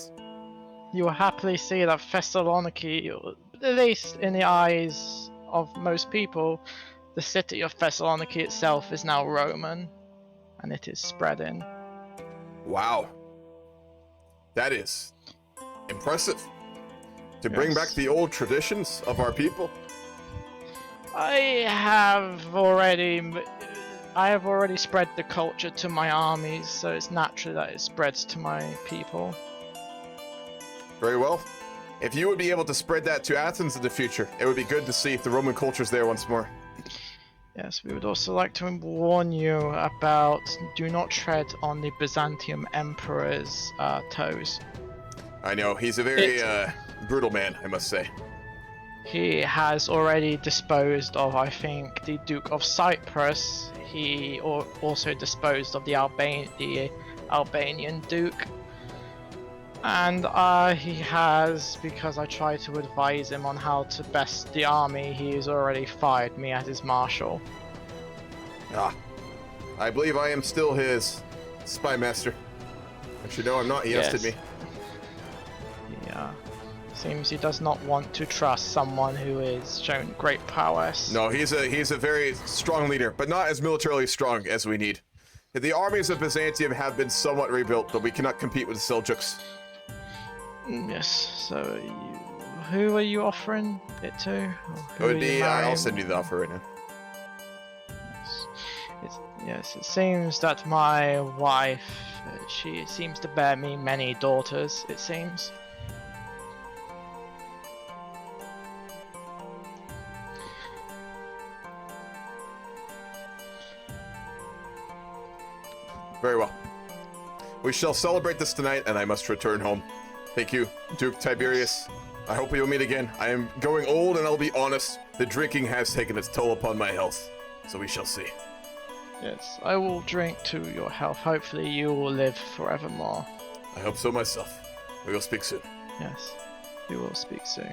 You will happily see that Thessaloniki, at least in the eyes of most people, the city of Thessaloniki itself is now Roman, and it is spreading. Wow. That is impressive. To bring back the old traditions of our people. I have already spread the culture to my armies, so it's natural that it spreads to my people. Very well. If you would be able to spread that to Athens in the future, it would be good to see if the Roman culture's there once more. Yes, we would also like to warn you about do not tread on the Byzantium Emperor's toes. I know, he's a very brutal man, I must say. He has already disposed of, I think, the Duke of Cyprus. He also disposed of the Albanian Duke. And he has, because I tried to advise him on how to best the army, he has already fired me as his marshal. Ah, I believe I am still his spy master. Actually, no, I'm not. He ousted me. Yeah. Seems he does not want to trust someone who has shown great prowess. No, he's a very strong leader, but not as militarily strong as we need. The armies of Byzantium have been somewhat rebuilt, but we cannot compete with the Seljuks. Yes, so who are you offering it to? It would be, I'll send you the offer right now. Yes, it seems that my wife, she seems to bear me many daughters, it seems. Very well. We shall celebrate this tonight, and I must return home. Thank you, Duke Tiberius. I hope we will meet again. I am going old, and I'll be honest, the drinking has taken its toll upon my health. So we shall see. Yes, I will drink to your health. Hopefully you will live forevermore. I hope so myself. We will speak soon. Yes, we will speak soon.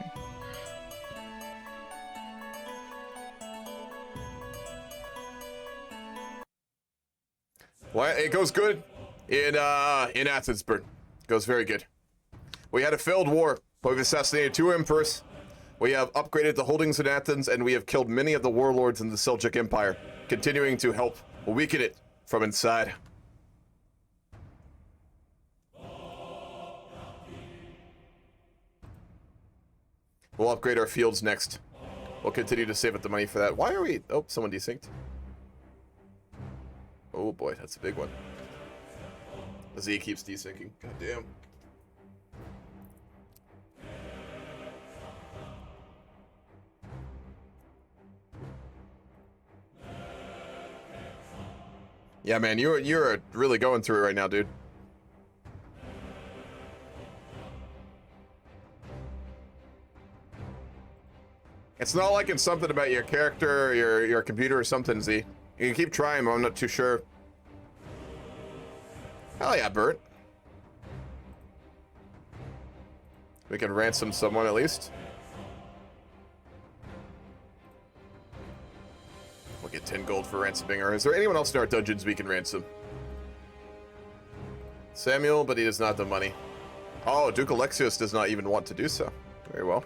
Well, it goes good in Athensburg. It goes very good. We had a failed war, but we've assassinated 2 emperors. We have upgraded the holdings in Athens, and we have killed many of the warlords in the Seljuk Empire, continuing to help weaken it from inside. We'll upgrade our fields next. We'll continue to save up the money for that. Why are we... Oh, someone desynced. Oh boy, that's a big one. Z keeps desyncing. God damn. Yeah, man, you're really going through it right now, dude. It's not like it's something about your character or your computer or something, Z. You can keep trying, but I'm not too sure. Hell yeah, Bert. We can ransom someone at least. get 10 gold for ransoming her. Is there anyone else in our dungeons we can ransom? Samuel, but he does not have the money. Oh, Duke Alexios does not even want to do so. Very well.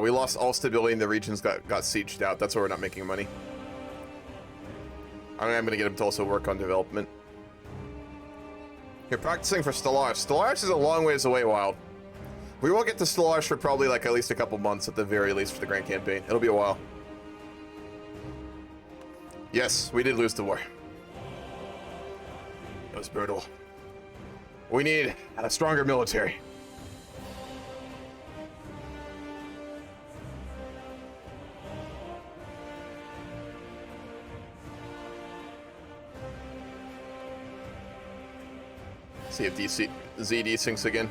We lost all stability in the regions, got sieged out. That's why we're not making money. I'm going to get him to also work on development. You're practicing for Stellaris. Stellaris is a long ways away, Wild. We won't get to Stellaris for probably like at least a couple months at the very least for the Grand Campaign. It'll be a while. Yes, we did lose the war. It was brutal. We need a stronger military. See if Z desyncs again.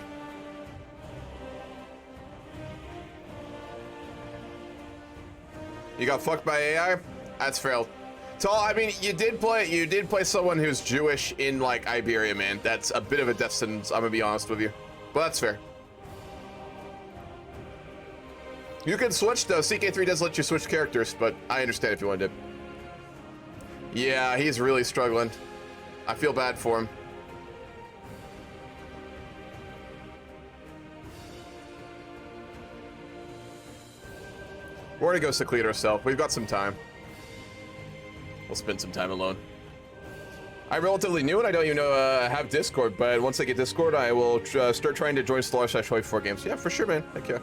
You got fucked by AI? That's failed. So I mean, you did play someone who's Jewish in like Iberia, man. That's a bit of a death sentence, I'm gonna be honest with you. But that's fair. You can switch though. CK3 does let you switch characters, but I understand if you want to. Yeah, he's really struggling. I feel bad for him. We're gonna go seclude ourselves. We've got some time. We'll spend some time alone. I'm relatively new and I don't even know have Discord, but once I get Discord, I will start trying to join Stellaris/24 games. Yeah, for sure, man. Heck yeah.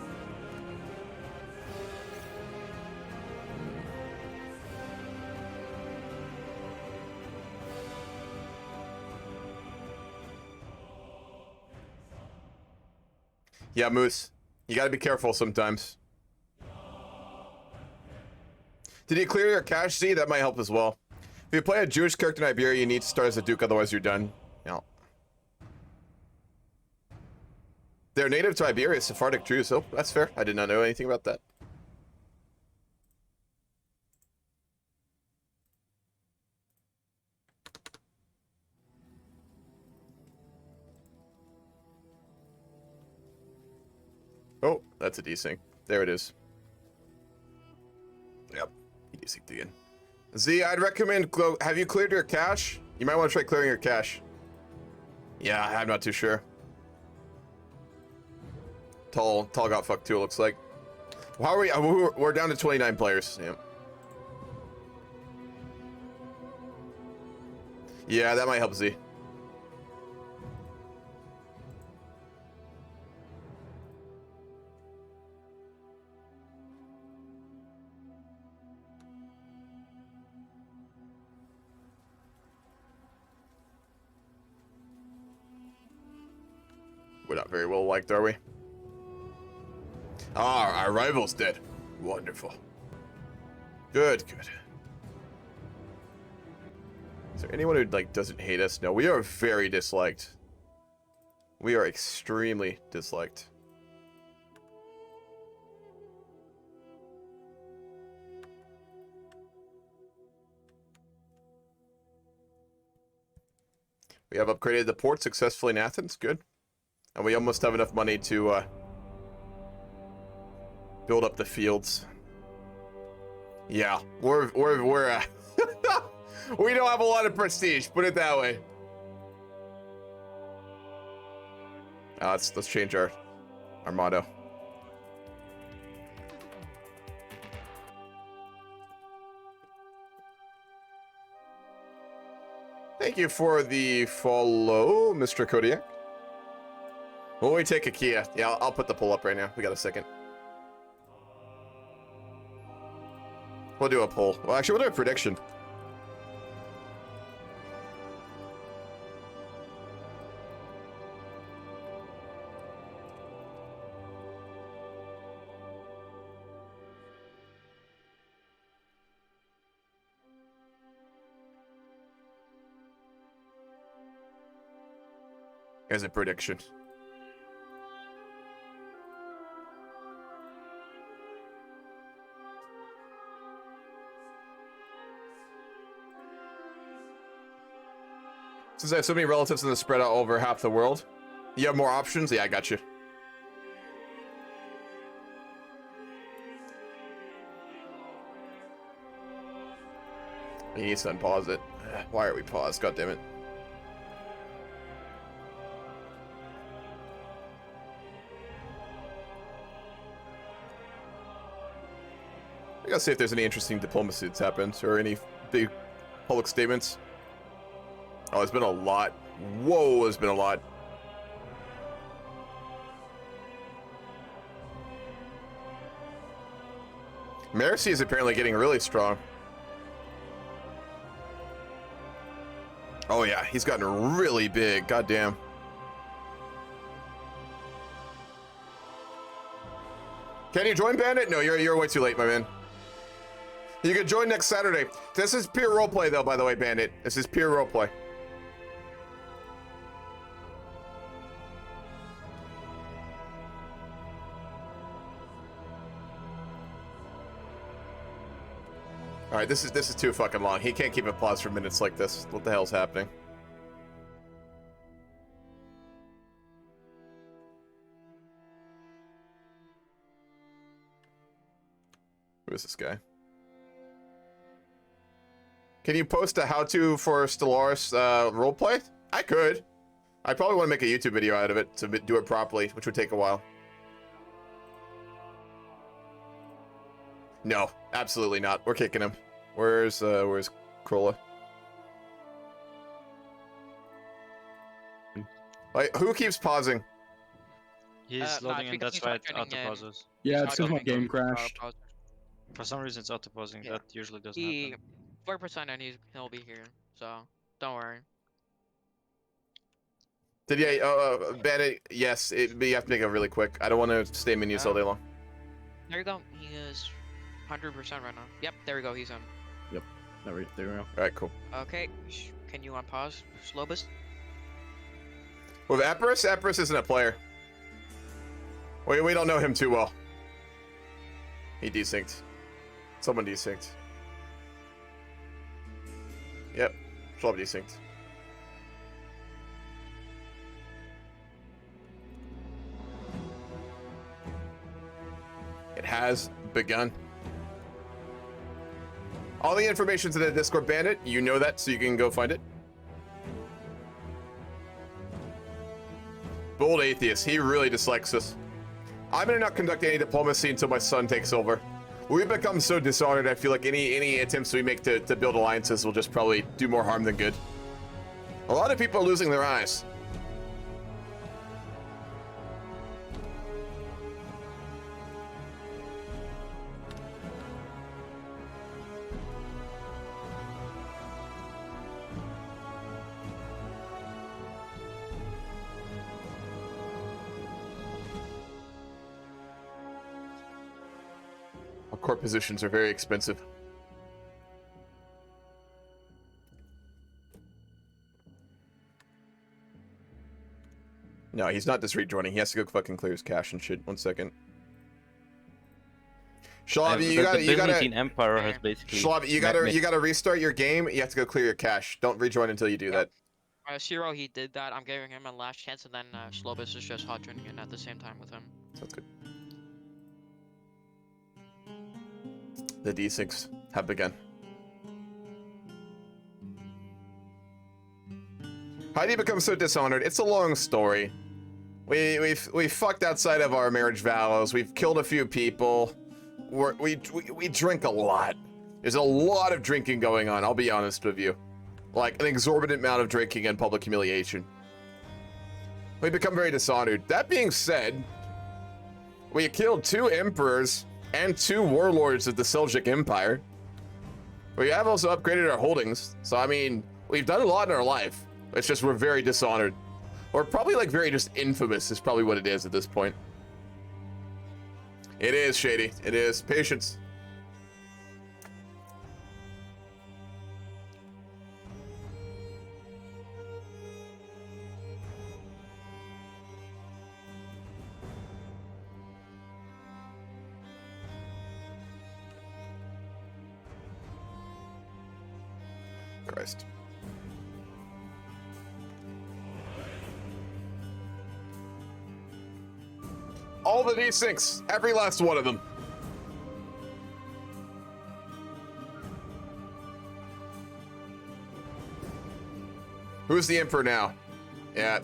Yeah, Moose. You gotta be careful sometimes. Did you clear your cache, Z? That might help as well. If you play a Jewish character in Iberia, you need to start as a Duke, otherwise you're done. Yeah. They're native to Iberia, Sephardic Jews. Oh, that's fair. I did not know anything about that. Oh, that's a desync. There it is. Yep. Desynced again. Z, I'd recommend have you cleared your cache? You might want to try clearing your cache. Yeah, I'm not too sure. Tall got fucked too, it looks like. How are we? We're down to 29 players. Yeah. Yeah, that might help Z. We're not very well liked, are we? Ah, our rival's dead. Wonderful. Good, good. Is there anyone who like doesn't hate us? No, we are very disliked. We are extremely disliked. We have upgraded the port successfully in Athens. Good. And we almost have enough money to build up the fields. Yeah, we're we don't have a lot of prestige, put it that way. Let's change our motto. Thank you for the follow, Mr. Kodiak. When we take a Kia, yeah, I'll put the poll up right now. We got a second. We'll do a poll. Well, actually, we'll do a prediction. Here's a prediction. Since I have so many relatives and they're spread out over half the world, you have more options? Yeah, I got you. You need to unpause it. Why are we paused? God damn it. I gotta see if there's any interesting diplomacy that's happened or any big public statements. Oh, there's been a lot. Whoa, there's been a lot. Mercy is apparently getting really strong. Oh yeah, he's gotten really big. God damn. Can you join, Bandit? No, you're way too late, my man. You can join next Saturday. This is pure roleplay, though, by the way, Bandit. This is pure roleplay. All right, this is too fucking long. He can't keep applause for minutes like this. What the hell's happening? Who is this guy? Can you post a how-to for Stellaris roleplay? I could. I probably want to make a YouTube video out of it to do it properly, which would take a while. No, absolutely not. We're kicking him. Where's Krolla? Like, who keeps pausing? He's loading and that's why it auto-pauses. Yeah, it's because my game crashed. For some reason it's auto-pausing. That usually doesn't happen. 4% and he'll be here, so don't worry. Did you, Bandit? Yes, but you have to make it really quick. I don't want to stay in menus all day long. There you go. He is 100% right now. Yep, there we go. He's in. Yep. There we go. All right, cool. Okay, can you unpause, Slobus? With Epirus isn't a player. We don't know him too well. He desynced. Someone desynced. Yep, Schwab desynced. It has begun. All the information's in the Discord, Bandit. You know that, so you can go find it. Bold atheist. He really dislikes us. I'm gonna not conduct any diplomacy until my son takes over. We've become so dishonored, I feel like any attempts we make to build alliances will just probably do more harm than good. A lot of people are losing their eyes. Court positions are very expensive. No, he's not just rejoining. He has to go fucking clear his cache and shit. 1 second. Shlav, you gotta Empire has basically. Shlav, you gotta restart your game. You have to go clear your cache. Don't rejoin until you do that. Zero, he did that. I'm giving him a last chance, and then Slobus is just hot joining in at the same time with him. Sounds good. The D6 have begun. How do you become so dishonored? It's a long story. We fucked outside of our marriage vows. We've killed a few people. We drink a lot. There's a lot of drinking going on, I'll be honest with you. Like, an exorbitant amount of drinking and public humiliation. We become very dishonored. That being said, we killed 2 emperors and 2 warlords of the Seljuk Empire. We have also upgraded our holdings. So, I mean, we've done a lot in our life. It's just we're very dishonored. Or probably like very just infamous is probably what it is at this point. It is, Shady. It is. Patience. Christ. All the desyncs, every last one of them. Who's the Emperor now? Yeah.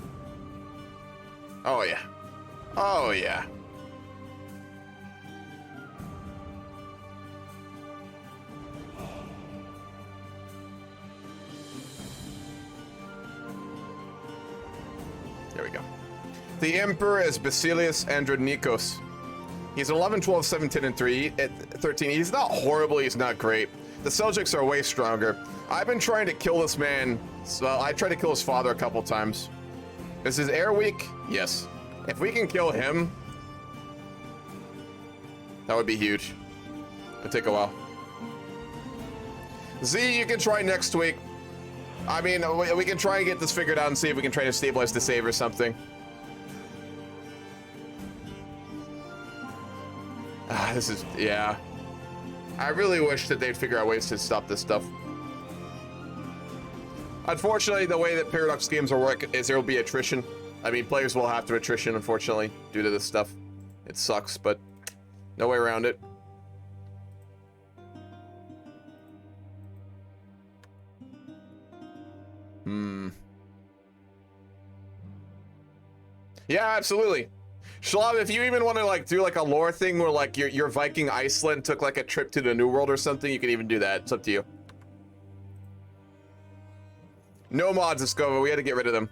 Oh, yeah. Oh, yeah. There we go. The Emperor is Basilius Andronikos. He's 11, 12, 7, 10, and 3 at 13. He's not horrible, he's not great. The Seljuks are way stronger. I've been trying to kill this man. So I tried to kill his father a couple times. Is his heir weak? Yes. If we can kill him, that would be huge. It'd take a while. Z, you can try next week. I mean, we can try and get this figured out and see if we can try to stabilize the save or something. This is, yeah. I really wish that they'd figure out ways to stop this stuff. Unfortunately, the way that Paradox games will work is there will be attrition. I mean, players will have to attrition, unfortunately, due to this stuff. It sucks, but no way around it. Yeah, absolutely. Shlav, if you even want to like do like a lore thing where like your Viking Iceland took like a trip to the New World or something, you can even do that. It's up to you. No mods, Escova. We had to get rid of them.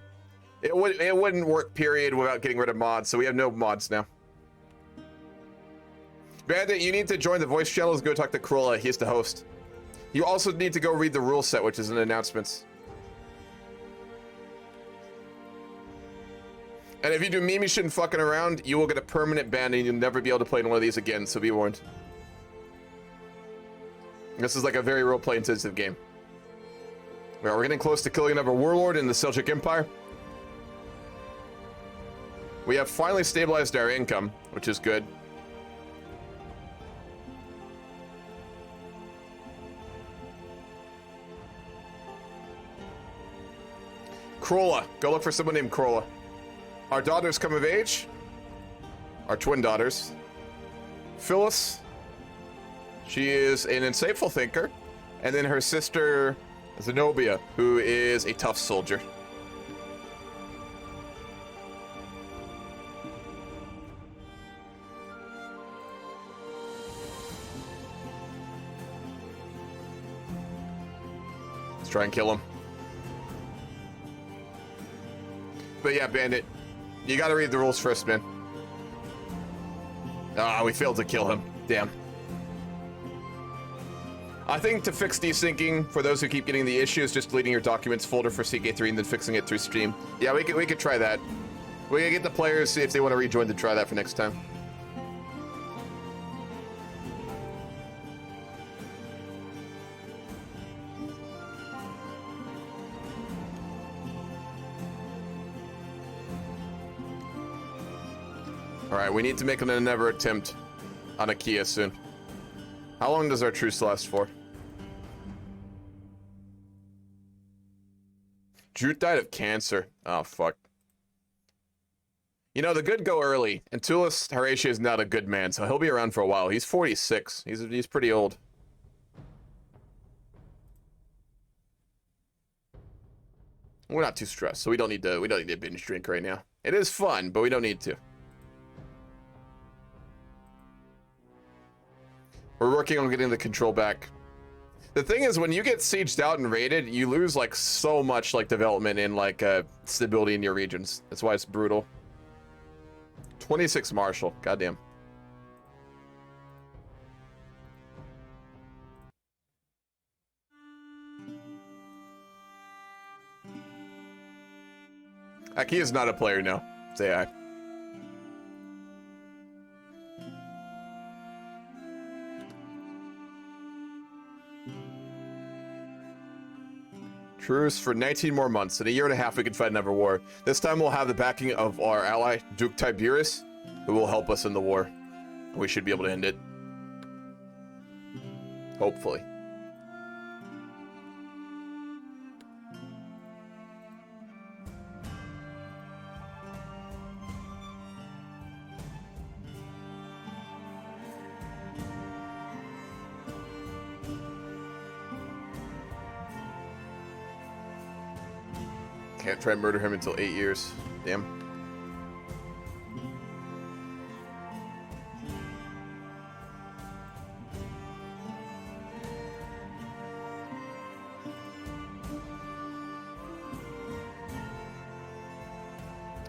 It wouldn't work, period, without getting rid of mods, so we have no mods now. Bandit, you need to join the voice channels. Go talk to Cruella. He's the host. You also need to go read the rule set, which is in announcements. And if you do meme shit and fucking around, you will get a permanent ban and you'll never be able to play in one of these again, so be warned. This is like a very roleplay intensive game. Well, we're getting close to killing another warlord in the Seljuk Empire. We have finally stabilized our income, which is good. Cruella. Go look for someone named Cruella. Our daughters come of age. Our twin daughters. Phyllis. She is an insightful thinker. And then her sister, Zenobia, who is a tough soldier. Let's try and kill him. But yeah, Bandit, you gotta read the rules first, man. Ah, we failed to kill him. Damn. I think to fix desyncing, for those who keep getting the issues, just deleting your documents folder for CK3 and then fixing it through Stream. Yeah, we could try that. We can get the players, see if they want to rejoin to try that for next time. Alright, we need to make another attempt on a Kia soon. How long does our truce last for? Jute died of cancer. Oh, fuck. You know, the good go early. And Tullus Horatia is not a good man, so he'll be around for a while. He's 46. He's pretty old. We're not too stressed, so we don't need to binge drink right now. It is fun, but we don't need to. We're working on getting the control back. The thing is, when you get sieged out and raided, you lose like so much like development and like stability in your regions. That's why it's brutal. 26 Marshal, goddamn. Aki is not a player now. Say I. Truce for 19 more months. In a year and a half, we can fight another war. This time, we'll have the backing of our ally, Duke Tiberius, who will help us in the war. We should be able to end it. Hopefully. Can't try and murder him until 8 years. Damn.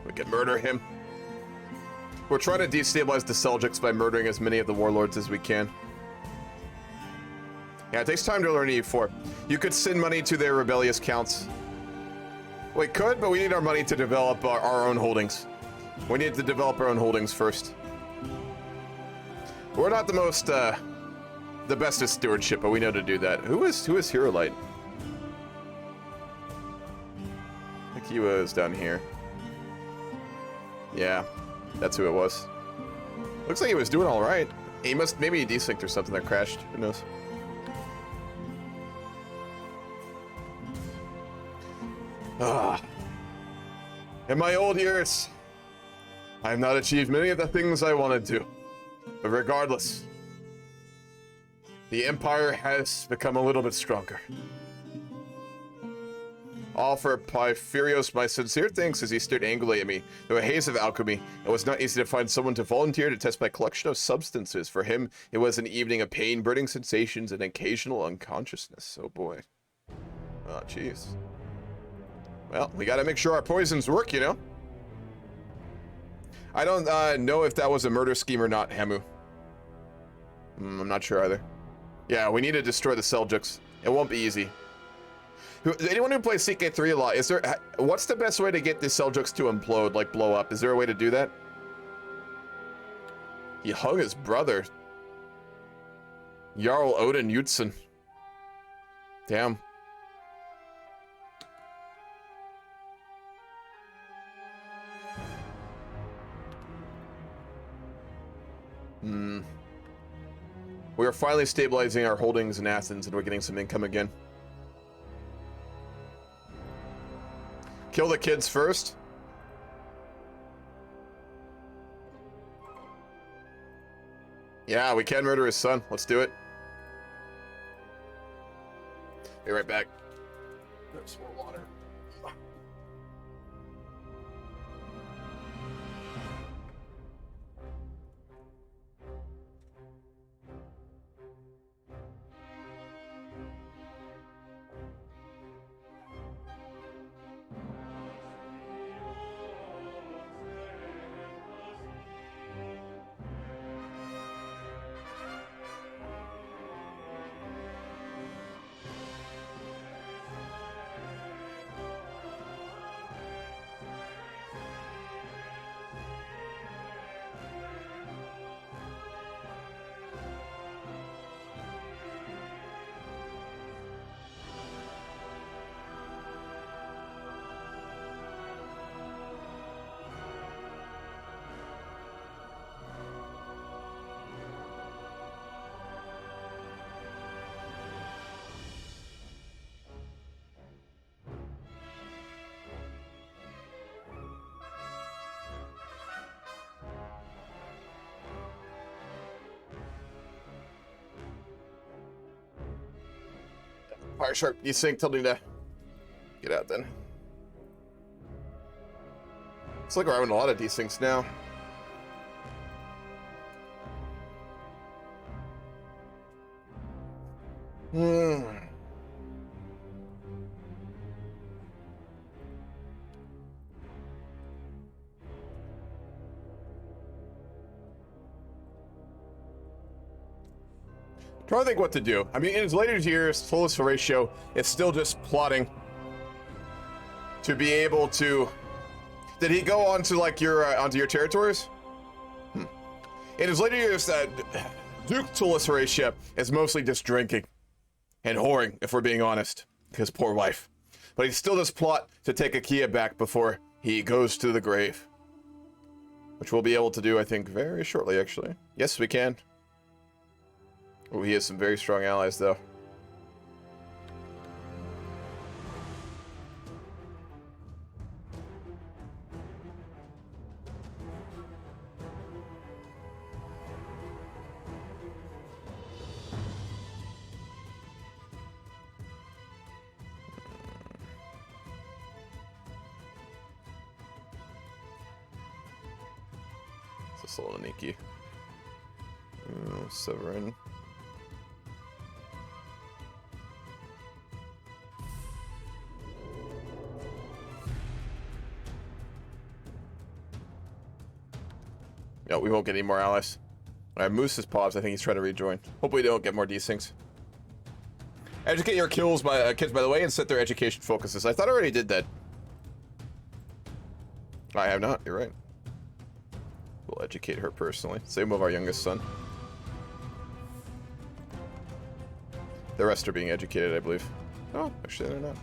We can murder him. We're trying to destabilize the Seljuks by murdering as many of the warlords as we can. Yeah, it takes time to learn E4. You could send money to their rebellious counts. We could, but we need our money to develop our own holdings. We need to develop our own holdings first. We're not the most, the best at stewardship, but we know to do that. Who is Hero Light? I think he was down here. Yeah, that's who it was. Looks like he was doing all right. He must, maybe he desynced or something that crashed. Who knows? Ah. In my old years, I have not achieved many of the things I wanted to. But regardless, the Empire has become a little bit stronger. Offer Pypherios my sincere thanks as he stared angrily at me. Through a haze of alchemy, it was not easy to find someone to volunteer to test my collection of substances. For him, it was an evening of pain, burning sensations, and occasional unconsciousness. Oh boy. Oh, jeez. Well, we gotta make sure our poisons work, you know? I don't know if that was a murder scheme or not, Hamu. I'm not sure either. Yeah, we need to destroy the Seljuks. It won't be easy. Anyone who plays CK3 a lot, what's the best way to get the Seljuks to implode, like blow up? Is there a way to do that? He hung his brother. Jarl Odin Jutson. Damn. We are finally stabilizing our holdings in Athens and we're getting some income again. Kill the kids first. Yeah, we can murder his son. Let's do it. Be right back. Grab some more water. Fire sharp desync, tell me to get out then. Looks like we're having a lot of desyncs now. Trying to think what to do. I mean, in his later years, Solus Horatio is still just plotting to be able to. Did he go onto like onto your territories? In his later years, Duke Solus Horatio is mostly just drinking and whoring, if we're being honest. His poor wife, but he still does plot to take Achaia back before he goes to the grave, which we'll be able to do, I think, very shortly. Actually, yes, we can. Oh, he has some very strong allies, though. Saloniki. Severin. Yeah, we won't get any more allies. Alright, Moose is paused. I think he's trying to rejoin. Hopefully we don't get more desyncs. Educate your kids, by the way, and set their education focuses. I thought I already did that. I have not, you're right. We'll educate her personally. Same with our youngest son. The rest are being educated, I believe. Oh, actually they're not.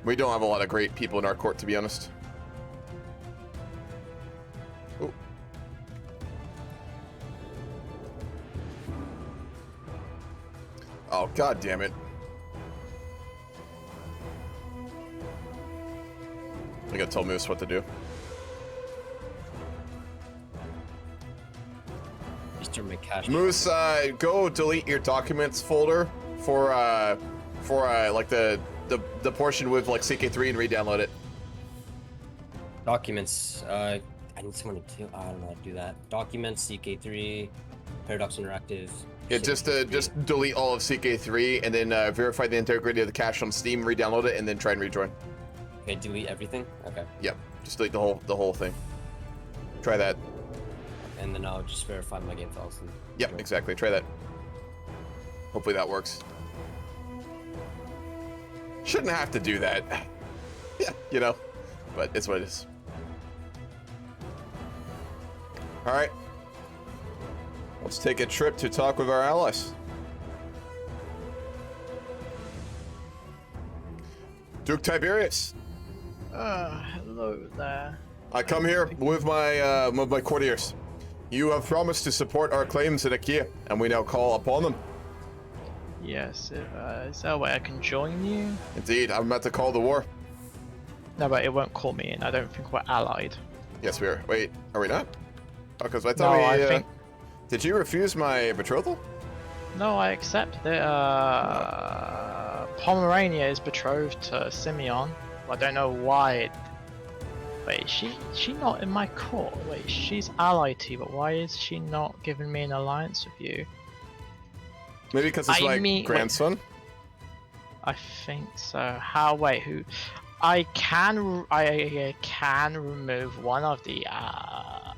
We don't have a lot of great people in our court, to be honest. Oh. Oh, god damn it. I gotta tell Moose what to do. Mr. McCash. Moose, go delete your documents folder for like the portion with like CK3 and re-download it. Documents. I need someone to do. I don't know how to do that. Documents, CK3, Paradox Interactive. Yeah, just delete all of CK3 and then verify the integrity of the cache on Steam, re-download it, and then try and rejoin. Okay, delete everything. Okay. Yep, just delete the whole thing. Try that. And then I'll just verify my game files. And yep, exactly. Try that. Hopefully that works. Shouldn't have to do that. Yeah, you know, but it's what it is. All right. Let's take a trip to talk with our allies. Duke Tiberius. Hello there. I come here with my courtiers. You have promised to support our claims in Akia, and we now call upon them. Yes, is there a way I can join you? Indeed, I'm about to call the war. No, but it won't call me in. I don't think we're allied. Yes, we are. Wait, are we not? Oh, because I thought I think... Did you refuse my betrothal? No, I accept that Pomerania is betrothed to Simeon. I don't know why. Wait, she not in my court? Wait, she's allied to you, but why is she not giving me an alliance with you? Maybe because it's my grandson? I think so. How? Wait, who? I can remove one of the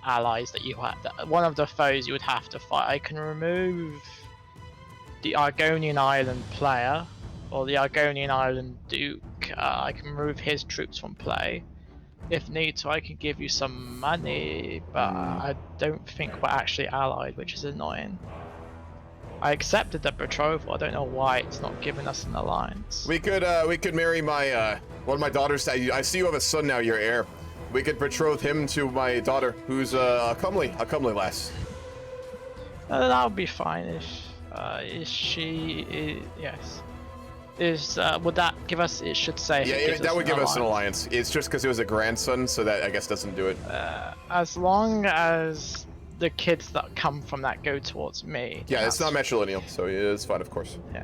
allies that you have. One of the foes you would have to fight. I can remove the Argonian Island player or the Argonian Island Duke. I can remove his troops from play. If need to, I can give you some money, but I don't think we're actually allied, which is annoying. I accepted the betrothal. I don't know why it's not giving us an alliance. We could marry my one of my daughters. I see you have a son now, your heir. We could betroth him to my daughter, who's a comely lass. That would be fine if yes. Would that give us? It should say. Yeah, that would give us an alliance. It's just because it was a grandson, so that I guess doesn't do it. As long as the kids that come from that go towards me. Yeah, it's not matrilineal, so it's fine, of course. Yeah.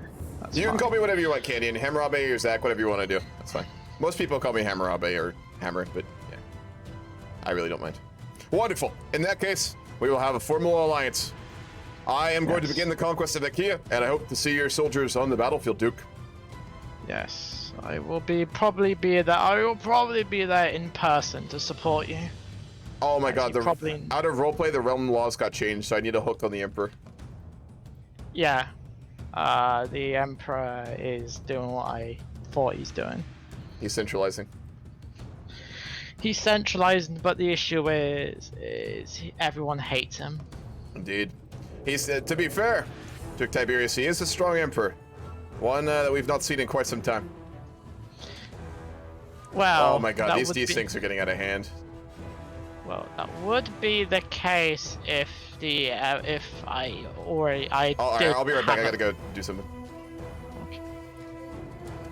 You can call me whatever you want, Candy, and Hammurabae or Zach, whatever you want to do. That's fine. Most people call me Hammurabae or Hammer, but yeah, I really don't mind. Wonderful. In that case, we will have a formal alliance. I am going to begin the conquest of Akia, and I hope to see your soldiers on the battlefield, Duke. Yes, I will probably be there. I will probably be there in person to support you. Oh my god, out of roleplay, the realm laws got changed, so I need a hook on the Emperor. Yeah, the Emperor is doing what I thought he's doing. He's centralizing. He's centralizing, but the issue is everyone hates him. Indeed. He's, to be fair, Duke Tiberius, he is a strong Emperor. One that we've not seen in quite some time. Well, oh my god, these things are getting out of hand. Well, that would be the case if I'll be right back. I gotta go do something. Okay.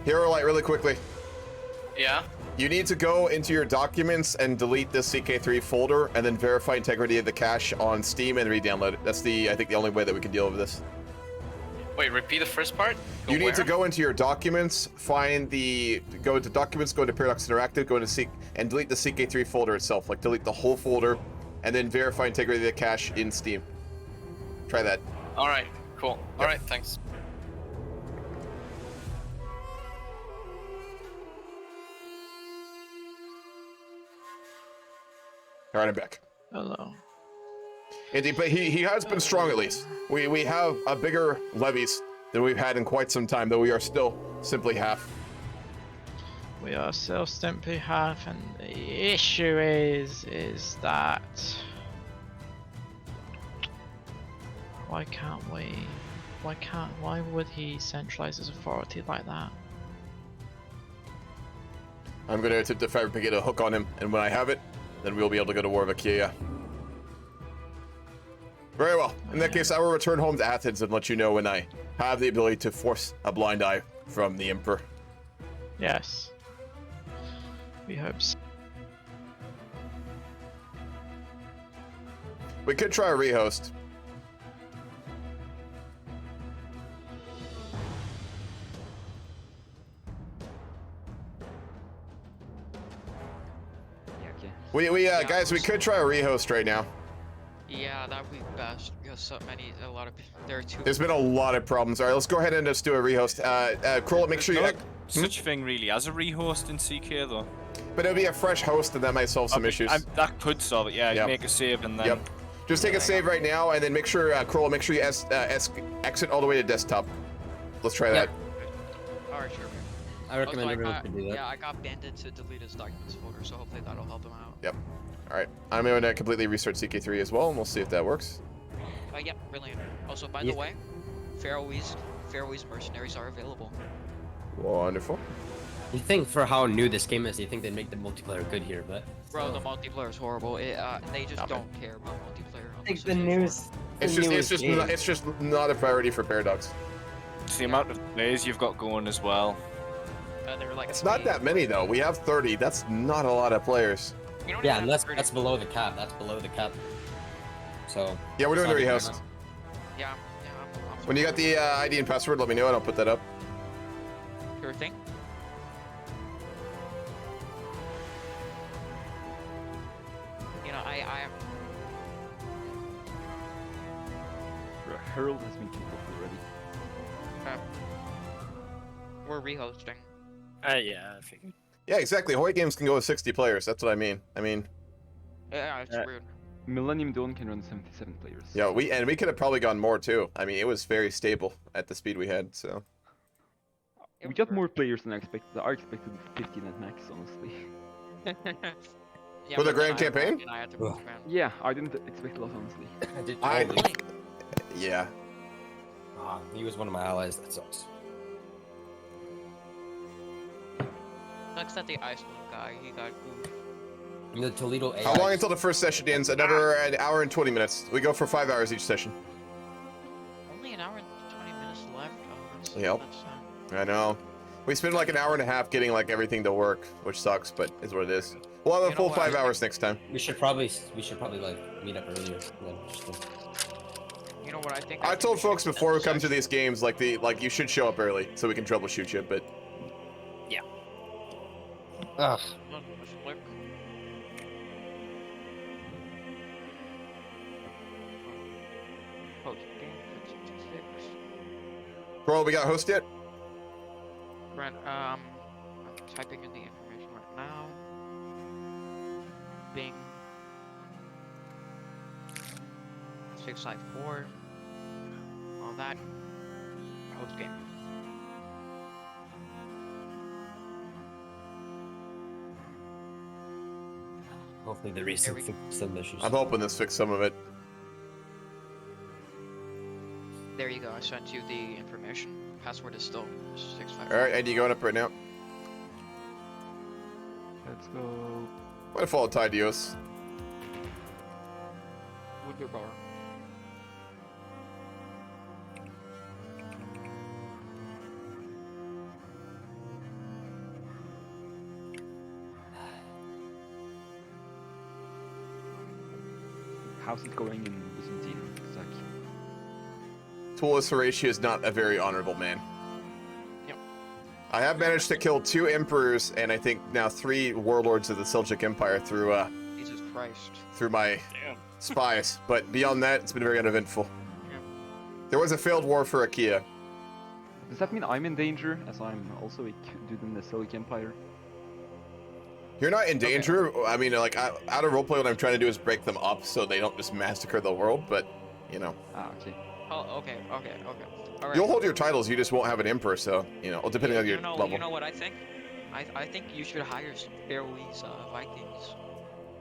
Hero Light, really quickly. Yeah. You need to go into your documents and delete the CK3 folder, and then verify integrity of the cache on Steam and re-download it. That's I think the only way that we can deal with this. Wait, repeat the first part? You need to where? go into your documents, go into documents, go into Paradox Interactive, go into Seek, and delete the CK3 folder itself. Like delete the whole folder, and then verify integrity of the cache in Steam. Try that. All right, cool. Yep. All right, thanks. All right, I'm back. Hello. Indeed, but he has been strong at least. We have a bigger levies than we've had in quite some time, though we are still simply half. We are still simply half, and the issue is that why would he centralize his authority like that? I'm going to attempt to fabricate a hook on him, and when I have it, then we'll be able to go to war with Achaia. Very well. In that case, I will return home to Athens and let you know when I have the ability to force a blind eye from the Emperor. Yes. We hope so. We could try a rehost. Guys, we could try a rehost right now. Yeah, that would be best because a lot of there are too. There's been a lot of problems. All right, let's go ahead and just do a rehost. Kroll, make sure you. Such thing really as a rehost in CK though. But it'll be a fresh host, and that might solve some issues. That could solve it. Yeah, Yep. make a save and then. Yep. Just take a save right now, and then make sure, Kroll, make sure you exit all the way to desktop. Let's try that. Alright, sure. I recommend everyone to do that. Yeah, I got Bandit to delete his documents folder, so hopefully that'll help him out. Yep. All right. I'm going to completely restart CK3 as well, and we'll see if that works. Yep, brilliant. Also, by the way, Faroese mercenaries are available. Wonderful. You think for how new this game is, you think they'd make the multiplayer good here, but... Bro, the multiplayer is horrible. They just don't care about multiplayer. I think the news. It's just not a priority for Paradox. It's the amount of players you've got going as well. They're like It's not that many though. We have 30. That's not a lot of players. Yeah, and that's below the cap. That's below the cap. So... Yeah, we're doing the rehost. Yeah. When you got the ID and password, let me know and I'll put that up. Sure thing. You know, I Herald has been kicked off already. We're rehosting. Yeah, I figured. Yeah, exactly. Hawaii games can go with 60 players. That's what I mean. Yeah, it's rude. Millennium Dawn can run 77 players. Yeah, we could have probably gone more too. I mean, it was very stable at the speed we had. So. We got more players than I expected. I expected 15 at max, honestly. Yeah, For the but grand then campaign? I had to move around. Yeah, I didn't expect a lot, honestly. Yeah. He was one of my allies. That sucks. Sucks that the Iceland guy, he got booed. The Toledo AI. How long until the first session ends? Another an hour and 20 minutes. We go for 5 hours each session. Only an hour and 20 minutes left. Oh, Yep. I know. We spend like an hour and a half getting like everything to work, which sucks, but is what it is. We'll have a full 5 hours next time. We should probably like meet up earlier. You know what I think? I told folks before we come to these games, like you should show up early so we can troubleshoot you, but yeah. Ugh. Bro, we got a host yet? Brent, I'm typing in the information right now. Bing. 654. All that. Host game. Hopefully the recent fix some issues. I'm hoping this fixed some of it. There you go. I sent you the information. Password is still 654. All right, Eddie, going up right now. Let's go. What a follow Ty Dios. Would your bar. How's it going in Byzantine, Zach? Tullis Horatia is not a very honorable man. I have managed to kill 2 emperors and I think now 3 warlords of the Seljuk Empire through Jesus Christ. through my Damn. spies. But beyond that, it's been very uneventful. There was a failed war for Achaia. Does that mean I'm in danger, as I'm also a dude in the Seljuk Empire? You're not in danger. I mean, like, out of roleplay, what I'm trying to do is break them up so they don't just massacre the world, but, you know. Ah, okay. Oh, okay. All right. You'll hold your titles, you just won't have an emperor, so, you know, depending on your level. You know what I think? I think you should hire some Faroese Vikings.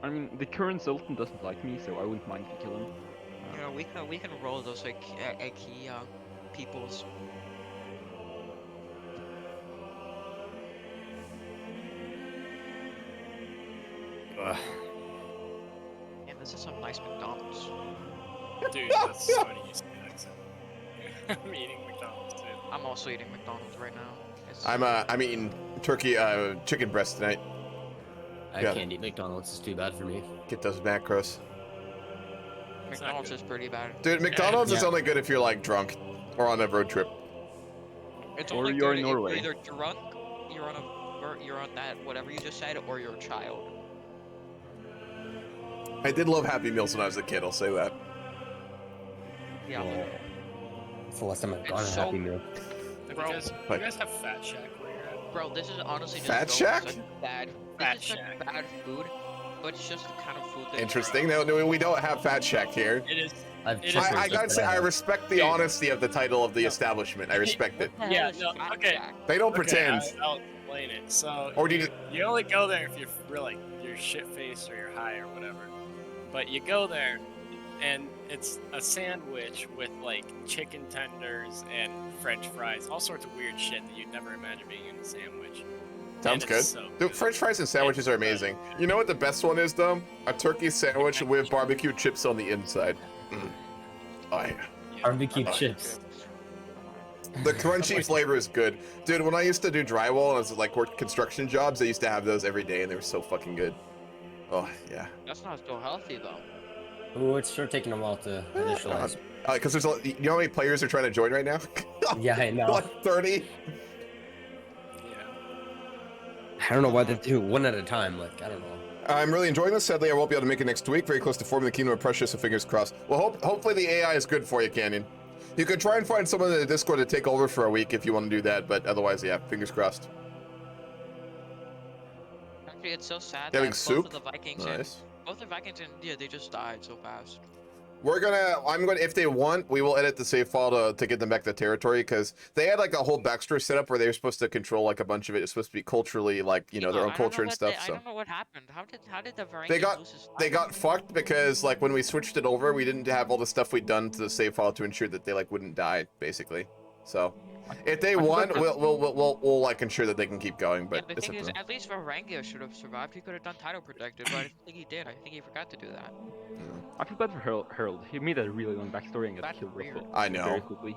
I mean, the current Sultan doesn't like me, so I wouldn't mind if you kill him. You know, we can roll those like key peoples. Yeah, this is some nice McDonald's. Dude, that's so easy. I'm eating McDonald's too. I'm also eating McDonald's right now. I'm eating turkey, chicken breast tonight. I can't eat McDonald's, it's too bad for me. Get those macros. McDonald's is pretty bad. Dude, McDonald's is only good if you're like drunk or on a road trip. It's Or only you're good in if Norway. you're either drunk, you're on that whatever you just said, or you're a child. I did love Happy Meals when I was a kid, I'll say that. Yeah. It's the last time I've gone It's to so- Happy Meal. Do Bro, you guys have Fat Shack where you're at? Bro, this is honestly just Fat so Shack? such bad. Fat This is such Shack. bad food, but it's just the kind of food that. Interesting. No, we don't have Fat Shack here. It is. I gotta say, I respect the honesty of the title of the establishment. I respect it. Yeah, no, okay. They don't pretend. I'll explain it. So, Or do you- you only go there if you're really you're shit-faced or you're high or whatever. But you go there, and it's a sandwich with like chicken tenders and French fries, all sorts of weird shit that you'd never imagine being in a sandwich. Sounds And good. it's so Dude, French fries and sandwiches are amazing. You know what the best one is, though? A turkey sandwich with barbecue chips on the inside. Mm. Oh, yeah. Barbecue chips. The crunchy flavor is good. Dude, when I used to do drywall and I was like worked construction jobs, I used to have those every day and they were so fucking good. Oh, yeah. That's not still healthy though. Ooh, it's sure taking a while to initialize. Because there's you know how many players are trying to join right now? Yeah, I know. Like 30? I don't know why they do one at a time. Like, I don't know. I'm really enjoying this. Sadly, I won't be able to make it next week. Very close to forming the Kingdom of Prussia, so fingers crossed. Well, hopefully the AI is good for you, Canyon. You could try and find someone in the Discord to take over for a week if you want to do that, but otherwise, yeah, fingers crossed. Actually, it's so sad Having that soup? both of the Vikings Nice. both the Vikings in India, they just died so fast. If they want, we will edit the save file to get them back to territory, because they had like a whole backstory set up where they were supposed to control like a bunch of it. It's supposed to be culturally like, you know, their own culture and stuff. I So don't know what happened. How did the Varangians they got lose his they got fucked because like when we switched it over, we didn't have all the stuff we'd done to the save file to ensure that they like wouldn't die, basically. So if they won, we'll like ensure that they can keep going. But the it's thing up is, to them. at least Varangia should have survived. He could have done title protected, but I don't think he did. I think he forgot to do that. I feel bad for Harold. He made a really long backstory and got That's killed weird. I know. very quickly.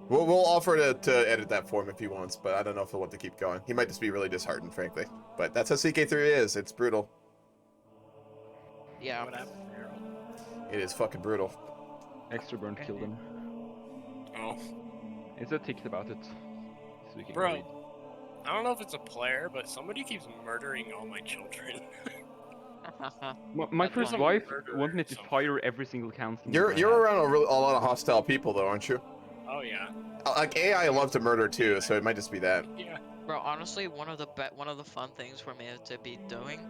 We'll offer to edit that for him if he wants, but I don't know if he'll want to keep going. He might just be really disheartened, frankly. But that's how CK3 is. It's brutal. Yeah. What happened to Harold? It is fucking brutal. Extra burn killed him. Oh. It's a ticket about it. So we can Bro, read. I don't know if it's a player, but somebody keeps murdering all my children. My That's first one wife murderer wanted me to or fire every single council. You're around a lot of hostile people, though, aren't you? Oh yeah. Like AI love to murder too, so it might just be that. Yeah. Bro, honestly, one of the fun things for me to be doing,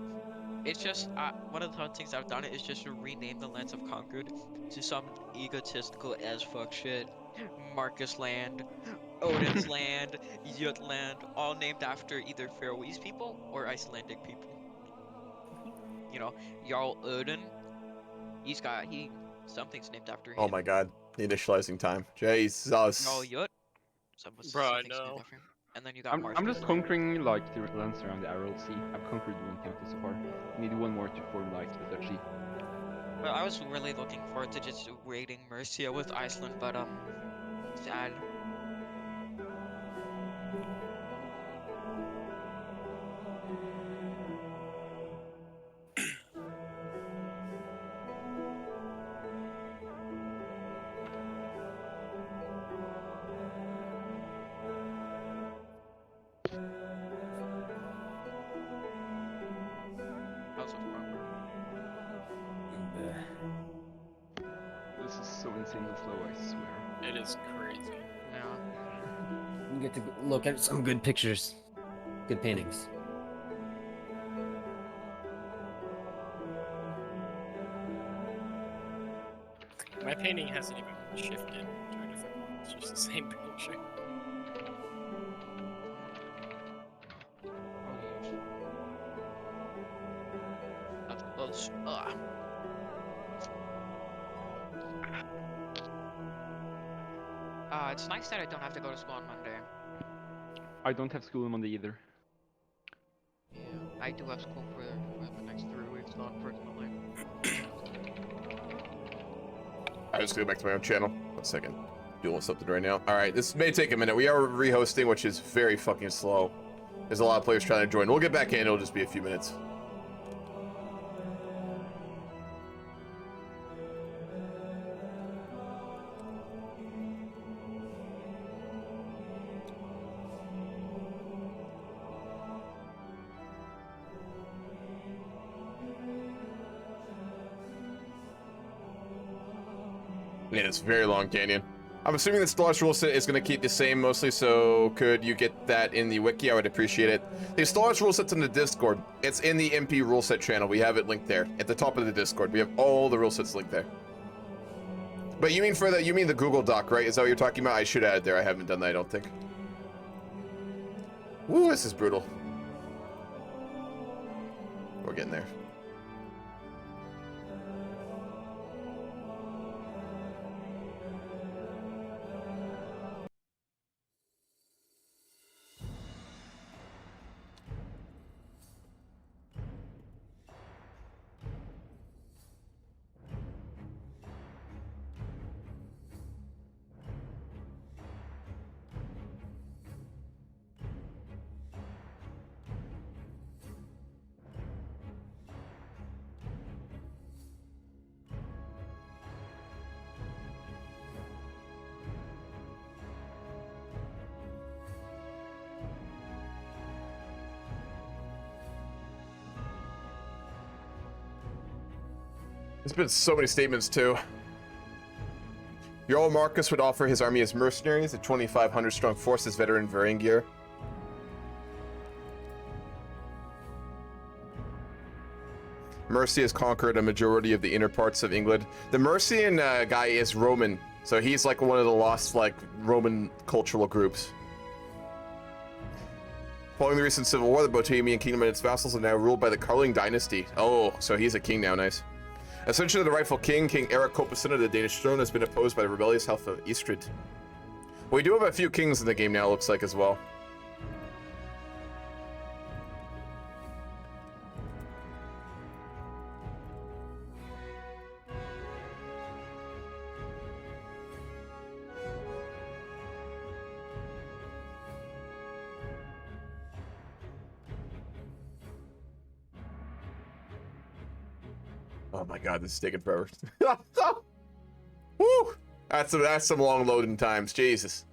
it's just one of the fun things I've done is just to rename the lands of Concord to some egotistical as fuck shit. Marcus Land, Odin's Land, Jutland, all named after either Faroese people or Icelandic people. You know, Jarl Odin, something's named after him. Oh my god, the initializing time. Jesus. Jarl Jut, Bro, I something's named know. after him. And then you got I'm just conquering like the lands around the Aral Sea. I've conquered one county so far. I need one more to form like a duchy. Well, I was really looking forward to just raiding Mercia with Iceland, but sad. insanely slow, I swear. It is crazy. Yeah. You get to look at some good pictures, good paintings. My painting hasn't even shifted to a different one. It's just the same picture. That's close. It's nice that I don't have to go to school on Monday. I don't have school on Monday either. Yeah, I do have school for the next 3 weeks, though, unfortunately. I just go back to my own channel. 1 second. Doing something right now. All right, this may take a minute. We are rehosting, which is very fucking slow. There's a lot of players trying to join. We'll get back in. It'll just be a few minutes. Yeah, it's a very long canyon. I'm assuming the Stellaris rule set is going to keep the same mostly, so could you get that in the wiki? I would appreciate it. The Stellaris rule set's in the Discord. It's in the MP rule set channel. We have it linked there. At the top of the Discord, we have all the rule sets linked there. But you mean the Google Doc, right? Is that what you're talking about? I should add it there. I haven't done that, I don't think. Woo, this is brutal. We're getting there. There's been so many statements, too. Jarl Marcus would offer his army as mercenaries, a 2,500 strong force as veteran Varangier. Mercia has conquered a majority of the inner parts of England. The Mercian guy is Roman, so he's like one of the lost Roman cultural groups. Following the recent civil war, the Bohemian kingdom and its vassals are now ruled by the Carling dynasty. Oh, so he's a king now, nice. Essentially, the rightful king, King Eric Copason of the Danish throne, has been opposed by the rebellious house of Istrid. We do have a few kings in the game now, looks like, as well. Oh my god, this is taking forever. Woo! That's some long loading times, Jesus.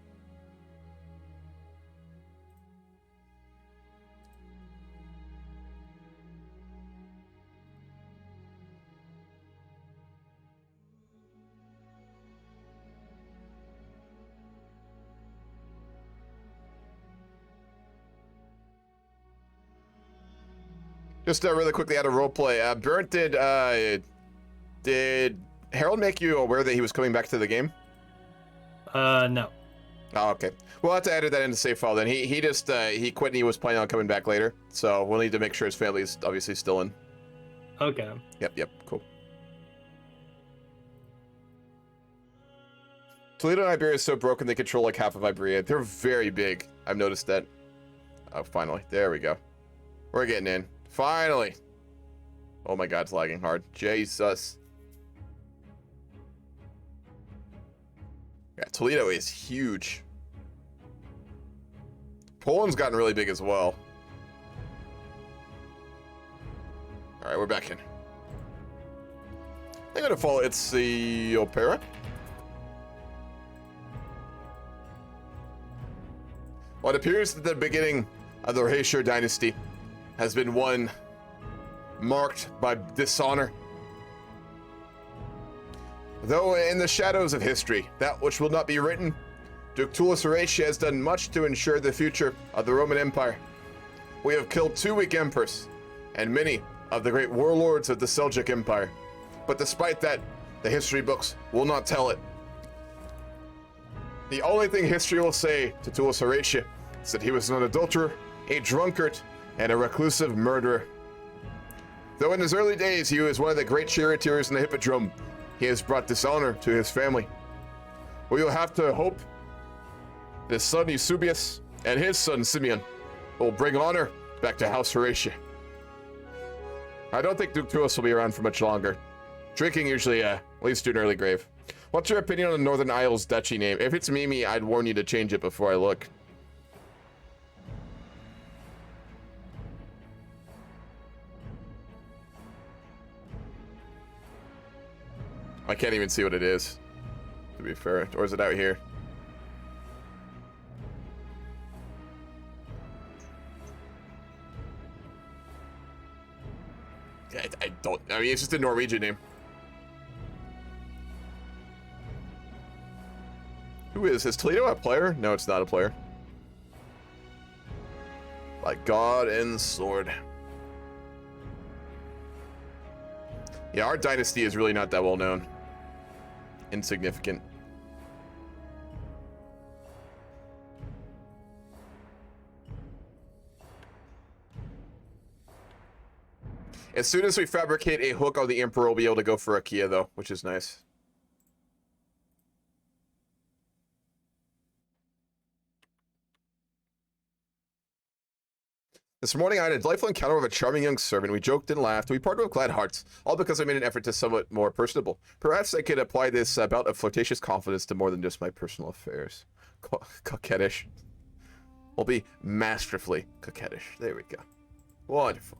Just really quickly out of roleplay, Burnt, did Harold make you aware that he was coming back to the game? No. Oh, okay. We'll have to edit that into the save file then. He just he quit and he was planning on coming back later, so we'll need to make sure his family is obviously still in. Okay. Yep, cool. Toledo and Iberia is so broken they control like half of Iberia. They're very big. I've noticed that. Oh, finally. There we go. We're getting in. Finally. Oh my god, it's lagging hard. Jesus. Yeah, Toledo is huge. Poland's gotten really big as well. Alright, we're back in. I'm gonna follow it's the Opera. Well, it appears that the beginning of the Horatia dynasty has been one marked by dishonor. Though in the shadows of history, that which will not be written, Duke Tullus Horatia has done much to ensure the future of the Roman Empire. We have killed 2 weak emperors and many of the great warlords of the Seljuk Empire. But despite that, the history books will not tell it. The only thing history will say to Tullus Horatia is that he was an adulterer, a drunkard, and a reclusive murderer. Though in his early days he was one of the great charioteers in the Hippodrome, he has brought dishonor to his family. We will have to hope that his son Eusebius and his son Simeon will bring honor back to House Horatia. I don't think Duke Tullus will be around for much longer. Drinking usually leads to an early grave. What's your opinion on the Northern Isles duchy name? If it's Mimi, I'd warn you to change it before I look. I can't even see what it is, to be fair. Or is it out here? I don't, I mean, it's just a Norwegian name. Who is Toledo a player? No, it's not a player. By God and sword. Yeah, our dynasty is really not that well known. Insignificant. As soon as we fabricate a hook on the Emperor, we'll be able to go for a Kia, though, which is nice. This morning, I had a delightful encounter with a charming young servant. We joked and laughed. We parted with glad hearts, all because I made an effort to somewhat more personable. Perhaps I could apply this bout of flirtatious confidence to more than just my personal affairs. Coquettish. We'll be masterfully coquettish. There we go. Wonderful.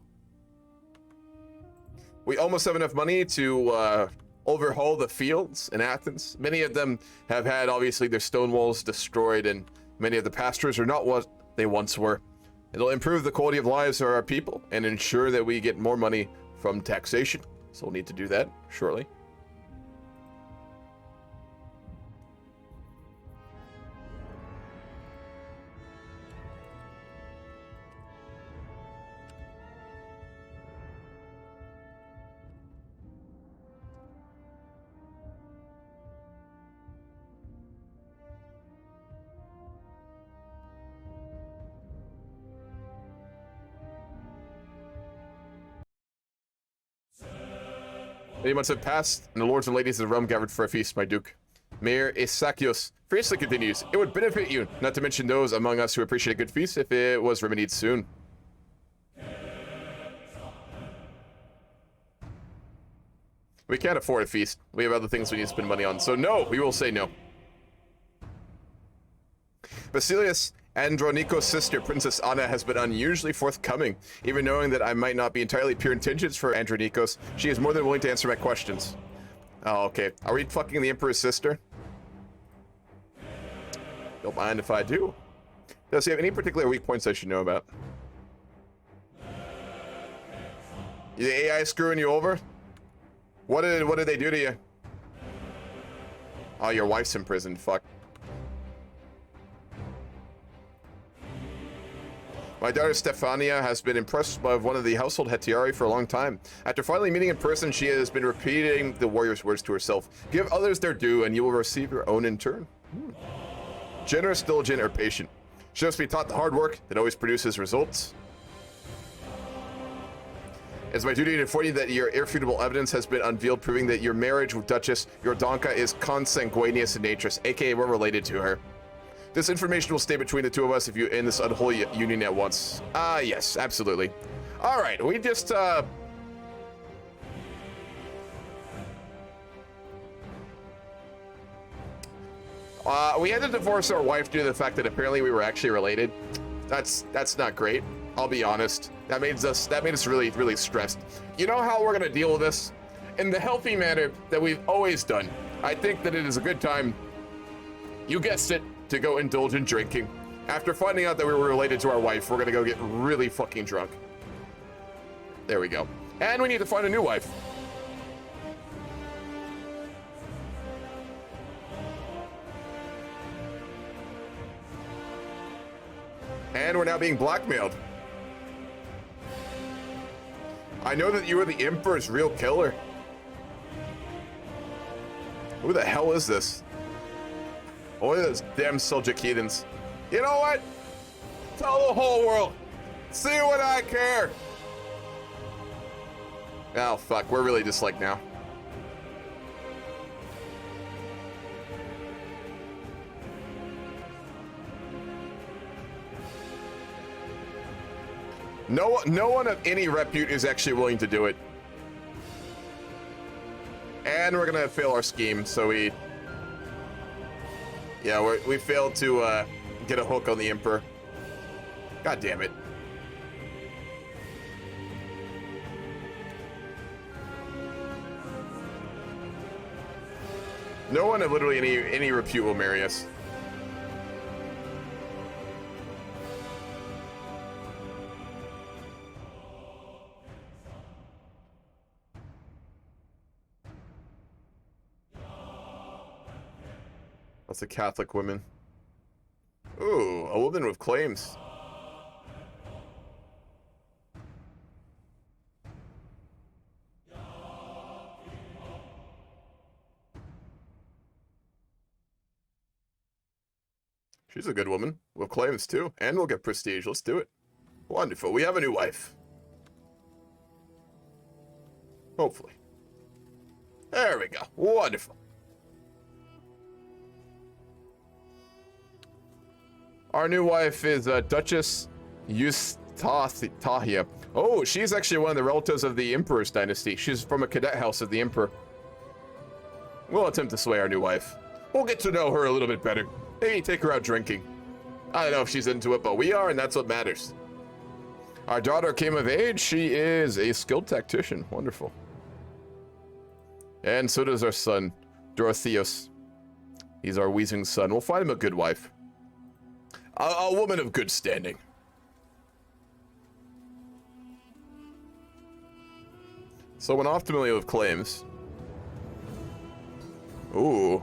We almost have enough money to overhaul the fields in Athens. Many of them have had, obviously, their stone walls destroyed, and many of the pastures are not what they once were. It'll improve the quality of lives of our people and ensure that we get more money from taxation. So we'll need to do that shortly. Many months have passed, and the lords and ladies of the realm gathered for a feast, my duke. Mayor Isakios fiercely continues. It would benefit you, not to mention those among us who appreciate a good feast, if it was remedied soon. We can't afford a feast. We have other things we need to spend money on. So no, we will say no. Basilius Andronikos' sister, Princess Anna, has been unusually forthcoming. Even knowing that I might not be entirely pure intentions for Andronikos, she is more than willing to answer my questions. Oh, okay. Are we fucking the Emperor's sister? Don't mind if I do. Does he have any particular weak points I should know about? The AI screwing you over? What did they do to you? Oh, your wife's in prison. Fuck. My daughter Stefania has been impressed by one of the household Hetiari for a long time. After finally meeting in person, she has been repeating the warrior's words to herself. Give others their due, and you will receive your own in turn. Generous, diligent, or patient. She must be taught the hard work that always produces results. It's my duty to inform you that your irrefutable evidence has been unveiled, proving that your marriage with Duchess Jordanka is consanguineous in nature, aka we're related to her. This information will stay between the two of us if you end this unholy union at once. Yes, absolutely. All right, we just, we had to divorce our wife due to the fact that apparently we were actually related. That's not great. I'll be honest. That made us really, really stressed. You know how we're gonna deal with this? In the healthy manner that we've always done. I think that it is a good time, you guessed it, to go indulge in drinking. After finding out that we were related to our wife, we're gonna go get really fucking drunk. There we go. And we need to find a new wife. And we're now being blackmailed. I know that you are the Emperor's real killer. Who the hell is this? Only those damn Seljuk heathens. You know what? Tell the whole world. See what I care. Oh, fuck. We're really just like now. No one of any repute is actually willing to do it. And we're gonna fail our scheme, so we failed to get a hook on the Emperor. God damn it. No one of literally any repute will marry us. That's a Catholic woman. Ooh, a woman with claims. She's a good woman with claims too, and we'll get prestige. Let's do it. Wonderful. We have a new wife. Hopefully. There we go. Wonderful. Our new wife is Duchess Eustathia. Oh, she's actually one of the relatives of the Emperor's dynasty. She's from a cadet house of the Emperor. We'll attempt to sway our new wife. We'll get to know her a little bit better. Maybe take her out drinking. I don't know if she's into it, but we are, and that's what matters. Our daughter came of age. She is a skilled tactician. Wonderful. And so does our son, Dorotheus. He's our wheezing son. We'll find him a good wife. A woman of good standing. So an optimally with claims. Ooh.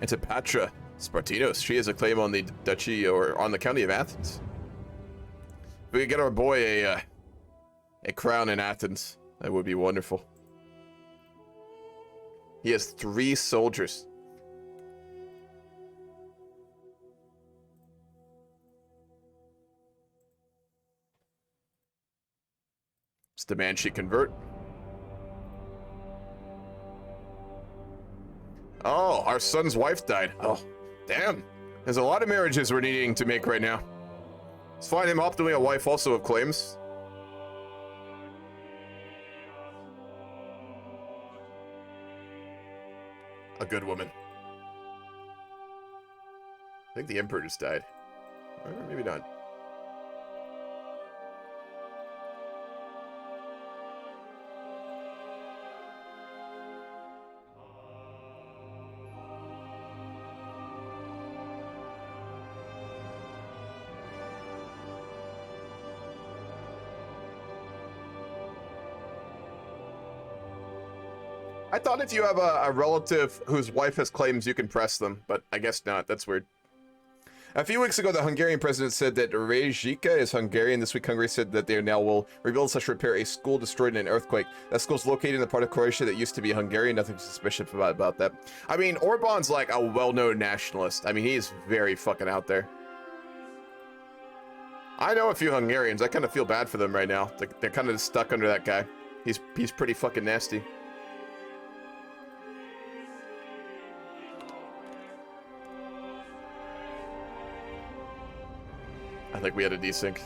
Antipatra Spartinos. She has a claim on the duchy or on the county of Athens. If we could get our boy a crown in Athens, that would be wonderful. He has 3 soldiers. Demand she convert. Oh, our son's wife died. Oh, damn. There's a lot of marriages we're needing to make right now. Let's find him optimally a wife also of claims. A good woman. I think the Emperor just died. Or maybe not. I thought if you have a relative whose wife has claims, you can press them, but I guess not. That's weird. A few weeks ago, the Hungarian president said that Rejika is Hungarian. This week, Hungary said that they now will rebuild / repair a school destroyed in an earthquake. That school's located in the part of Croatia that used to be Hungarian. Nothing suspicious about that. I mean, Orban's like a well-known nationalist. I mean, he's very fucking out there. I know a few Hungarians. I kind of feel bad for them right now. They're kind of stuck under that guy. He's pretty fucking nasty. I think we had a desync.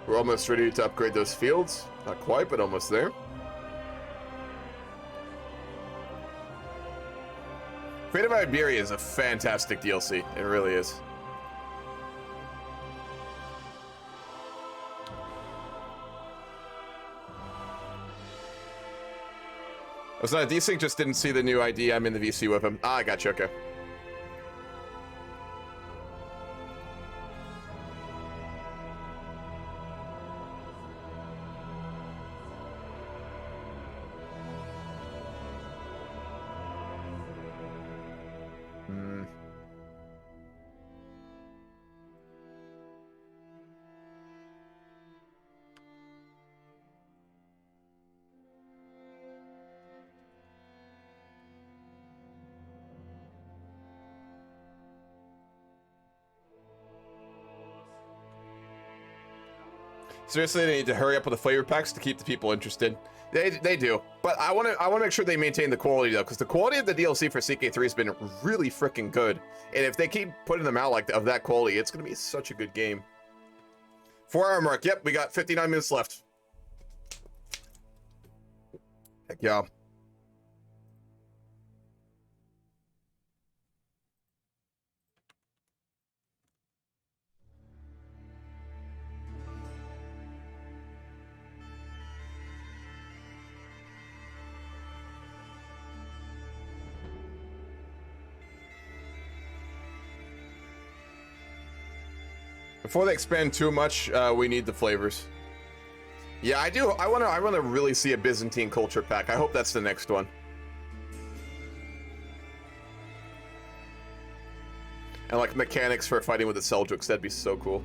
We're almost ready to upgrade those fields. Not quite, but almost there. Fate of Iberia is a fantastic DLC. It really is. Was not a desync, just didn't see the new ID. I'm in the VC with him. Ah, I got you, okay. Seriously, they need to hurry up with the flavor packs to keep the people interested. They do, but I want to make sure they maintain the quality though, because the quality of the DLC for CK3 has been really freaking good. And if they keep putting them out like of that quality, it's gonna be such a good game. 4-hour mark. Yep, we got 59 minutes left. Heck yeah. Before they expand too much, we need the flavors. Yeah, I do. I wanna really see a Byzantine culture pack. I hope that's the next one. And like mechanics for fighting with the Seljuks, that'd be so cool.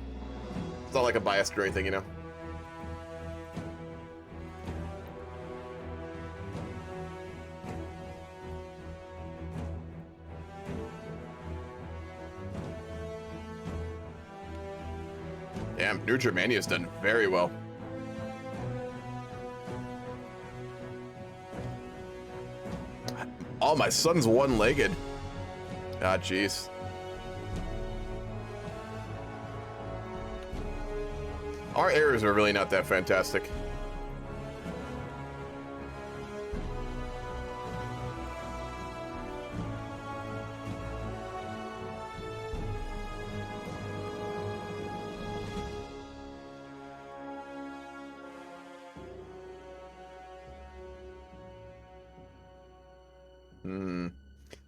It's not like a bias or anything, you know. Damn, New Germania's done very well. Oh, my son's one-legged. Ah, jeez. Our errors are really not that fantastic.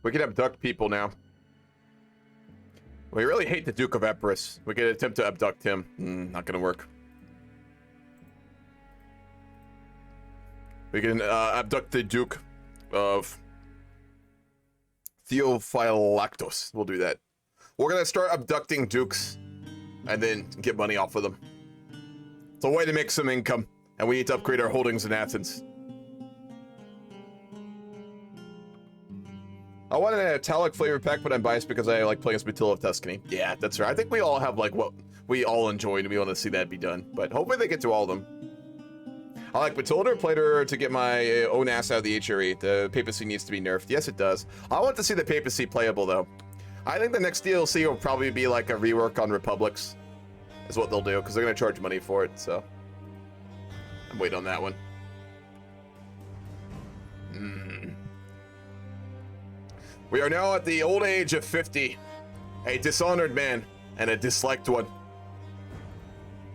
We can abduct people now. We really hate the Duke of Epirus. We could attempt to abduct him. Not gonna work. We can abduct the Duke of Theophylactos. We'll do that. We're gonna start abducting dukes and then get money off of them. It's a way to make some income, and we need to upgrade our holdings in Athens. I want an italic flavor pack, but I'm biased because I like playing as Matilla of Tuscany. Yeah, that's right. I think we all have like what we all enjoy, and we want to see that be done. But hopefully they get to all of them. I like Matilda, played her to get my own ass out of the HRE. The papacy needs to be nerfed. Yes, it does. I want to see the papacy playable, though. I think the next DLC will probably be like a rework on Republics, is what they'll do, because they're going to charge money for it, so. I'm waiting on that one. We are now at the old age of 50, a dishonored man and a disliked one,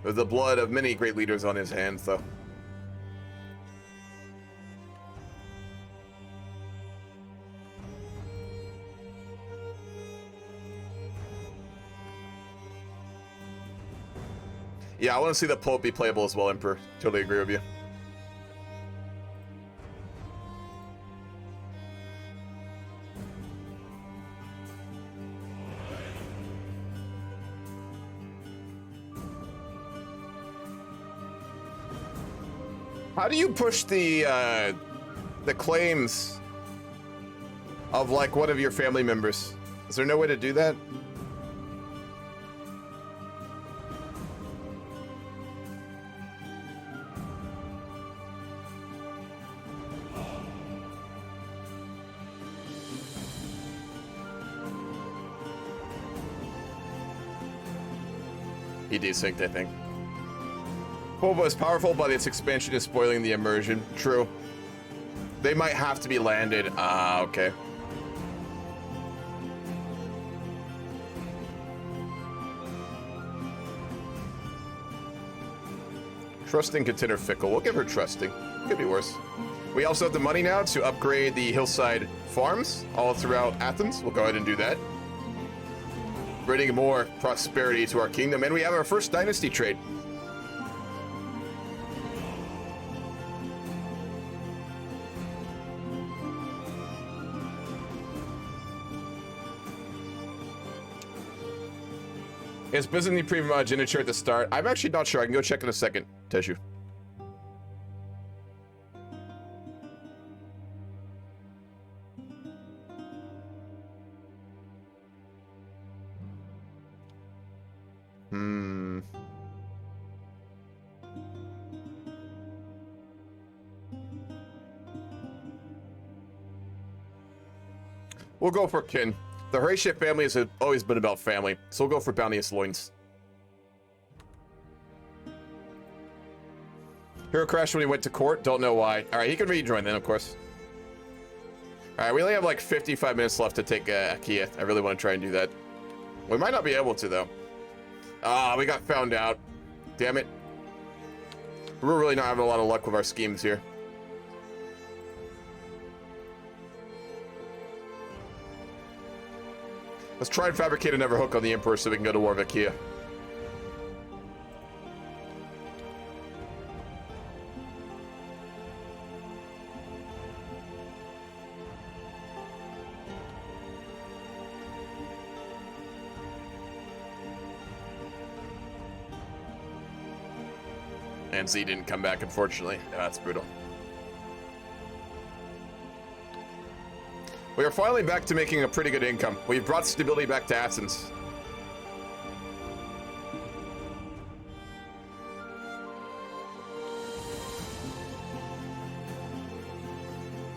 with the blood of many great leaders on his hands, though. Yeah, I want to see the Pope be playable as well, Emperor. Totally agree with you. How do you push the claims of like one of your family members? Is there no way to do that? He desynced, I think. Povo is powerful, but its expansion is spoiling the immersion. True. They might have to be landed. Ah, okay. Trusting, consider fickle. We'll give her trusting. Could be worse. We also have the money now to upgrade the hillside farms all throughout Athens. We'll go ahead and do that. Bringing more prosperity to our kingdom. And we have our first dynasty trade. Is Byzantine pre-merge integer at the start? I'm actually not sure. I can go check in a second, Teshu. We'll go for kin. The Horatia family has always been about family, so we'll go for bounteous loins. Hero crashed when he went to court. Don't know why. All right, he can rejoin then, of course. All right, we only have like 55 minutes left to take Achaea. I really want to try and do that. We might not be able to, though. Ah, we got found out. Damn it. We're really not having a lot of luck with our schemes here. Let's try and fabricate another hook on the Emperor so we can go to war with Achaea. And Z didn't come back, unfortunately. That's brutal. We are finally back to making a pretty good income. We've brought stability back to Athens.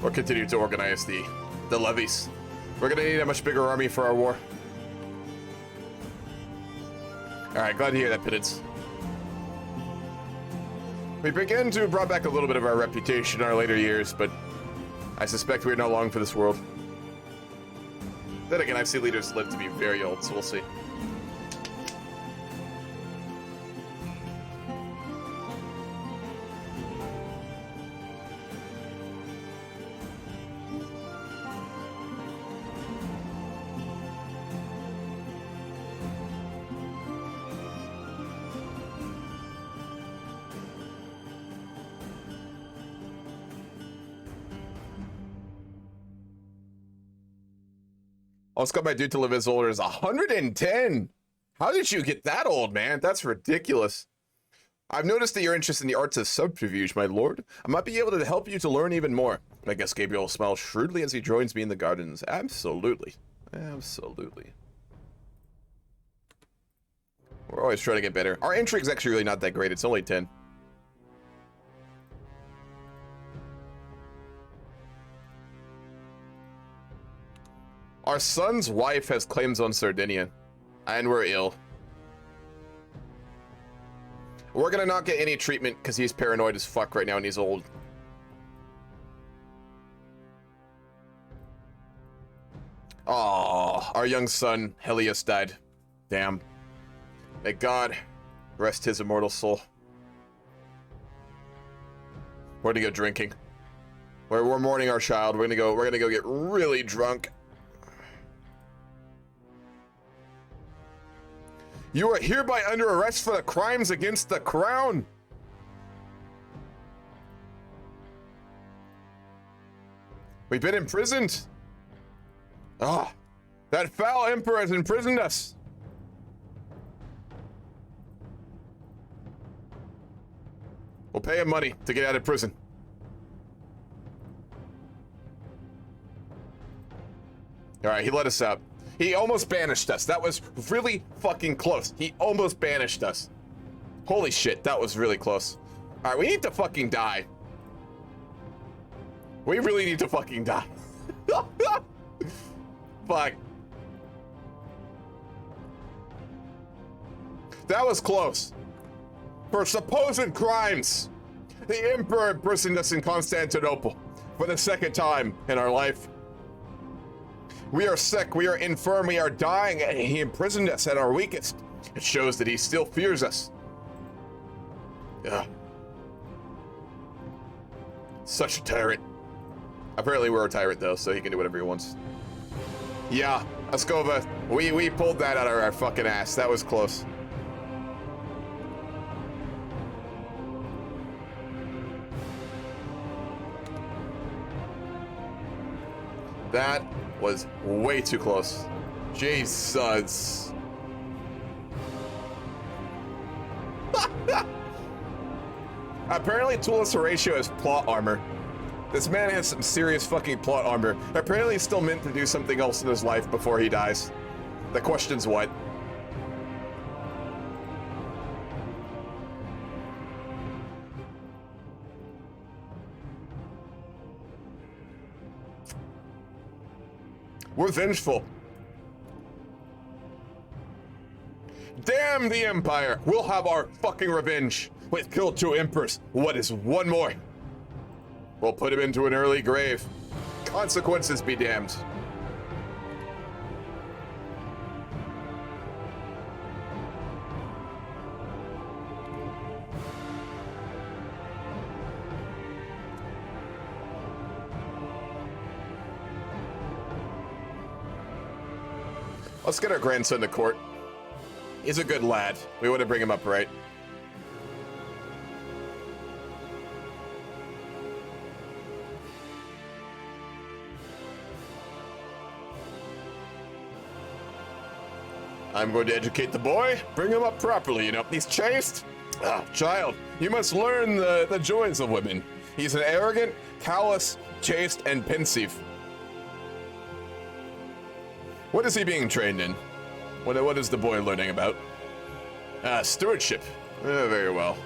We'll continue to organize the levies. We're gonna need a much bigger army for our war. Alright, glad to hear that, Pittance. We begin to brought back a little bit of our reputation in our later years, but I suspect we are not long for this world. Then again, I've seen leaders live to be very old, so we'll see. It's got my dude to live as old as 110. How did you get that old, man? That's ridiculous. I've noticed that you're interested in the arts of subterfuge, my lord. I might be able to help you to learn even more. I guess Gabriel will smile shrewdly as he joins me in the gardens. Absolutely. Absolutely. We're always trying to get better. Our intrigue's actually really not that great. It's only 10. Our son's wife has claims on Sardinia, and we're ill. We're gonna not get any treatment because he's paranoid as fuck right now and he's old. Oh, our young son, Helios, died. Damn. May God rest his immortal soul. We're gonna go drinking. We're mourning our child. We're gonna go get really drunk. You are hereby under arrest for the crimes against the crown. We've been imprisoned. Ah, that foul emperor has imprisoned us. We'll pay him money to get out of prison. All right, he let us out. He almost banished us. That was really fucking close. He almost banished us. Holy shit, that was really close. All right, we need to fucking die. We really need to fucking die. Fuck. That was close. For supposed crimes, the emperor imprisoned us in Constantinople for the second time in our life. We are sick, we are infirm, we are dying, and he imprisoned us at our weakest. It shows that he still fears us. Yeah. Such a tyrant. Apparently we're a tyrant though, so he can do whatever he wants. Yeah, Ascova, we pulled that out of our fucking ass. That was close. That was way too close. Jesus. Apparently Toolless Horatio has plot armor. This man has some serious fucking plot armor. Apparently he's still meant to do something else in his life before he dies. The question's what? We're vengeful. Damn the Empire! We'll have our fucking revenge. We've killed 2 emperors. What is one more? We'll put him into an early grave. Consequences be damned. Let's get our grandson to court. He's a good lad. We want to bring him up right. I'm going to educate the boy, bring him up properly, you know. He's chaste. Ah, child, you must learn the joys of women. He's an arrogant, callous, chaste, and pensive. What is he being trained in? What is the boy learning about? Stewardship. Very well.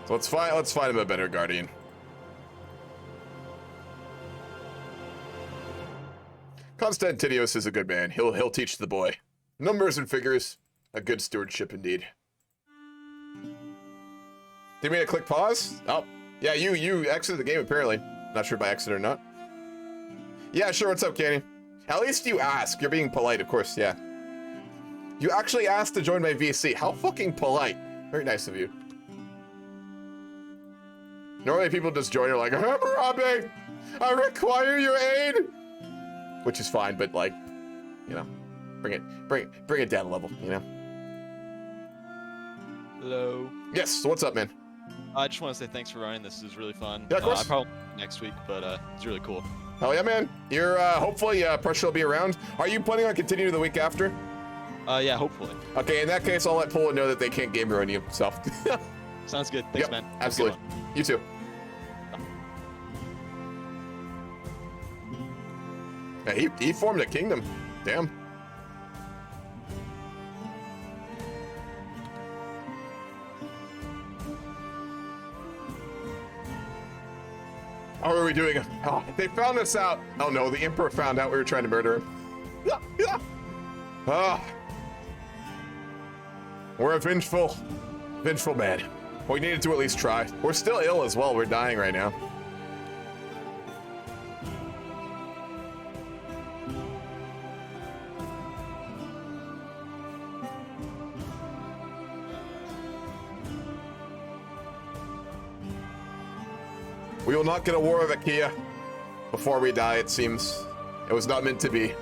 So let's find him a better guardian. Constantinius is a good man. He'll teach the boy. Numbers and figures. A good stewardship indeed. Did you mean to click pause? Oh, yeah, you exited the game apparently. Not sure by accident or not. Yeah, sure, what's up, Kenny? At least you ask. You're being polite, of course, yeah. You actually asked to join my VC. How fucking polite. Very nice of you. Normally people just join, are like, Hammurabae, I require your aid. Which is fine, but like, you know, bring it down a level, you know? Hello. Yes, so what's up, man? I just want to say thanks for running. This is really fun. Yeah, of course. I probably next week, but it's really cool. Hell yeah, man. You're, hopefully, pressure will be around. Are you planning on continuing the week after? Yeah, hopefully. Okay, in that case, I'll let Polo know that they can't game ruin you, so. Sounds good. Thanks, man. Absolutely. You too. Yeah, he formed a kingdom. Damn. How are we doing? Oh, they found us out. Oh no, the Emperor found out we were trying to murder him. Ah. We're a vengeful man. We needed to at least try. We're still ill as well. We're dying right now. We will not get a war of Achaia before we die, it seems. It was not meant to be.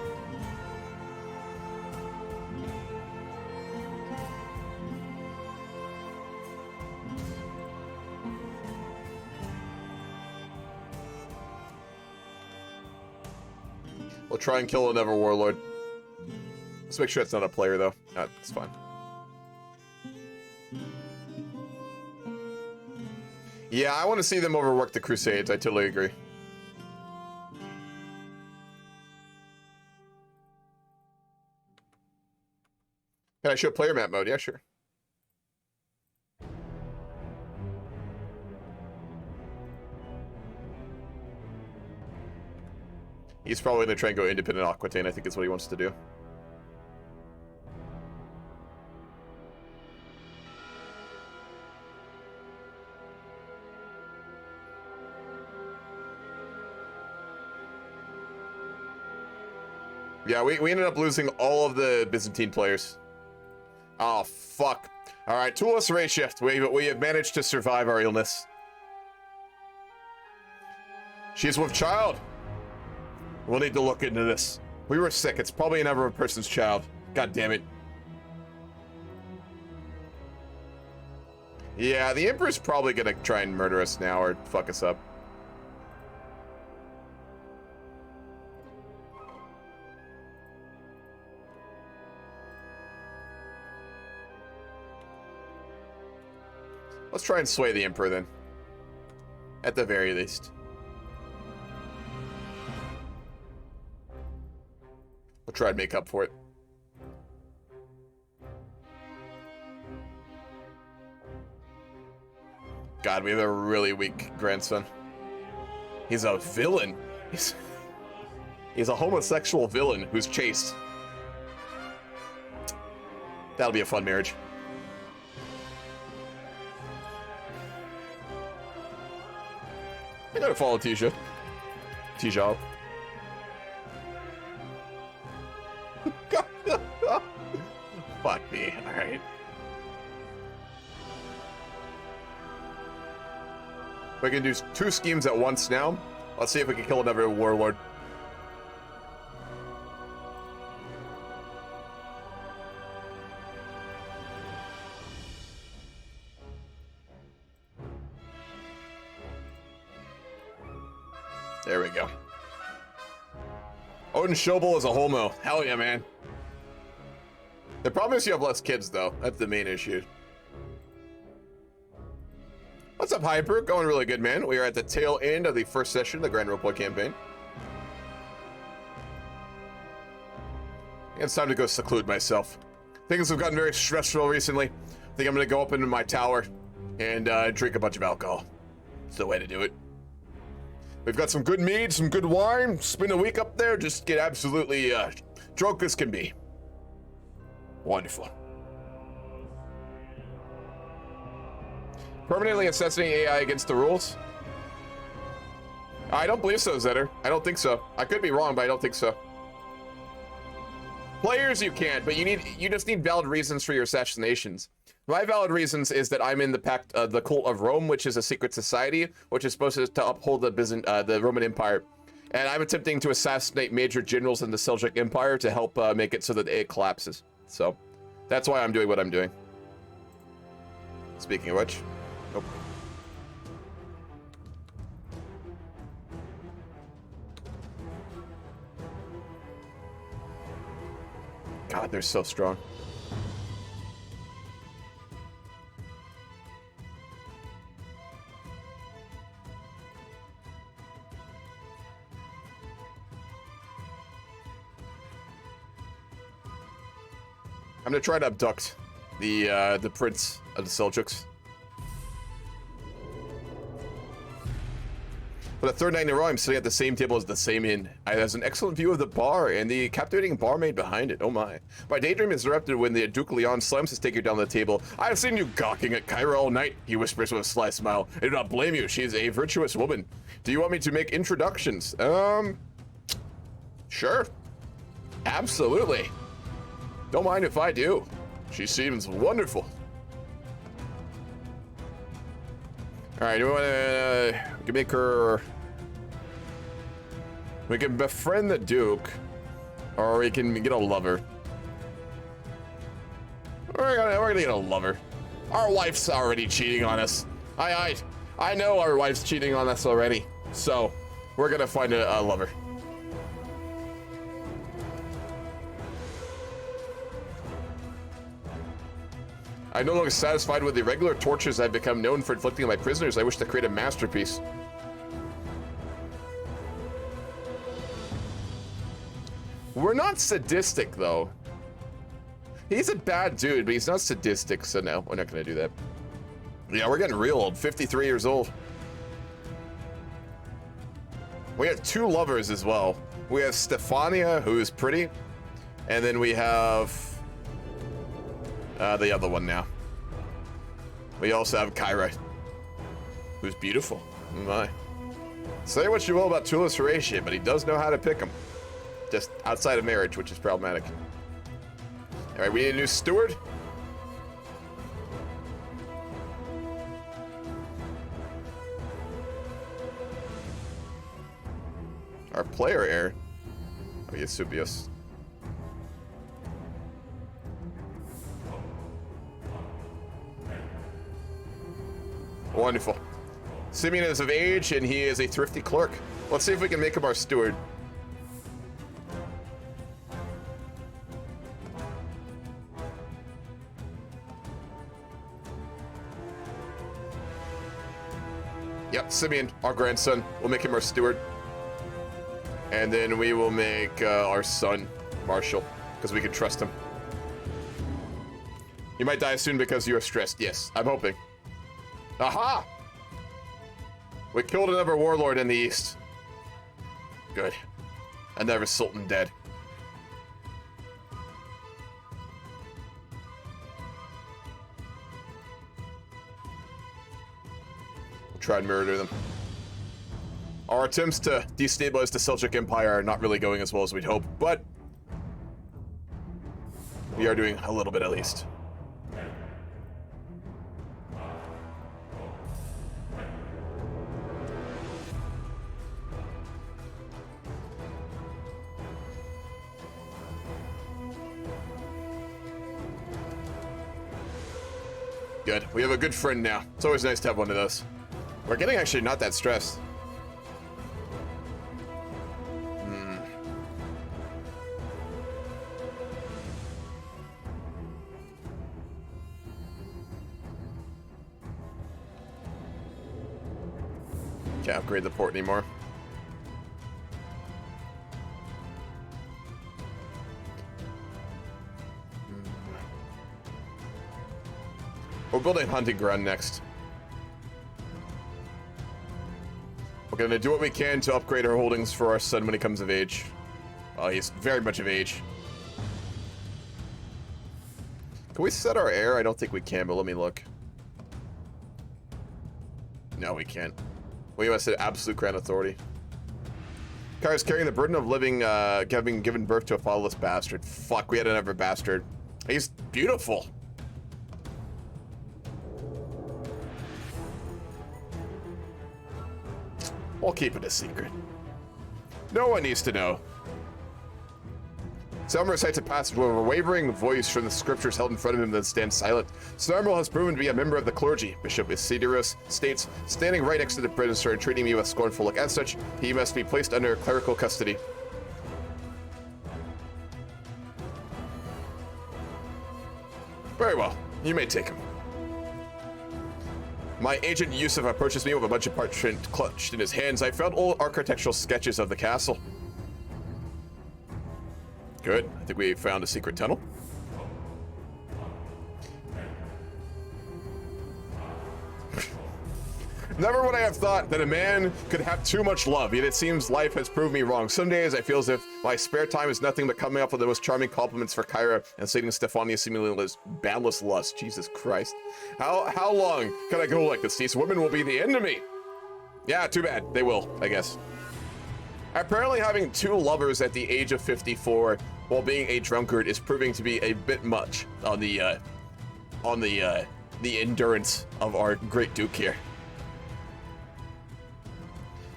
We'll try and kill another warlord. Let's make sure it's not a player, though. It's fine. Yeah, I want to see them overwork the Crusades. I totally agree. Can I show player map mode? Yeah, sure. He's probably going to try and go independent Aquitaine, I think is what he wants to do. Yeah, we ended up losing all of the Byzantine players. Oh, fuck. All right, Tullus Horatia, we have managed to survive our illness. She's with child. We'll need to look into this. We were sick. It's probably another person's child. God damn it. Yeah, the Emperor's probably gonna try and murder us now or fuck us up. Let's try and sway the Emperor then. At the very least. We'll try and make up for it. God, we have a really weak grandson. He's a villain. He's a homosexual villain who's chaste. That'll be a fun marriage. I gotta follow Tisha. Tisha. Fuck me, alright. We can do 2 schemes at once now. Let's see if we can kill another warlord. There we go. Odin Schobel is a homo. Hell yeah, man. The problem is you have less kids, though. That's the main issue. What's up, Hyper? Going really good, man. We are at the tail end of the first session of the Grand Roleplay campaign. It's time to go seclude myself. Things have gotten very stressful recently. I think I'm gonna go up into my tower and drink a bunch of alcohol. It's the way to do it. We've got some good mead, some good wine. Spend a week up there, just get absolutely drunk as can be. Wonderful. Permanently assassinating AI against the rules? I don't believe so, Zetter. I don't think so. I could be wrong, but I don't think so. Players you can't, but you just need valid reasons for your assassinations. My valid reasons is that I'm in the pact, the cult of Rome, which is a secret society, which is supposed to uphold the Roman Empire. And I'm attempting to assassinate major generals in the Seljuk Empire to help make it so that it collapses. So, that's why I'm doing what I'm doing. Speaking of which, nope. God, they're so strong. I'm gonna try to abduct the prince of the Seljuks. For the third night in a row, I'm sitting at the same table as the same inn. I have an excellent view of the bar and the captivating barmaid behind it. Oh my. My daydream is interrupted when the Duke Leon slams his taker down the table. I have seen you gawking at Kyra all night, he whispers with a sly smile. I do not blame you. She is a virtuous woman. Do you want me to make introductions? Sure. Absolutely. Don't mind if I do. She seems wonderful. All right, we can make her. We can befriend the Duke, or we can get a lover. We're gonna get a lover. Our wife's already cheating on us. I know our wife's cheating on us already, so we're gonna find a lover. I'm no longer satisfied with the regular tortures I've become known for inflicting on my prisoners. I wish to create a masterpiece. We're not sadistic, though. He's a bad dude, but he's not sadistic, so no, we're not gonna do that. Yeah, we're getting real old, 53 years old. We have 2 lovers as well. We have Stefania, who's pretty, and then we have the other one now. We also have Kyra, who's beautiful. Oh my. Say what you will about Tullus Horatia, but he does know how to pick them. Just outside of marriage, which is problematic. All right, we need a new steward. player heir. Oh, Eusebius. Wonderful. Simeon is of age, and he is a thrifty clerk. Let's see if we can make him our steward. Yep, Simeon, our grandson. We'll make him our steward. And then we will make our son Marshal, because we can trust him. You might die soon because you are stressed. Yes, I'm hoping. Aha! We killed another warlord in the east. Good. Another sultan dead. We'll try and murder them. Our attempts to destabilize the Seljuk Empire are not really going as well as we'd hope, but we are doing a little bit at least. Good. We have a good friend now. It's always nice to have one of those. We're getting actually not that stressed. Can't upgrade the port anymore. We're building hunting ground next. We're gonna do what we can to upgrade our holdings for our son when he comes of age. Well, he's very much of age. Can we set our heir? I don't think we can, but let me look. No, we can't. We must have absolute crown authority. Kara's carrying the burden of living, having given birth to a fatherless bastard. Fuck, we had another bastard. He's beautiful. We'll keep it a secret. No one needs to know. Selmer recites a passage with a wavering voice from the scriptures held in front of him, then stands silent. Snarmal has proven to be a member of the clergy. Bishop Isidorus states, standing right next to the prisoner and treating me with scornful look. As such, he must be placed under clerical custody. Very well. You may take him. My agent Yusuf approaches me with a bunch of parchment clutched in his hands. I found old architectural sketches of the castle. Good. I think we found a secret tunnel. Never would I have thought that a man could have too much love, yet it seems life has proved me wrong. Some days I feel as if my spare time is nothing but coming up with the most charming compliments for Kyra and stating Stefania seemingly boundless lust. Jesus Christ. How long can I go like this? These women will be the end of me. Yeah, too bad. They will, I guess. Apparently having two lovers at the age of 54 while being a drunkard is proving to be a bit much on the endurance of our great Duke here.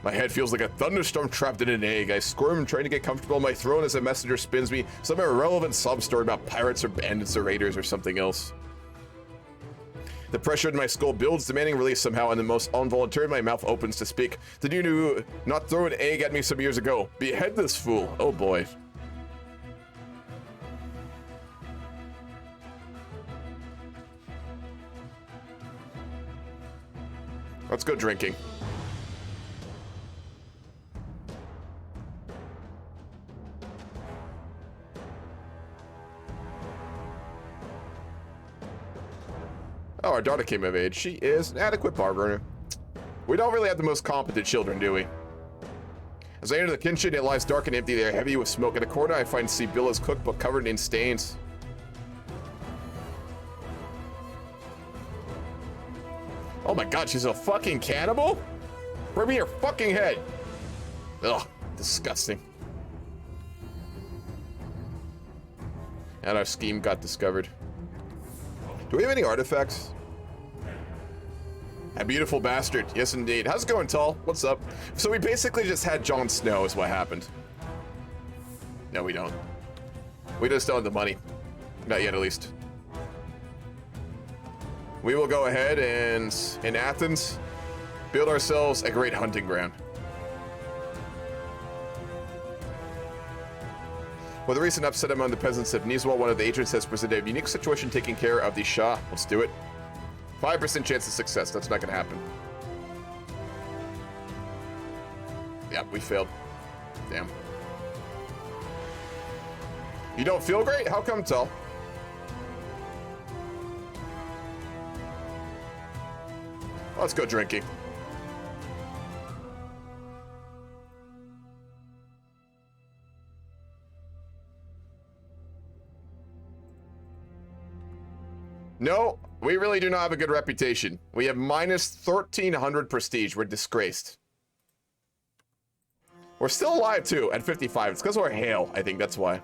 My head feels like a thunderstorm trapped in an egg. I squirm trying to get comfortable on my throne as a messenger spins me some irrelevant sob story about pirates or bandits or raiders or something else. The pressure in my skull builds, demanding release somehow, and the most involuntary my mouth opens to speak. Did you not throw an egg at me some years ago? Behead this fool. Oh boy. Let's go drinking. Oh, our daughter came of age. She is an adequate barber. We don't really have the most competent children, do we? As I enter the kitchen, it lies dark and empty there, heavy with smoke. In a corner, I find Sibylla's cookbook covered in stains. Oh my god, she's a fucking cannibal? Bring me your fucking head. Ugh, disgusting. And our scheme got discovered. Do we have any artifacts? A beautiful bastard. Yes, indeed. How's it going, Tall? What's up? So we basically just had Jon Snow is what happened. No, we don't. We just don't have the money. Not yet, at least. We will go ahead and, in Athens, build ourselves a great hunting ground. With the recent upset among the peasants of Nizwa, one of the agents has presented a unique situation taking care of the Shah. Let's do it. 5% chance of success. That's not going to happen. Yeah, we failed. Damn. You don't feel great? How come, Tell? Let's go drinking. No, we really do not have a good reputation. We have minus 1,300 prestige. We're disgraced. We're still alive, too, at 55. It's because we're Hale. I think that's why.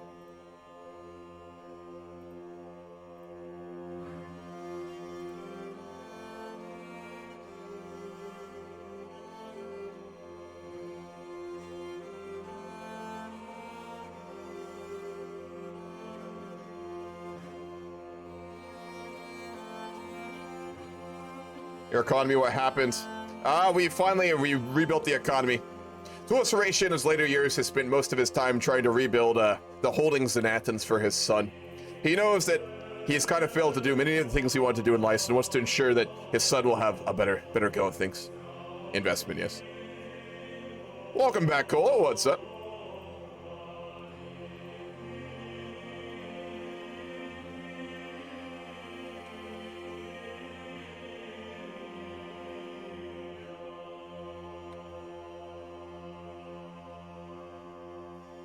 Your economy, what happened? We rebuilt the economy. Tullus Horatia in his later years has spent most of his time trying to rebuild the holdings in Athens for his son. He knows that he has kind of failed to do many of the things he wanted to do in life and wants to ensure that his son will have a better go of things. Investment, yes. Welcome back, Cole. What's up?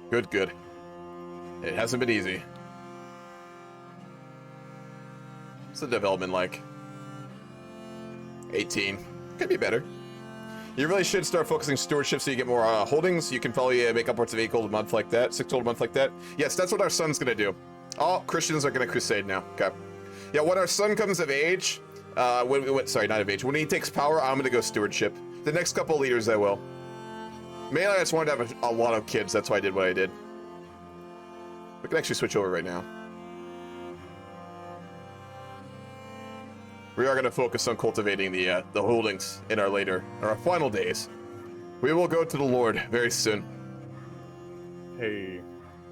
Good, good. It hasn't been easy. What's the development like? 18. Could be better. You really should start focusing stewardship so you get more holdings. You can probably make upwards of 8 gold a month like that, 6 gold a month like that. Yes, that's what our son's gonna do. All Christians are gonna crusade now. Okay. Yeah, when our son comes of age, sorry, not of age. When he takes power, I'm gonna go stewardship. The next couple leaders, I will. Mainly, I just wanted to have a lot of kids. That's why I did what I did. We can actually switch over right now. We are going to focus on cultivating the holdings in our final days. We will go to the Lord very soon. Hey,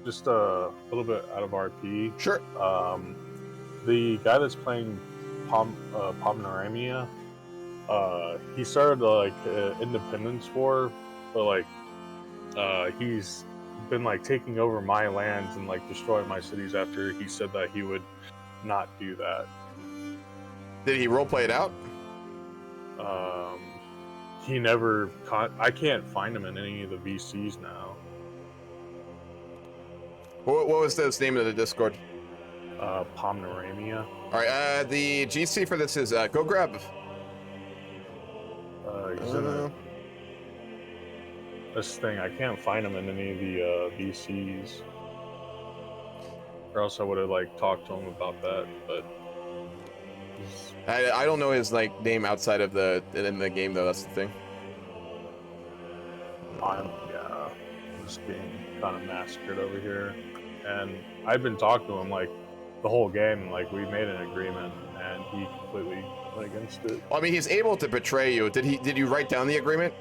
just a little bit out of RP. Sure. The guy that's playing Pomerania, he started Independence War, but he's been taking over my lands and destroying my cities after he said that he would not do that. Did he roleplay it out? He never. I can't find him in any of the VCs now. What was the name of the Discord? Pomerania. All right. The GC for this is go grab. He's in this thing. I can't find him in any of the VCs. Or else I would have talked to him about that, but. I don't know his name outside of in the game though. That's the thing. I'm just being kind of massacred over here, and I've been talking to him the whole game. We made an agreement, and he completely went against it. Well, I mean, he's able to betray you. Did you write down the agreement?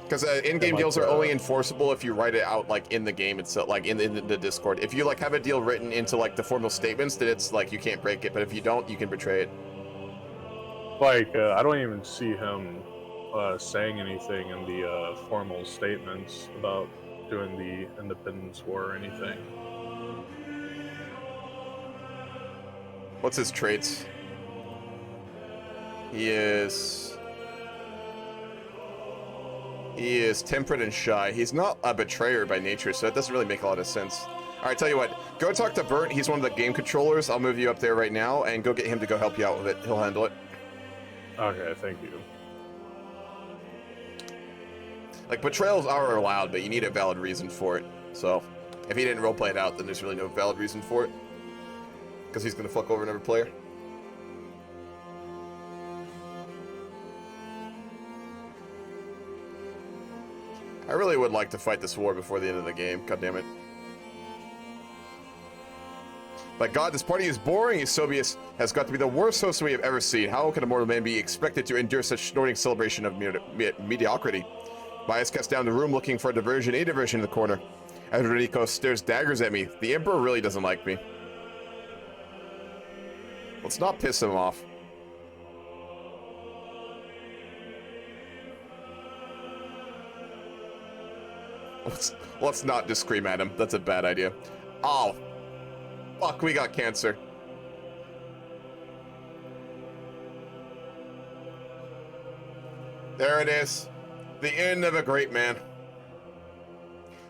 Because in-game deals are only enforceable if you write it out in the game itself, in the Discord. If you have a deal written into the formal statements, then it's you can't break it. But if you don't, you can betray it. I don't even see him saying anything in the formal statements about doing the Independence War or anything. What's his traits? He is temperate and shy. He's not a betrayer by nature, so that doesn't really make a lot of sense. All right, tell you what. Go talk to Bert. He's one of the game controllers. I'll move you up there right now, and go get him to go help you out with it. He'll handle it. Okay, thank you. Betrayals are allowed, but you need a valid reason for it. So, if he didn't roleplay it out, then there's really no valid reason for it. Because he's going to fuck over another player. I really would like to fight this war before the end of the game. God damn it. My God, this party is boring. Eusebius has got to be the worst host we have ever seen. How can a mortal man be expected to endure such snorting celebration of mediocrity? Bias cuts down the room looking for a diversion in the corner. As Rodrigo stares daggers at me, the Emperor really doesn't like me. Let's not piss him off. Let's not just scream at him. That's a bad idea. Oh, fuck, we got cancer. There it is. The end of a great man.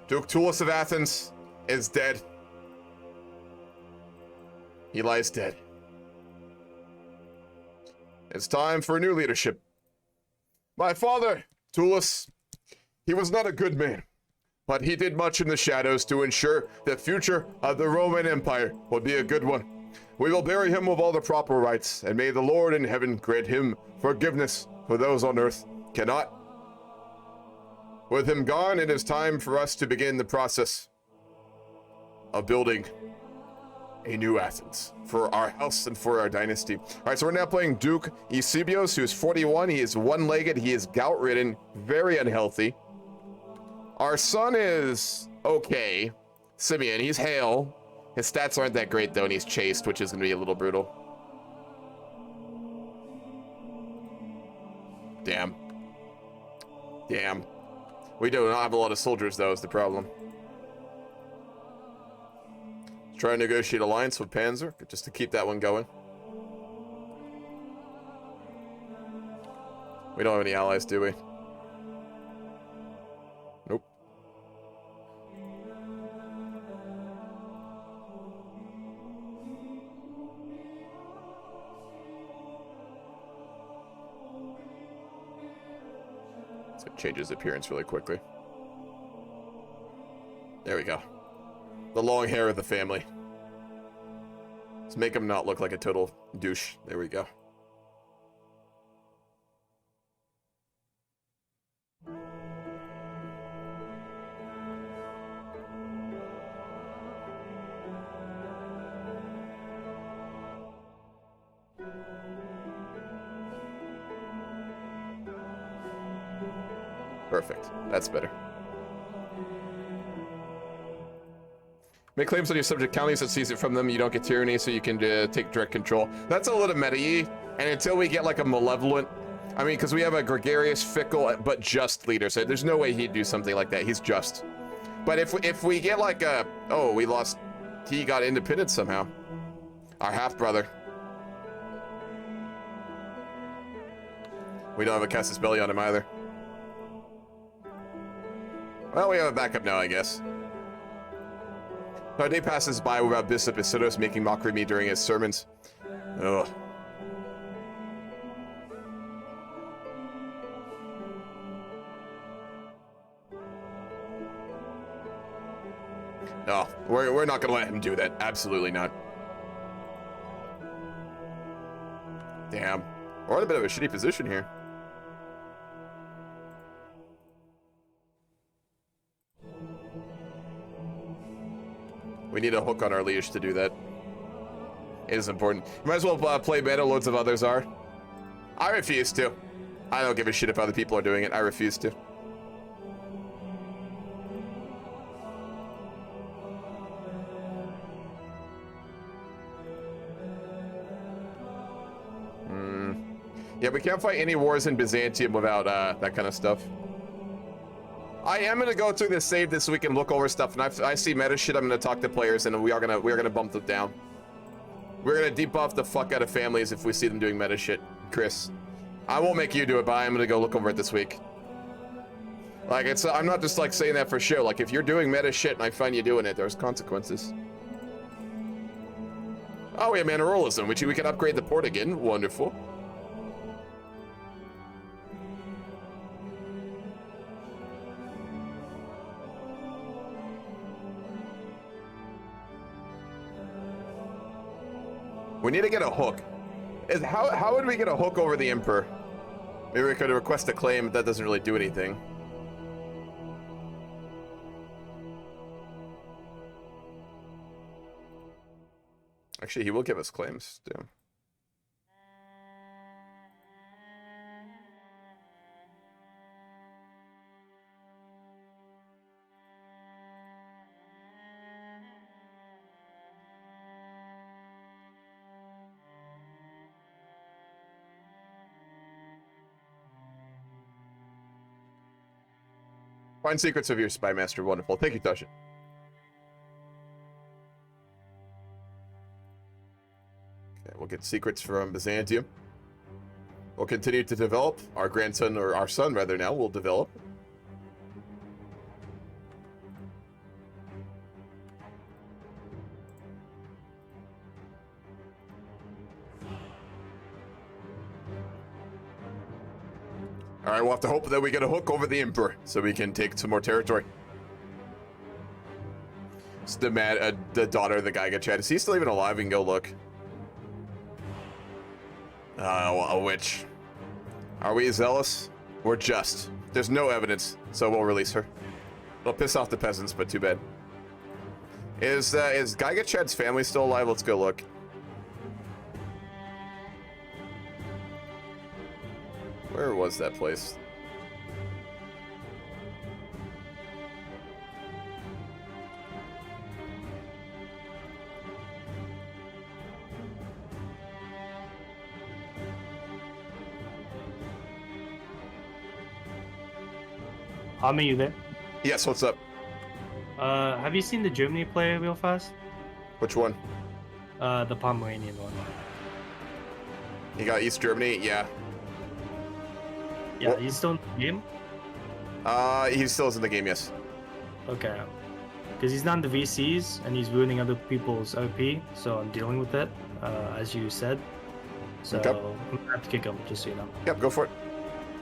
Duke Tullus of Athens is dead. He lies dead. It's time for new leadership. My father, Tullus, he was not a good man, but he did much in the shadows to ensure the future of the Roman Empire would be a good one. We will bury him with all the proper rites, and may the Lord in heaven grant him forgiveness for those on earth cannot. With him gone, it is time for us to begin the process of building a new Athens for our house and for our dynasty. All right, so we're now playing Duke Eusebius, who's 41. He is one-legged. He is gout-ridden, very unhealthy. Our son is okay. Simeon, he's hale. His stats aren't that great, though, and he's chaste, which is going to be a little brutal. Damn. Damn. We do not have a lot of soldiers, though, is the problem. Try and negotiate alliance with Panzer, just to keep that one going. We don't have any allies, do we? Nope. So it changes appearance really quickly. There we go. The long hair of the family. Let's make him not look like a total douche. There we go. Perfect. That's better. Make claims on your subject counties that sees it from them. You don't get tyranny, so you can take direct control. That's a little meta-y, and until we get like a malevolent, I mean, because we have a gregarious, fickle, but just leader, so there's no way he'd do something like that. He's just. But if we get like a, oh, we lost, he got independent somehow. Our half-brother. We don't have a Casus Belli on him either. Well, we have a backup now, I guess. Our day passes by without Bishop Isidos making mockery of me during his sermons. Ugh. No, we're not gonna let him do that. Absolutely not. Damn. We're in a bit of a shitty position here. We need a hook on our leash to do that. It is important. You might as well play meta, loads of others are. I refuse to. I don't give a shit if other people are doing it. I refuse to. Yeah, we can't fight any wars in Byzantium without that kind of stuff. I am gonna go through the save this week and look over stuff, and I see meta shit. I'm gonna talk to players, and we are gonna bump them down. We're gonna debuff the fuck out of families if we see them doing meta shit, Chris. I won't make you do it, but I'm gonna go look over it this week. Like I'm not just like saying that for show. Like if you're doing meta shit and I find you doing it, there's consequences. Oh, we have Manorolism, which we can upgrade the port again. Wonderful. We need to get a hook. How would we get a hook over the Emperor? Maybe we could request a claim, but that doesn't really do anything. Actually, he will give us claims. Damn. Find secrets of your spy master. Wonderful. Thank you, Tasha. Okay, we'll get secrets from Byzantium. We'll continue to develop. Our grandson, or our son rather now, will develop. All right, we'll have to hope that we get a hook over the Emperor so we can take some more territory. It's the daughter of the Giga Chad. Is he still even alive? We can go look. A witch. Are we zealous? We're just. There's no evidence, so we'll release her. It'll piss off the peasants, but too bad. Is Giga Chad's family still alive? Let's go look. Where was that place? Are you there? Yes, what's up? Have you seen the Germany player real fast? Which one? The Pomeranian one. You got East Germany? Yeah. Yeah, he's still in the game? He still is in the game, yes. Okay. Because he's not in the VCs, and he's ruining other people's OP, so I'm dealing with it, as you said. So Okay. I'm gonna have to kick him, just so you know. Yep, go for it.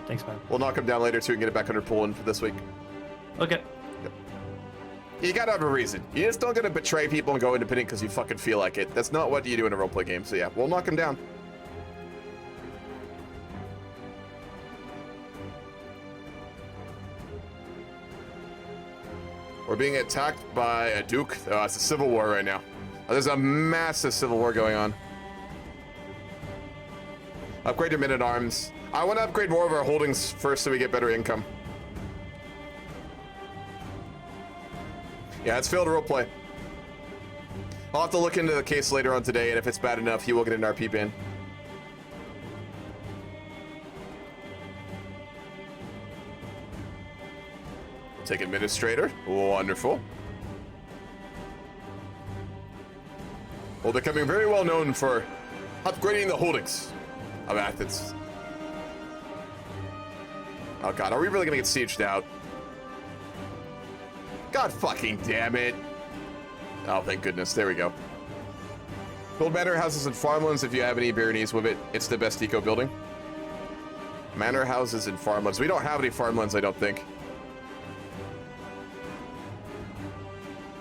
Thanks, man. We'll knock him down later so we can get it back under Poland for this week. Okay. Yep. You gotta have a reason. You just don't gotta betray people and go independent because you fucking feel like it. That's not what you do in a roleplay game, so yeah, we'll knock him down. We're being attacked by a duke. Oh, it's a civil war right now. There's a massive civil war going on. Upgrade your men-at-arms. I want to upgrade more of our holdings first so we get better income. Yeah, it's failed roleplay. I'll have to look into the case later on today, and if it's bad enough, he will get an RP ban. Take administrator. Wonderful. Well, becoming very well known for upgrading the holdings of Athens. Oh god, are we really gonna get sieged out? God fucking damn it. Oh, thank goodness. There we go. Build manor houses and farmlands if you have any baronies with it. It's the best eco building. Manor houses and farmlands. We don't have any farmlands, I don't think.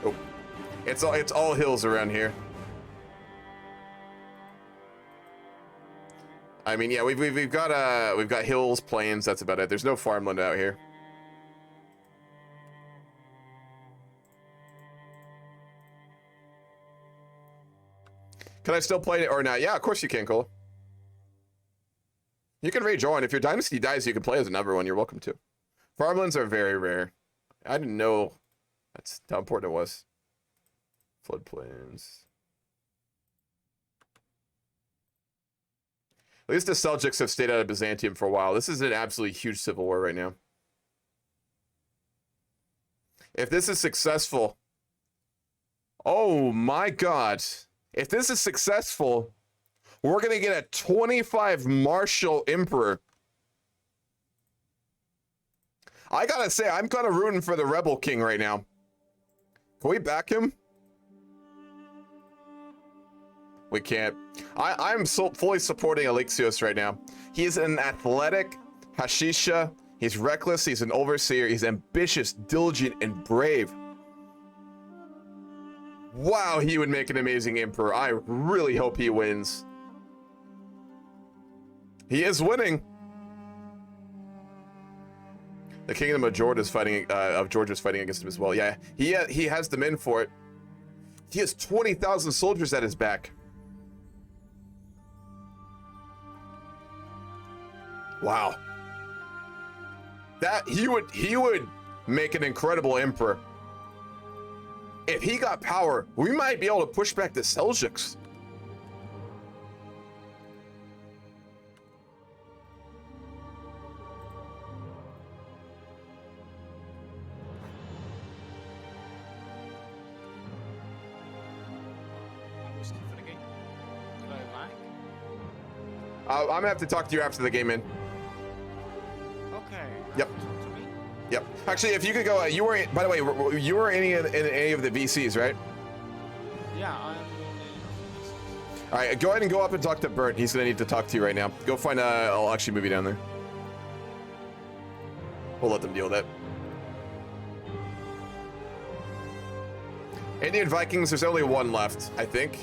Oh, it's all hills around here. I mean, yeah, we've got hills, plains. That's about it. There's no farmland out here. Can I still play it or not? Yeah, of course you can, Cole. You can rejoin. If your dynasty dies, you can play as another one. You're welcome to. Farmlands are very rare. I didn't know that's how important it was. Floodplains. At least the Seljuks have stayed out of Byzantium for a while. This is an absolutely huge civil war right now. If this is successful... Oh my god. If this is successful, we're going to get a 25 martial emperor. I gotta say, I'm kind of rooting for the rebel king right now. Can we back him? We can't. I'm fully supporting Alexios right now. He's an athletic hashisha. He's reckless. He's an overseer. He's ambitious, diligent, and brave. Wow, he would make an amazing emperor. I really hope he wins. He is winning. The kingdom of Georgia is fighting against him as well. Yeah, he has the men for it. He has 20,000 soldiers at his back. Wow. That he would make an incredible emperor. If he got power, we might be able to push back the Seljuks. I'm gonna have to talk to you after the game, man. Okay. Yep. Yep. Actually, if you could go, you were. By the way, you were in any of the VCs, right? Yeah, I'm. All right, go ahead and go up and talk to Bert. He's gonna need to talk to you right now. Go find. I'll actually move you down there. We'll let them deal with that. Indian Vikings. There's only one left, I think.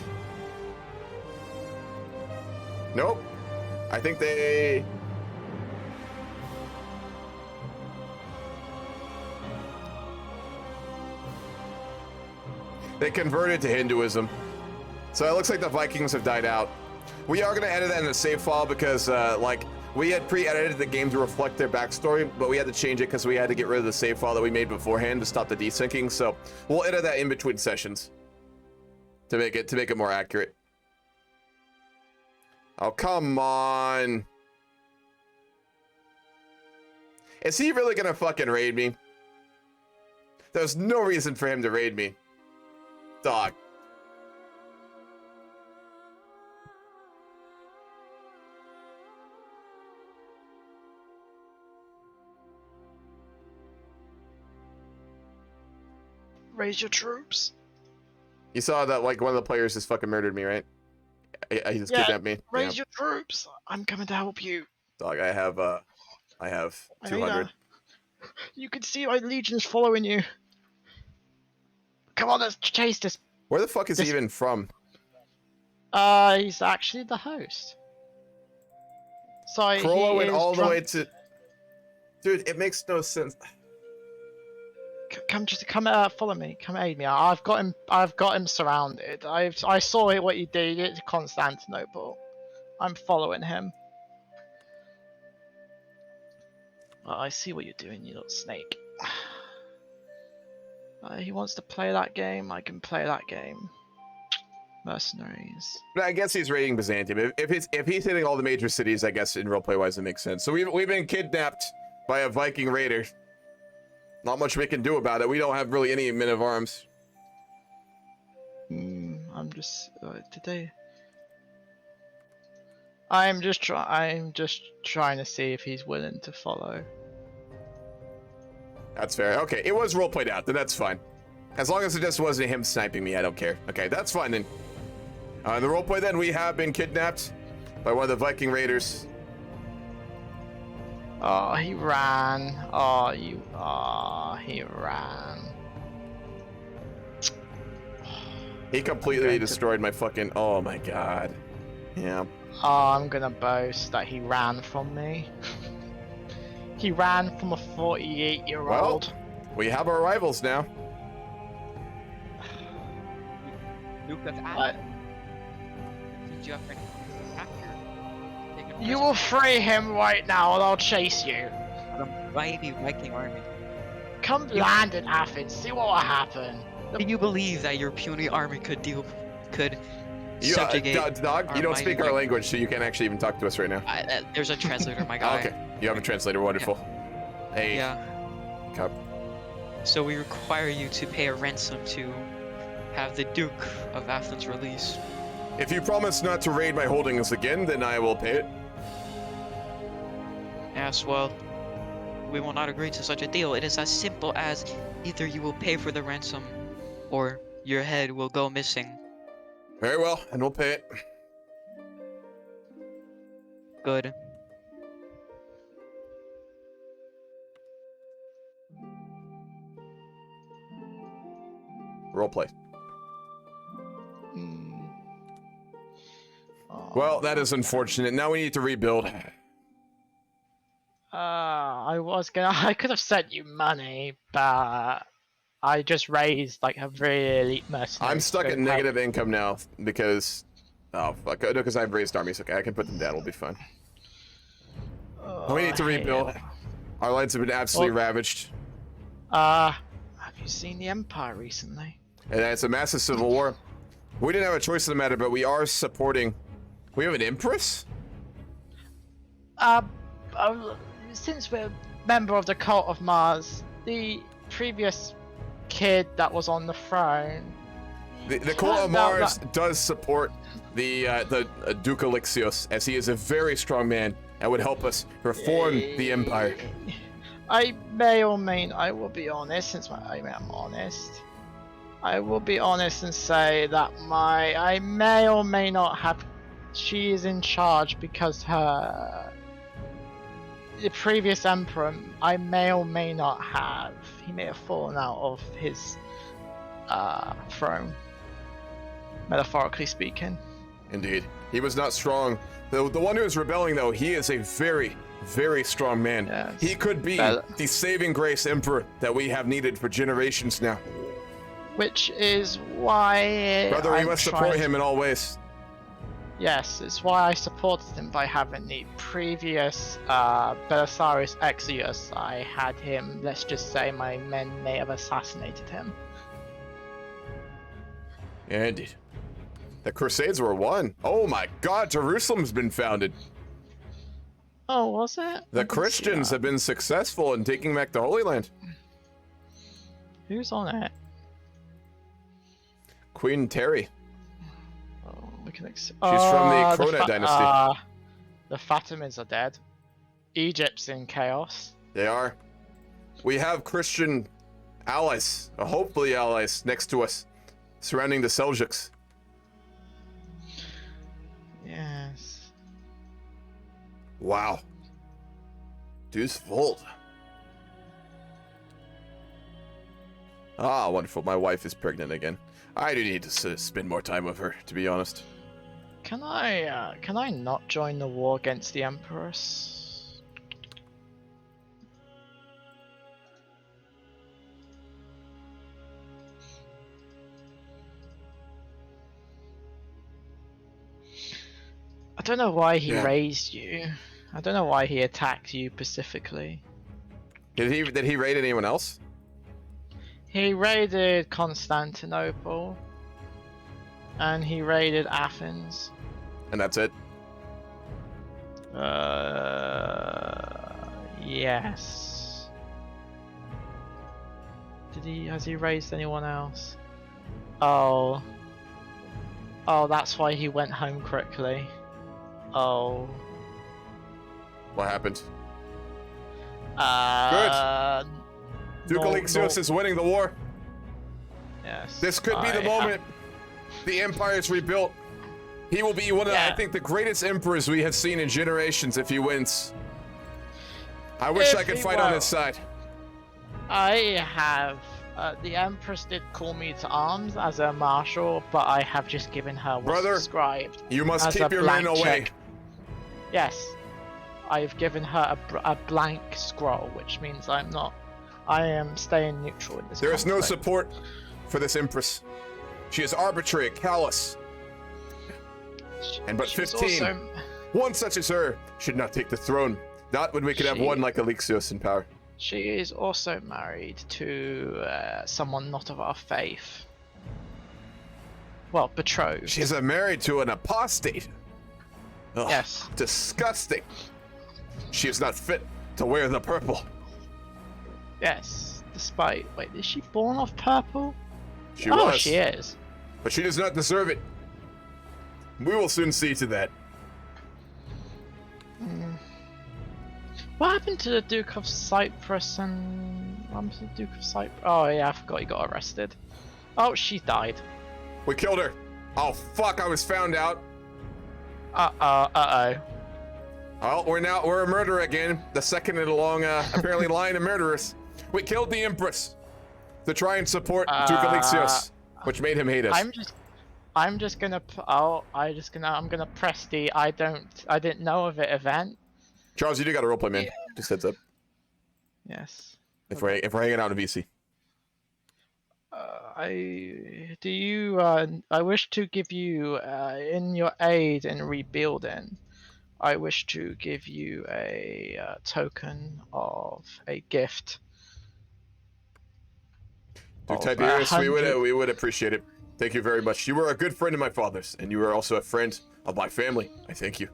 Nope. I think they. They converted to Hinduism. So it looks like the Vikings have died out. We are going to edit that in a save file because, like, we had pre-edited the game to reflect their backstory, but we had to change it because we had to get rid of the save file that we made beforehand to stop the desyncing. So we'll edit that in between sessions to make it more accurate. Oh, come on. Is he really going to fucking raid me? There's no reason for him to raid me. Dog. Raise your troops. You saw that, like, one of the players just fucking murdered me, right? He just kidnapped me. Raise your troops. I'm coming to help you. Dog, I have 200. You can see my legions following you. Come on, let's chase this. Where the fuck is he even from? He's actually the host. So Crollo went all the drunk- way to... Dude, it makes no sense. Come, follow me. Come aid me. I've got him surrounded. I saw what he did at Constantinople. I'm following him. Well, I see what you're doing, you little snake. He wants to play that game. I can play that game. Mercenaries. But I guess he's raiding Byzantium. If he's hitting all the major cities, I guess in roleplay wise it makes sense. So we've been kidnapped by a Viking raider. Not much we can do about it. We don't have really any men of arms. I'm just I'm just trying to see if he's willing to follow. That's fair. Okay, it was roleplayed out, then that's fine. As long as it just wasn't him sniping me, I don't care. Okay, that's fine then. In the roleplay then, we have been kidnapped by one of the Viking raiders. Oh, he ran. He ran. He completely destroyed my fucking... Oh my god. Yeah. Oh, I'm gonna boast that he ran from me. He ran from a 48-year-old. Well, we have our rivals now. You will free him right now, or I'll chase you. The mighty Viking army. Come land in Athens. See what will happen. Do you believe that your puny army could subjugate? Dog, you don't speak our language, so you can't actually even talk to us right now. There's a translator, my guy. Okay, you have a translator. Wonderful. Yeah. Hey. Yeah. Cup. So we require you to pay a ransom to have the Duke of Athens released. If you promise not to raid my holdings again, then I will pay it. Yes, well, we will not agree to such a deal. It is as simple as either you will pay for the ransom, or your head will go missing. Very well, and we'll pay it. Good. Roleplay. Well, that is unfortunate. Now we need to rebuild. I could have sent you money, but I just raised like a really mercenary. I'm stuck at negative income now because, oh fuck, no, because I've raised armies. Okay, I can put them down. We'll be fine. We need to rebuild. yeah. Our lands have been absolutely ravaged. Have you seen the Empire recently? And it's a massive civil war. We didn't have a choice in the matter, but we are supporting. We have an empress? Since we're a member of the Cult of Mars, the previous kid that was on the throne. The Cult of Mars does support the Duke Elixios, as he is a very strong man and would help us reform the Empire. I may or may not, I will be honest, since I am honest. I will be honest and say that I may or may not have. She is in charge because the previous emperor, I may or may not have. He may have fallen out of his throne, metaphorically speaking. Indeed, he was not strong. The one who is rebelling, though, he is a very, very strong man. Yes. He could be the saving grace emperor that we have needed for generations now. Which is why Brother, we must support him in all ways. Yes, it's why I supported him by having the previous Belisarius Exvius. I had him, let's just say my men may have assassinated him. Yeah, indeed. The Crusades were won. Oh my god, Jerusalem's been founded. Oh, was it? The Christians have been successful in taking back the Holy Land. Who's on it? Queen Terry. We can She's from the Crona dynasty. The Fatimids are dead. Egypt's in chaos. They are. We have Christian allies, hopefully allies, next to us, surrounding the Seljuks. Yes. Wow. Deuce Volt. Ah, wonderful. My wife is pregnant again. I do need to spend more time with her, to be honest. Can I not join the war against the Empress? I don't know why he raised you. I don't know why he attacked you specifically. Did he raid anyone else? He raided Constantinople. And he raided Athens. And that's it? Yes. Has he raised anyone else? Oh, that's why he went home quickly. Oh. What happened? Good. Duke Elixios is winning the war. Yes. This could be the moment. The Empire is rebuilt. He will be one of, I think, the greatest emperors we have seen in generations if he wins. I wish I could fight on his side. I have. The Empress did call me to arms as a marshal, but I have just given her what's prescribed. You must keep your men away. Yes. I've given her a blank scroll, which means I am staying neutral in this There is no conflict. support for this Empress. She is arbitrary, callous. And but 15, one such as her should not take the throne. Not when we could have one like Elixios in power. She is also married to someone not of our faith. Well, betrothed. She's married to an apostate. Ugh, yes. Disgusting. She is not fit to wear the purple. Yes, despite... Wait, is she born of purple? She was. She is. But she does not deserve it. We will soon see to that. What happened to the Duke of Cyprus and... the Duke of Cyprus? Oh yeah, I forgot he got arrested. Oh, she died. We killed her. Oh fuck, I was found out. Uh-oh. Well, we're a murderer again. The second in a long, apparently line of murderers. We killed the Empress to try and support Duke Elixios, which made him hate us. I'm gonna press the I didn't know of it event. Charles, you do got a roleplay, man. Just heads up. Yes. If we're hanging out in VC. I wish to give you in your aid in rebuilding. I wish to give you a token of a gift. Dude, Of Tiberius, we 100 would appreciate it. Thank you very much. You were a good friend of my father's, and you were also a friend of my family. I thank you.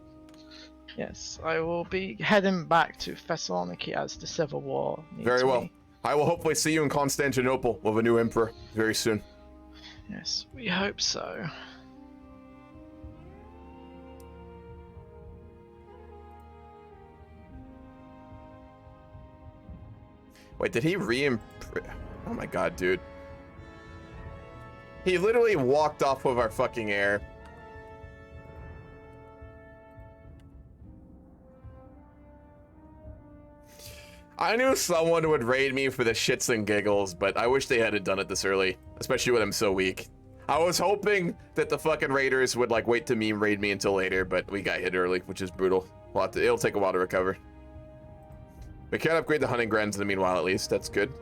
Yes, I will be heading back to Thessaloniki as the civil war needs Very well. me. I will hopefully see you in Constantinople with a new emperor very soon. Yes, we hope so. Wait, did he Oh my god, dude. He literally walked off with our fucking air. I knew someone would raid me for the shits and giggles, but I wish they hadn't done it this early, especially when I'm so weak. I was hoping that the fucking raiders would like wait to meme raid me until later, but we got hit early, which is brutal. It'll take a while to recover. We can't upgrade the hunting grounds in the meanwhile, at least. That's good.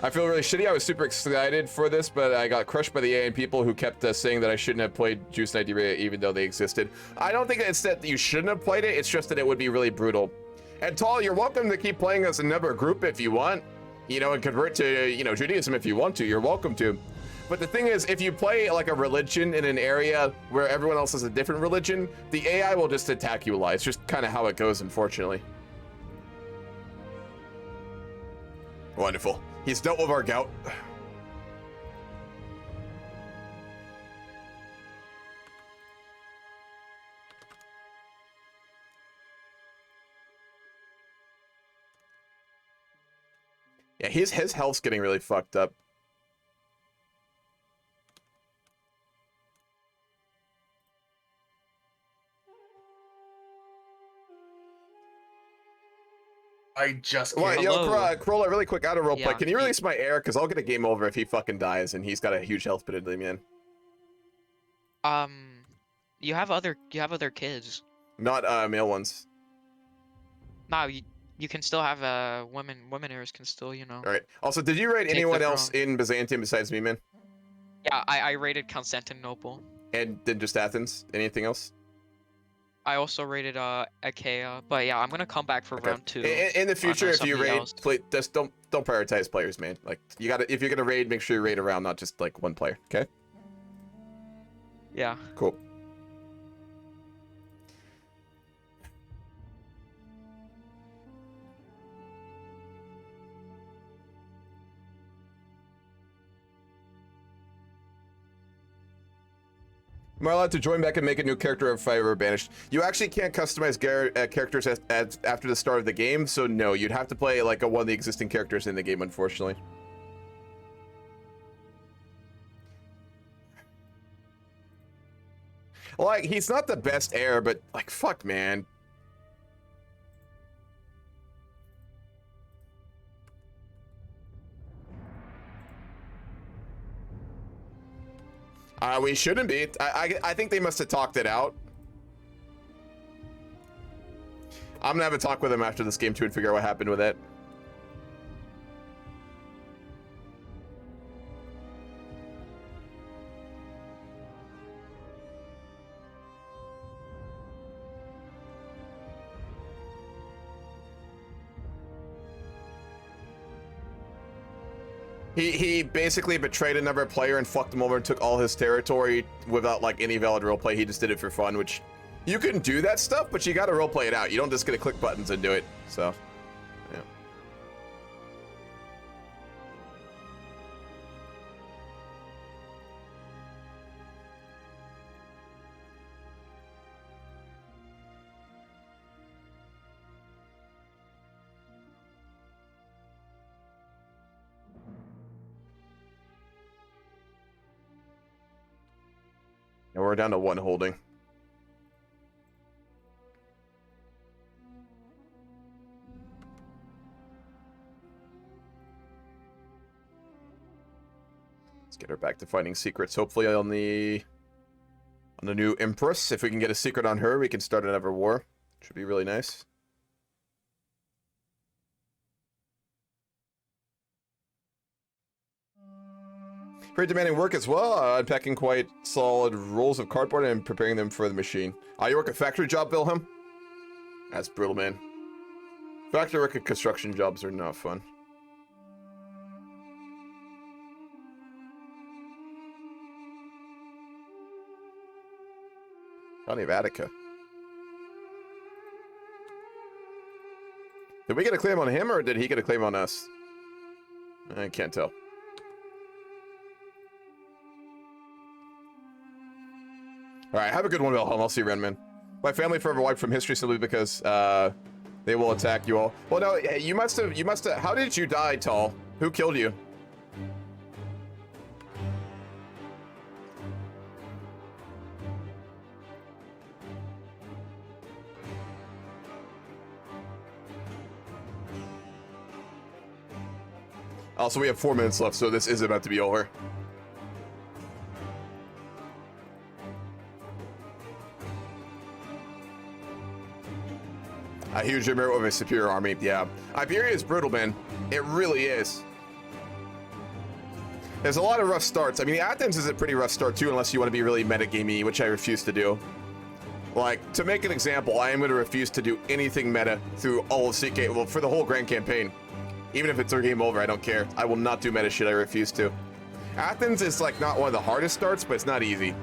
I feel really shitty. I was super excited for this, but I got crushed by the AI people who kept saying that I shouldn't have played Juice and Idea even though they existed. I don't think it's that you shouldn't have played it. It's just that it would be really brutal. And Tall, you're welcome to keep playing as another group if you want, you know, and convert to, you know, Judaism if you want to. You're welcome to. But the thing is, if you play like a religion in an area where everyone else has a different religion, the AI will just attack you a lot. It's just kind of how it goes, unfortunately. Wonderful. He's dealt with our gout. Yeah, his health's getting really fucked up. I just Well, can't. yo, Corolla, really quick, out of roleplay. Yeah, Can you release my air? Because I'll get a game over if he fucking dies and he's got a huge health penalty, man. You have other kids. Not male ones. No, you can still have women heirs can still, you know. All right. Also, did you rate Take anyone the else in Byzantium besides me, man? Yeah, I rated Constantinople. And then just Athens? Anything else? I also rated Achaia, but yeah, I'm gonna come back for round 2. In the future, on, if you somebody raid, else. just don't prioritize players, man. Like you gotta, if you're gonna raid, make sure you raid around, not just like one player. Okay. Yeah. Cool. Am I allowed to join back and make a new character if I were banished? You actually can't customize characters after the start of the game, so no, you'd have to play like one of the existing characters in the game, unfortunately. Like, he's not the best heir, but like, fuck, man. We shouldn't be. I think they must have talked it out. I'm gonna have a talk with him after this game too and figure out what happened with it. He basically betrayed another player and fucked him over and took all his territory without like any valid roleplay. He just did it for fun, which you can do that stuff, but you gotta roleplay it out. You don't just get to click buttons and do it. So, yeah. And we're down to 1 holding. Let's get her back to finding secrets. Hopefully on the new Empress. If we can get a secret on her, we can start another war. Should be really nice. Very demanding work as well, unpacking quite solid rolls of cardboard and preparing them for the machine. You work a factory job, Wilhelm? That's brutal, man. Factory work and construction jobs are not fun. County of Attica. Did we get a claim on him, or did he get a claim on us? I can't tell. Alright, have a good one, Wilhelm. I'll see you around, man. My family forever wiped from history simply because they will attack you all. Well, no, you must have, how did you die, Tall? Who killed you? Also, we have 4 minutes left, so this is about to be over. A huge merit of a superior army, yeah. Iberia is brutal, man. It really is. There's a lot of rough starts. I mean, Athens is a pretty rough start, too, unless you want to be really metagamey, which I refuse to do. Like, to make an example, I am going to refuse to do anything meta through all of CK, well, for the whole grand campaign. Even if it's a game over, I don't care. I will not do meta shit, I refuse to. Athens is, like, not one of the hardest starts, but it's not easy.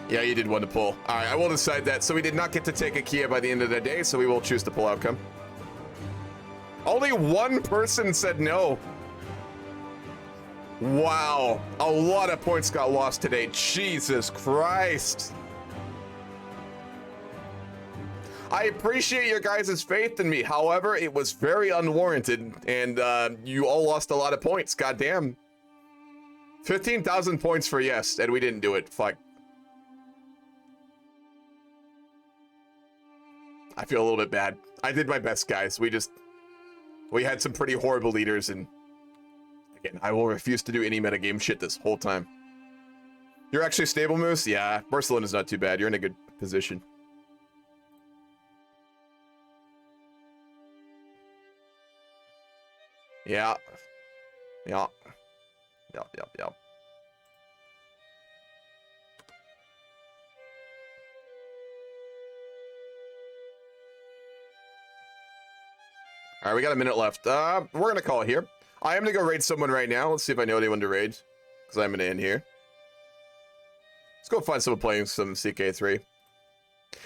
Yeah, you did one to pull. All right, I will decide that. So we did not get to take a Kia by the end of the day, so we will choose the pull outcome. Only one person said no. Wow, a lot of points got lost today. Jesus Christ. I appreciate your guys' faith in me. However, it was very unwarranted, and you all lost a lot of points. Goddamn. 15,000 points for yes, and we didn't do it. Fuck. I feel a little bit bad. I did my best, guys. We had some pretty horrible leaders, and again, I will refuse to do any metagame shit this whole time. You're actually stable, Moose? Yeah, Barcelona's not too bad. You're in a good position. Yeah. Yeah. Yep. All right, we got a minute left. We're gonna call it here. I am gonna go raid someone right now. Let's see if I know anyone to raid, because I'm gonna end here. Let's go find someone playing some CK3.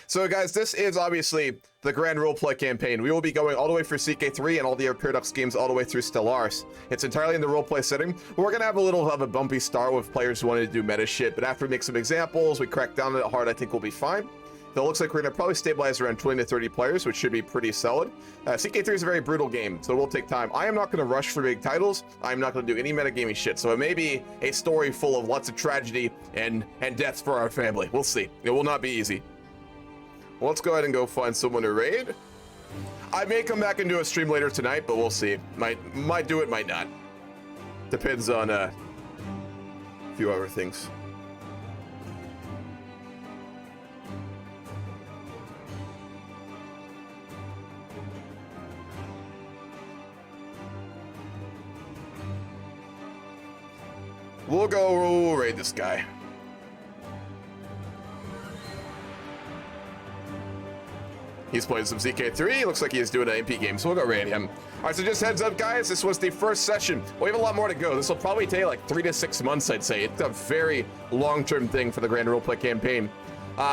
So guys, this is obviously the Grand Roleplay campaign. We will be going all the way through CK3 and all the other Paradox games all the way through Stellaris. It's entirely in the roleplay setting. We're gonna have a little of a bumpy start with players who wanted to do meta shit, but after we make some examples, we crack down on it hard, I think we'll be fine. So it looks like we're gonna probably stabilize around 20 to 30 players, which should be pretty solid. CK3 is a very brutal game, so it will take time. I am not gonna rush for big titles. I'm not gonna do any metagaming shit, so it may be a story full of lots of tragedy and deaths for our family. We'll see. It will not be easy. Well, let's go ahead and go find someone to raid. I may come back and do a stream later tonight, but we'll see. Might do it, might not. Depends on a few other things. We'll go raid this guy. He's playing some CK3. Looks like he's doing an MP game, so we'll go raid him. All right, so just heads up, guys. This was the first session. We have a lot more to go. This will probably take like 3 to 6 months, I'd say. It's a very long-term thing for the Grand Roleplay campaign.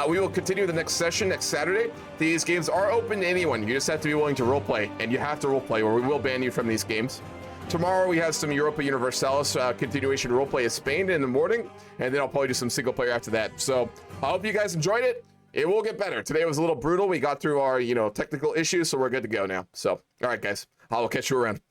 We will continue the next session next Saturday. These games are open to anyone. You just have to be willing to roleplay, and you have to roleplay, or we will ban you from these games. Tomorrow we have some Europa Universalis continuation roleplay in Spain in the morning, and then I'll probably do some single player after that. So I hope you guys enjoyed it. It will get better. Today was a little brutal. We got through our, technical issues, so we're good to go now. So, all right, guys, I'll catch you around.